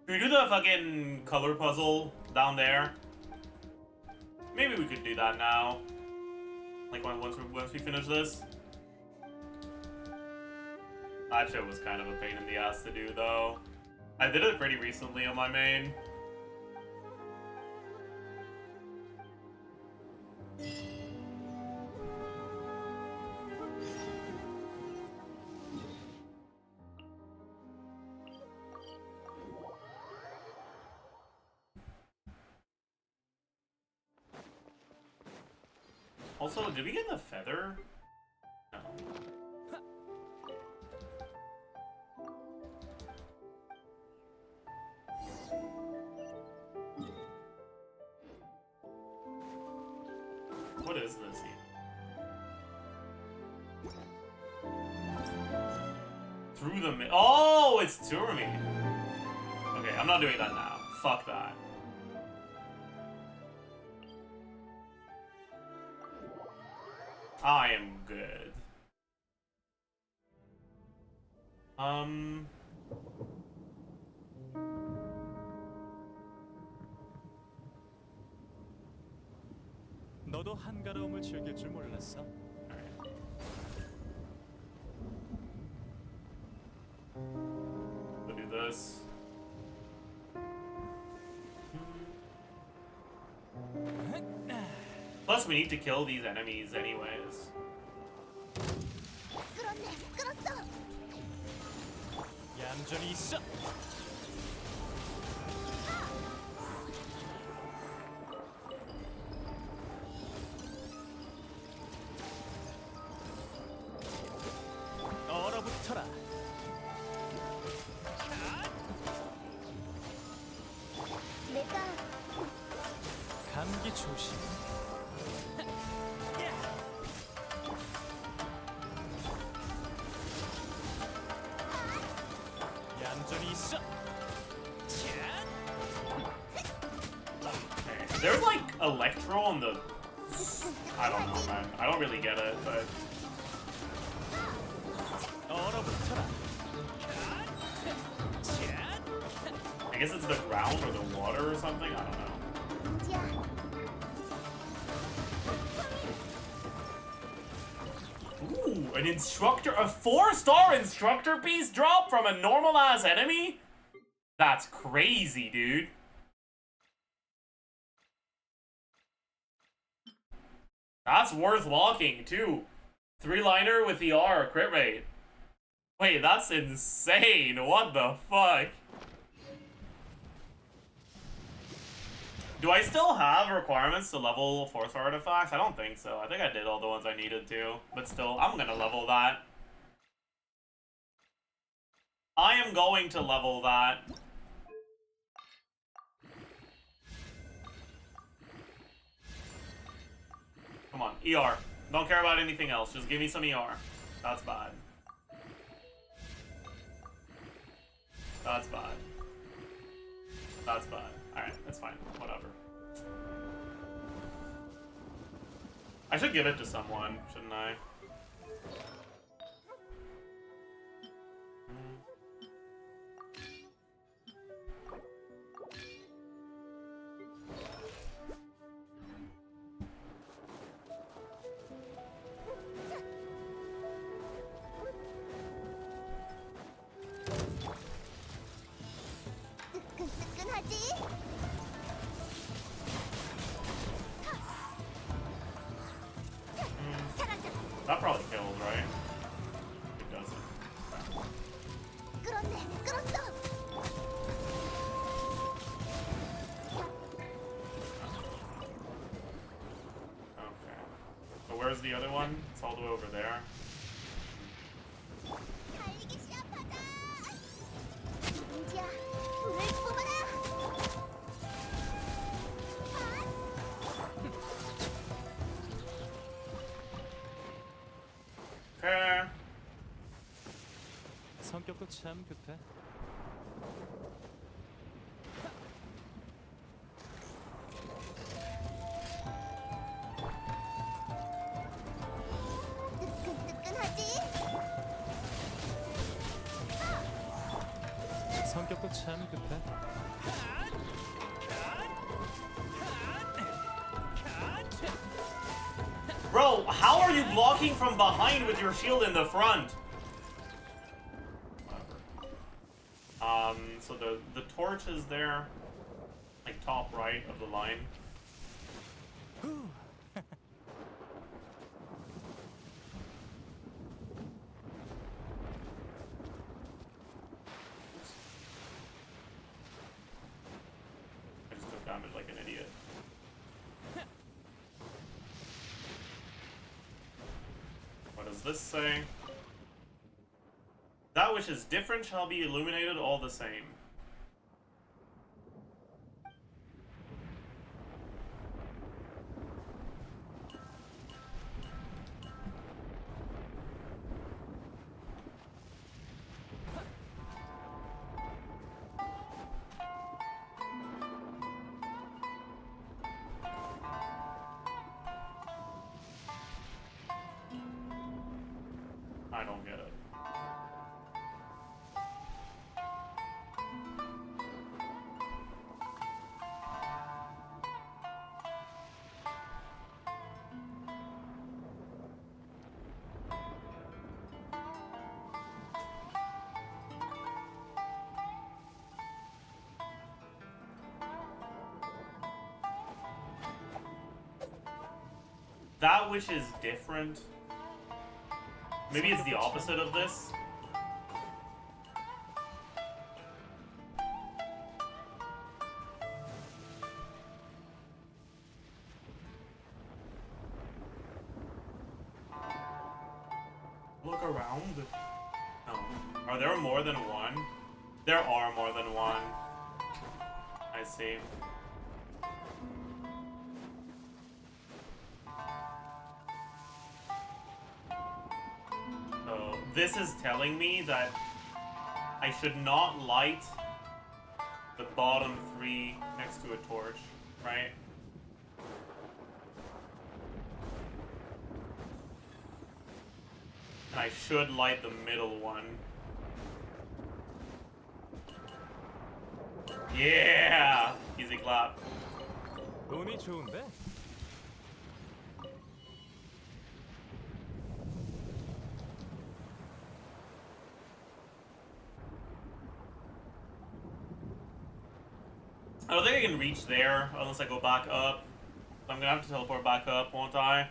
Can we do the fucking color puzzle down there? Maybe we could do that now. Like once we finish this. That shit was kind of a pain in the ass to do though. I did it pretty recently on my main. Also, did we get the feather? No. What is this here? Through the oh, it's to me. Okay, I'm not doing that now. Fuck that. I am good. 너도 한가로움을 즐길 줄 몰랐어. We'll do this. Plus, we need to kill these enemies anyways. 끌었네, 끌었어. 얌전히 있어. 얼어붙어라. 내가 감기 조심. 얌전히 있어. There's like electro on the. I don't know, man. I don't really get it, but 얼어붙어라. I guess it's the ground or the water or something. I don't know. 이지야. Ooh, an instructor, a 4-star instructor piece drop from a normal ass enemy? That's crazy, dude. That's worth locking too. 3-liner with the R crit rate. Wait, that's insane. What the fuck? Do I still have requirements to level 4-star artifacts? I don't think so. I think I did all the ones I needed to. But still, I'm gonna level that. I am going to level that. Come on, ER. Don't care about anything else. Just give me some ER. That's bad. That's bad. That's bad. Alright, that's fine. Whatever. I should give it to someone, shouldn't I? 뜨끈뜨끈하지? the way over there. 달리기 시작하자. 누군지야, 불을 뽑아라. Okay. 성격도 참 급해. 뜨끈뜨끈하지? 성격도 참 급해. Bro, how are you blocking from behind with your shield in the front? Whatever. So the torch is there, like top right of the line. I just took damage like an idiot. What does this say? That which is different shall be illuminated all the same. I don't get it. That which is different. Maybe it's the opposite of this. Look around. No. Are there more than one? There are more than one. I see. So this is telling me that I should not light the bottom three next to a torch, right? And I should light the middle one. Yeah! Easy clap. 운이 좋은데? I don't think I can reach there unless I go back up. I'm gonna have to teleport back up, won't I?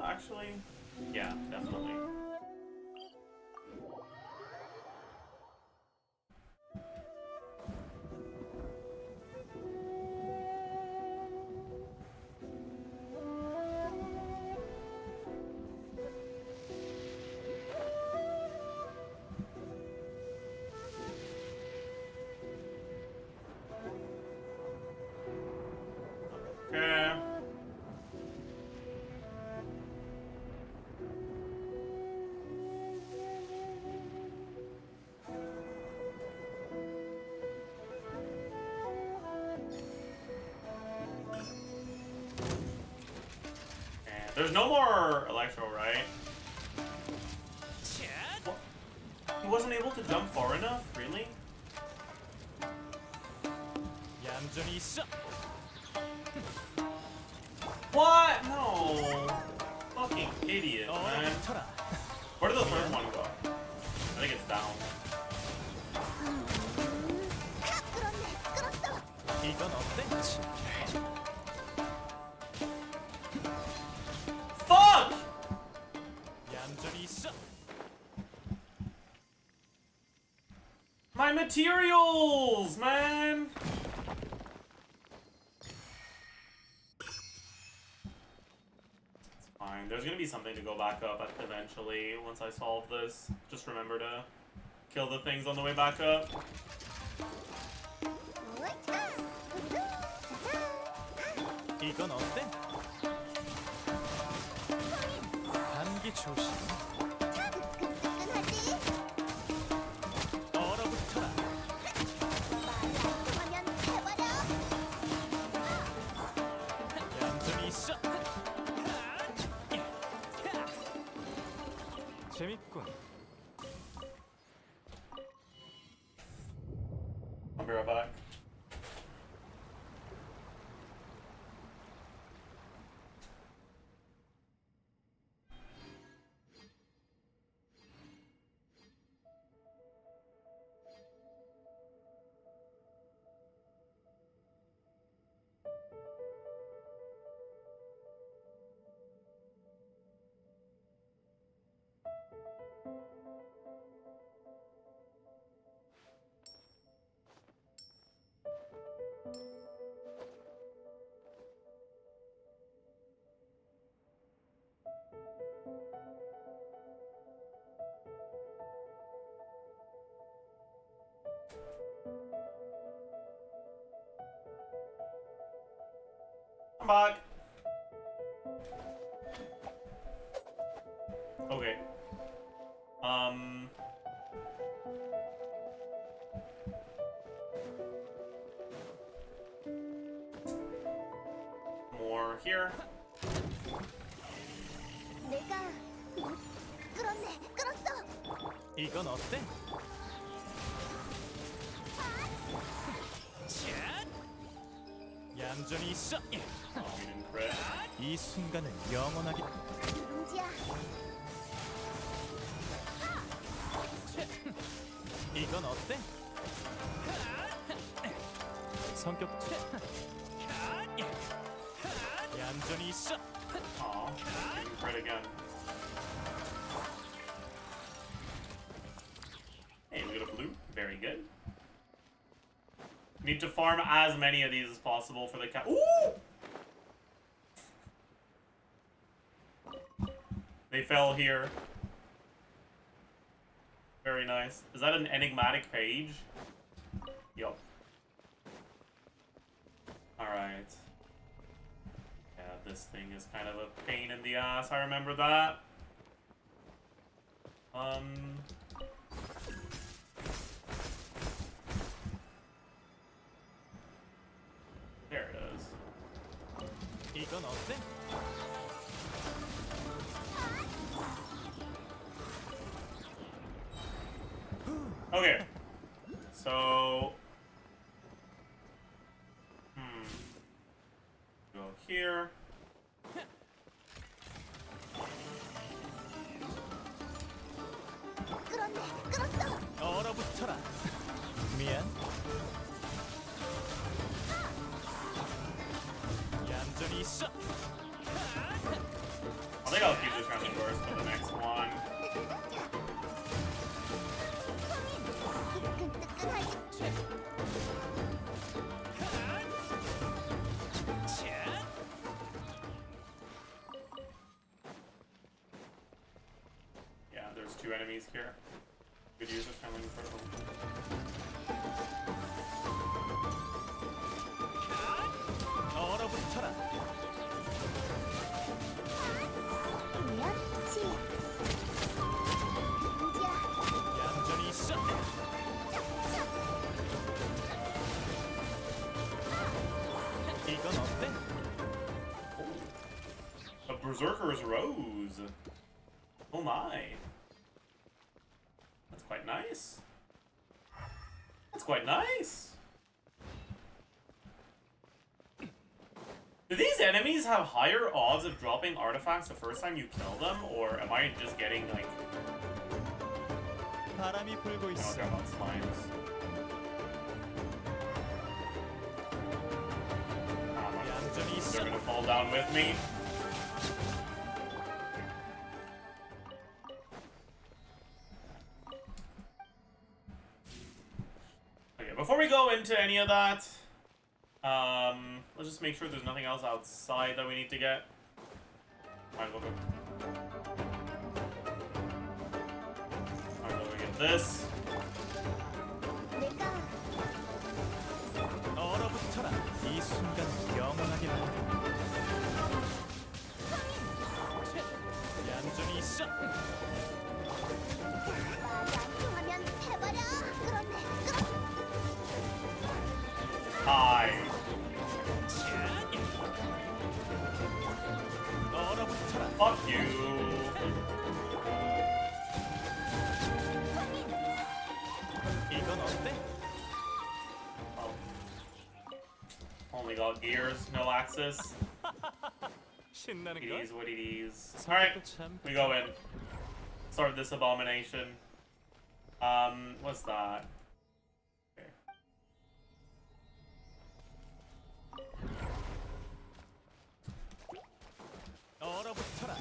Actually, yeah, definitely. Okay. There's no more Electro, right? What? He wasn't able to jump far enough? Really? 얌전히 있어. What? No. Fucking idiot, man. 터라. Where did the third one go? I think it's down. 끌었네, 끌었어. 이건 어때? Fuck! 얌전히 있어. Am I my materials, man. It's fine. There's gonna be something to go back up at eventually once I solve this. Just remember to kill the things on the way back up. 이건 어때? 감기 조심. 얼어붙어라. 얌전히 있어. 재밌군. I'll be right back. I'm back. Okay. More here. 이건 어때? 얌전히 있어. Oh, we didn't crit. 이 순간은 영원하게. 이건 어때? 성격. 얌전히 있어. Aw, didn't crit again. Hey, we got a blue. Very good. Need to farm as many of these as possible for the cat. Ooh! They fell here. Very nice. Is that an enigmatic page? Yup. Alright. Yeah, this thing is kind of a pain in the ass. I remember that. There it is. 이건 어때? Okay. So go here. 얼어붙어라. 미안. 얌전히 있어. I think I'll keep this random doors for the next one. Yeah, there's two enemies here. Could use a channeling purple. 얼어붙어라. 얌전히 있어. 이건 어때? A Berserker's Rose. Oh my. That's quite nice. That's quite nice. Do these enemies have higher odds of dropping artifacts the first time you kill them, or am I just getting like, 바람이 불고 I don't 있어. care about slimes? 얌전히 있어. They're gonna fall down with me. before we go into any of that, let's just make sure there's nothing else outside that we need to get. Might as well go. Might as well go get this. 내가 얼어붙어라. 이 순간을 영원하게 만들어. 얌전히 있어. 말이 안 통하면 해버려. 그렇네. Hi. 얼어붙어라. Fuck you. 이건 어때? Oh. Only got gears, no axis. 신나는 It 걸? is what it is. Alright, 참. we go in. Start this abomination. What's that? Okay. 얼어붙어라.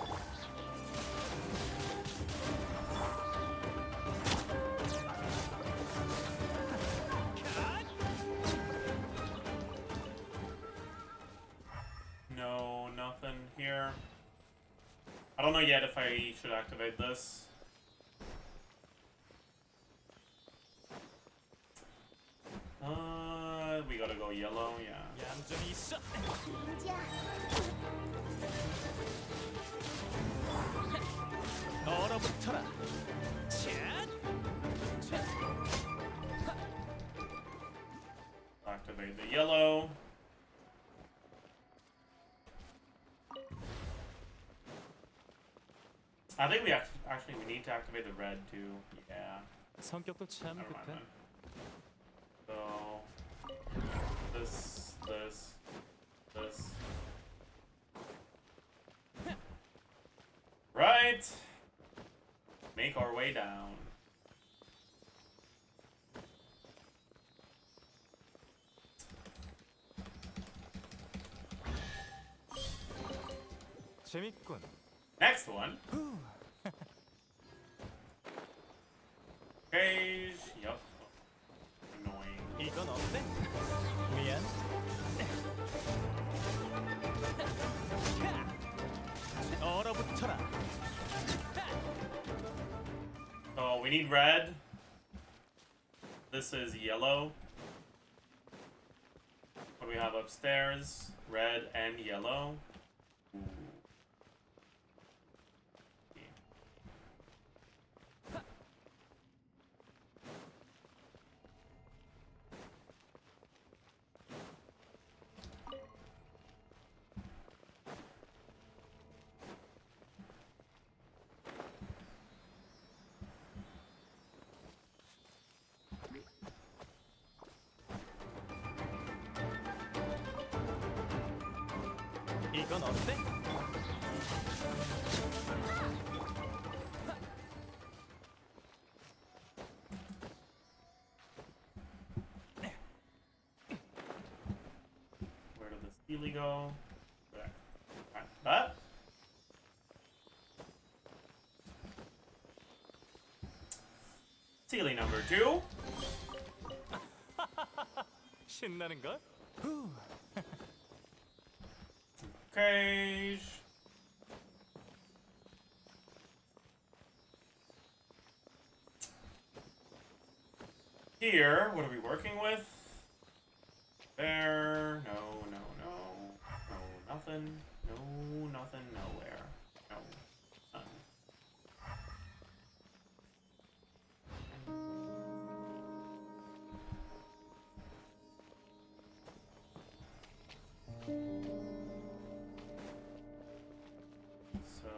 No, nothing here. I don't know yet if I should activate this. We gotta go yellow, yeah. 얌전히 있어. 인지야. 얼어붙어라. 짠. Activate the yellow. I think we actually we need to activate the red too. Yeah. 성격도 참 Never mind 급해. then. So this. Right. Make our way down. 재밌군. Next one. Cage. Yup. Annoying. 이건 어때? 미안. 얼어붙어라. So we need red. This is yellow. What do we have upstairs? Red and yellow. Ooh. 이건 어때? Where did the Steely go? There. Alright, that. Steely number 2. 신나는 걸? Cage. Here, what are we working with? There. No, no, no. No, nothing. No, nothing, nowhere. No. None. So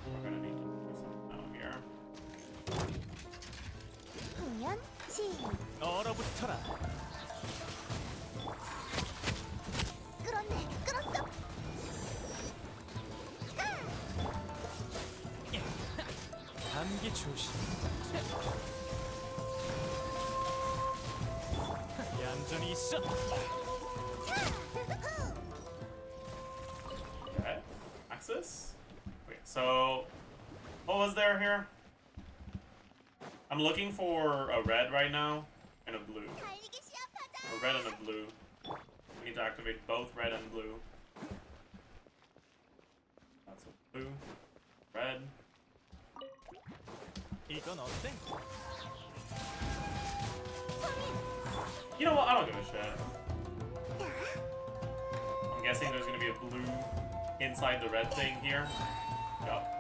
we're gonna need to do something out here. 공연 시. 얼어붙어라. 끌었네. 끌었어. 감기 조심. 얌전히 있어. Okay. Axis? Wait, so what was there here? I'm looking for a red right now and a blue. 달리기 시합하자. A red and a blue. We need to activate both red and blue. That's a blue. Red. 이건 어때? You know what? I don't give a shit. I'm guessing there's gonna be a blue inside the red thing here. Yup.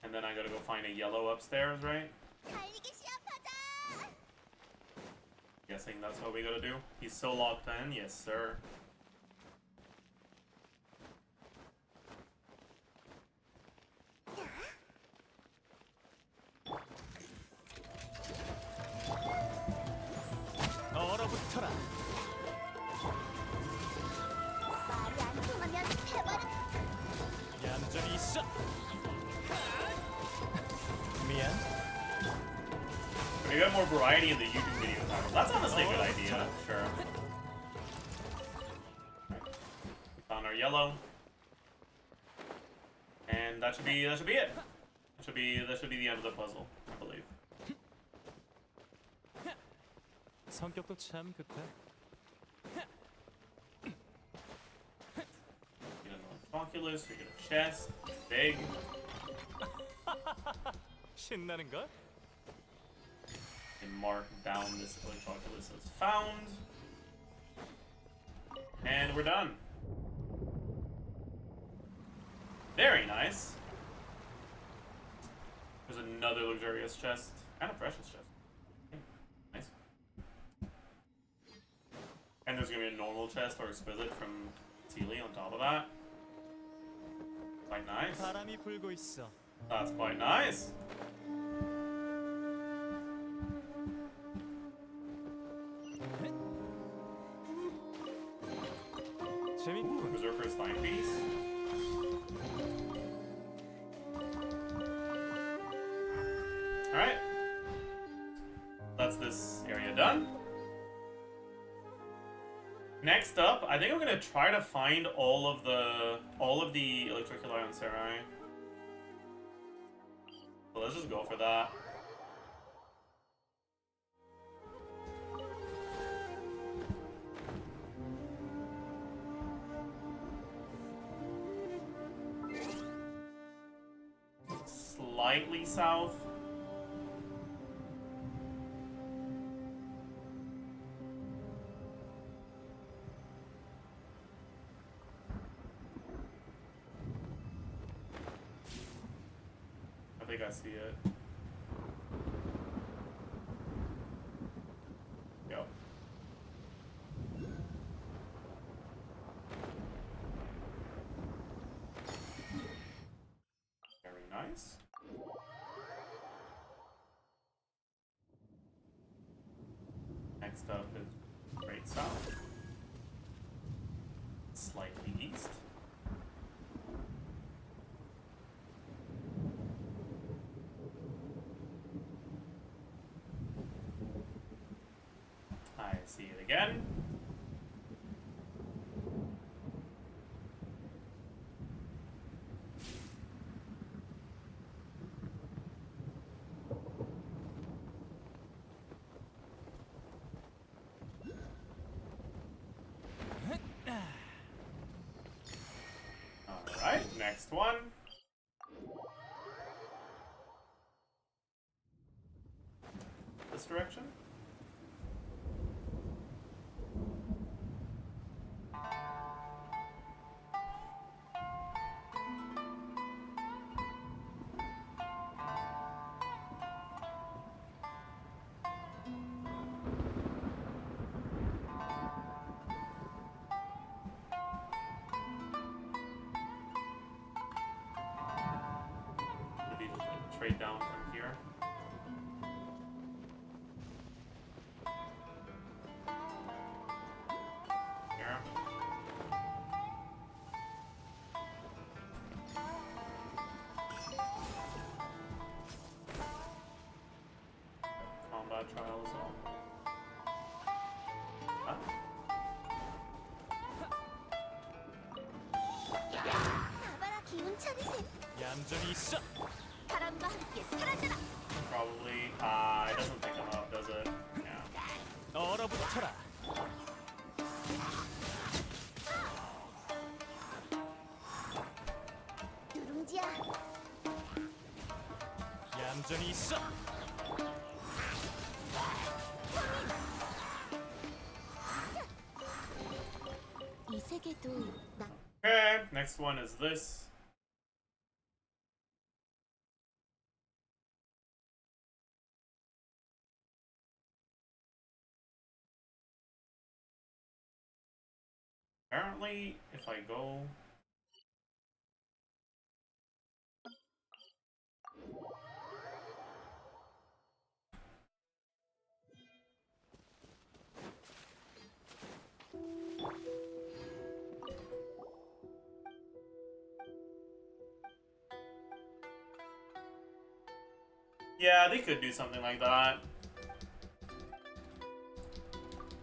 And then I gotta go find a yellow upstairs, right? 달리기 시합하자. Guessing that's what we gotta do. He's so locked in, yes sir. 얼어붙어라. 말이 안 통하면 해버려. 얌전히 있어. 미안. We got more variety in the YouTube video title. That's honestly a good idea. Sure. We found our yellow. And that should be it. That should be the end of the puzzle, I believe. 성격도 참 급해. We get an Oculus, we get a chest, big. 신나는 걸? And mark down this Oculus as found. And we're done. Very nice. There's another luxurious chest and a precious chest. Nice. And there's gonna be a normal chest or exquisite from Teely on top of that. Quite nice. 바람이 불고 있어. That's quite nice. 재밌군. Berserker's timepiece. Alright. That's this area done. Next up, I think I'm gonna try to find all of the electrical ion serai. So let's just go for that. Slightly south. I think I see it. Yep. Very nice. Next up is Great South. Slightly east. I see it again. Alright, next one. This direction? Maybe trade down from here. Here. Combat trial as well. Huh? 얌전히 있어. 바람과 함께 사라져라. Probably. It doesn't pick him up, does it? Yeah. 얼어붙어라. 누룽지야. 얌전히 있어. 이 세계도 나. Okay, next one is this. Apparently, if I go... Yeah, they could do something like that.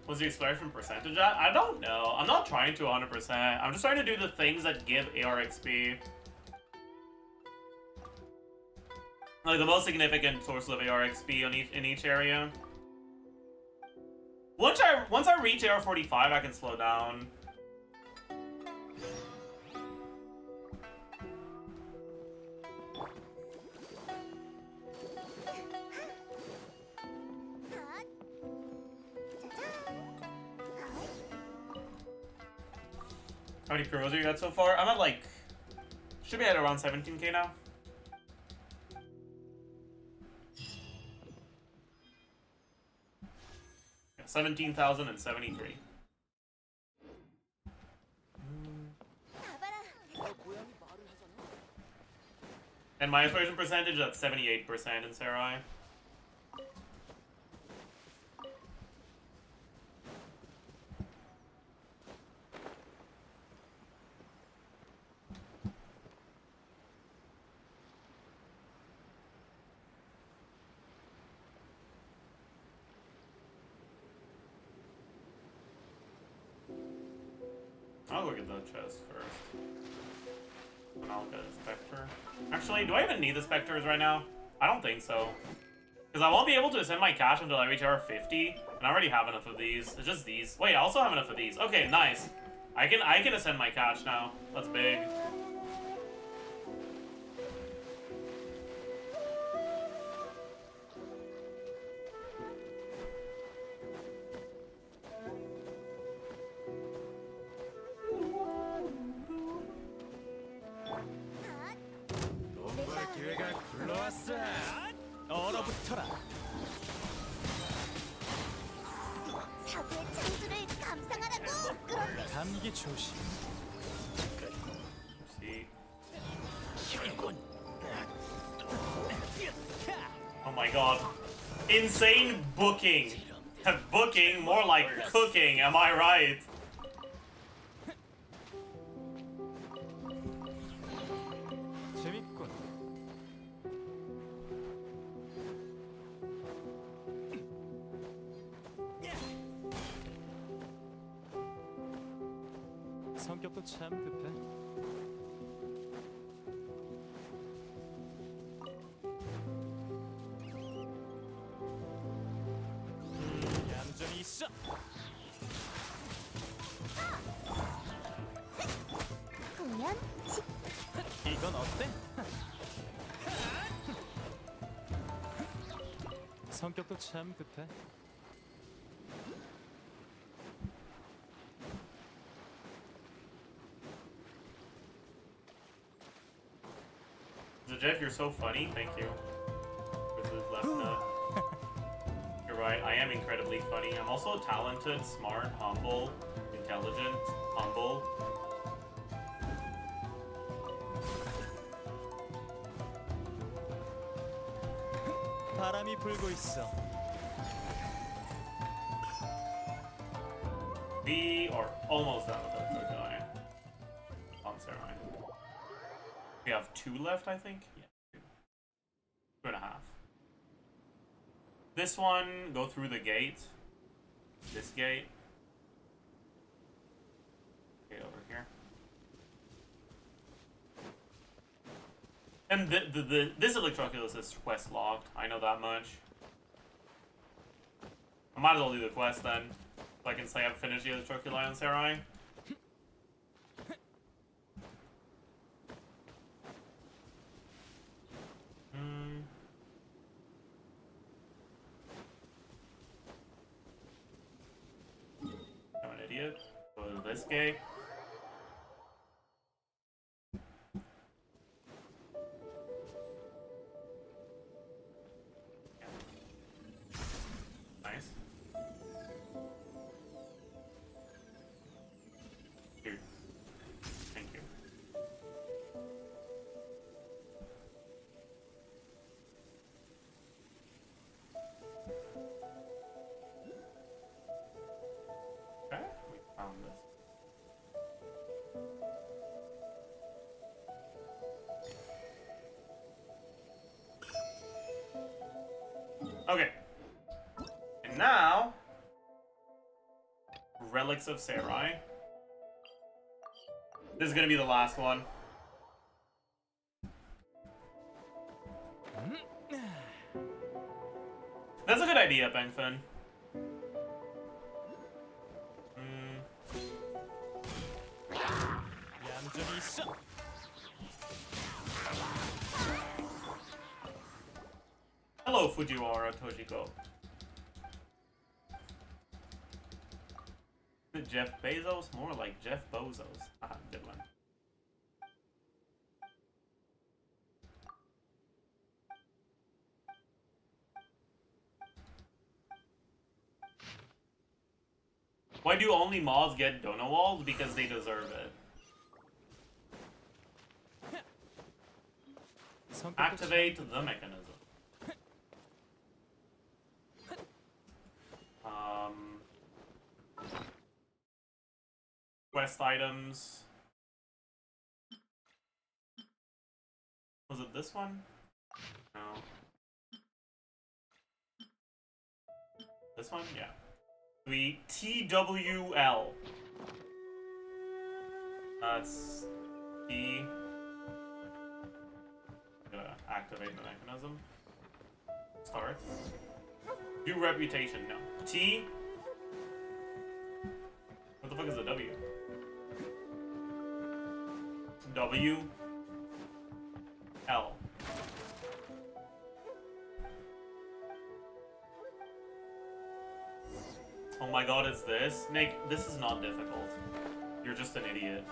Was the exploration percentage at? I don't know. I'm not trying to 100%. I'm just trying to do the things that give AR XP. Like the most significant source of AR XP on in each area. Once I reach AR 45, I can slow down. How many pros you got so far? I'm at like... Should be at around 17k now. Yeah, 17,073. And my exploration percentage is at 78% in Sarai. I'll look at the chest first. And I'll get a Spectre. Actually, do I even need the Spectres right now? I don't think so. Because I won't be able to ascend my cash until I reach AR 50. And I already have enough of these. It's just these. Wait, I also have enough of these. Okay, nice. I can ascend my cash now. That's big. 돈벌 기회가 굴러왔어. 얼어붙어라. 사부의 창수를 감상하라고. 그럼 감기 조심. See. Oh my god. Insane booking. Booking, more like cooking, am I right? 재밌군. 성격도 참 급해. 얌전히 있어. 공연 이건 어때? 성격도 참 급해. Zajef, you're so funny. Thank you. For the left nut. You're right. I am incredibly funny. I'm also talented, smart, humble, intelligent, humble. 바람이 불고 있어. We are almost done with it. Okay. On Sarai. We have 2 left, I think. Yeah, 2. 2.5. This one, go through the gate. This gate. Okay, over here. And this Electroculus is quest locked. I know that much. I might as well do the quest then. So I can say I've finished the Electroculi on Sarai. I'm an idiot. Go to this gate. Nice. Here. Thank you. Okay, we found this. Okay. And now, Relics of Sarai. This is gonna be the last one. That's a good idea, Bengfin. 얌전히 있어. Hello, Fujiwara Tojiko. Jeff Bezos? More like Jeff Bozos. Ah, good one. Why do only mods get dono walls? Because they deserve it. Activate the mechanism. Quest items. Was it this one? No. This one? Yeah. We TWL. That's T. Gonna activate the mechanism. Start. Do reputation. No. T. What the fuck is the W? W. L. Oh my god, it's this? Nick, this is not difficult. You're just an idiot.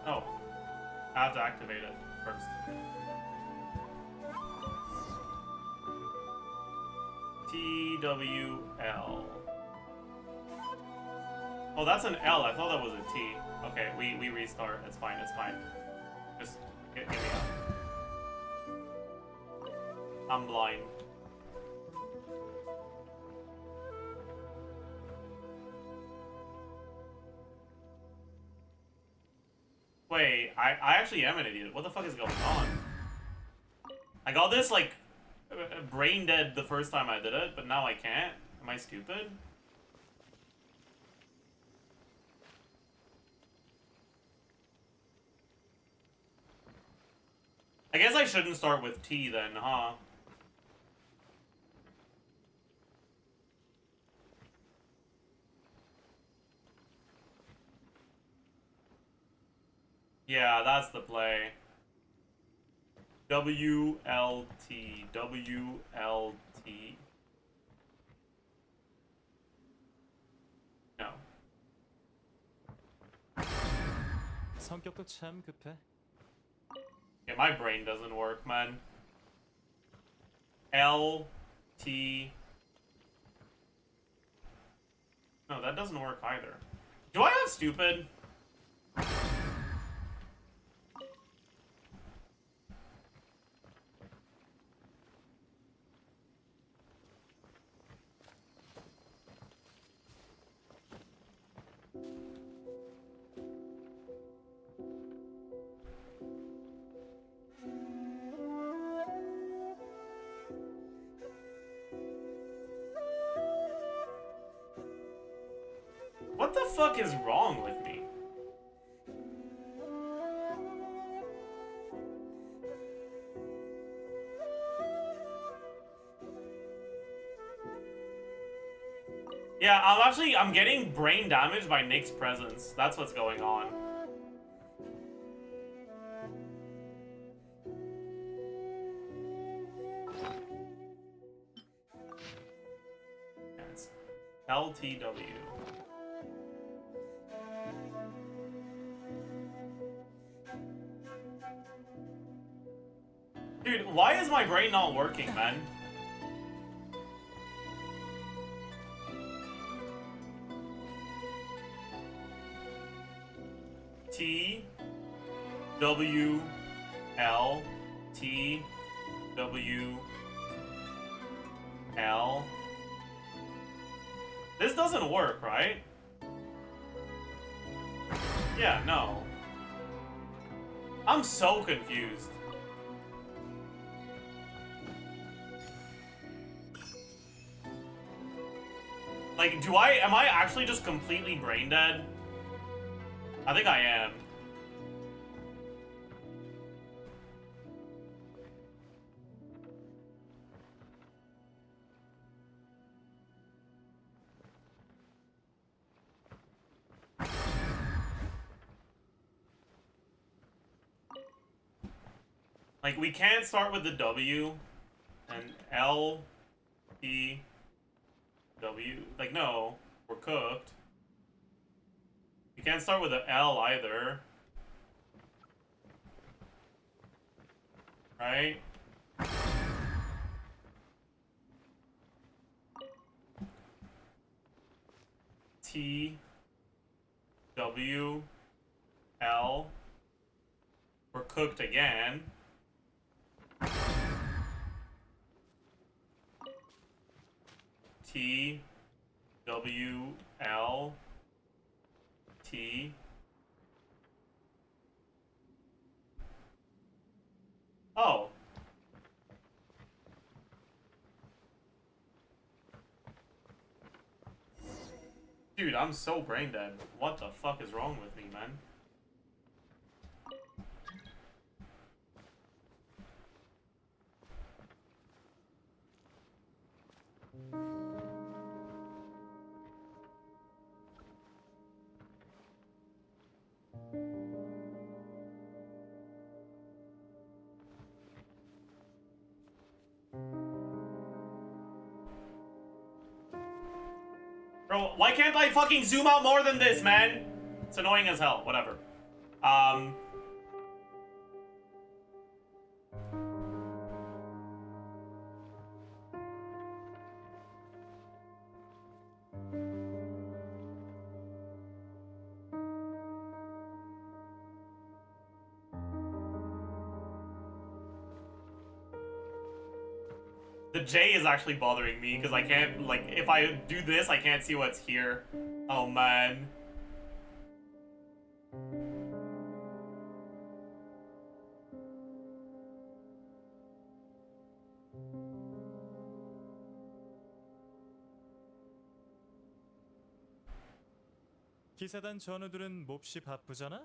Oh. I have to activate it first. TWL. Oh, that's an L. I thought that was a T. Okay, we restart. It's fine. It's fine. Just get me out. I'm blind. Wait, I actually am an idiot. What the fuck is going on? I got this, like, brain dead the first time I did it, but now I can't. Am I stupid? I guess I shouldn't start with T then, huh? Yeah, that's the play. WLT. WLT. No. 성격도 참 급해. Yeah, my brain doesn't work, man. L T. No, that doesn't work either. Do I have stupid? What the fuck is wrong with me? Yeah, I'm getting brain damage by Nick's presence. That's what's going on. Yeah, it's LTW. Dude, why is my brain not working, man? T W L T W L. This doesn't work, right? Yeah, no. I'm so confused. Like, am I actually just completely brain dead? I think I am. Like, we can't start with the W and L, T, W. Like, no, we're cooked. We can't start with the L either. Right? T, W, L. We're cooked again. T, W, L, T. Oh. Dude, I'm so brain dead. What the fuck is wrong with me, man? Bro, why can't I fucking zoom out more than this, man? It's annoying as hell. Whatever. The J is actually bothering me because I can't, like, if I do this, I can't see what's here. Oh, man. 기사단 전우들은 몹시 바쁘잖아?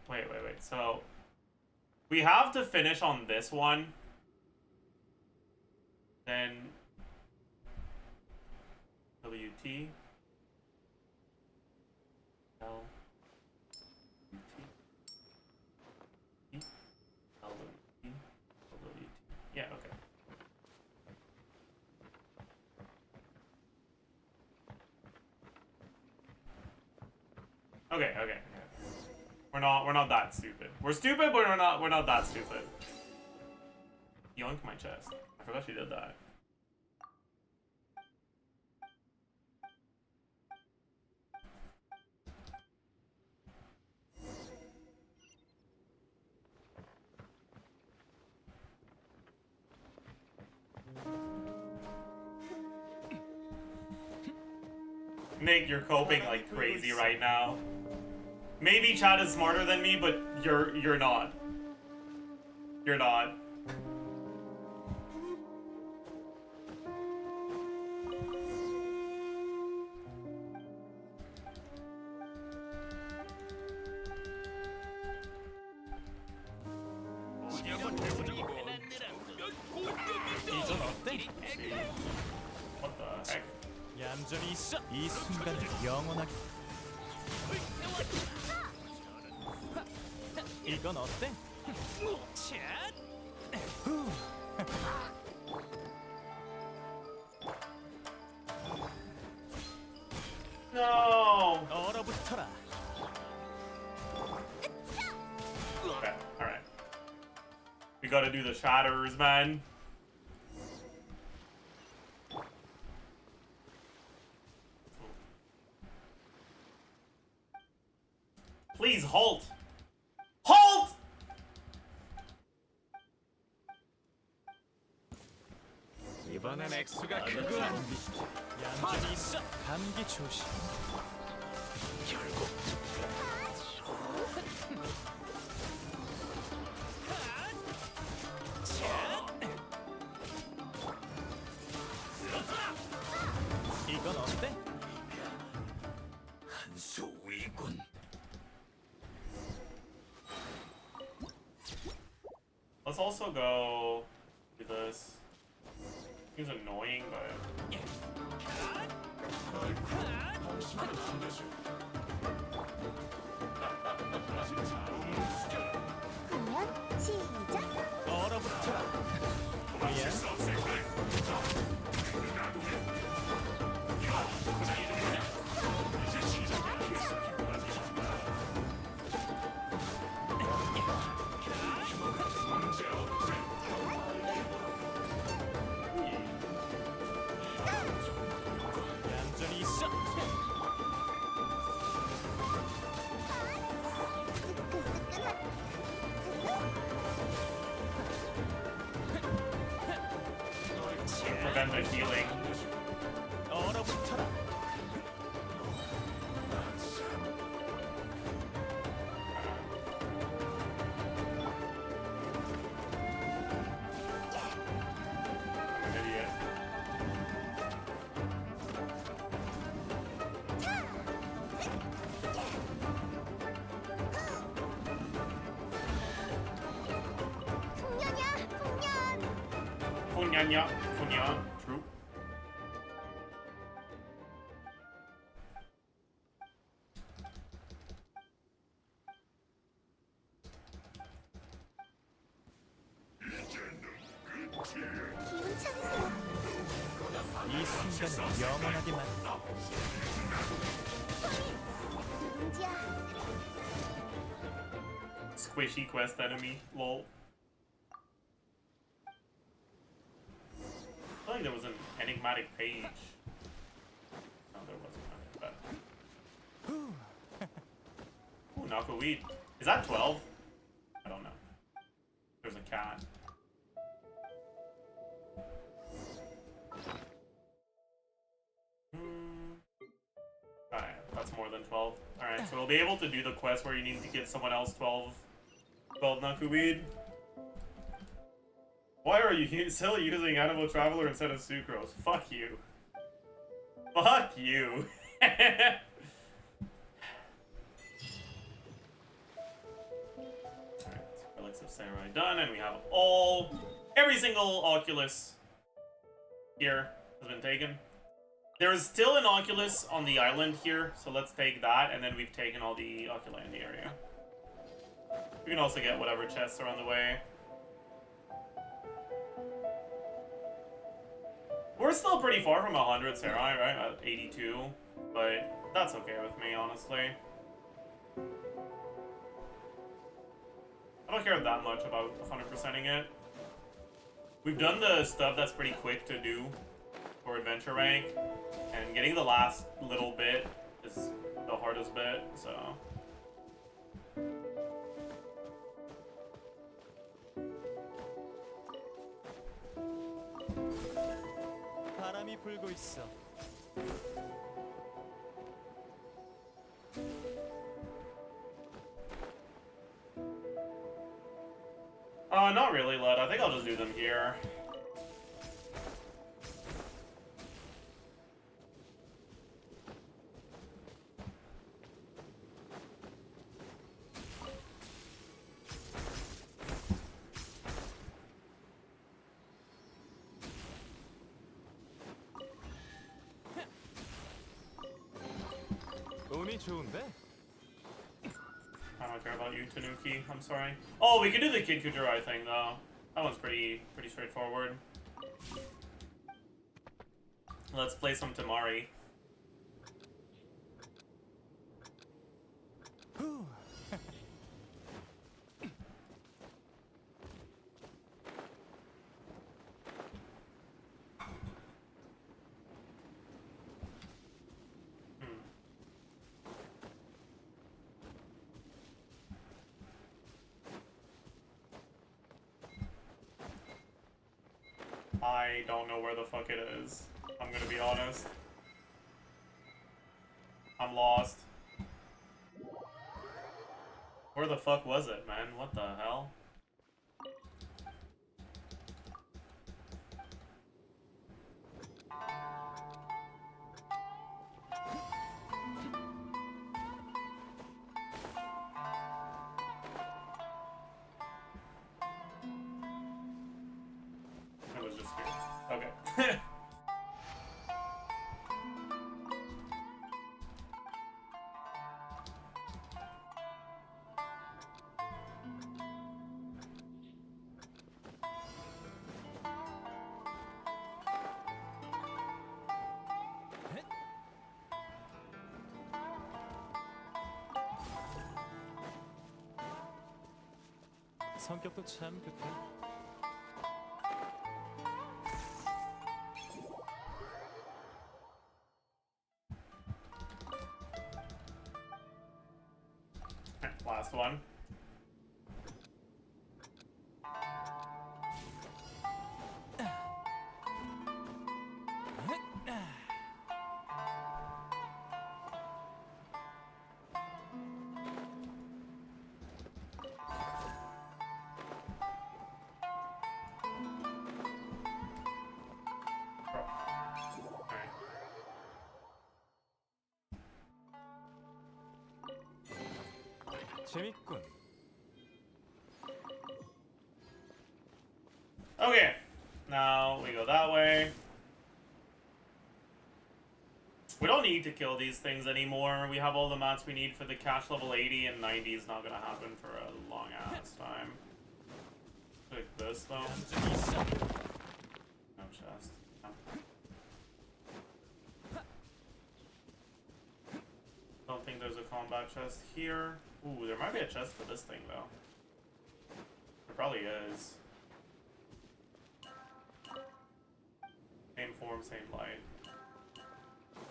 Wait. So, we have to finish on this one. Then, WT. L. UT. LWT. LWT. Yeah, okay. Okay. We're not that stupid. We're stupid, but we're not that stupid. Yoink my chest. I forgot she did that. Nick, you're coping like crazy right now. Maybe Chad is smarter than me, but you're not. You're not. 이건 어때? What the heck? 얌전히 있어. 이 순간을 영원하게. 이건 어때? No. 얼어붙어라. Okay, alright. We gotta do the shatters, man. Please halt! Halt! 이번엔 액수가 그거 얌전히 있어. 감기 조심. 이건 어때? 한수 위군. Let's also go do this. Seems annoying, but 공연 시작. 얼어붙어라. 얌전히 있어. prevent the healing. 얼어붙어라. I'm an idiot. 풍년이야, 풍년. Punyanya, punya, true. 기운 차리세요. 이 순간을 영원하게 만. 누군지야. Squishy quest enemy, lol. I feel like there was an enigmatic page. No, there wasn't. But... Ooh, knockweed. Is that 12? I don't know. There's a cat. Alright, that's more than 12. Alright, so we'll be able to do the quest where you need to get someone else 12 knockweed. Why are you still using Animal Traveler instead of Sucrose? Fuck you. Fuck you. Alright, Relics of Samurai done, and we have every single Oculus here has been taken. There is still an Oculus on the island here, so let's take that, and then we've taken all the Oculi in the area. We can also get whatever chests are on the way. We're still pretty far from 100 Sarai, right? At 82, but that's okay with me, honestly. I don't care that much about 100%ing it. We've done the stuff that's pretty quick to do for adventure rank, and getting the last little bit is the hardest bit, so... 바람이 불고 있어. Not really, Lud. I think I'll just do them here. 운이 좋은데? I don't care about you, Tanuki. I'm sorry. Oh, we can do the Kid Kujurai thing though. That one's pretty straightforward. Let's play some Tamari. I don't know where the fuck it is. I'm gonna be honest. I'm lost. Where the fuck was it, man? What the hell? It was just here. Okay. 성격도 참 급해. Last one. Alright. 재밌군. Okay, now we go that way. We don't need to kill these things anymore. We have all the mats we need for the cash level 80, and 90 is not gonna happen for a long ass time. Like this though. No chest. No. Don't think there's a combat chest here. Ooh, there might be a chest for this thing though. There probably is. Same form, same light.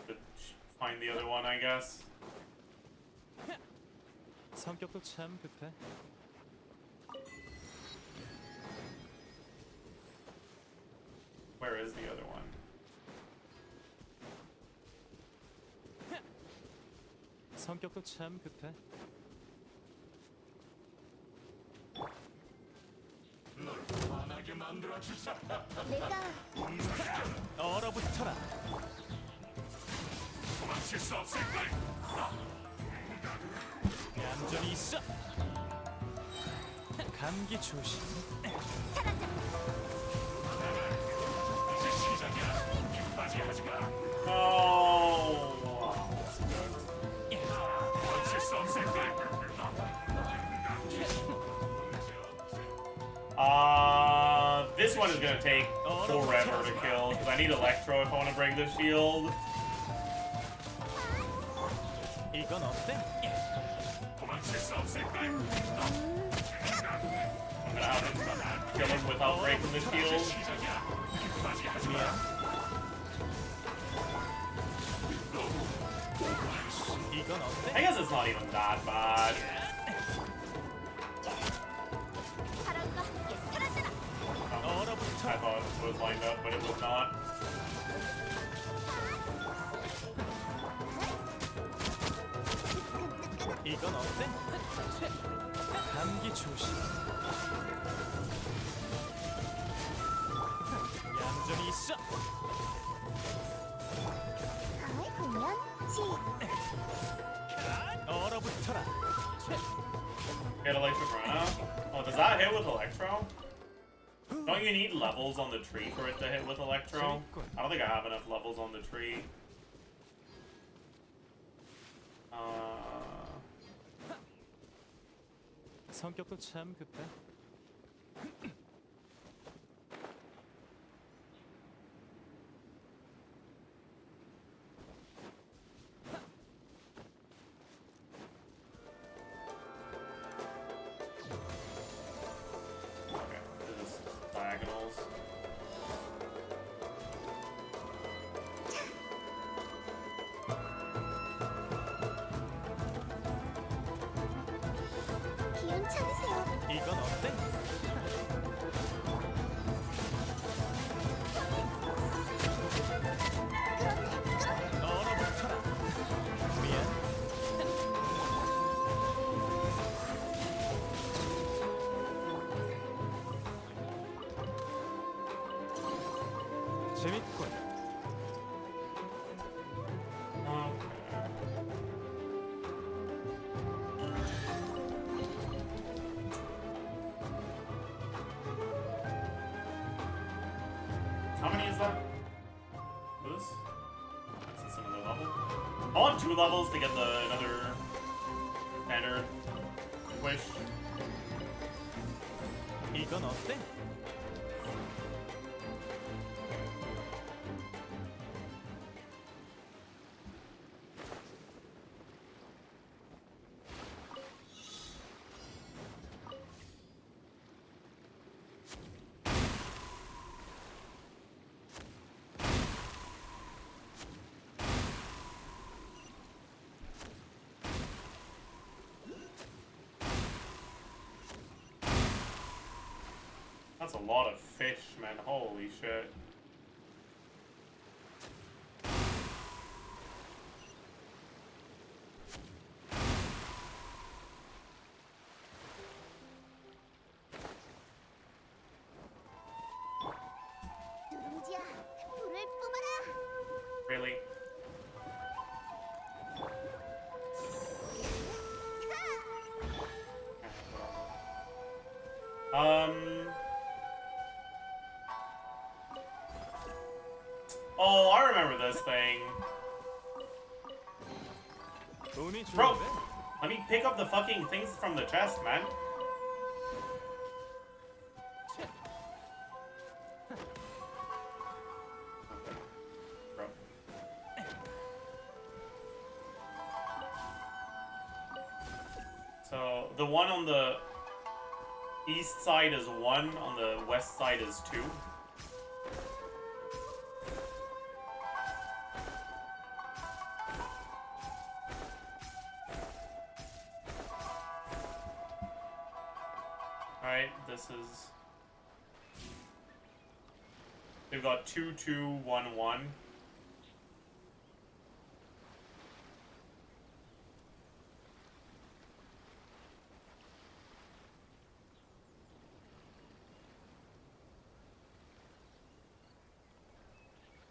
Should find the other one, I guess. 성격도 참 급해. Where is the other one? 성격도 참 급해. 화나게 만들어 주자. 내가 얼어붙어라. 도망칠 수 없을 걸. 얌전히 있어. 감기 조심. 이제 시작이야. 힘빠지 하지 마. Oh, 도망칠 수 없을 걸. this one is gonna take forever to kill because I need Electro if I want to break the shield. 이건 어때? 도망칠 수 없을 걸. I'm gonna have to kill him without breaking the shield. 시작이야. 힘빠지 하지 마. 이건 어때? I guess it's not even that bad. 바람과 함께 사라져라. I thought it was lined up, but it was not. 이건 어때? 감기 조심. 완전히 있어. 다음의 공연 시 얼어붙어라. Hit electric runa. Oh, does that hit with electro? Don't you need levels on the tree for it to hit with electro? I don't think I have enough levels on the tree. 성격도 참 급해. Okay, this is diagonals. 기운 차리세요. 이건 어때? 얼어붙어라. 미안. 재밌군. How many is that? For this? Is this another level? I want 2 levels to get another standard wish. 이건 어때? That's a lot of fish, man. Holy shit. 누룽지야, 불을 뿜어라. Really? Oh, I remember this thing. 운이 Bro, 좋은데? let me pick up the fucking things from the chest, man. Bro. So, the one on the east side is 1, on the west side is 2. Alright, this is... We've got 2, 2, 1, 1.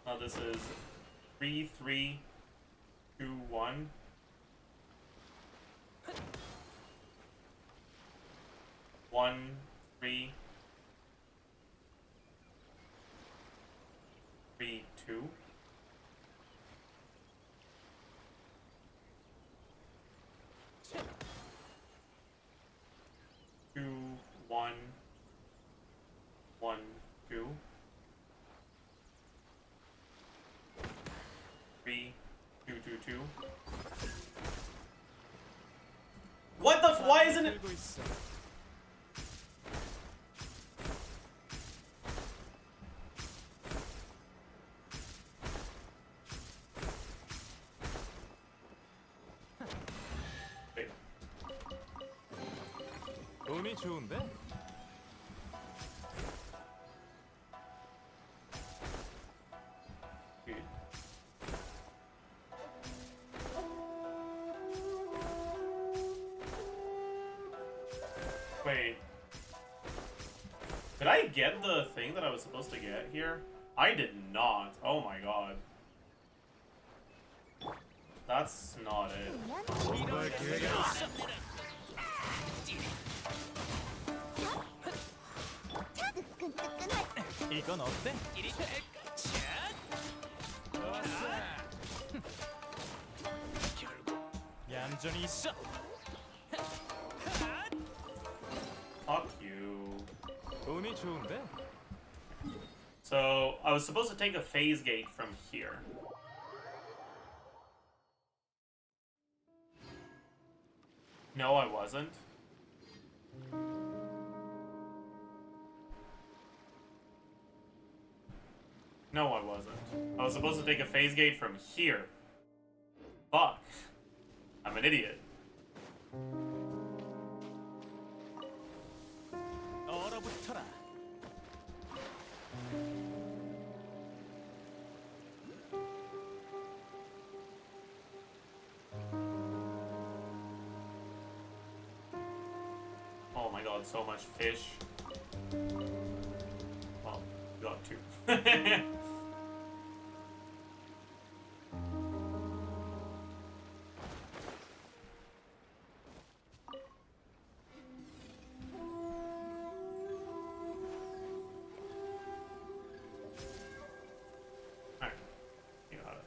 Now this is 3, 3, 2, 1. One, 3, 3, 2. Two, 1, 1, 2. 3, 2, 2, 2. What the why isn't it? 들고 있어. Wait. 운이 좋은데? Dude. Wait. Did I get the thing that I was supposed to get here? I did not. Oh my god. That's not it. 이건 어때? 얌전히 있어. Fuck you. 운이 좋은데? So, I was supposed to take a phase gate from here. No, I wasn't. No, I wasn't. I was supposed to take a phase gate from here. Fuck. I'm an idiot. 얼어붙어라. Oh my god, so much fish. Well, got two. Alright, you got it.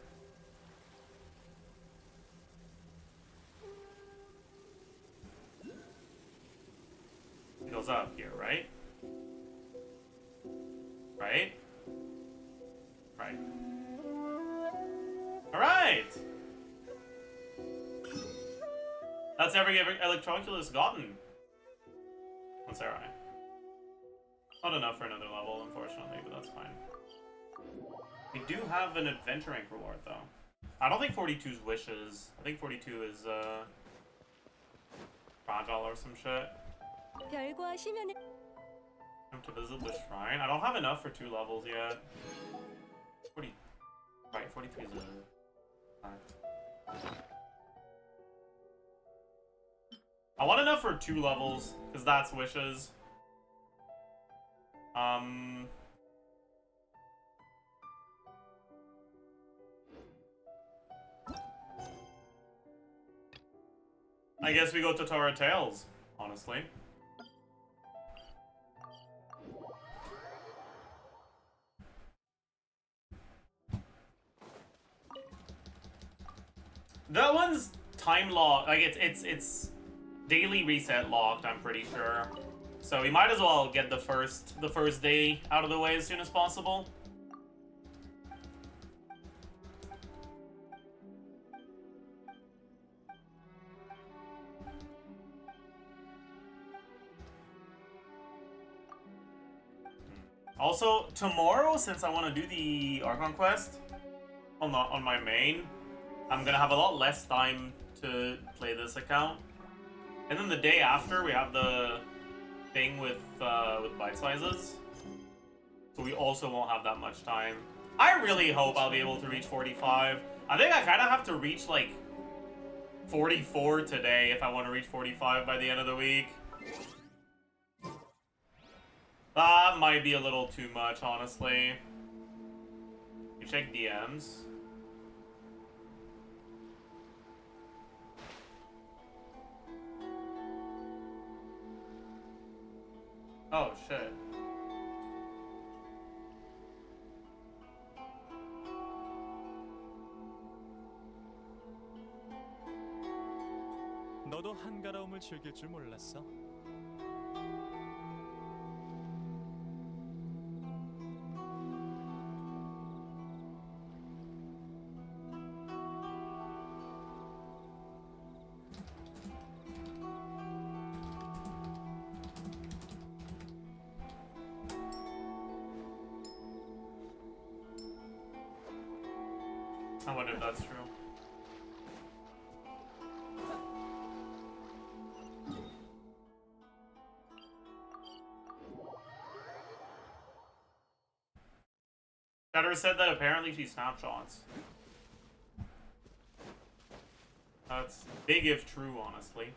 It goes up here, right? Right? Right. Alright! That's every Electroculus gotten. What's that right? Not enough for another level, unfortunately, but that's fine. We do have an adventure rank reward, though. I don't think 42's wishes. I think 42 is, fragile or some shit. 별거하시면 Time to visit the shrine. I don't have enough for 2 levels yet. 40. Right, 43 is a. I want enough for 2 levels, because that's wishes. I guess we go to Tora Tales, honestly. That one's time locked. Like it's daily reset locked. I'm pretty sure. So we might as well get the first day out of the way as soon as possible. Also, tomorrow, since I want to do the Archon quest on my main, I'm gonna have a lot less time to play this account. And then the day after, we have the thing with bite sizes, so we also won't have that much time. I really hope I'll be able to reach 45. I think I kind of have to reach like 44 today if I want to reach 45 by the end of the week. That might be a little too much, honestly. You check DMs. Oh, shit. 너도 한가로움을 즐길 줄 몰랐어. I wonder if that's true. Shatter said that apparently she snapshots. That's big if true, honestly.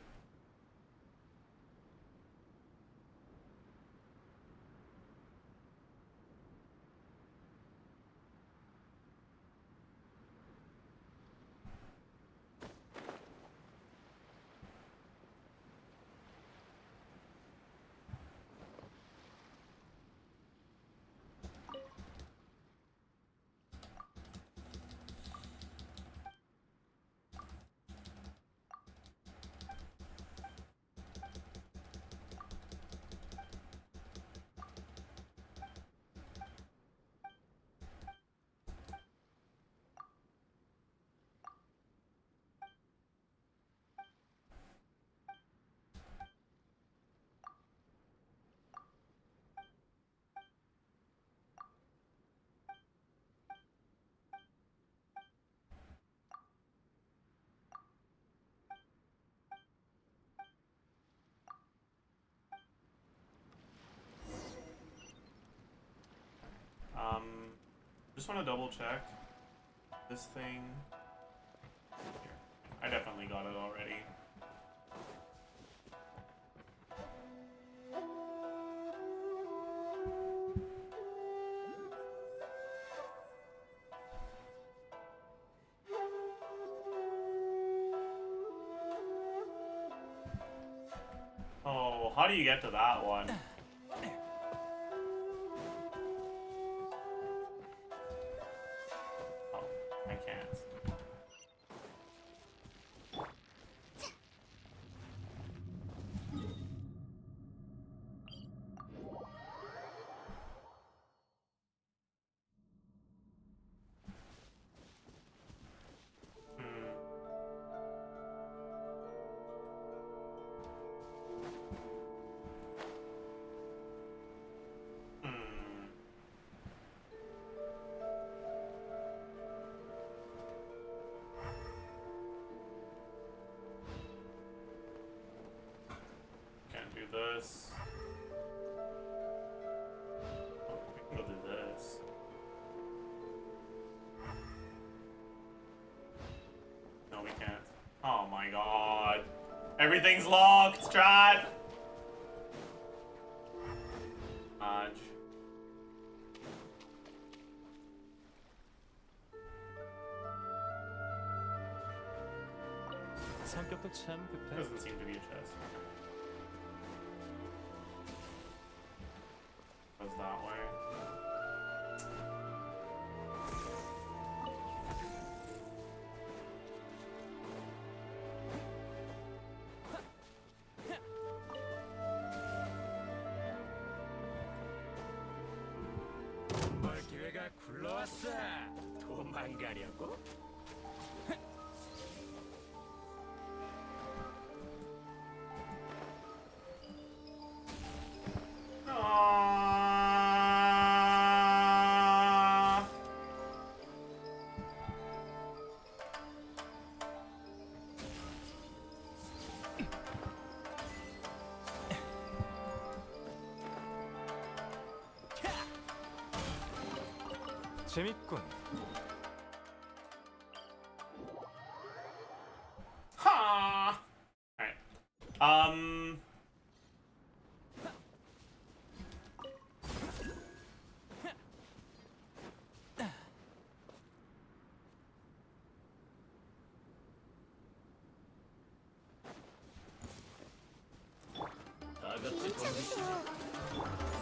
Just want to double check this thing. Here. I definitely got it already. Oh, how do you get to that one? Oh, I can't. Can't do this. Oh, we can go do this. No, we can't. Oh my god. Everything's locked, chat! Madge. 성격도 참 급해. Doesn't seem to be a chest. Goes that way. 뭘 기회가 굴러왔어. 도망가려고? Ah. 재밌군. Ha! Alright.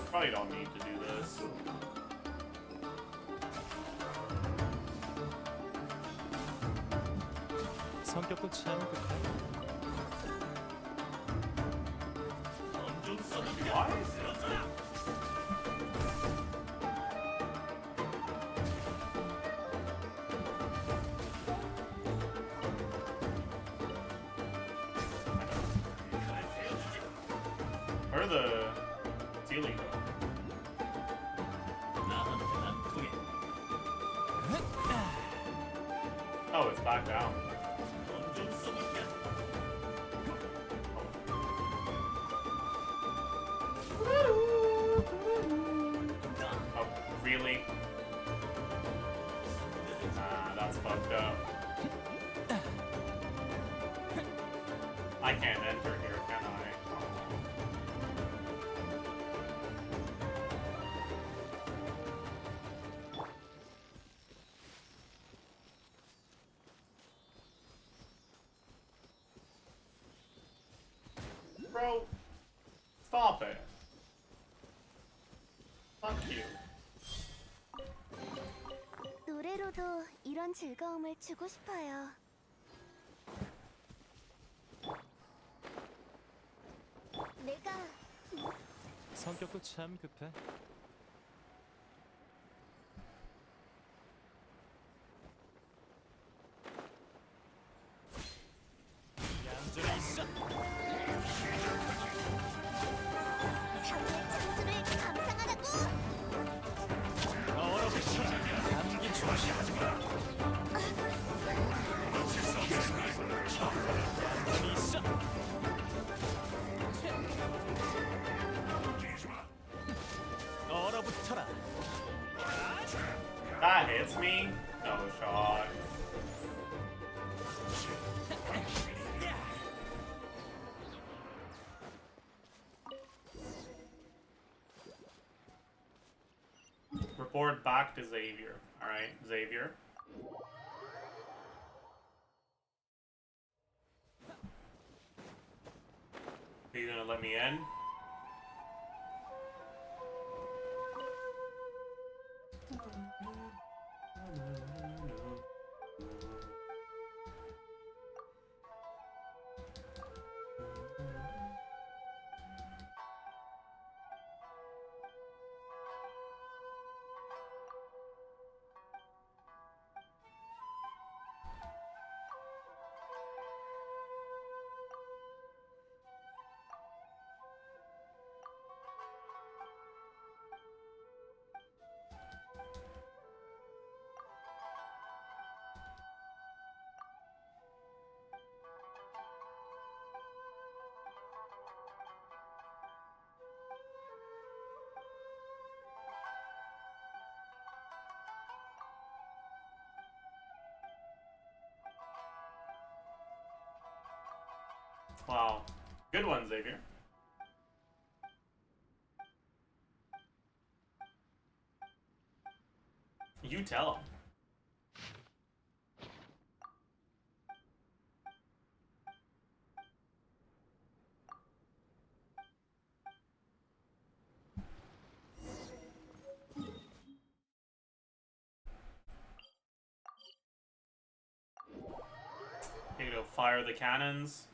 Probably don't need to do this. 성격도 참 급해. Where the ceiling go? Oh, it's back down. Oh, really? Nah, that's fucked up. I can't enter here, can I? Bro, stop it. Fuck you. 노래로도 이런 즐거움을 주고 싶어요. 내가 성격도 참 급해. 얌전히 있어. 삶의 창조를 감상하라고. 얼어붙어. 감기 조심하지 마. 얌전히 있어. hits me? No shot. Report back to Xavier. Alright, Xavier. Are you gonna let me in? Wow. Good one, Xavier. You tell him. Here you go, fire the cannons.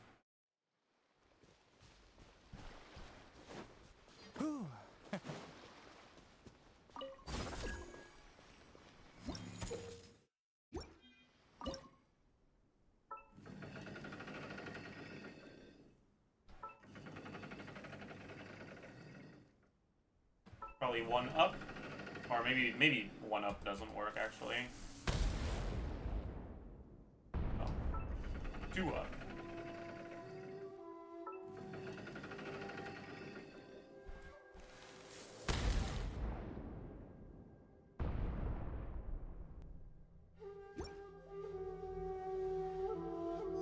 Probably one up, or maybe one up doesn't work actually. Oh. Two up.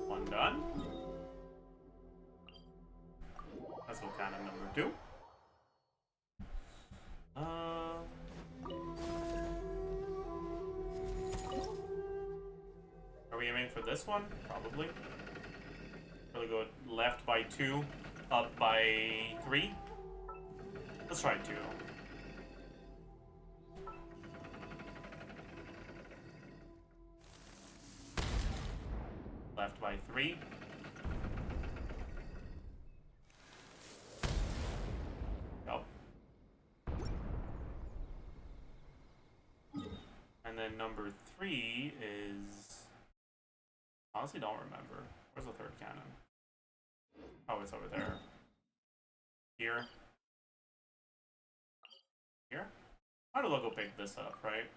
One done. Let's go cannon number 2. Are we aiming for this one? Probably. Really go left by 2, up by 3. Let's try 2. Left by 3. Yup. And then number 3 is... honestly don't remember. Where's the third cannon? Oh, it's over there. Here. Here? Might as well go pick this up, right?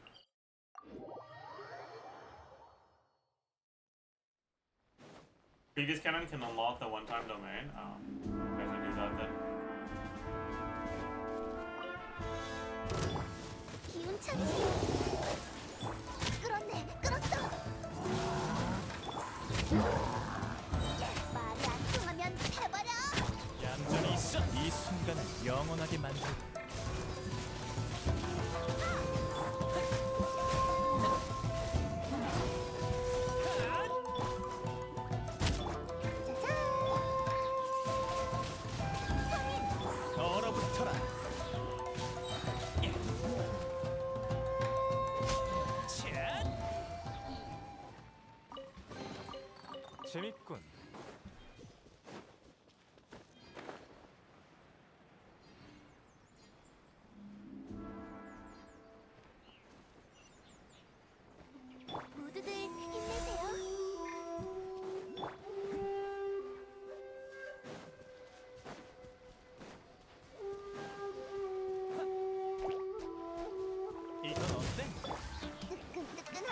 Previous cannon can unlock the one-time domain. Oh, I guess I knew that then. 기운 차리세요. 끌었네, 끌었어. 말이 안 통하면 해버려. 얌전히 있어. 이 순간을 영원하게 만들. 얼어붙어라. 재밌군. 모두들 힘내세요. 이건 어때? 뜨끈뜨끈할.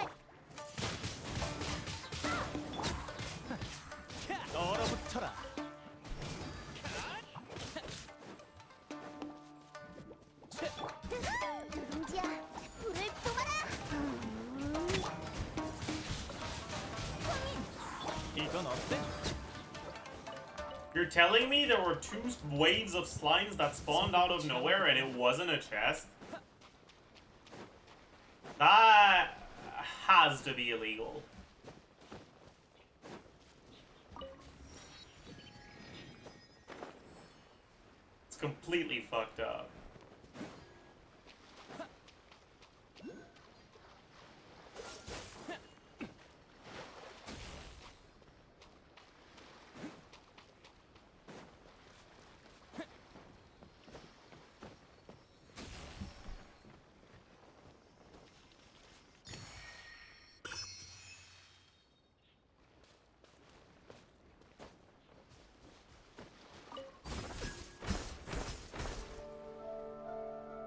이건 어때? You're telling me there were 2 waves of slimes that spawned out of nowhere and it wasn't a chest? That has to be illegal. It's completely fucked up.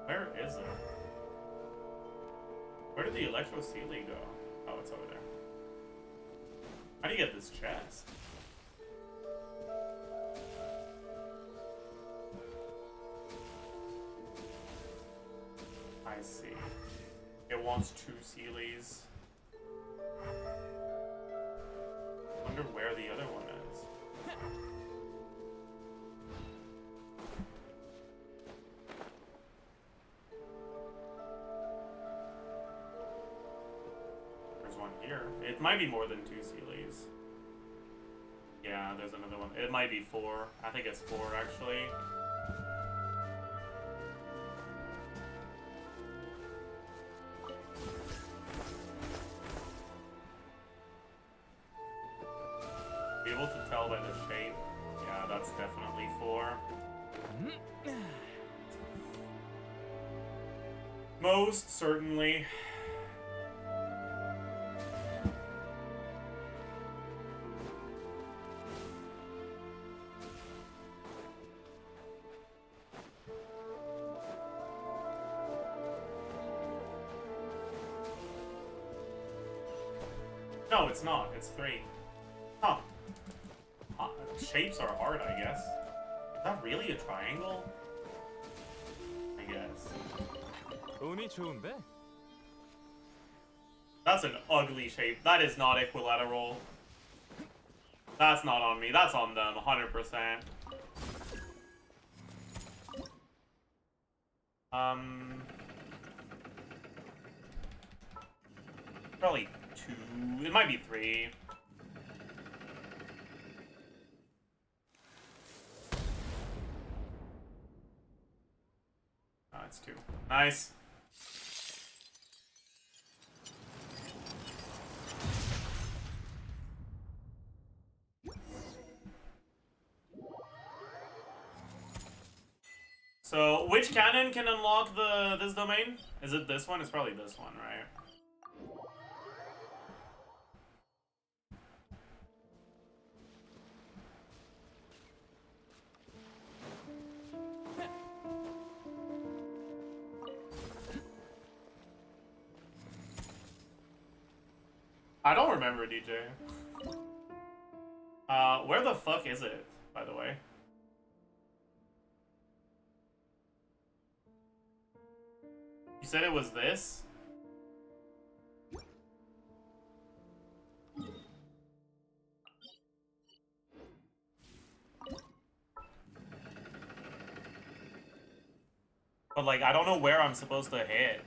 Where is it? Where did the Electro Sealy go? Oh, it's over there. How do you get this chest? I see. It wants 2 Sealies. Wonder where the other one is. Here. It might be more than 2 Sealies. Yeah, there's another one. It might be 4. I think it's 4 actually. Be able to tell by the shape. Yeah, that's definitely 4. Most certainly. No, it's not. It's 3. Huh. Shapes are hard, I guess. Is that really a triangle? I guess. 운이 좋은데? That's an ugly shape. That is not equilateral. That's not on me. That's on them, 100%. Probably 2. It might be 3. Oh, it's 2. Nice. So, which cannon can unlock this domain? Is it this one? It's probably this one, right? I don't remember, DJ. Where the fuck is it, by the way? You said it was this? But, like, I don't know where I'm supposed to hit.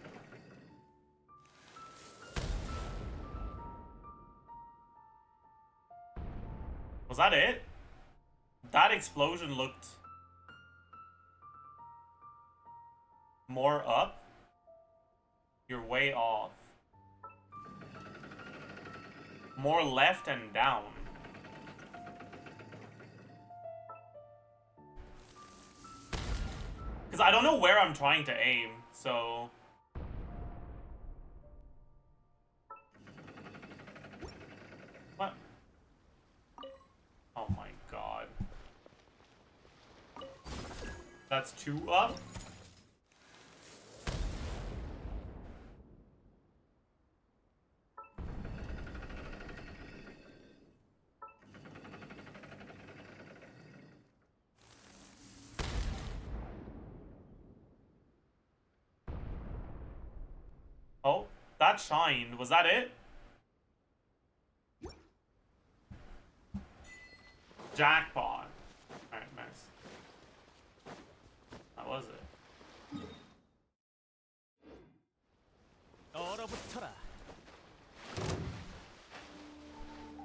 Was that it? That explosion looked more up. You're way off. More left and down. Because I don't know where I'm trying to aim, so... What? Oh my god. That's 2 up? Oh, that shined. Was that it? Jackpot. Alright, nice. That was it. 얼어붙어라.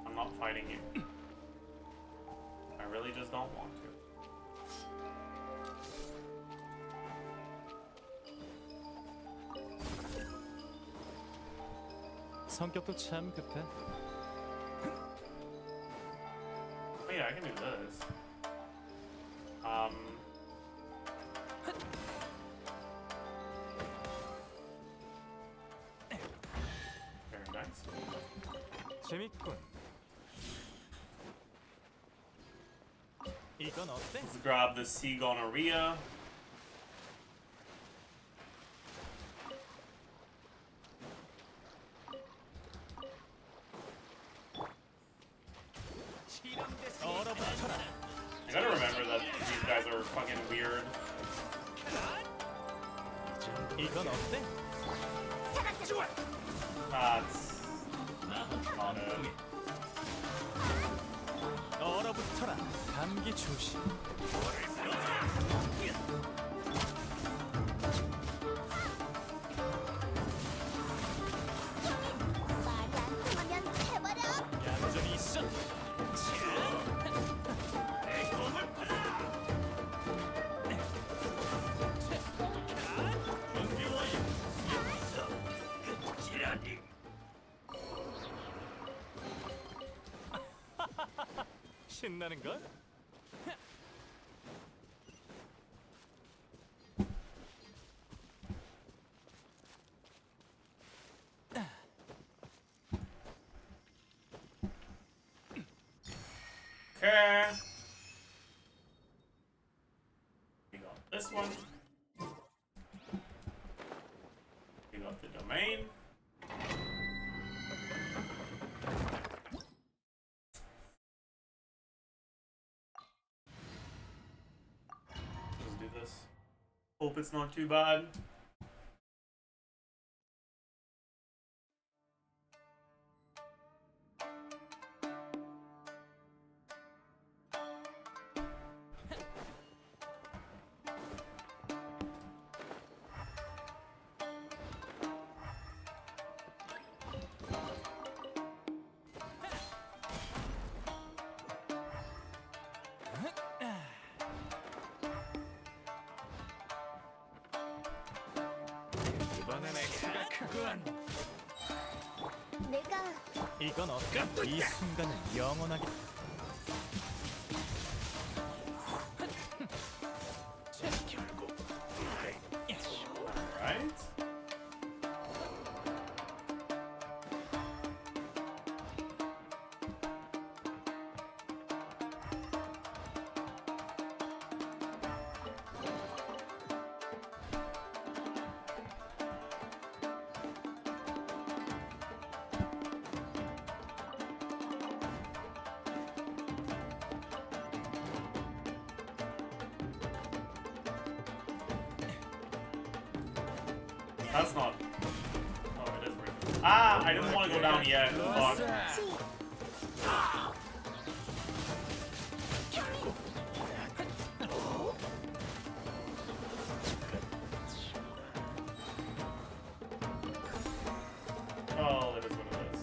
I'm not fighting you. I really just don't want to. 성격도 참 급해. Oh yeah, I can do this. Very nice. 재밌군. 이건 어때? Let's grab the sea gonorrhea. 얼어붙어라. I gotta remember that these guys are fucking weird. 이건 어때? That's not it. 얼어붙어라. 감기 조심. 말이 안 통하면 해버려. 얌전히 있어. 신나는 걸? Okay. We got this one. We got the domain. Let's do this. Hope it's not too bad. 이번엔 액수가 크군. 내가 이건 어때? 이 순간을 영원하게. 결국 Right? That's not. Oh, it is weird. Ah, I didn't want to go down yet. Fuck. Oh, it is what it is.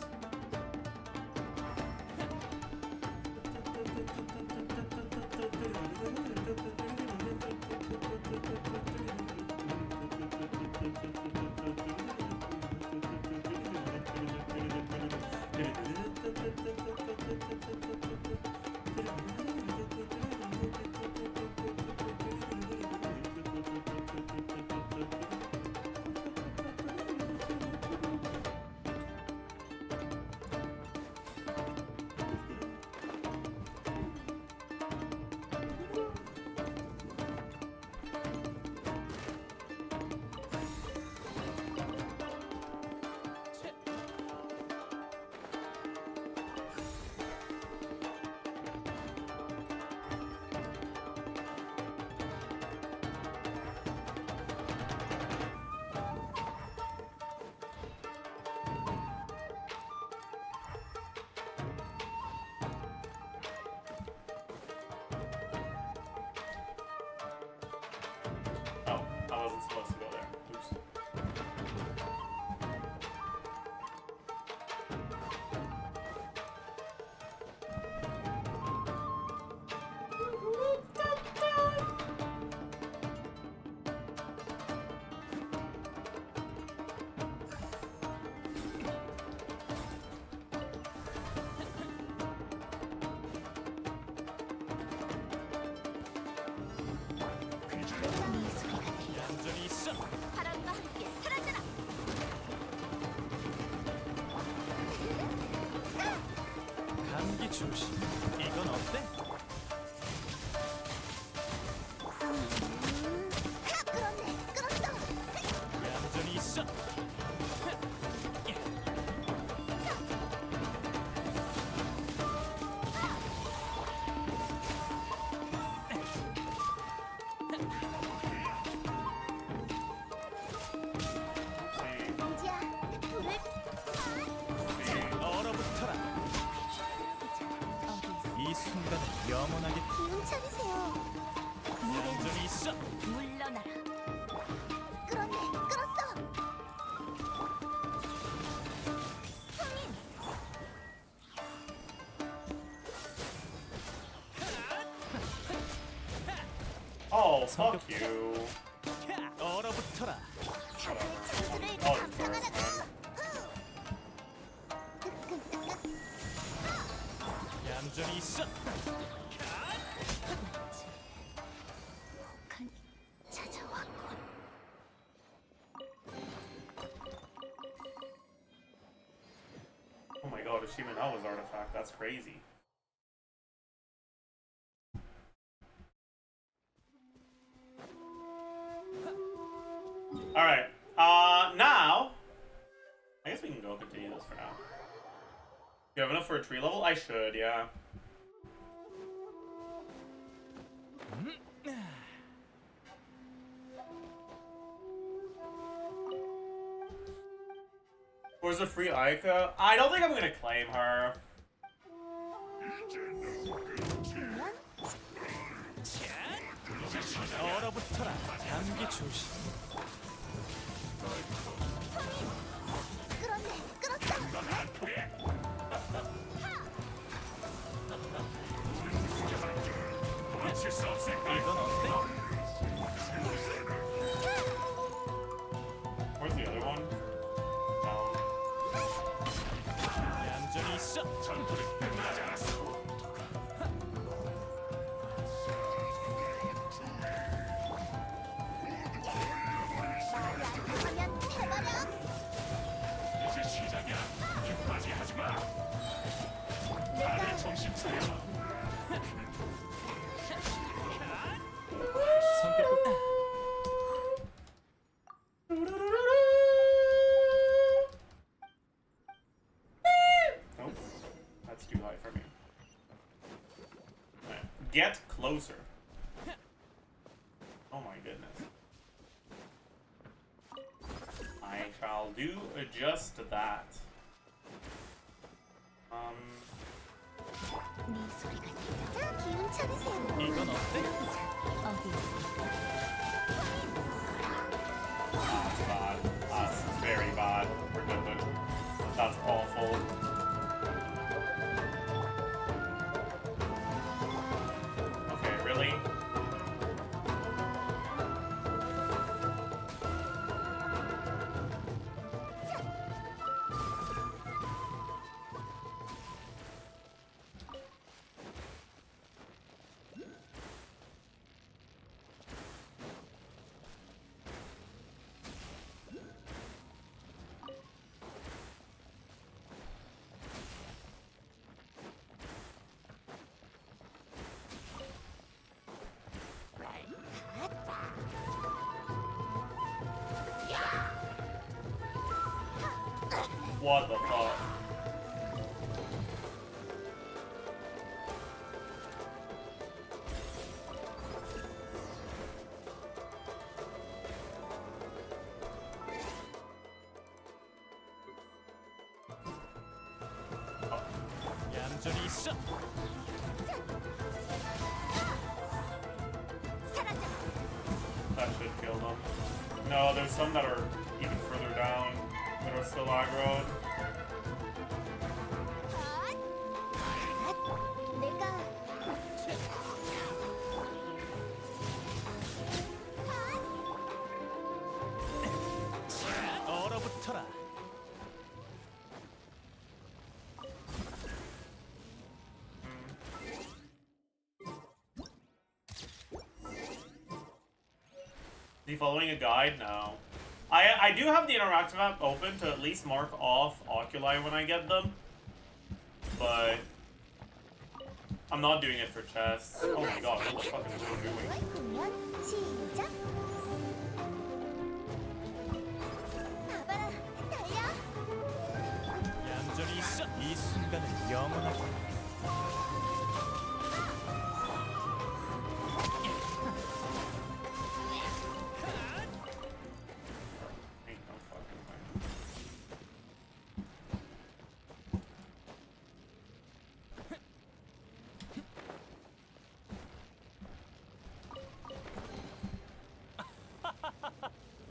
조심. 이건 어때? 그렇네, 끌었어. 얌전히 있어. 공지야, 불을 얼어붙어라. 어디 있어? 이 순간을 영원하게 기운 차리세요. 얌전히 있어. 물러나라. 끌었네, 끌었어. Oh, fuck you. 얼어붙어라. 자수를 Oh, 감당하라고. 얌전히 있어. 북한이 찾아왔군. Oh my god, a Shimenawa's artifact. That's crazy. Alright. Now I guess we can go continue this for now. Do you have enough for a tree level? I should, yeah. Where's the free Aika? I don't think I'm gonna claim her. 얼어붙어라. 감기 조심. 끌었네, 끌었어. 이건 어때? Where's the other one? 얌전히 있어. 하면 해버려. 내가 성격 Nope. That's too high for me. Alright. Get closer. Oh my goodness. I shall do just that. 네 소리가 들려. 기운 차리세요. 이건 어때? 어디 있어? That's bad. That's very bad. We're done. That's awful. Okay, really? What the fuck? 얌전히 있어. That should kill them. No, there's some that are even further down that are still aggroed. 내가 얼어붙어라. Is he following a guide? No. I do have the interactive app open to at least mark off oculi when I get them. But I'm not doing it for chests. Oh my god, what the fuck is Will doing? 공연 시작. 봐봐라, 달려. 얌전히 있어. 이 순간은 영원하게. Ain't no fucking way.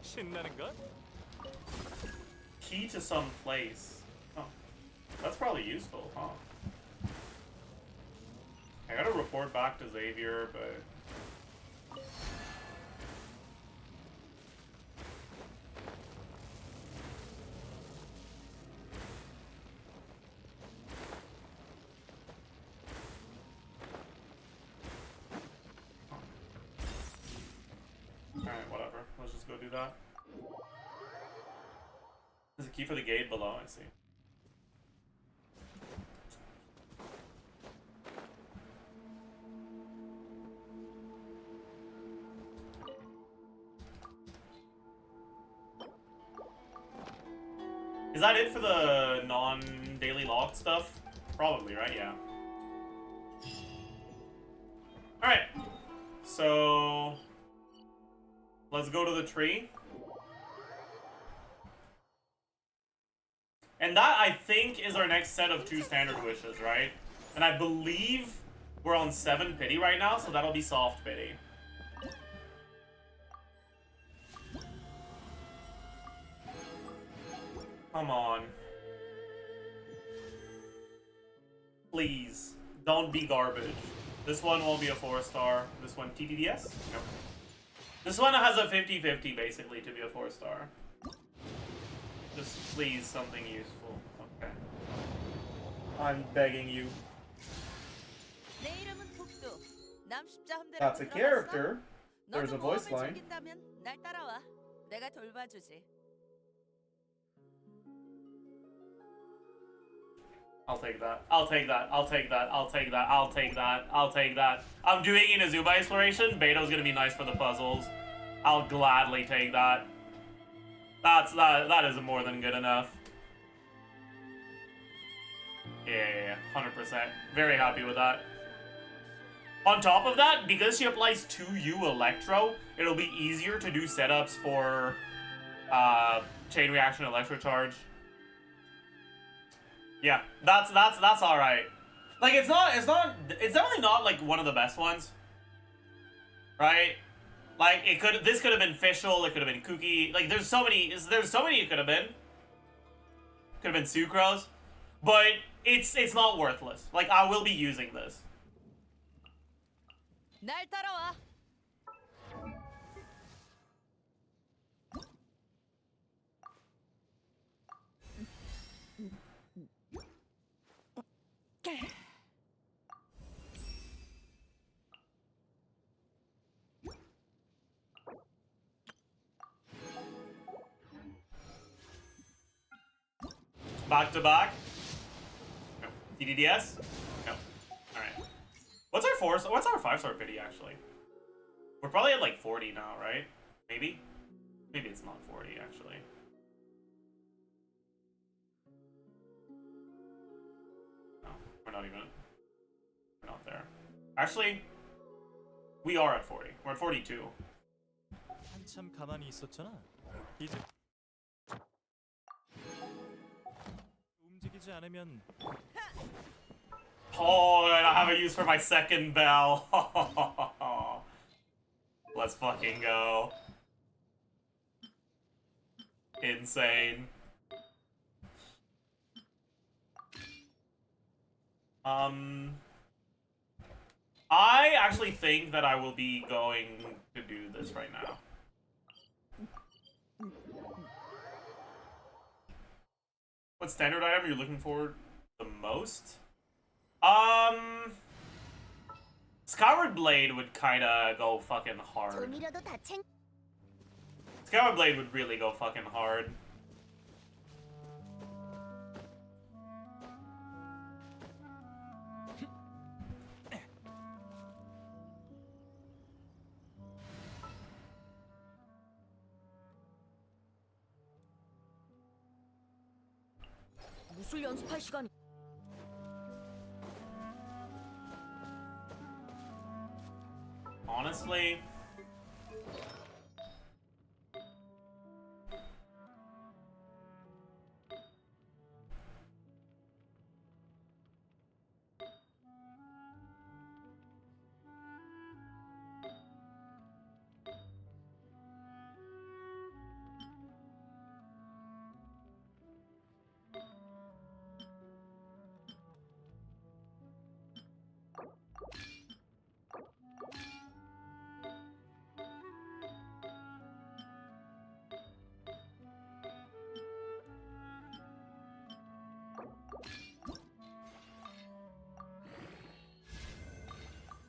신나는 걸? Key to some place. Oh. That's probably useful, huh? I gotta report back to Xavier, but... Alright, whatever. Let's just go do that. There's a key for the gate below, I see. Is that it for the non-daily locked stuff? Probably, right? Yeah. Alright. So... let's go to the tree. And that, I think, is our next set of 2 standard wishes, right? And I believe we're on 7 pity right now, so that'll be soft pity. Come on. Please, don't be garbage. This one won't be a 4-star. This one, TTDS? No. This one has a 50-50, basically, to be a 4-star. Just please, something useful. Okay. I'm begging you. 내 이름은 북두. 남 십자 함대로 That's a 들어갔어? character. There's a 너도 voice 모험을 line. 즐긴다면 날 따라와. 내가 돌봐주지. I'll take that. I'll take that. I'll take that. I'll take that. I'll take that. I'll take that. I'm doing Inazuma exploration. Beto's gonna be nice for the puzzles. I'll gladly take that. That is more than good enough. Yeah, 100%. Very happy with that. On top of that, because she applies 2U Electro, it'll be easier to do setups for chain reaction electro charge. Yeah, that's all right. Like it's definitely not like one of the best ones, right? Like this could have been Fischl, it could have been Cookie. Like there's so many it could have been. Could have been Sucrose, but it's not worthless. Like I will be using this. 날 따라와. Back to back. No. DDDS? No. Alright. What's our 5-star pity actually? We're probably at like 40 now, right? Maybe? Maybe it's not 40 actually. No, we're not there. Actually, we are at 40. We're at 42. 한참 가만히 있었잖아. 이제 움직이지 않으면 Oh, and I have a use for my second bell. Let's fucking go. Insane. I actually think that I will be going to do this right now. What standard item are you looking for the most? Skyward Blade would kinda go fucking hard. 조미료도 다 챙. Skyward Blade would really go fucking hard. 기술 연습할 시간이. Honestly,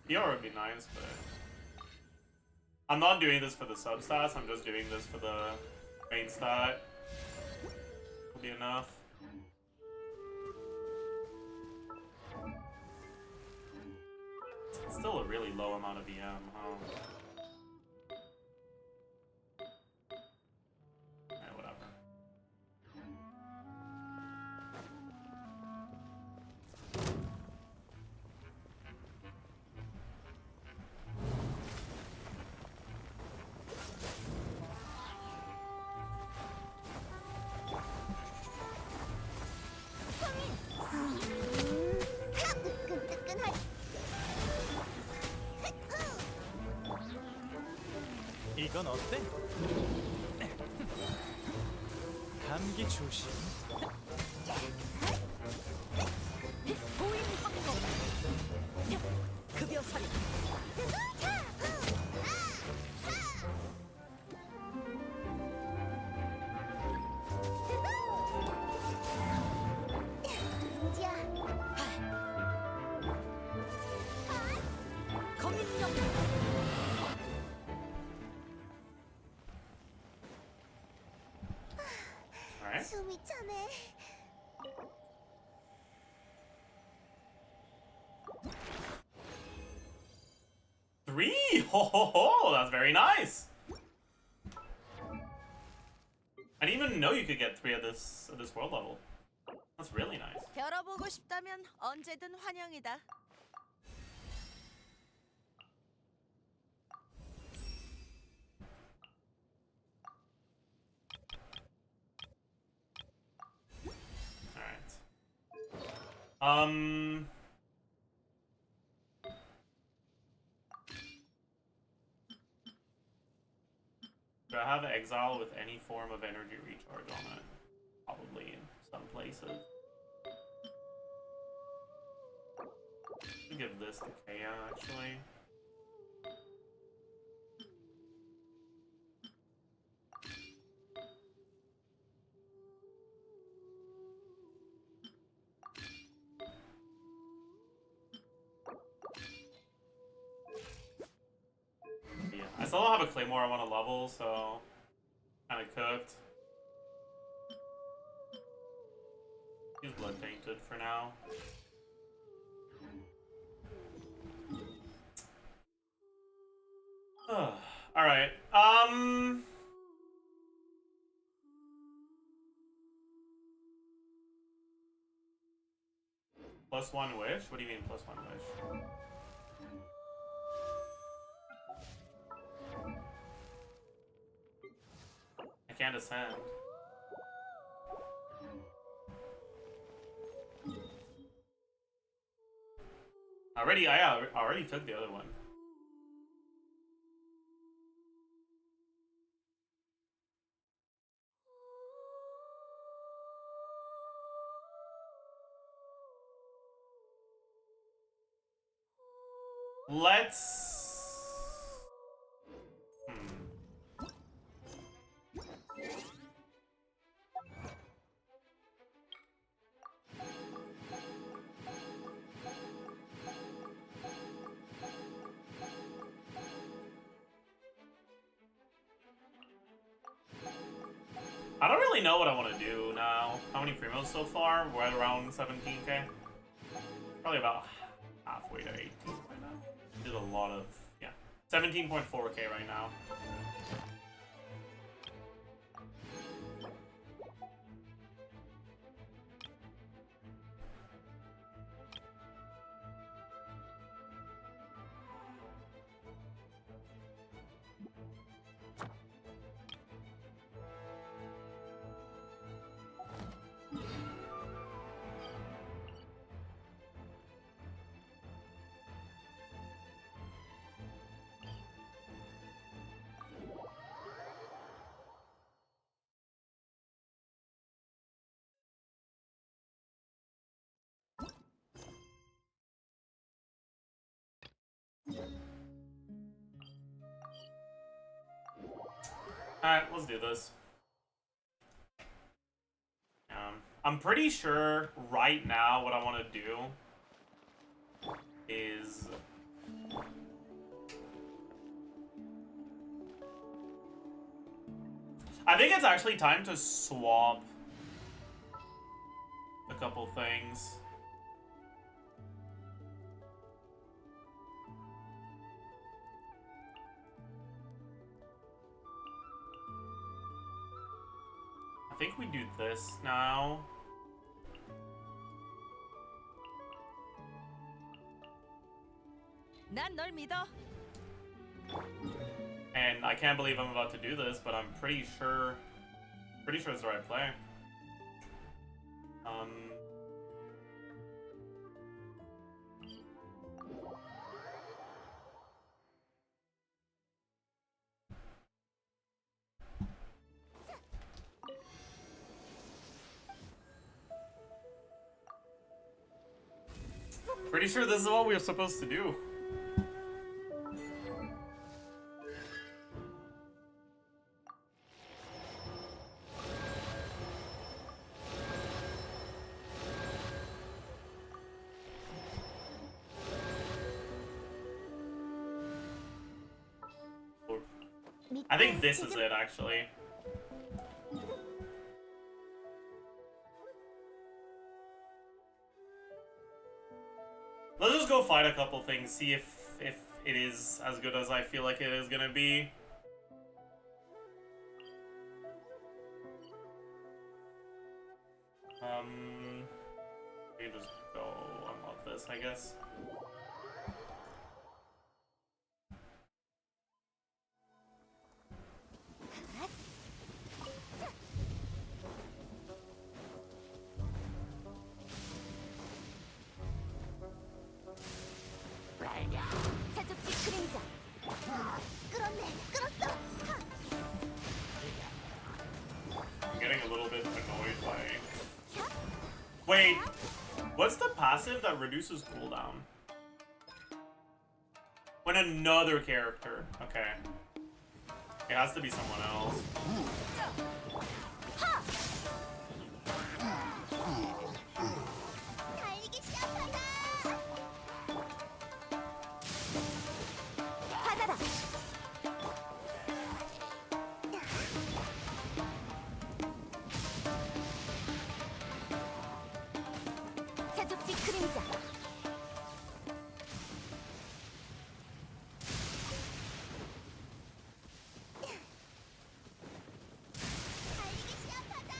PR would be nice, but I'm not doing this for the substats. I'm just doing this for the main stat. Will be enough. It's still a really low amount of EM, huh? Eh, whatever. 뜨끈뜨끈할. 이건 어때? 감기 조심. 보인 확보. 급여 살인. 거민력. Alright. 숨이 차네. Three! Ho ho ho! That's very nice! I didn't even know you could get 3 at this world level. That's really nice. 벼러보고 싶다면 언제든 환영이다. Alright. Do I have Exile with any form of energy recharge on it? Probably in some places. I'll give this to Kaya, actually. Yeah, I still don't have a Claymore I want to level, so kind of cooked. Use Blood Tainted for now. Alright, +1 wish? What do you mean +1 wish? I can't ascend. I already took the other one. Let's... I don't really know what I want to do now. How many primos so far? We're at around 17k. Probably about halfway to 18 right now. Did a lot of, yeah. 17.4k right now. Alright, let's do this. I'm pretty sure right now what I want to do is... I think it's actually time to swap a couple things. I think we do this now. 난 널 믿어. And I can't believe I'm about to do this, but I'm pretty sure it's the right play. Pretty sure this is what we were supposed to do. I think this is it, actually. Let's just go fight a couple things, see if it is as good as I feel like it is gonna be. We can just go unlock this, I guess. 자족지 그림자. 끌었네, 끌었어. I'm getting a little bit annoyed by... Wait, what's the passive that reduces cooldown? When another character... Okay. It has to be someone else. 달리기 시작하자. 받아라. 자족지 그림자. 달리기 시작하자.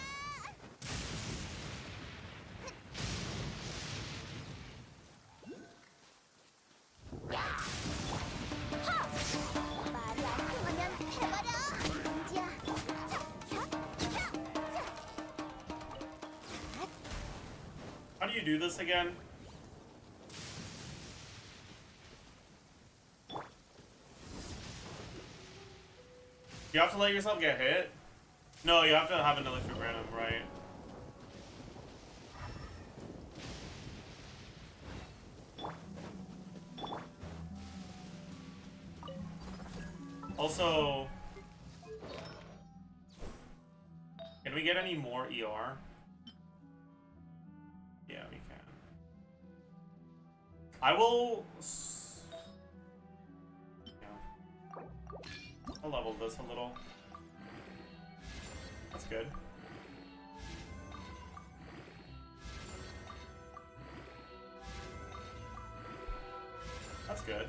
말이 안 통하면 해버려. 은지야. How do you do this again? You have to let yourself get hit? No, you have to have an electric random, right? Also, can we get any more ER? Yeah, we can. I will... Yeah. I'll level this a little. That's good. That's good.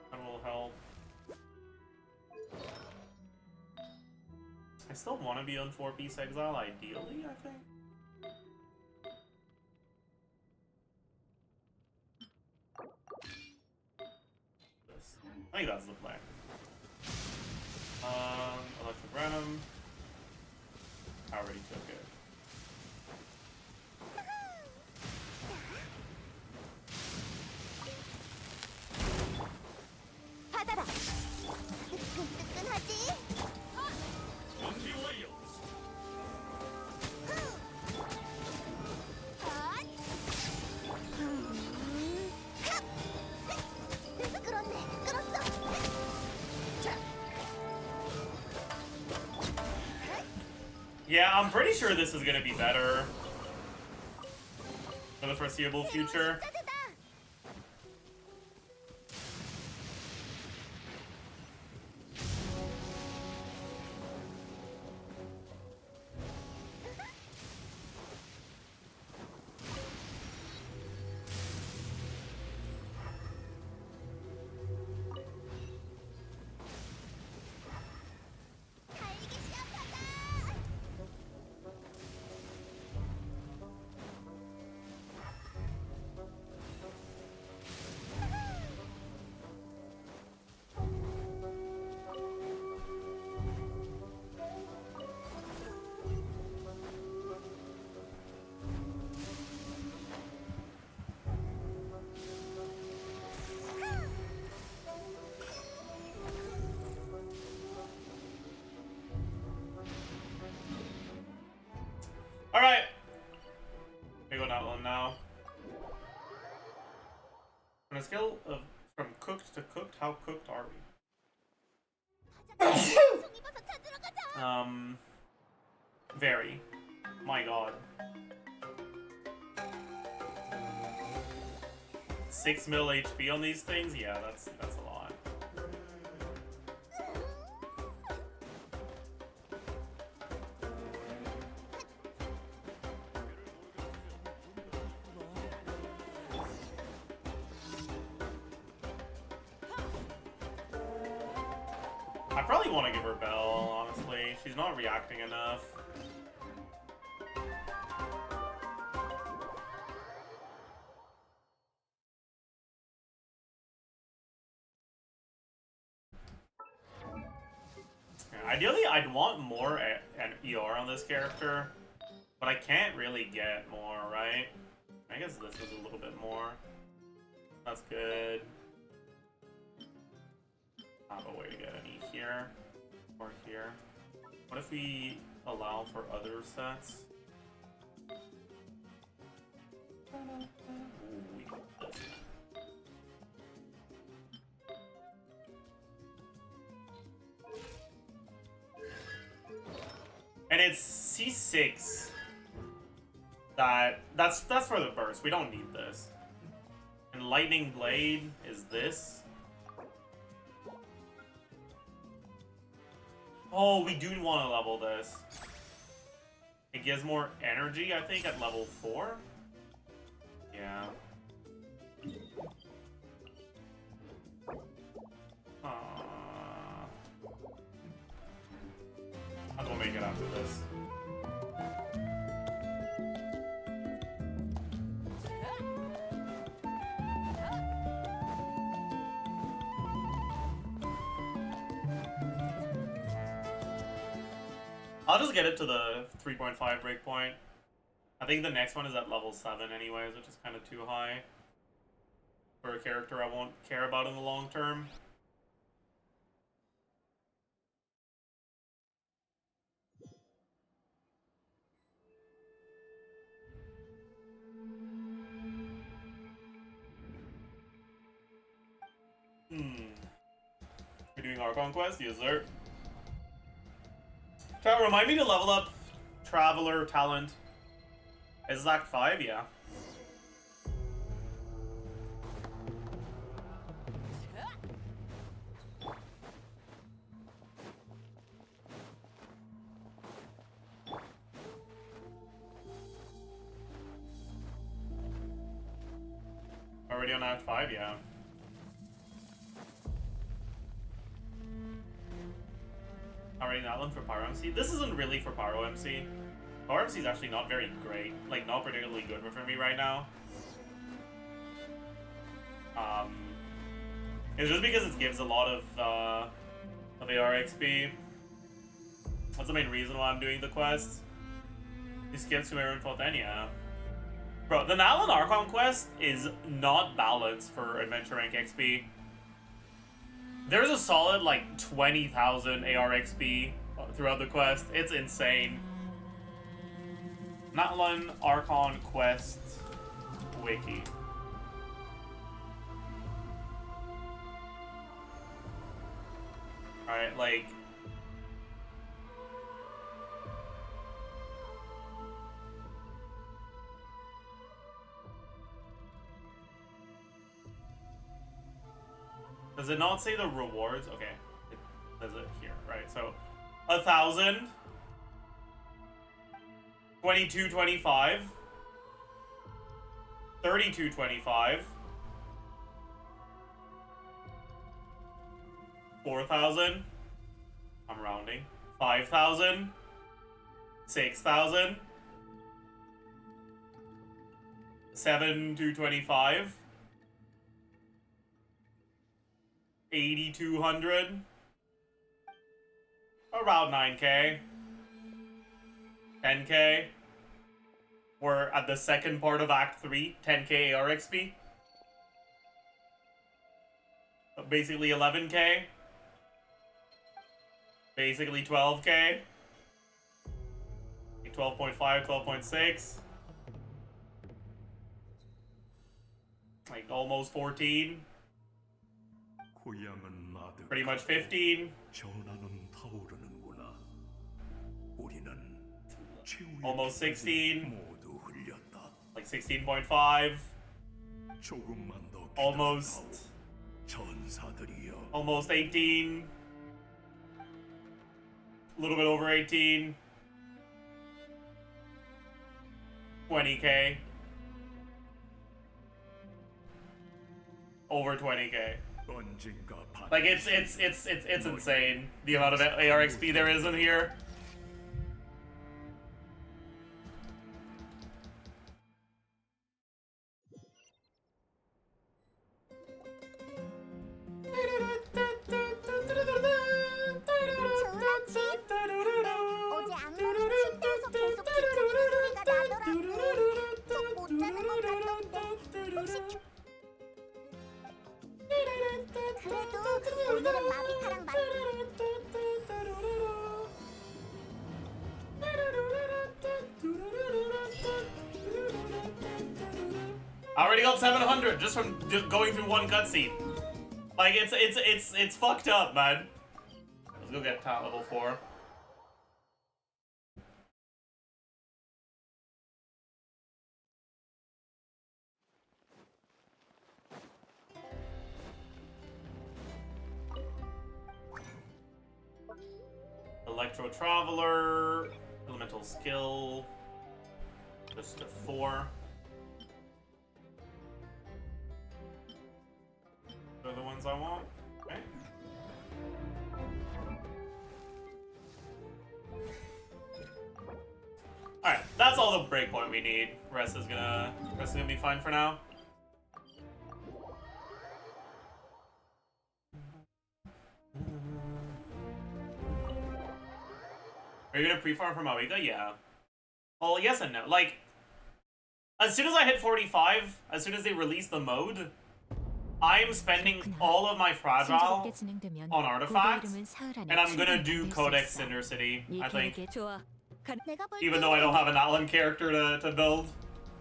That will help. I still want to be on 4-piece exile, ideally, I think. This. I think that's the plan. Electric random. I already took it. Yeah, I'm pretty sure this is gonna be better for the foreseeable future. Alright. We go that one now. On a scale of from cooked to cooked, how cooked are we? Very. My god. 6 mil HP on these things? Yeah, that's a lot. I probably want to give her Bell, honestly. She's not reacting enough. Ideally, I'd want more an ER on this character, but I can't really get more, right? I guess this is a little bit more. That's good. I have a way to get an E here, or here. What if we allow for other sets? Ooh, we got this. And it's C6. That's for the burst. We don't need this. And Lightning Blade is this. Oh, we do want to level this. It gives more energy, I think, at level 4. Yeah. I'm gonna make it after this. I'll just get it to the 3.5 breakpoint. I think the next one is at level 7 anyways, which is kind of too high for a character I won't care about in the long term. We're doing our conquest, yes sir. Chat, remind me to level up Traveler talent. Is this Act 5? Yeah. Already on Act 5? Yeah. Already that one for Pyro MC. This isn't really for Pyro MC. Pyro MC is actually not very great. Like, not particularly good for me right now. It's just because it gives a lot of AR XP. That's the main reason why I'm doing the quest. He skips Sumerian Fothenia. Bro, the Nalan Archon quest is not balanced for Adventure Rank XP. There's a solid, like, 20,000 AR XP throughout the quest. It's insane. Nalan Archon quest wiki. Alright, like... Does it not say the rewards? Okay, it says it here, right? So 1,000, 22.25, 32.25, 4,000. I'm rounding. 5,000, 6,000, 7,225, 8,200, around 9K, 10K. We're at the second part of Act 3, 10K AR XP. Basically 11K. Basically 12K. 12.5, 12.6. Like almost 14. 고향은 나들. Pretty much 15. 전하는 타오르는구나. 우리는 최후의 Almost 빛을 16. 모두 흘렸다. Like 16.5. 조금만 더 Almost. 기다려다오. 전사들이여. Almost 18. A little bit over 18. 20K. Over 20K. 언젠가 Like it's insane the amount of AR XP there is in here. 어제 악몽이 침대에서 계속 뒤척이는 소리가 나더라고. 속 못 자는 것 같던데. 혹시 그래도 오늘은 마비카랑 I already got 700 just from going through one cutscene. Like it's fucked up, man. Let's go get top level 4. Electro Traveler, Elemental Skill, just a 4. Those are the ones I want. Okay. Alright, that's all the breakpoint we need. Rest is gonna be fine for now. Are you gonna pre-farm for Mawika? Yeah. Well, yes and no. Like, as soon as I hit 45, as soon as they release the mode, I'm spending all of my fragile on artifacts, and I'm gonna do Codex Cinder City, I think. 좋아. Even though I don't have an Alan character to build.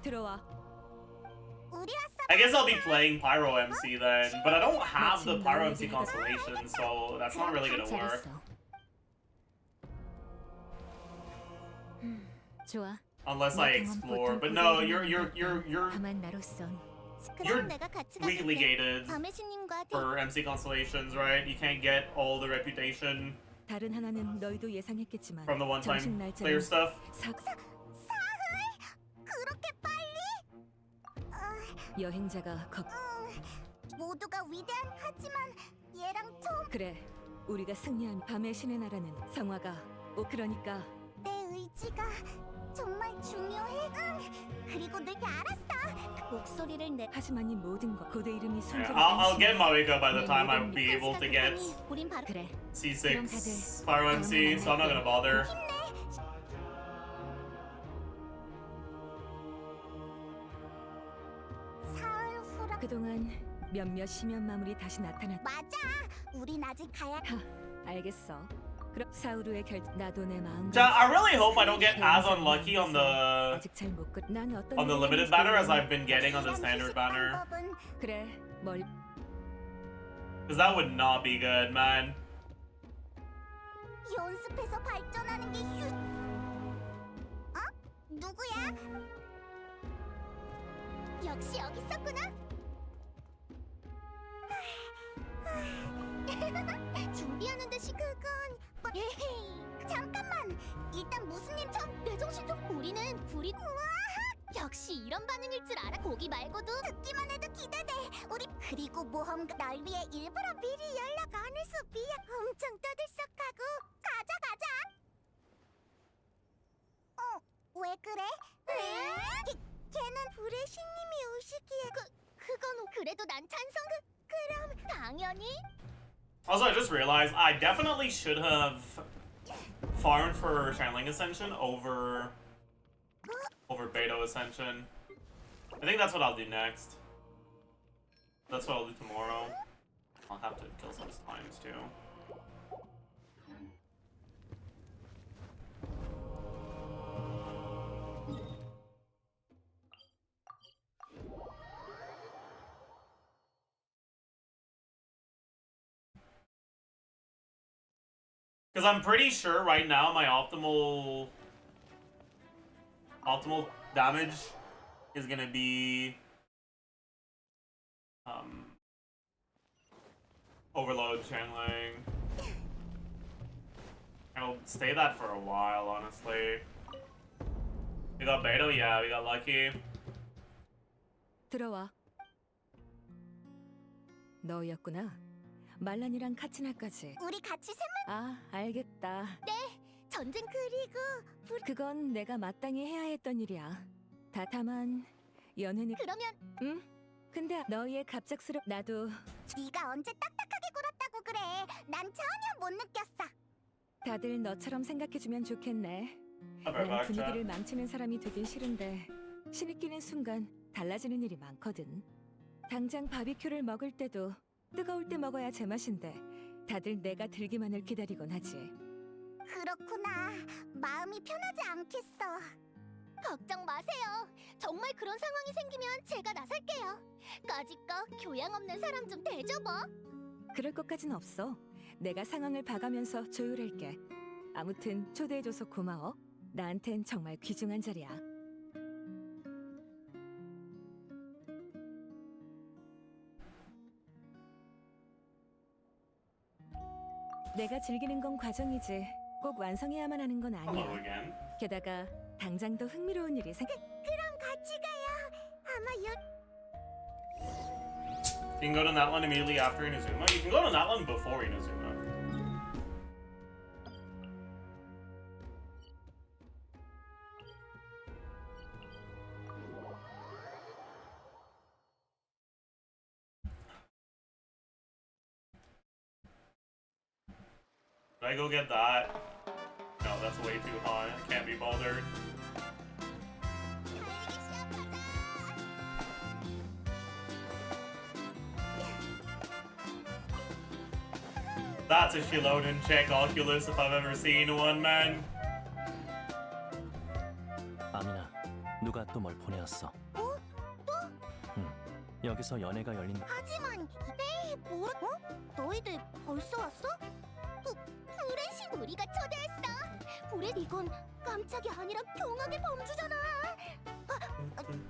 들어와. I guess I'll be playing Pyro MC then, but I don't have the Pyro MC constellation, so that's not really gonna work. 좋아. Unless I explore, but no, you're 가만 나로선. weakly gated for MC constellations, right? You can't get all the reputation 다른 하나는 너희도 예상했겠지만 from the one-time 정식 날짜는 player stuff. 그렇게 빨리? 여행자가 모두가 위대한 하지만 얘랑 좀 그래. 우리가 승리한 밤의 신의 나라는 성화가 그러니까 내 의지가 정말 중요해. 그리고 늘 알았어. 그 목소리를 내. 하지만 이 모든 것 고대 이름이 Yeah, 순조롭게 I'll get Mawika by the time I'll be able to get 우린 바로 그래. C6 Pyro MC, so I'm not gonna bother. 사흘 후라. 그동안 몇몇 심연 마물이 다시 나타났다. 맞아. 우린 아직 가야. 알겠어. 그럼 사우루의 나도 내 마음. I really hope I don't get as unlucky on the 아직 잘 못 난 어떤 on the limited banner as I've been getting on the standard banner, 그래. 뭘 because that would not be good, man. 연습해서 발전하는 게 휴. 어? 누구야? 역시 여기 있었구나. 에헤이, 잠깐만. 일단 무슨 일 참. 내 정신 좀. 우리는 불이. 우와. 역시 이런 반응일 줄 알아. 고기 말고도 듣기만 해도 기대돼. 우리 그리고 모험가 널 위해 일부러 미리 연락 안 해서 미안. 엄청 떠들썩하고. 가자. 왜 그래? 걔는 불의 신님이 오시기에. 그건 그래도 난 찬성. 그럼 당연히. Also, I just realized I definitely should have farmed for Channeling Ascension over Beto Ascension. I think that's what I'll do next. That's what I'll do tomorrow. I'll have to kill some slimes too. Because I'm pretty sure right now my optimal damage is gonna be overload channeling. And I'll stay that for a while, honestly. We got Beto, yeah, we got lucky. 들어와. 너였구나. 말란이랑 카치나까지. 우리 같이 아, 알겠다. 전쟁 그리고 그건 내가 마땅히 해야 했던 일이야. 다만 연애는 그러면 응? 근데 너희의 갑작스럽 나도 네가 언제 딱딱하게 굴었다고 그래. 난 전혀 못 느꼈어. 다들 너처럼 생각해주면 좋겠네. I'll be right 난 back, chat. 분위기를 망치는 사람이 되긴 싫은데 신이 끼는 순간 달라지는 일이 많거든. 당장 바비큐를 먹을 때도 뜨거울 때 먹어야 제맛인데 다들 내가 들기만을 기다리곤 하지. 그렇구나. 마음이 편하지 않겠어. 걱정 마세요. 정말 그런 상황이 생기면 제가 나설게요. 까짓거 교양 없는 사람 좀 대접어. 그럴 것까진 없어. 내가 상황을 봐가면서 조율할게. 아무튼 초대해줘서 고마워. 나한텐 정말 귀중한 자리야. 내가 즐기는 건 과정이지 꼭 완성해야만 하는 건 Hello 아니야. again. 게다가 당장 더 흥미로운 일이 그럼 같이 가요. 아마 You can go to that one immediately after Inazuma. You can go to that one before Inazuma. Should I go get that? No, that's way too high. I can't be bothered. That's a Shiloden check Oculus if I've ever seen one, man. 아미나, 누가 또 뭘 보내왔어? 응, 여기서 연애가 열린. 하지만 뭐? 너희들 벌써 왔어? 브레신 우리가 초대했어. 브레 이건 깜짝이 아니라 경악의 범주잖아.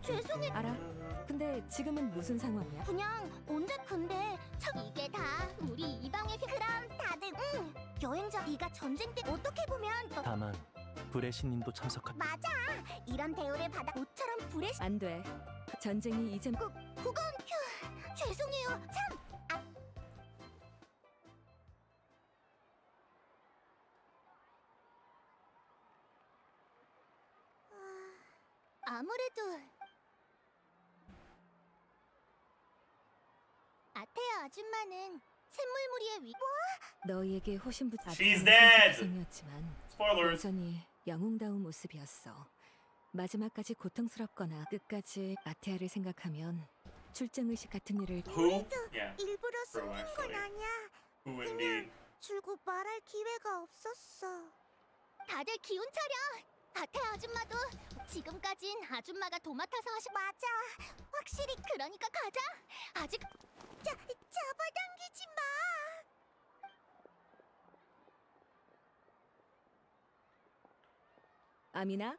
죄송해. 알아? 근데 지금은 무슨 상황이야? 그냥 언제 근데 참 이게 다 우리 이방의 그럼 다들 여행자 네가 전쟁 때 어떻게 보면 또 다만 불의 신님도 참석한. 맞아. 이런 대우를 받아 모처럼 브레신 안 돼. 전쟁이 이제 그건 죄송해요. 참. 아무래도 아테아 아줌마는 샘물무리의 너희에게 호신부 She's dead! 성이었지만 Spoilers. 여전히 영웅다운 모습이었어. 마지막까지 고통스럽거나 끝까지 아테아를 생각하면 출정의식 같은 일을 Who? Yeah. 일부러 True, 숨긴 건 actually. 아니야. Who indeed? 줄곧 말할 기회가 없었어. 다들 기운 차려. 아테아 아줌마도 지금까진 아줌마가 도맡아서 맞아. 확실히 그러니까 가자. 아직 잡아당기지 마. 아미나,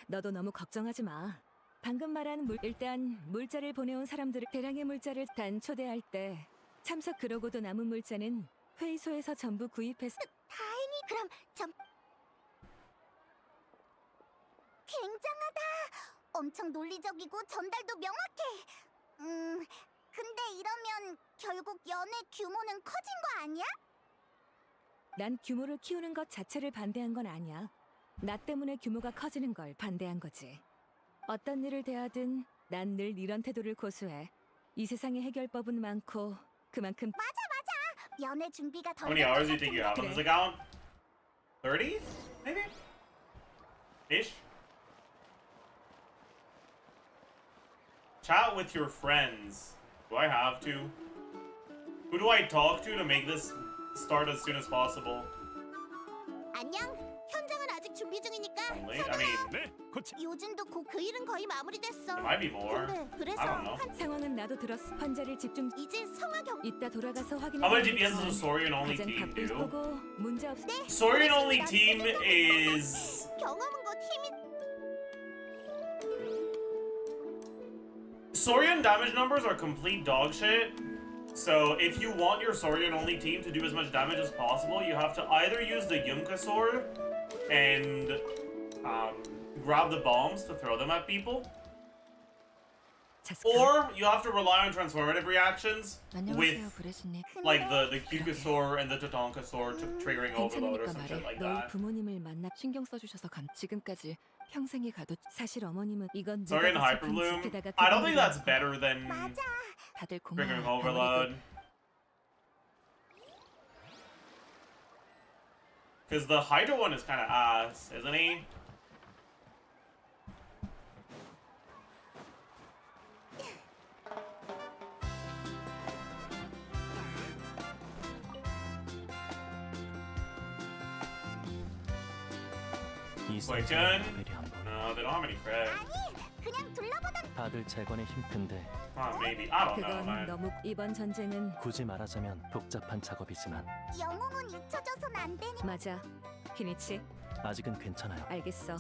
너도 너무 걱정하지 마. 방금 말한 일단 물자를 보내온 사람들을 대량의 물자를 초대할 때 참석 그러고도 남은 물자는 회의소에서 전부 구입해서 다 그럼 굉장하다. 엄청 논리적이고 전달도 명확해. 근데 이러면 결국 연애 규모는 커진 거 아니야? 난 규모를 키우는 것 자체를 반대한 건 아니야. 나 때문에 규모가 커지는 걸 반대한 거지. 어떤 일을 대하든 난 늘 이런 태도를 고수해. 이 세상에 해결법은 많고 그만큼 연애 준비가 덜 How many hours do you think you have on this account? 30? Maybe? Ish? Chat with your friends. Do I have to? Who do I talk to make this start as soon as possible? 안녕. 현장은 아직 준비 중이니까. Only? I mean, 네, 코치. 요즘도 그 일은 거의 마무리됐어. there might be more. 근데 I 그래서 don't know. 상황은 나도 들었어. 환자를 집중. 이제 성화경 이따 돌아가서 확인해. How many DPS does a Saurian only 가장 team 바쁠 do? 거고 문제 없. Saurian only team is 경험은 팀이 Saurian damage numbers are complete dog shit. So if you want your Saurian only team to do as much damage as possible, you have to either use the Yumka sword and grab the bombs to throw them at people, or you have to rely on transformative reactions with like the Kyukasaur and the Tatankasaur triggering overload or some shit like 너희 that. 부모님을 만나 신경 써주셔서 지금까지 평생이 가도 사실 어머님은 이건 Saurian 누가 더 Hyperloom. 지키다가 I don't think 그분들이 that's better than 다들 triggering 고마워. overload. Because the Hydra one is kind of ass, isn't he? 이 Wait, 상자에 gun? 레벨이 안 보여. No, they don't have any cred. 그냥 둘러보던 다들 재건에 힘든데 Maybe. I don't know, 그건 man. 너무 이번 전쟁은 굳이 말하자면 복잡한 작업이지만 영웅은 잊혀져선 안 되니. 맞아. 키니치 아직은 괜찮아요. 알겠어.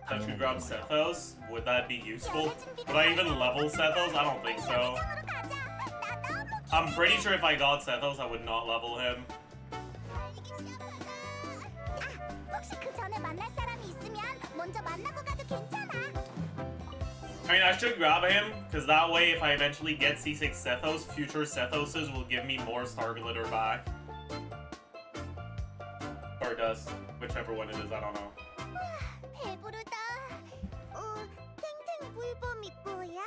If you 당연한 grab 거예요. Sethos, would that be useful? Would I even level Sethos? I don't think so. 현장으로 가자. 나 너무 I'm pretty sure if I got Sethos, I would not level him. 달리기 시작하자. 혹시 그 전에 만날 사람이 있으면 먼저 만나고 가도 괜찮아. I mean, I should grab him, because that way, if I eventually get C6 Sethos, future Sethoses will give me more Star Glitter back. Or does. Whichever one it is, I don't know. 배부르다. 탱탱 물범이 뭐야?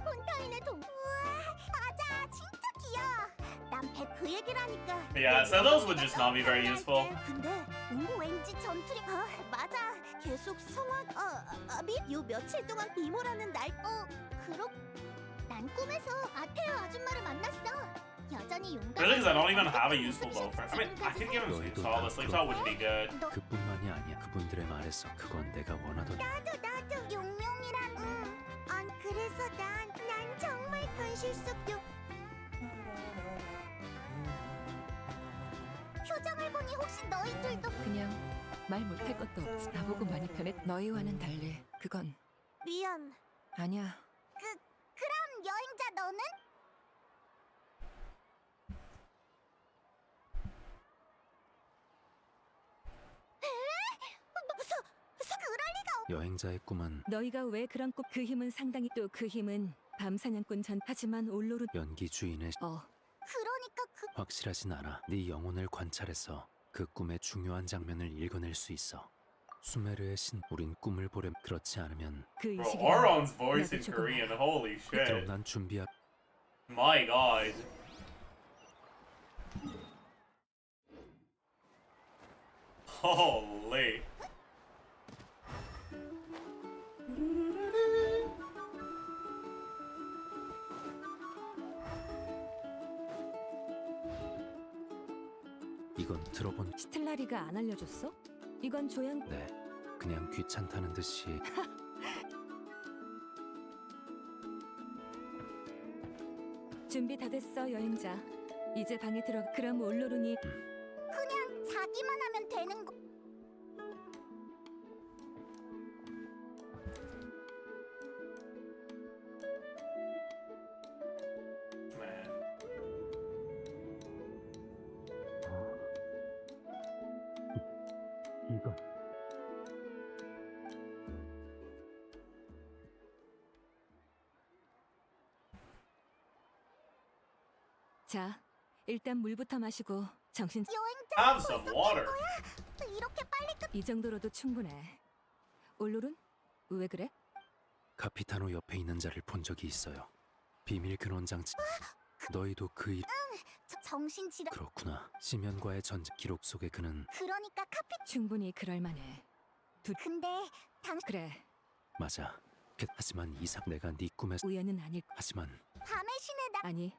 폰타인의 동. 우와, 맞아, 진짜 귀여워. 난 배 그 얘기를 하니까. Yeah, Sethos would just not be very useful. 근데 왠지 전투리. 맞아. 계속 성화. 요 며칠 동안 이모라는 날. 그렇. 난 꿈에서 아테오 아줌마를 만났어. 여전히 용감. Really, because I don't even have a useful bow for him. I mean, I could give him Sleep Saw. The Sleep Saw wouldn't be good. 그뿐만이 아니야. 그분들의 말에서 그건 내가 원하던. 나도 용명이란. 그래서 난 정말 현실 속 표정을 보니 혹시 너희들도 그냥 말 못할 것도 없지. 나보고 많이 변했. 너희와는 달리 그건 미안. 아니야. 그럼 여행자 너는? 그럴 리가. 여행자의 꿈은 너희가 왜 그런 꿈? 그 힘은 상당히 또 그 힘은 밤사냥꾼 전. 하지만 올로르 연기 주인의 그러니까 확실하진 않아. 네 영혼을 관찰해서 그 꿈의 중요한 장면을 읽어낼 수 있어. 수메르의 신, 우린 꿈을 보렴. 그렇지 않으면 그 Bro, 의식이 Auron's voice in 나도 조금- Korean, holy 그럼 shit. 난 준비하. My god. Holy. 이건 들어본. 스텔라리가 안 알려줬어? 이건 조연. 네, 그냥 귀찮다는 듯이. 준비 다 됐어 여행자. 이제 방에 들어. 그럼 올로르니 그냥 자기만 하면 되는 거. Man. 자, 일단 물부터 마시고 정신. 여행자 Have some water. 이렇게 빨리 끝. 이 정도로도 충분해. 올로룬? 왜 그래? 카피타노 옆에 있는 자를 본 적이 있어요. 비밀 근원 장치. 너희도 그 일. 정신질환. 그렇구나. 시면과의 전쟁 기록 속에 그는 그러니까 카피. 충분히 그럴만해. 근데 당 그래, 맞아. 하지만 이상 내가 네 꿈에 우연은 아닐. 하지만 밤의 신의 나. 아니,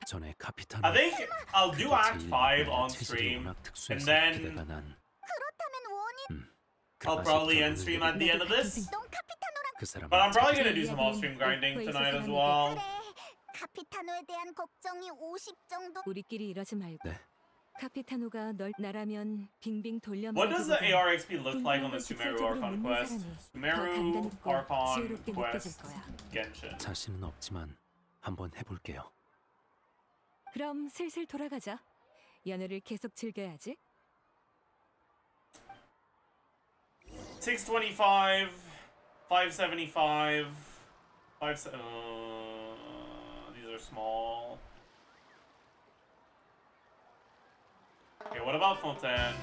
전에 카피타노. I think I'll do Act 5 on stream, and then 기대가 난. 그렇다면 원인. 그 I'll 맛이 probably end 결혼을 stream at the end of this. 넌 카피타노랑. 그 사람. But I'm probably gonna do some off-stream grinding tonight as well. 그래. 카피타노에 대한 걱정이 50 정도. 우리끼리 이러지 말고. 네. 카피타노가 널 나라면 빙빙 돌려. What does the ARXP look like on the Sumeru Archon quest? Sumeru Archon quest Genshin. 자신은 없지만 한번 해볼게요. 그럼 슬슬 돌아가자. 연애를 계속 즐겨야지. 625, 575, 5. These are small. Okay, what about Fontaine?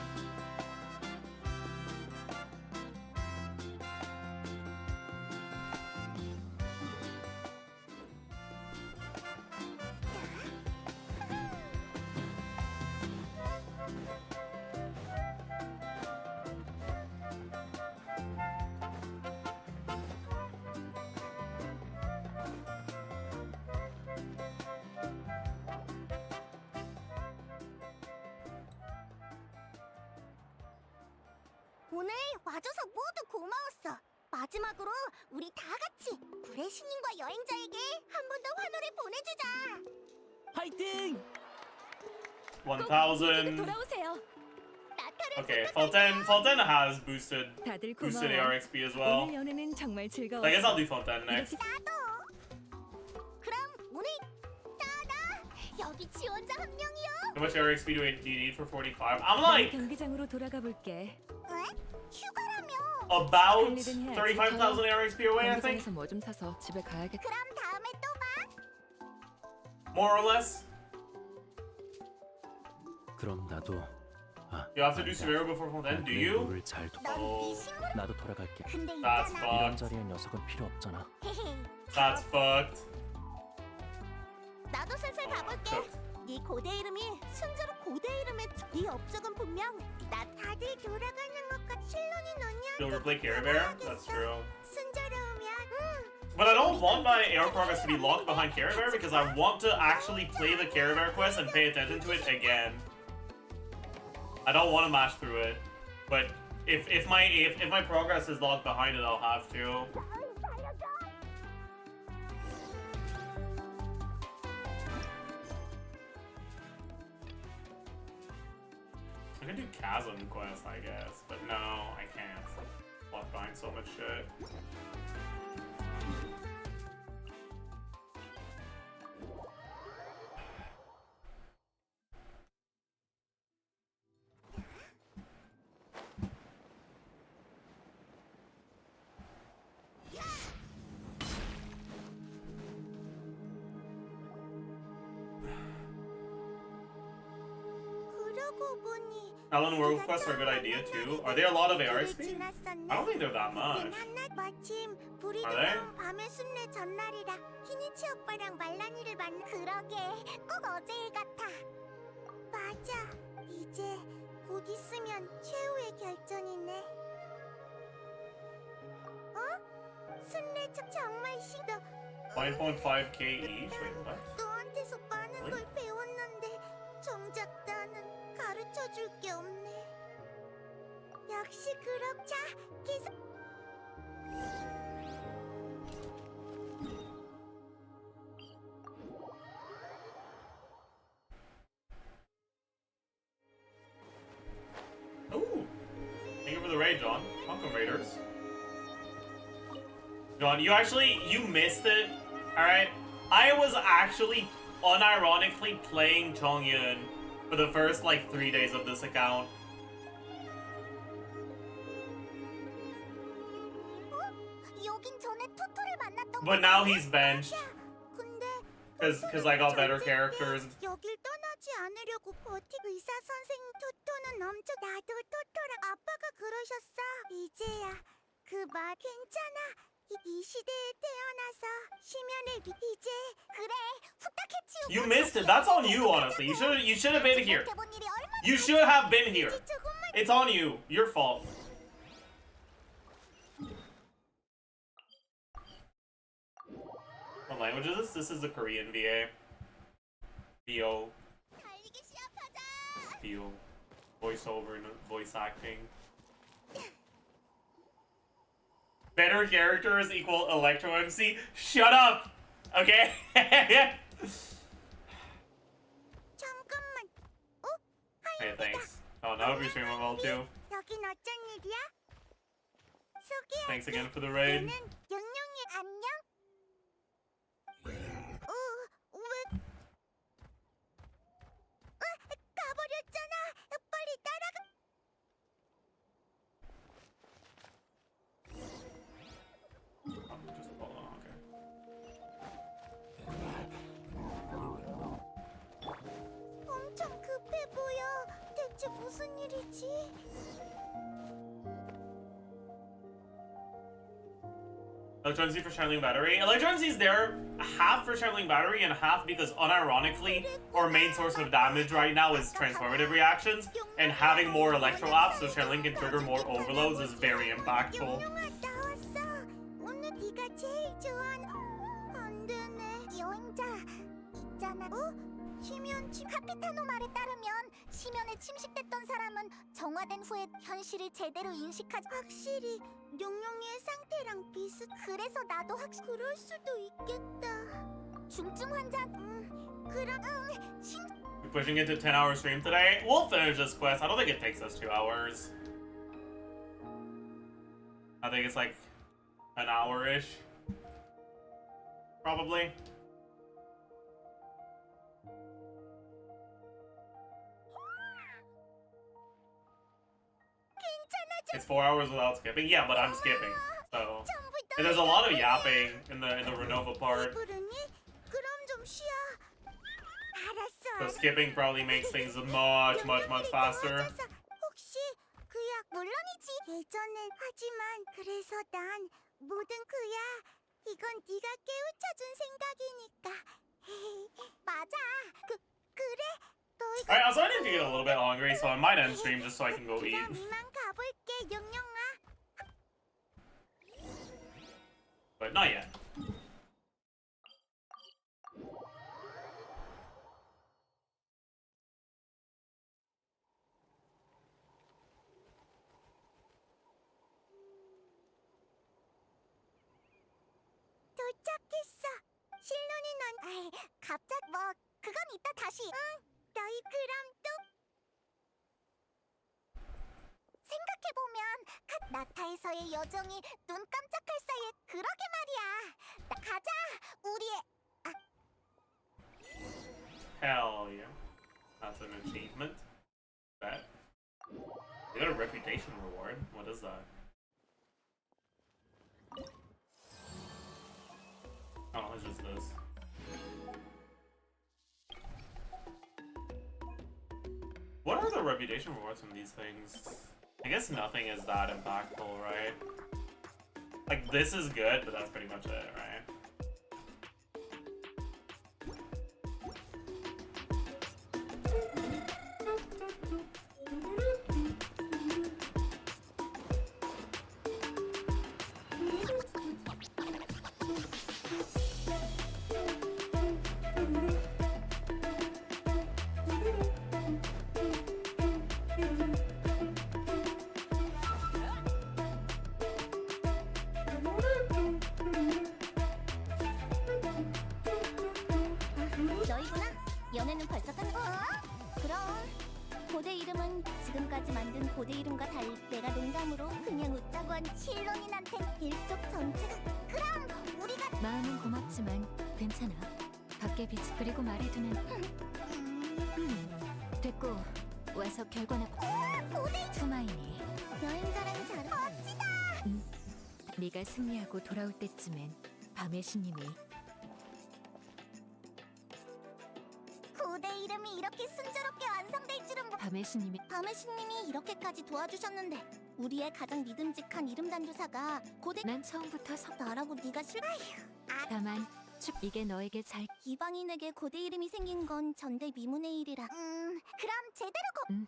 오늘 와줘서 모두 고마웠어. 마지막으로 우리 다 같이 불의 신인과 여행자에게 한 번 더 환호를 보내주자. 화이팅! 1000. 돌아오세요. 나타를 Okay, Fontaine has boosted 다들 boosted 고마워. ARXP as well. 오늘 연애는 정말 즐거웠어. I guess I'll do Fontaine next. 나도. 그럼 오늘 따다 여기 지원자 한 명이요. How much ARXP do you need for 45? I'm 난 like 경기장으로 돌아가 볼게. 왜? 휴가라며. about 35,000 ARXP away, I think. 경기장에서 뭐 좀 사서 집에 가야겠다. 그럼 다음에 또 봐. More or less. 그럼 나도. You have to do Sumeru before Fontaine, do you? 를 잘 도. 넌 Oh. 네 신분. 나도 돌아갈게. 근데 That's 있잖아. 이런 fucked. 자리에 녀석은 필요 없잖아. 헤헤. That's fucked. 나도 슬슬 가볼게. 네 고대 이름이 순저로 고대 이름의 네 업적은 분명 나 다들 돌아가는 것과 실론이 You'll 너냐. replay Care Bear? That's true. 순저로우면 But I don't want my AR progress to be locked behind Care Bear because I want to actually play the Care Bear quest and pay attention to it again. I don't want to mash through it. But if my progress is locked behind it, I'll have to. I can do Chasm quest, I guess, but no, I can't. Locked behind so much shit. 그러고 보니 Alan World quests are a good idea too. Are there a lot of ARXP? I don't think they're that much. 마침 불이 Are they? 들어온 밤의 순례 전날이라 키니치 오빠랑 말라니를 만나. 그러게 꼭 어제 일 같아. 맞아. 이제 곧 있으면 최후의 결전이네. 어? 순례책 정말 싫어. 9.5k each? Wait, what? 너한테서 많은 걸 배웠는데 정작 나는 가르쳐줄 게 없네. 역시 그렇자 계속. Ooh! Thank you for the raid, John. Welcome, Raiders. John, you missed it. Alright? I was actually unironically playing Chongyun for the first, like, 3 days of this account. 여긴 전에 토토를 만났던. But now he's benched. 근데 Because I got better characters. 여길 그 말 괜찮아. 이 시대에 태어나서 심연을 이제 그래 후딱 해치우고. You missed it. That's on you, honestly. You should have been here. 생각해본 일이 얼마나 You should have been here. 조금만 It's on you. Your fault. What language is this? This is the Korean VA. VO. 달리기 시합하자. VO. Voiceover and voice acting. Better characters equal Electro MC. Shut up! Okay? 잠깐만. Hey, thanks. Oh, no, you're streaming well too. 여긴 어쩐 일이야? 소개할게. Thanks again for the raid. 얘는 영영이 안녕. 왜? 가버렸잖아. 빨리 따라가. Just hold on, okay. 엄청 급해 보여. 대체 무슨 일이지? Electro for Charling Battery. Electro is there half for Charling Battery and half because unironically our main source of damage right now is transformative reactions, and having more Electro apps so Charling can trigger more overloads is very impactful. 영영아 나왔어. 오늘 네가 제일 좋아하는. 안 되네. 여행자 있잖아. 심연 카피타노 말에 따르면 심연에 침식됐던 사람은 정화된 후에 현실을 제대로 인식하지. 확실히 용용이의 상태랑 비슷. 그래서 나도 그럴 수도 있겠다. 중증 환자. 그럼 We're pushing into 10-hour stream today. We'll finish this quest. I don't think it takes us 2 hours. I think it's like an hour-ish. Probably. It's 4 hours without skipping. Yeah, but I'm skipping. So and there's a lot of yapping in the Renova part. 부르니? 그럼 좀 쉬어. So 알았어. skipping probably makes things much faster. 혹시 그야 물론이지. 예전엔 하지만 그래서 난 모든 그야. 이건 네가 깨우쳐준 생각이니까. 맞아. 그래. 너희가 Alright, I'm starting to get a little bit hungry, so I might end stream just so I can go eat. 그럼 이만 가볼게, 용용아. But not yet. 도착했어. 실눈이 넌. 갑자기 뭐 그건 이따 다시. 응. 너희 그럼 또 생각해보면 나타에서의 여정이 눈 깜짝할 사이에 그러게 말이야. 가자. 우리의 Hell yeah. That's an achievement. Bet. You got a reputation reward? What is that? Oh, it's just this. What are the reputation rewards from these things? I guess nothing is that impactful, right? Like, this is good, but that's pretty much it, right? 너희구나? 연애는 벌써 끝? 그럼 고대 이름은 지금까지 만든 고대 이름과 달리 내가 농담으로 그냥 웃자고 한 실론인한텐 일족 전체가. 그럼 우리가 마음은 고맙지만 괜찮아. 밖에 빛 그리고 말해두는. 됐고 와서 결과나. 고대 투마이니. 여행자랑 잘 멋지다. 네가 승리하고 돌아올 때쯤엔 밤의 신님이 고대 이름이 이렇게 순조롭게 완성될 줄은 밤의 신님이 밤의 신님이 이렇게까지 도와주셨는데 우리의 가장 믿음직한 이름 단조사가 고대 난 처음부터 나라고 네가 싫. 다만 이게 너에게 잘 이방인에게 고대 이름이 생긴 건 전대미문의 일이라. 그럼 제대로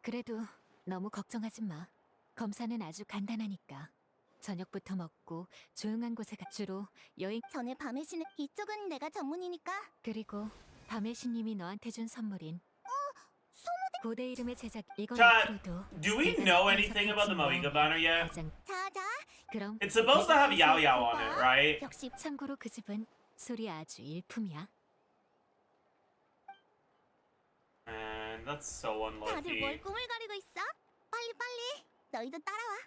그래도 너무 걱정하지 마. 검사는 아주 간단하니까. 저녁부터 먹고 조용한 곳에 주로 여행 전에 밤의 신은 이쪽은 내가 전문이니까. 그리고 밤의 신님이 너한테 준 선물인 고대 이름의 제작 이건 Chat, 앞으로도 do we know anything about the Moika banner yet? 가장 자자. 그럼 It's supposed to have Yao Yao on it, right? 역시 참고로 그 집은 소리 아주 일품이야. Man, that's so 다들 뭘 unlucky. 꾸물거리고 있어? 빨리. 너희도 따라와.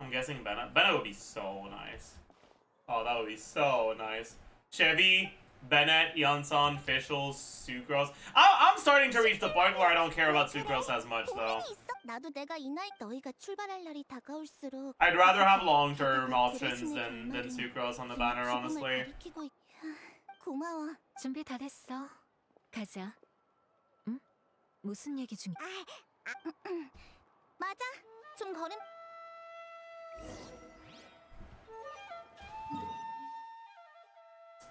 I'm guessing Bennett. Bennett would be so nice. Oh, that would be so nice. Chevy, Bennett, Yonson, Fischl, Sucrose. I'm starting to reach the point where I don't care about Sucrose as much, though. 고민이 있어. 나도 내가 이 나이 너희가 출발할 날이 다가올수록 I'd rather have long-term options than Sucrose on the banner, 죽음을 honestly. 가리키고 고마워. 준비 다 됐어. 가자. 응? 무슨 얘기 중이? 맞아. 좀 걸음.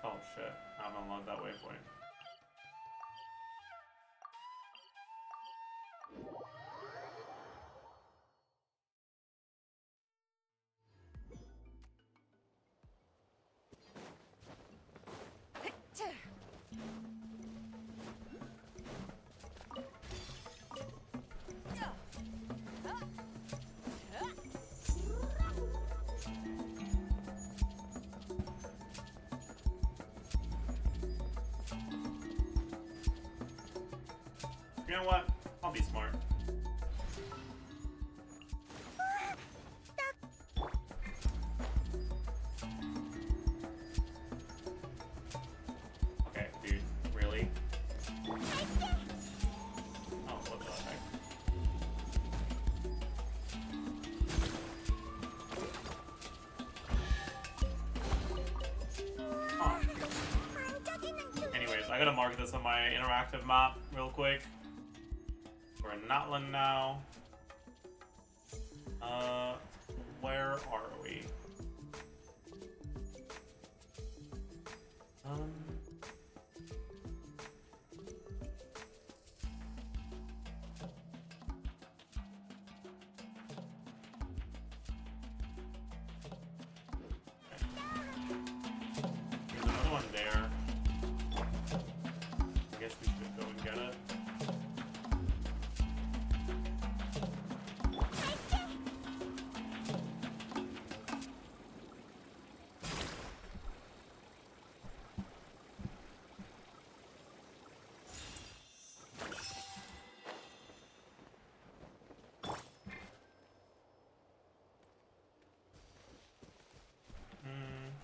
Oh shit, I haven't unlocked that waypoint. You know what? I'll be smart. Okay, dude, really? Oh, what the heck? Oh. Anyways, I gotta mark this on my interactive map real quick. We're in Natlan now. Where are we? There's another one there. I guess we should go and get it.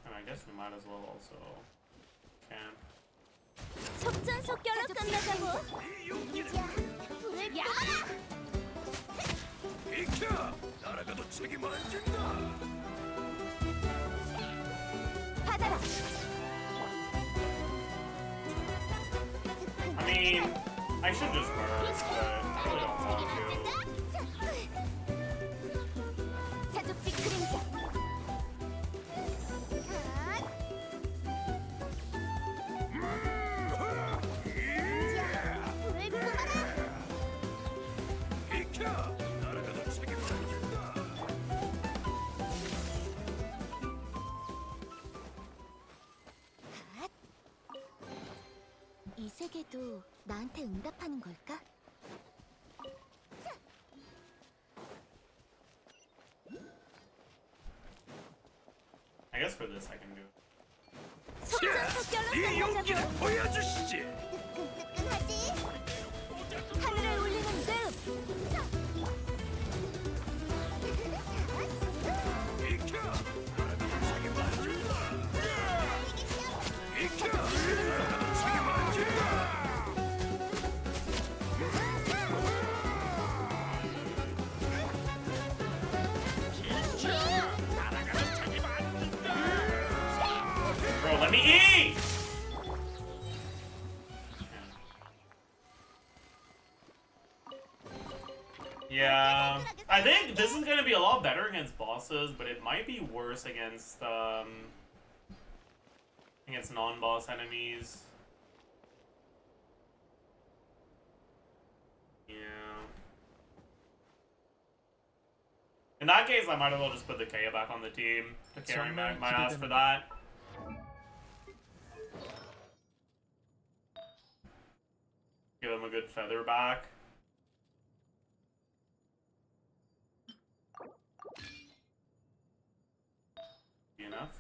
And I guess we might as well also camp. 속전속결로 끝내자고. 이제야 불을 꺼라. 비켜! 날아가도 책임 안 진다. 받아라. I mean, I should just burn, but I really don't want to. 자족지 그림자. 이제야 불을 꺼라. 비켜! 날아가도 책임 안 진다. 이 세계도 나한테 응답하는 걸까? I guess for this I can do it. 속전속결로 이 용기를 끝내자고. 보여주시지. 뜨끈뜨끈하지? 하늘을 울리는 늪. 비켜! 날아가도 책임 안 진다. 비켜! 날아가도 책임 안 진다. 날아가도 책임 안 진다. Bro, let me eat! Yeah, I think this is gonna be a lot better against bosses, but it might be worse against non-boss enemies. Yeah. In that case, I might as well just put the Kaya back on the team to carry my ass for that. Give him a good feather back. Be enough.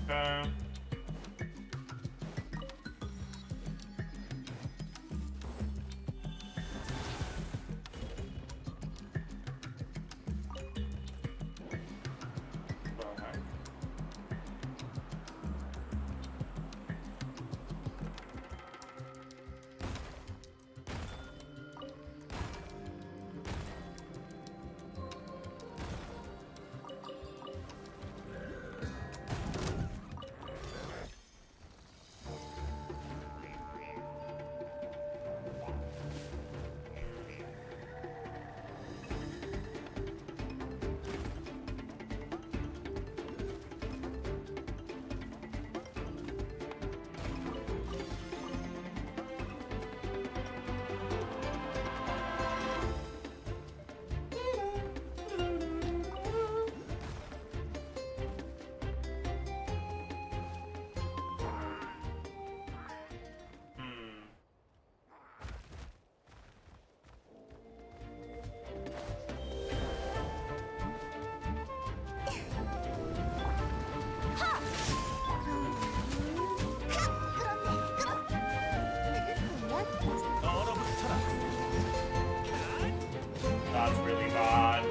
Okay. That's really bad.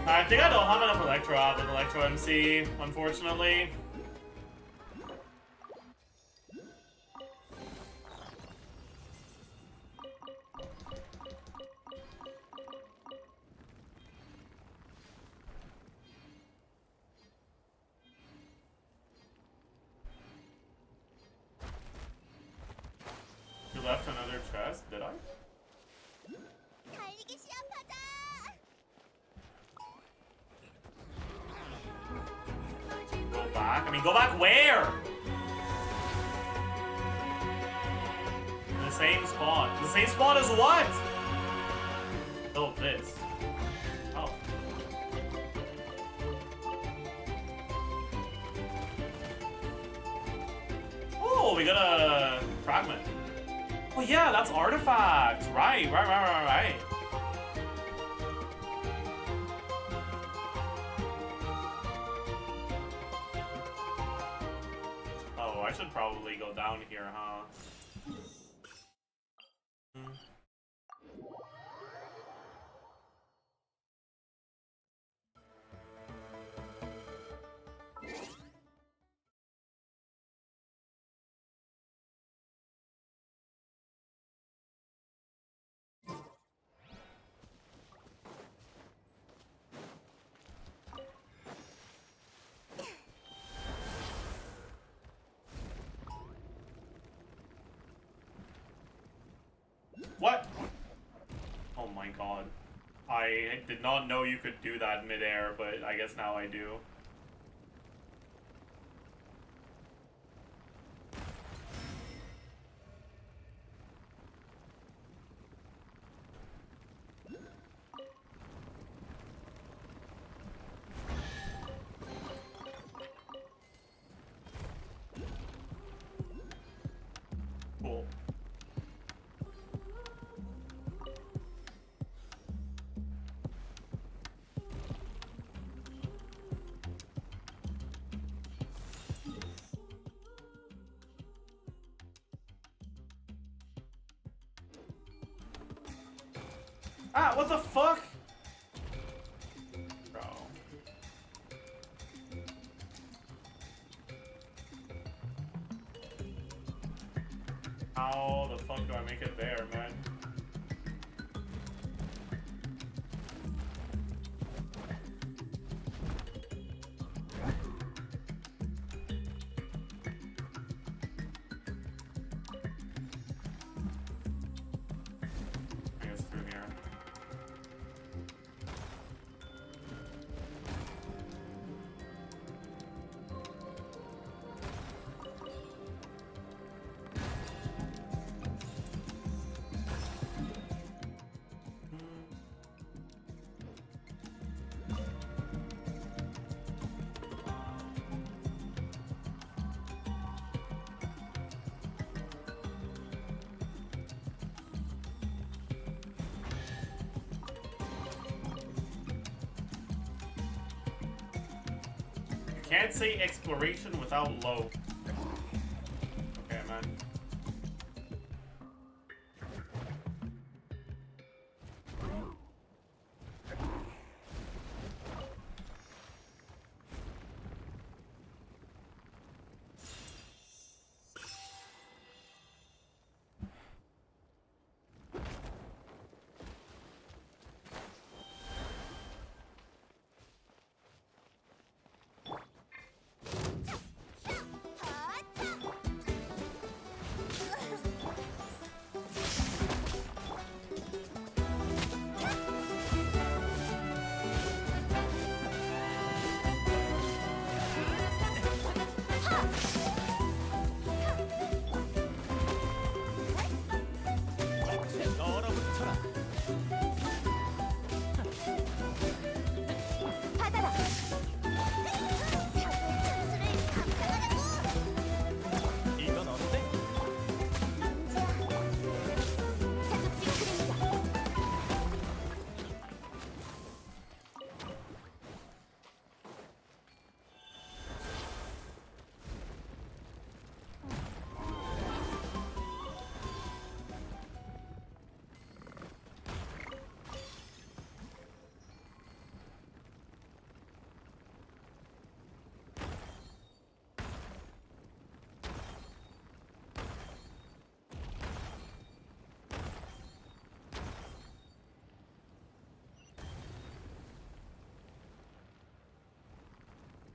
I think I don't have enough Electro out with Electro MC, unfortunately. You left another chest, did I? 달리기 시합하자. Go back? I mean, go back where? The same spot. The same spot as what? Oh, this. Oh. Oh, we got a fragment. Oh yeah, that's artifacts. Right. Oh, I should probably go down here, huh? What? Oh my god. I did not know you could do that midair, but I guess now I do. Ah, what the fuck? Bro. How the fuck do I make it there, man? I guess through here. Can't say exploration without low. Okay, man. 얼어붙어라. 받아라. 사고의 찬수를 감당하라고. 이건 어때? 자족진 그림자.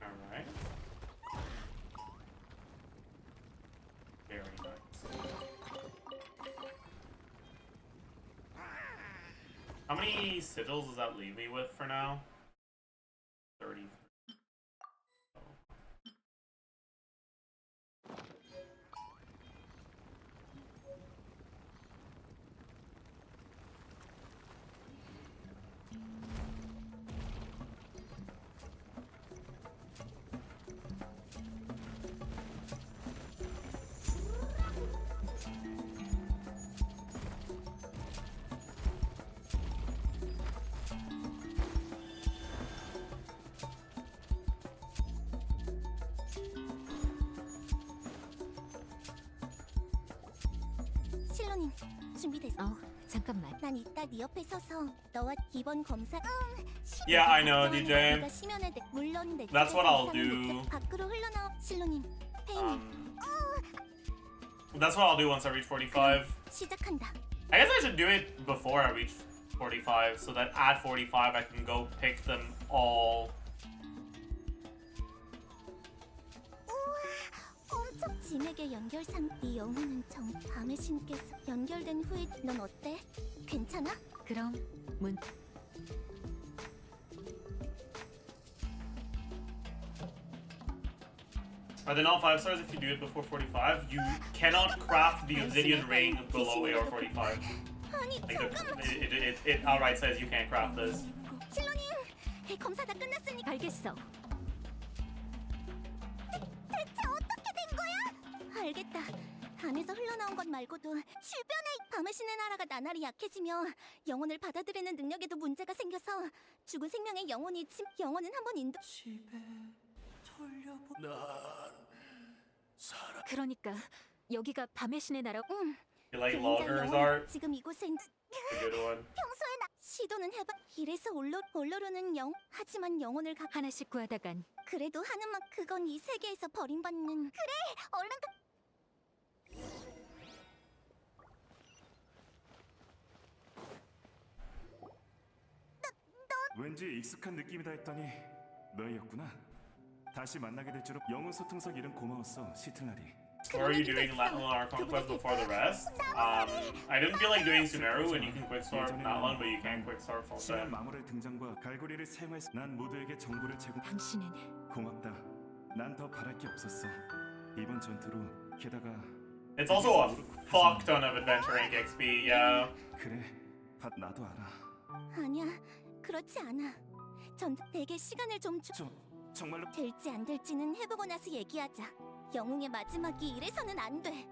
Alright. Very nice. How many sigils does that leave me with for now? 30. 실로님, 준비됐어. 잠깐만. 난 이따 네 옆에 서서 너와 이번 검사. Yeah, I know, DJ. 네가 심연에 물론 내 That's what 쪽에서 I'll 이상한 do. 느낌 밖으로 흘러나와. 실로님, 페이님. That's what I'll do once I reach 45. 시작한다. I guess I should do it before I reach 45, so that at 45 I can go pick them all. 엄청 진에게 연결상. 네 영혼은 정 밤의 신께서 연결된 후에 넌 어때? 괜찮아? 그럼 문 Are they not 5 stars if you do it before 45? You cannot craft the obsidian ring below AR 45. 아니 Like 잠깐만. it outright says you can't craft this. 실로님, 검사 다 끝났으니. 알겠어. 대체 어떻게 된 거야? 알겠다. 안에서 흘러나온 것 말고도 주변에 밤의 신의 나라가 나날이 약해지며 영혼을 받아들이는 능력에도 문제가 생겨서 죽은 생명의 영혼이 영혼은 한번 인도. 그러니까 여기가 밤의 신의 나라. You like 그림자 loggers 영혼은 art? 지금 이곳엔 A good one. 평소에 시도는 해봐. 이래서 올로로는 하지만 영혼을 하나씩 구하다간 그래도 하는 막 그건 이 세계에서 버림받는. 그래, 얼른 가. 왠지 익숙한 느낌이다 했더니 너희였구나. 다시 만나게 될 줄은 영혼 소통석 일은 고마웠어, 시틀라리. Were you doing Lunar Conquest before the rest? I didn't feel like doing Sumeru, and you can quicksort that one, but you can't quicksort full 시간 set. 마모를 등장과 갈고리를 사용해서 난 모두에게 정보를 제공. 당신은 고맙다. 난 더 바랄 게 없었어. 이번 전투로 게다가 It's also a fuck ton of adventure rank XP, yeah. 그래, 나도 알아. 아니야, 그렇지 않아. 내게 시간을 좀 줘. 정말로 될지 안 될지는 해보고 나서 얘기하자. 영웅의 마지막이 이래서는 안 돼.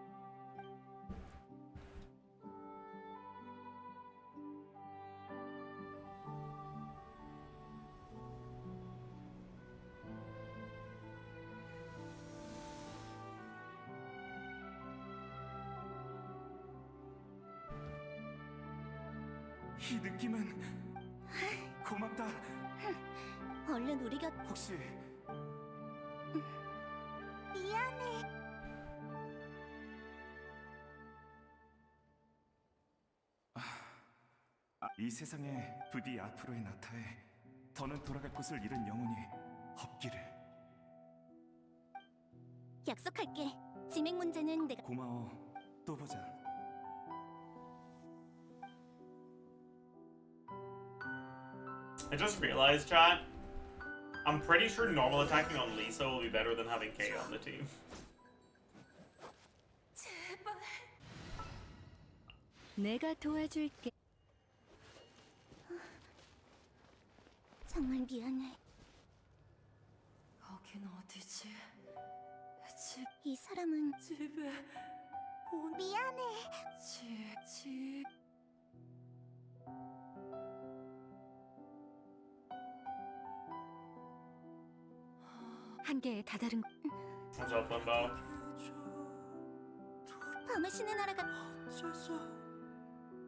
이 느낌은 고맙다. 얼른 우리 곁. 혹시 미안해. 이 세상에 부디 앞으로의 나타에 더는 돌아갈 곳을 잃은 영혼이 없기를. 약속할게. 진행 문제는 내가. 고마워. 또 보자. I just realized, chat. I'm pretty sure normal attacking on Lisa will be better than having Kay on the team. 제발. 내가 도와줄게. 정말 미안해. 거긴 어디지? 이 사람은 집에 미안해. 집. 한계에 다다른. What's up, Limbo? 밤의 신의 나라가. 어째서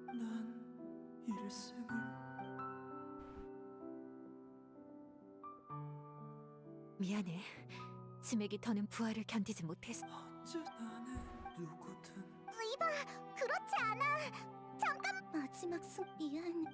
난 일생을 미안해. 치맥이 더는 부활을 견디지 못해서. 어째 나는 누구든 이봐, 그렇지 않아. 잠깐. 마지막 미안.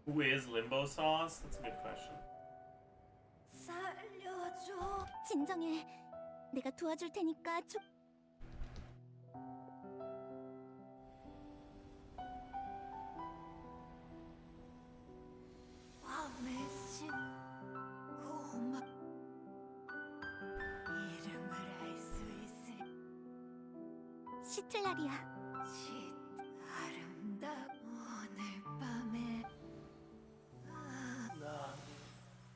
Who is Limbo Sauce? That's a good question. 살려줘. 진정해. 내가 도와줄 테니까 밤의 신 고마. 이름을 알 수 있을. 시틀라리아. 아름다운 오늘 밤에 난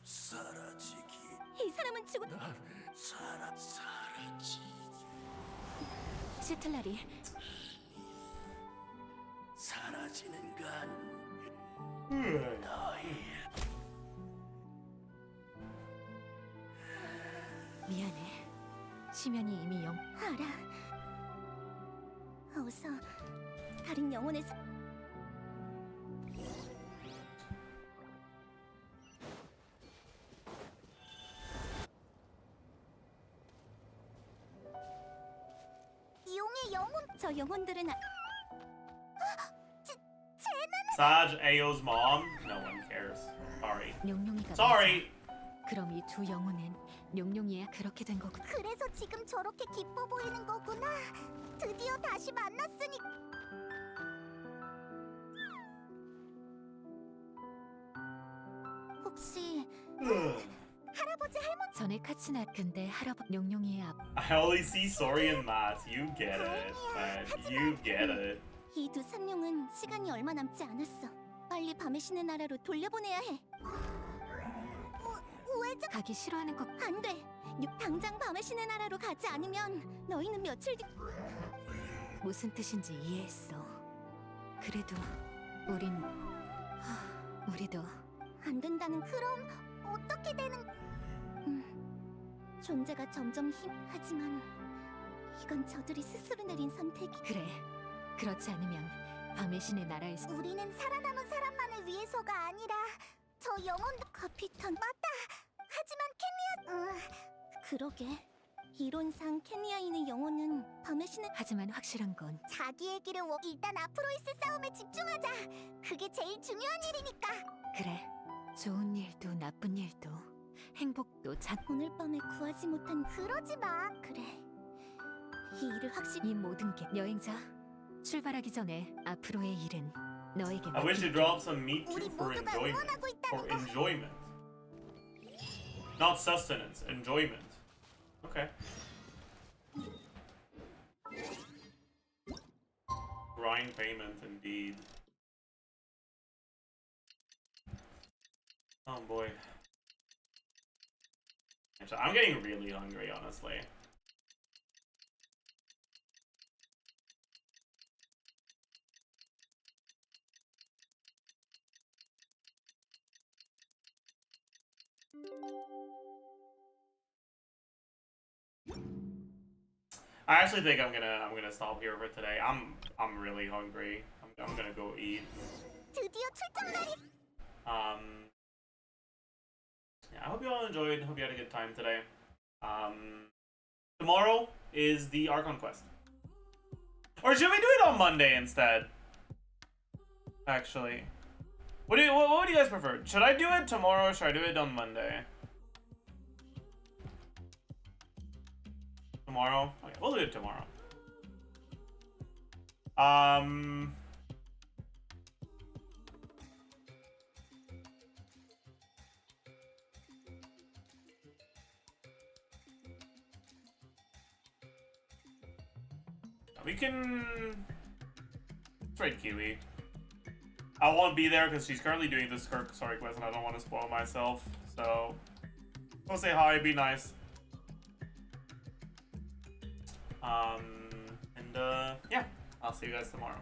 사라지기. 이 사람은 죽은. 난 사라지기. 시틀라리. 사라지는 건 너희. 미안해. 심연이 이미 알아. 어서 다른 영혼에서. 용의 영혼. 저 영혼들은 Saj, Ao's mom? No one cares. Sorry. 용용이가. Sorry! 그럼 이 두 영혼은 용용이야 그렇게 된 거군. 그래서 지금 저렇게 기뻐 보이는 거구나. 드디어 다시 만났으니. 혹시 할아버지 할머니. 전에 카츠나. 근데 용용이의 I only see Sori and Matt. You get it, man. You get it. 이 두 상룡은 시간이 얼마 남지 않았어. 빨리 밤의 신의 나라로 돌려보내야 해. 왜 가기 싫어하는 것. 안 돼. 당장 밤의 신의 나라로 가지 않으면 너희는 며칠 뒤. 무슨 뜻인지 이해했어. 그래도 우리도 안 된다는. 그럼 어떻게 되는? 존재가 점점 하지만 이건 저들이 스스로 내린 선택이. 그래. 그렇지 않으면 밤의 신의 나라에서 우리는 살아남은 사람만을 위해서가 아니라 저 영혼도. 카피탄 맞다. 하지만 케니아. 그러게. 이론상 케니아인의 영혼은 밤의 신의. 하지만 확실한 건 자기 얘기를 일단 앞으로 있을 싸움에 집중하자. 그게 제일 중요한 일이니까. 그래. 좋은 일도 나쁜 일도 행복도 오늘 밤에 구하지 못한. 그러지 마. 그래. 이 일을 확실히. 이 모든 게 여행자 출발하기 전에 앞으로의 일은 너에게 I wish you dropped some meat too 우리 for 모두가 enjoyment. 응원하고 For 있다는 거. enjoyment. Not sustenance, enjoyment. Okay. Grind payment indeed. Oh boy. Actually, I'm getting really hungry, honestly. I actually think I'm gonna stop here for today. I'm really hungry. I'm gonna go eat. 드디어 출장 날이. Yeah, I hope you all enjoyed. Hope you had a good time today. Tomorrow is the Archon quest. Or should we do it on Monday instead? Actually, what do you guys prefer? Should I do it tomorrow or should I do it on Monday? Tomorrow? Okay, we'll do it tomorrow. We can trade Kiwi. I won't be there because she's currently doing this story quest and I don't want to spoil myself. So, go say hi, be nice. Yeah, I'll see you guys tomorrow.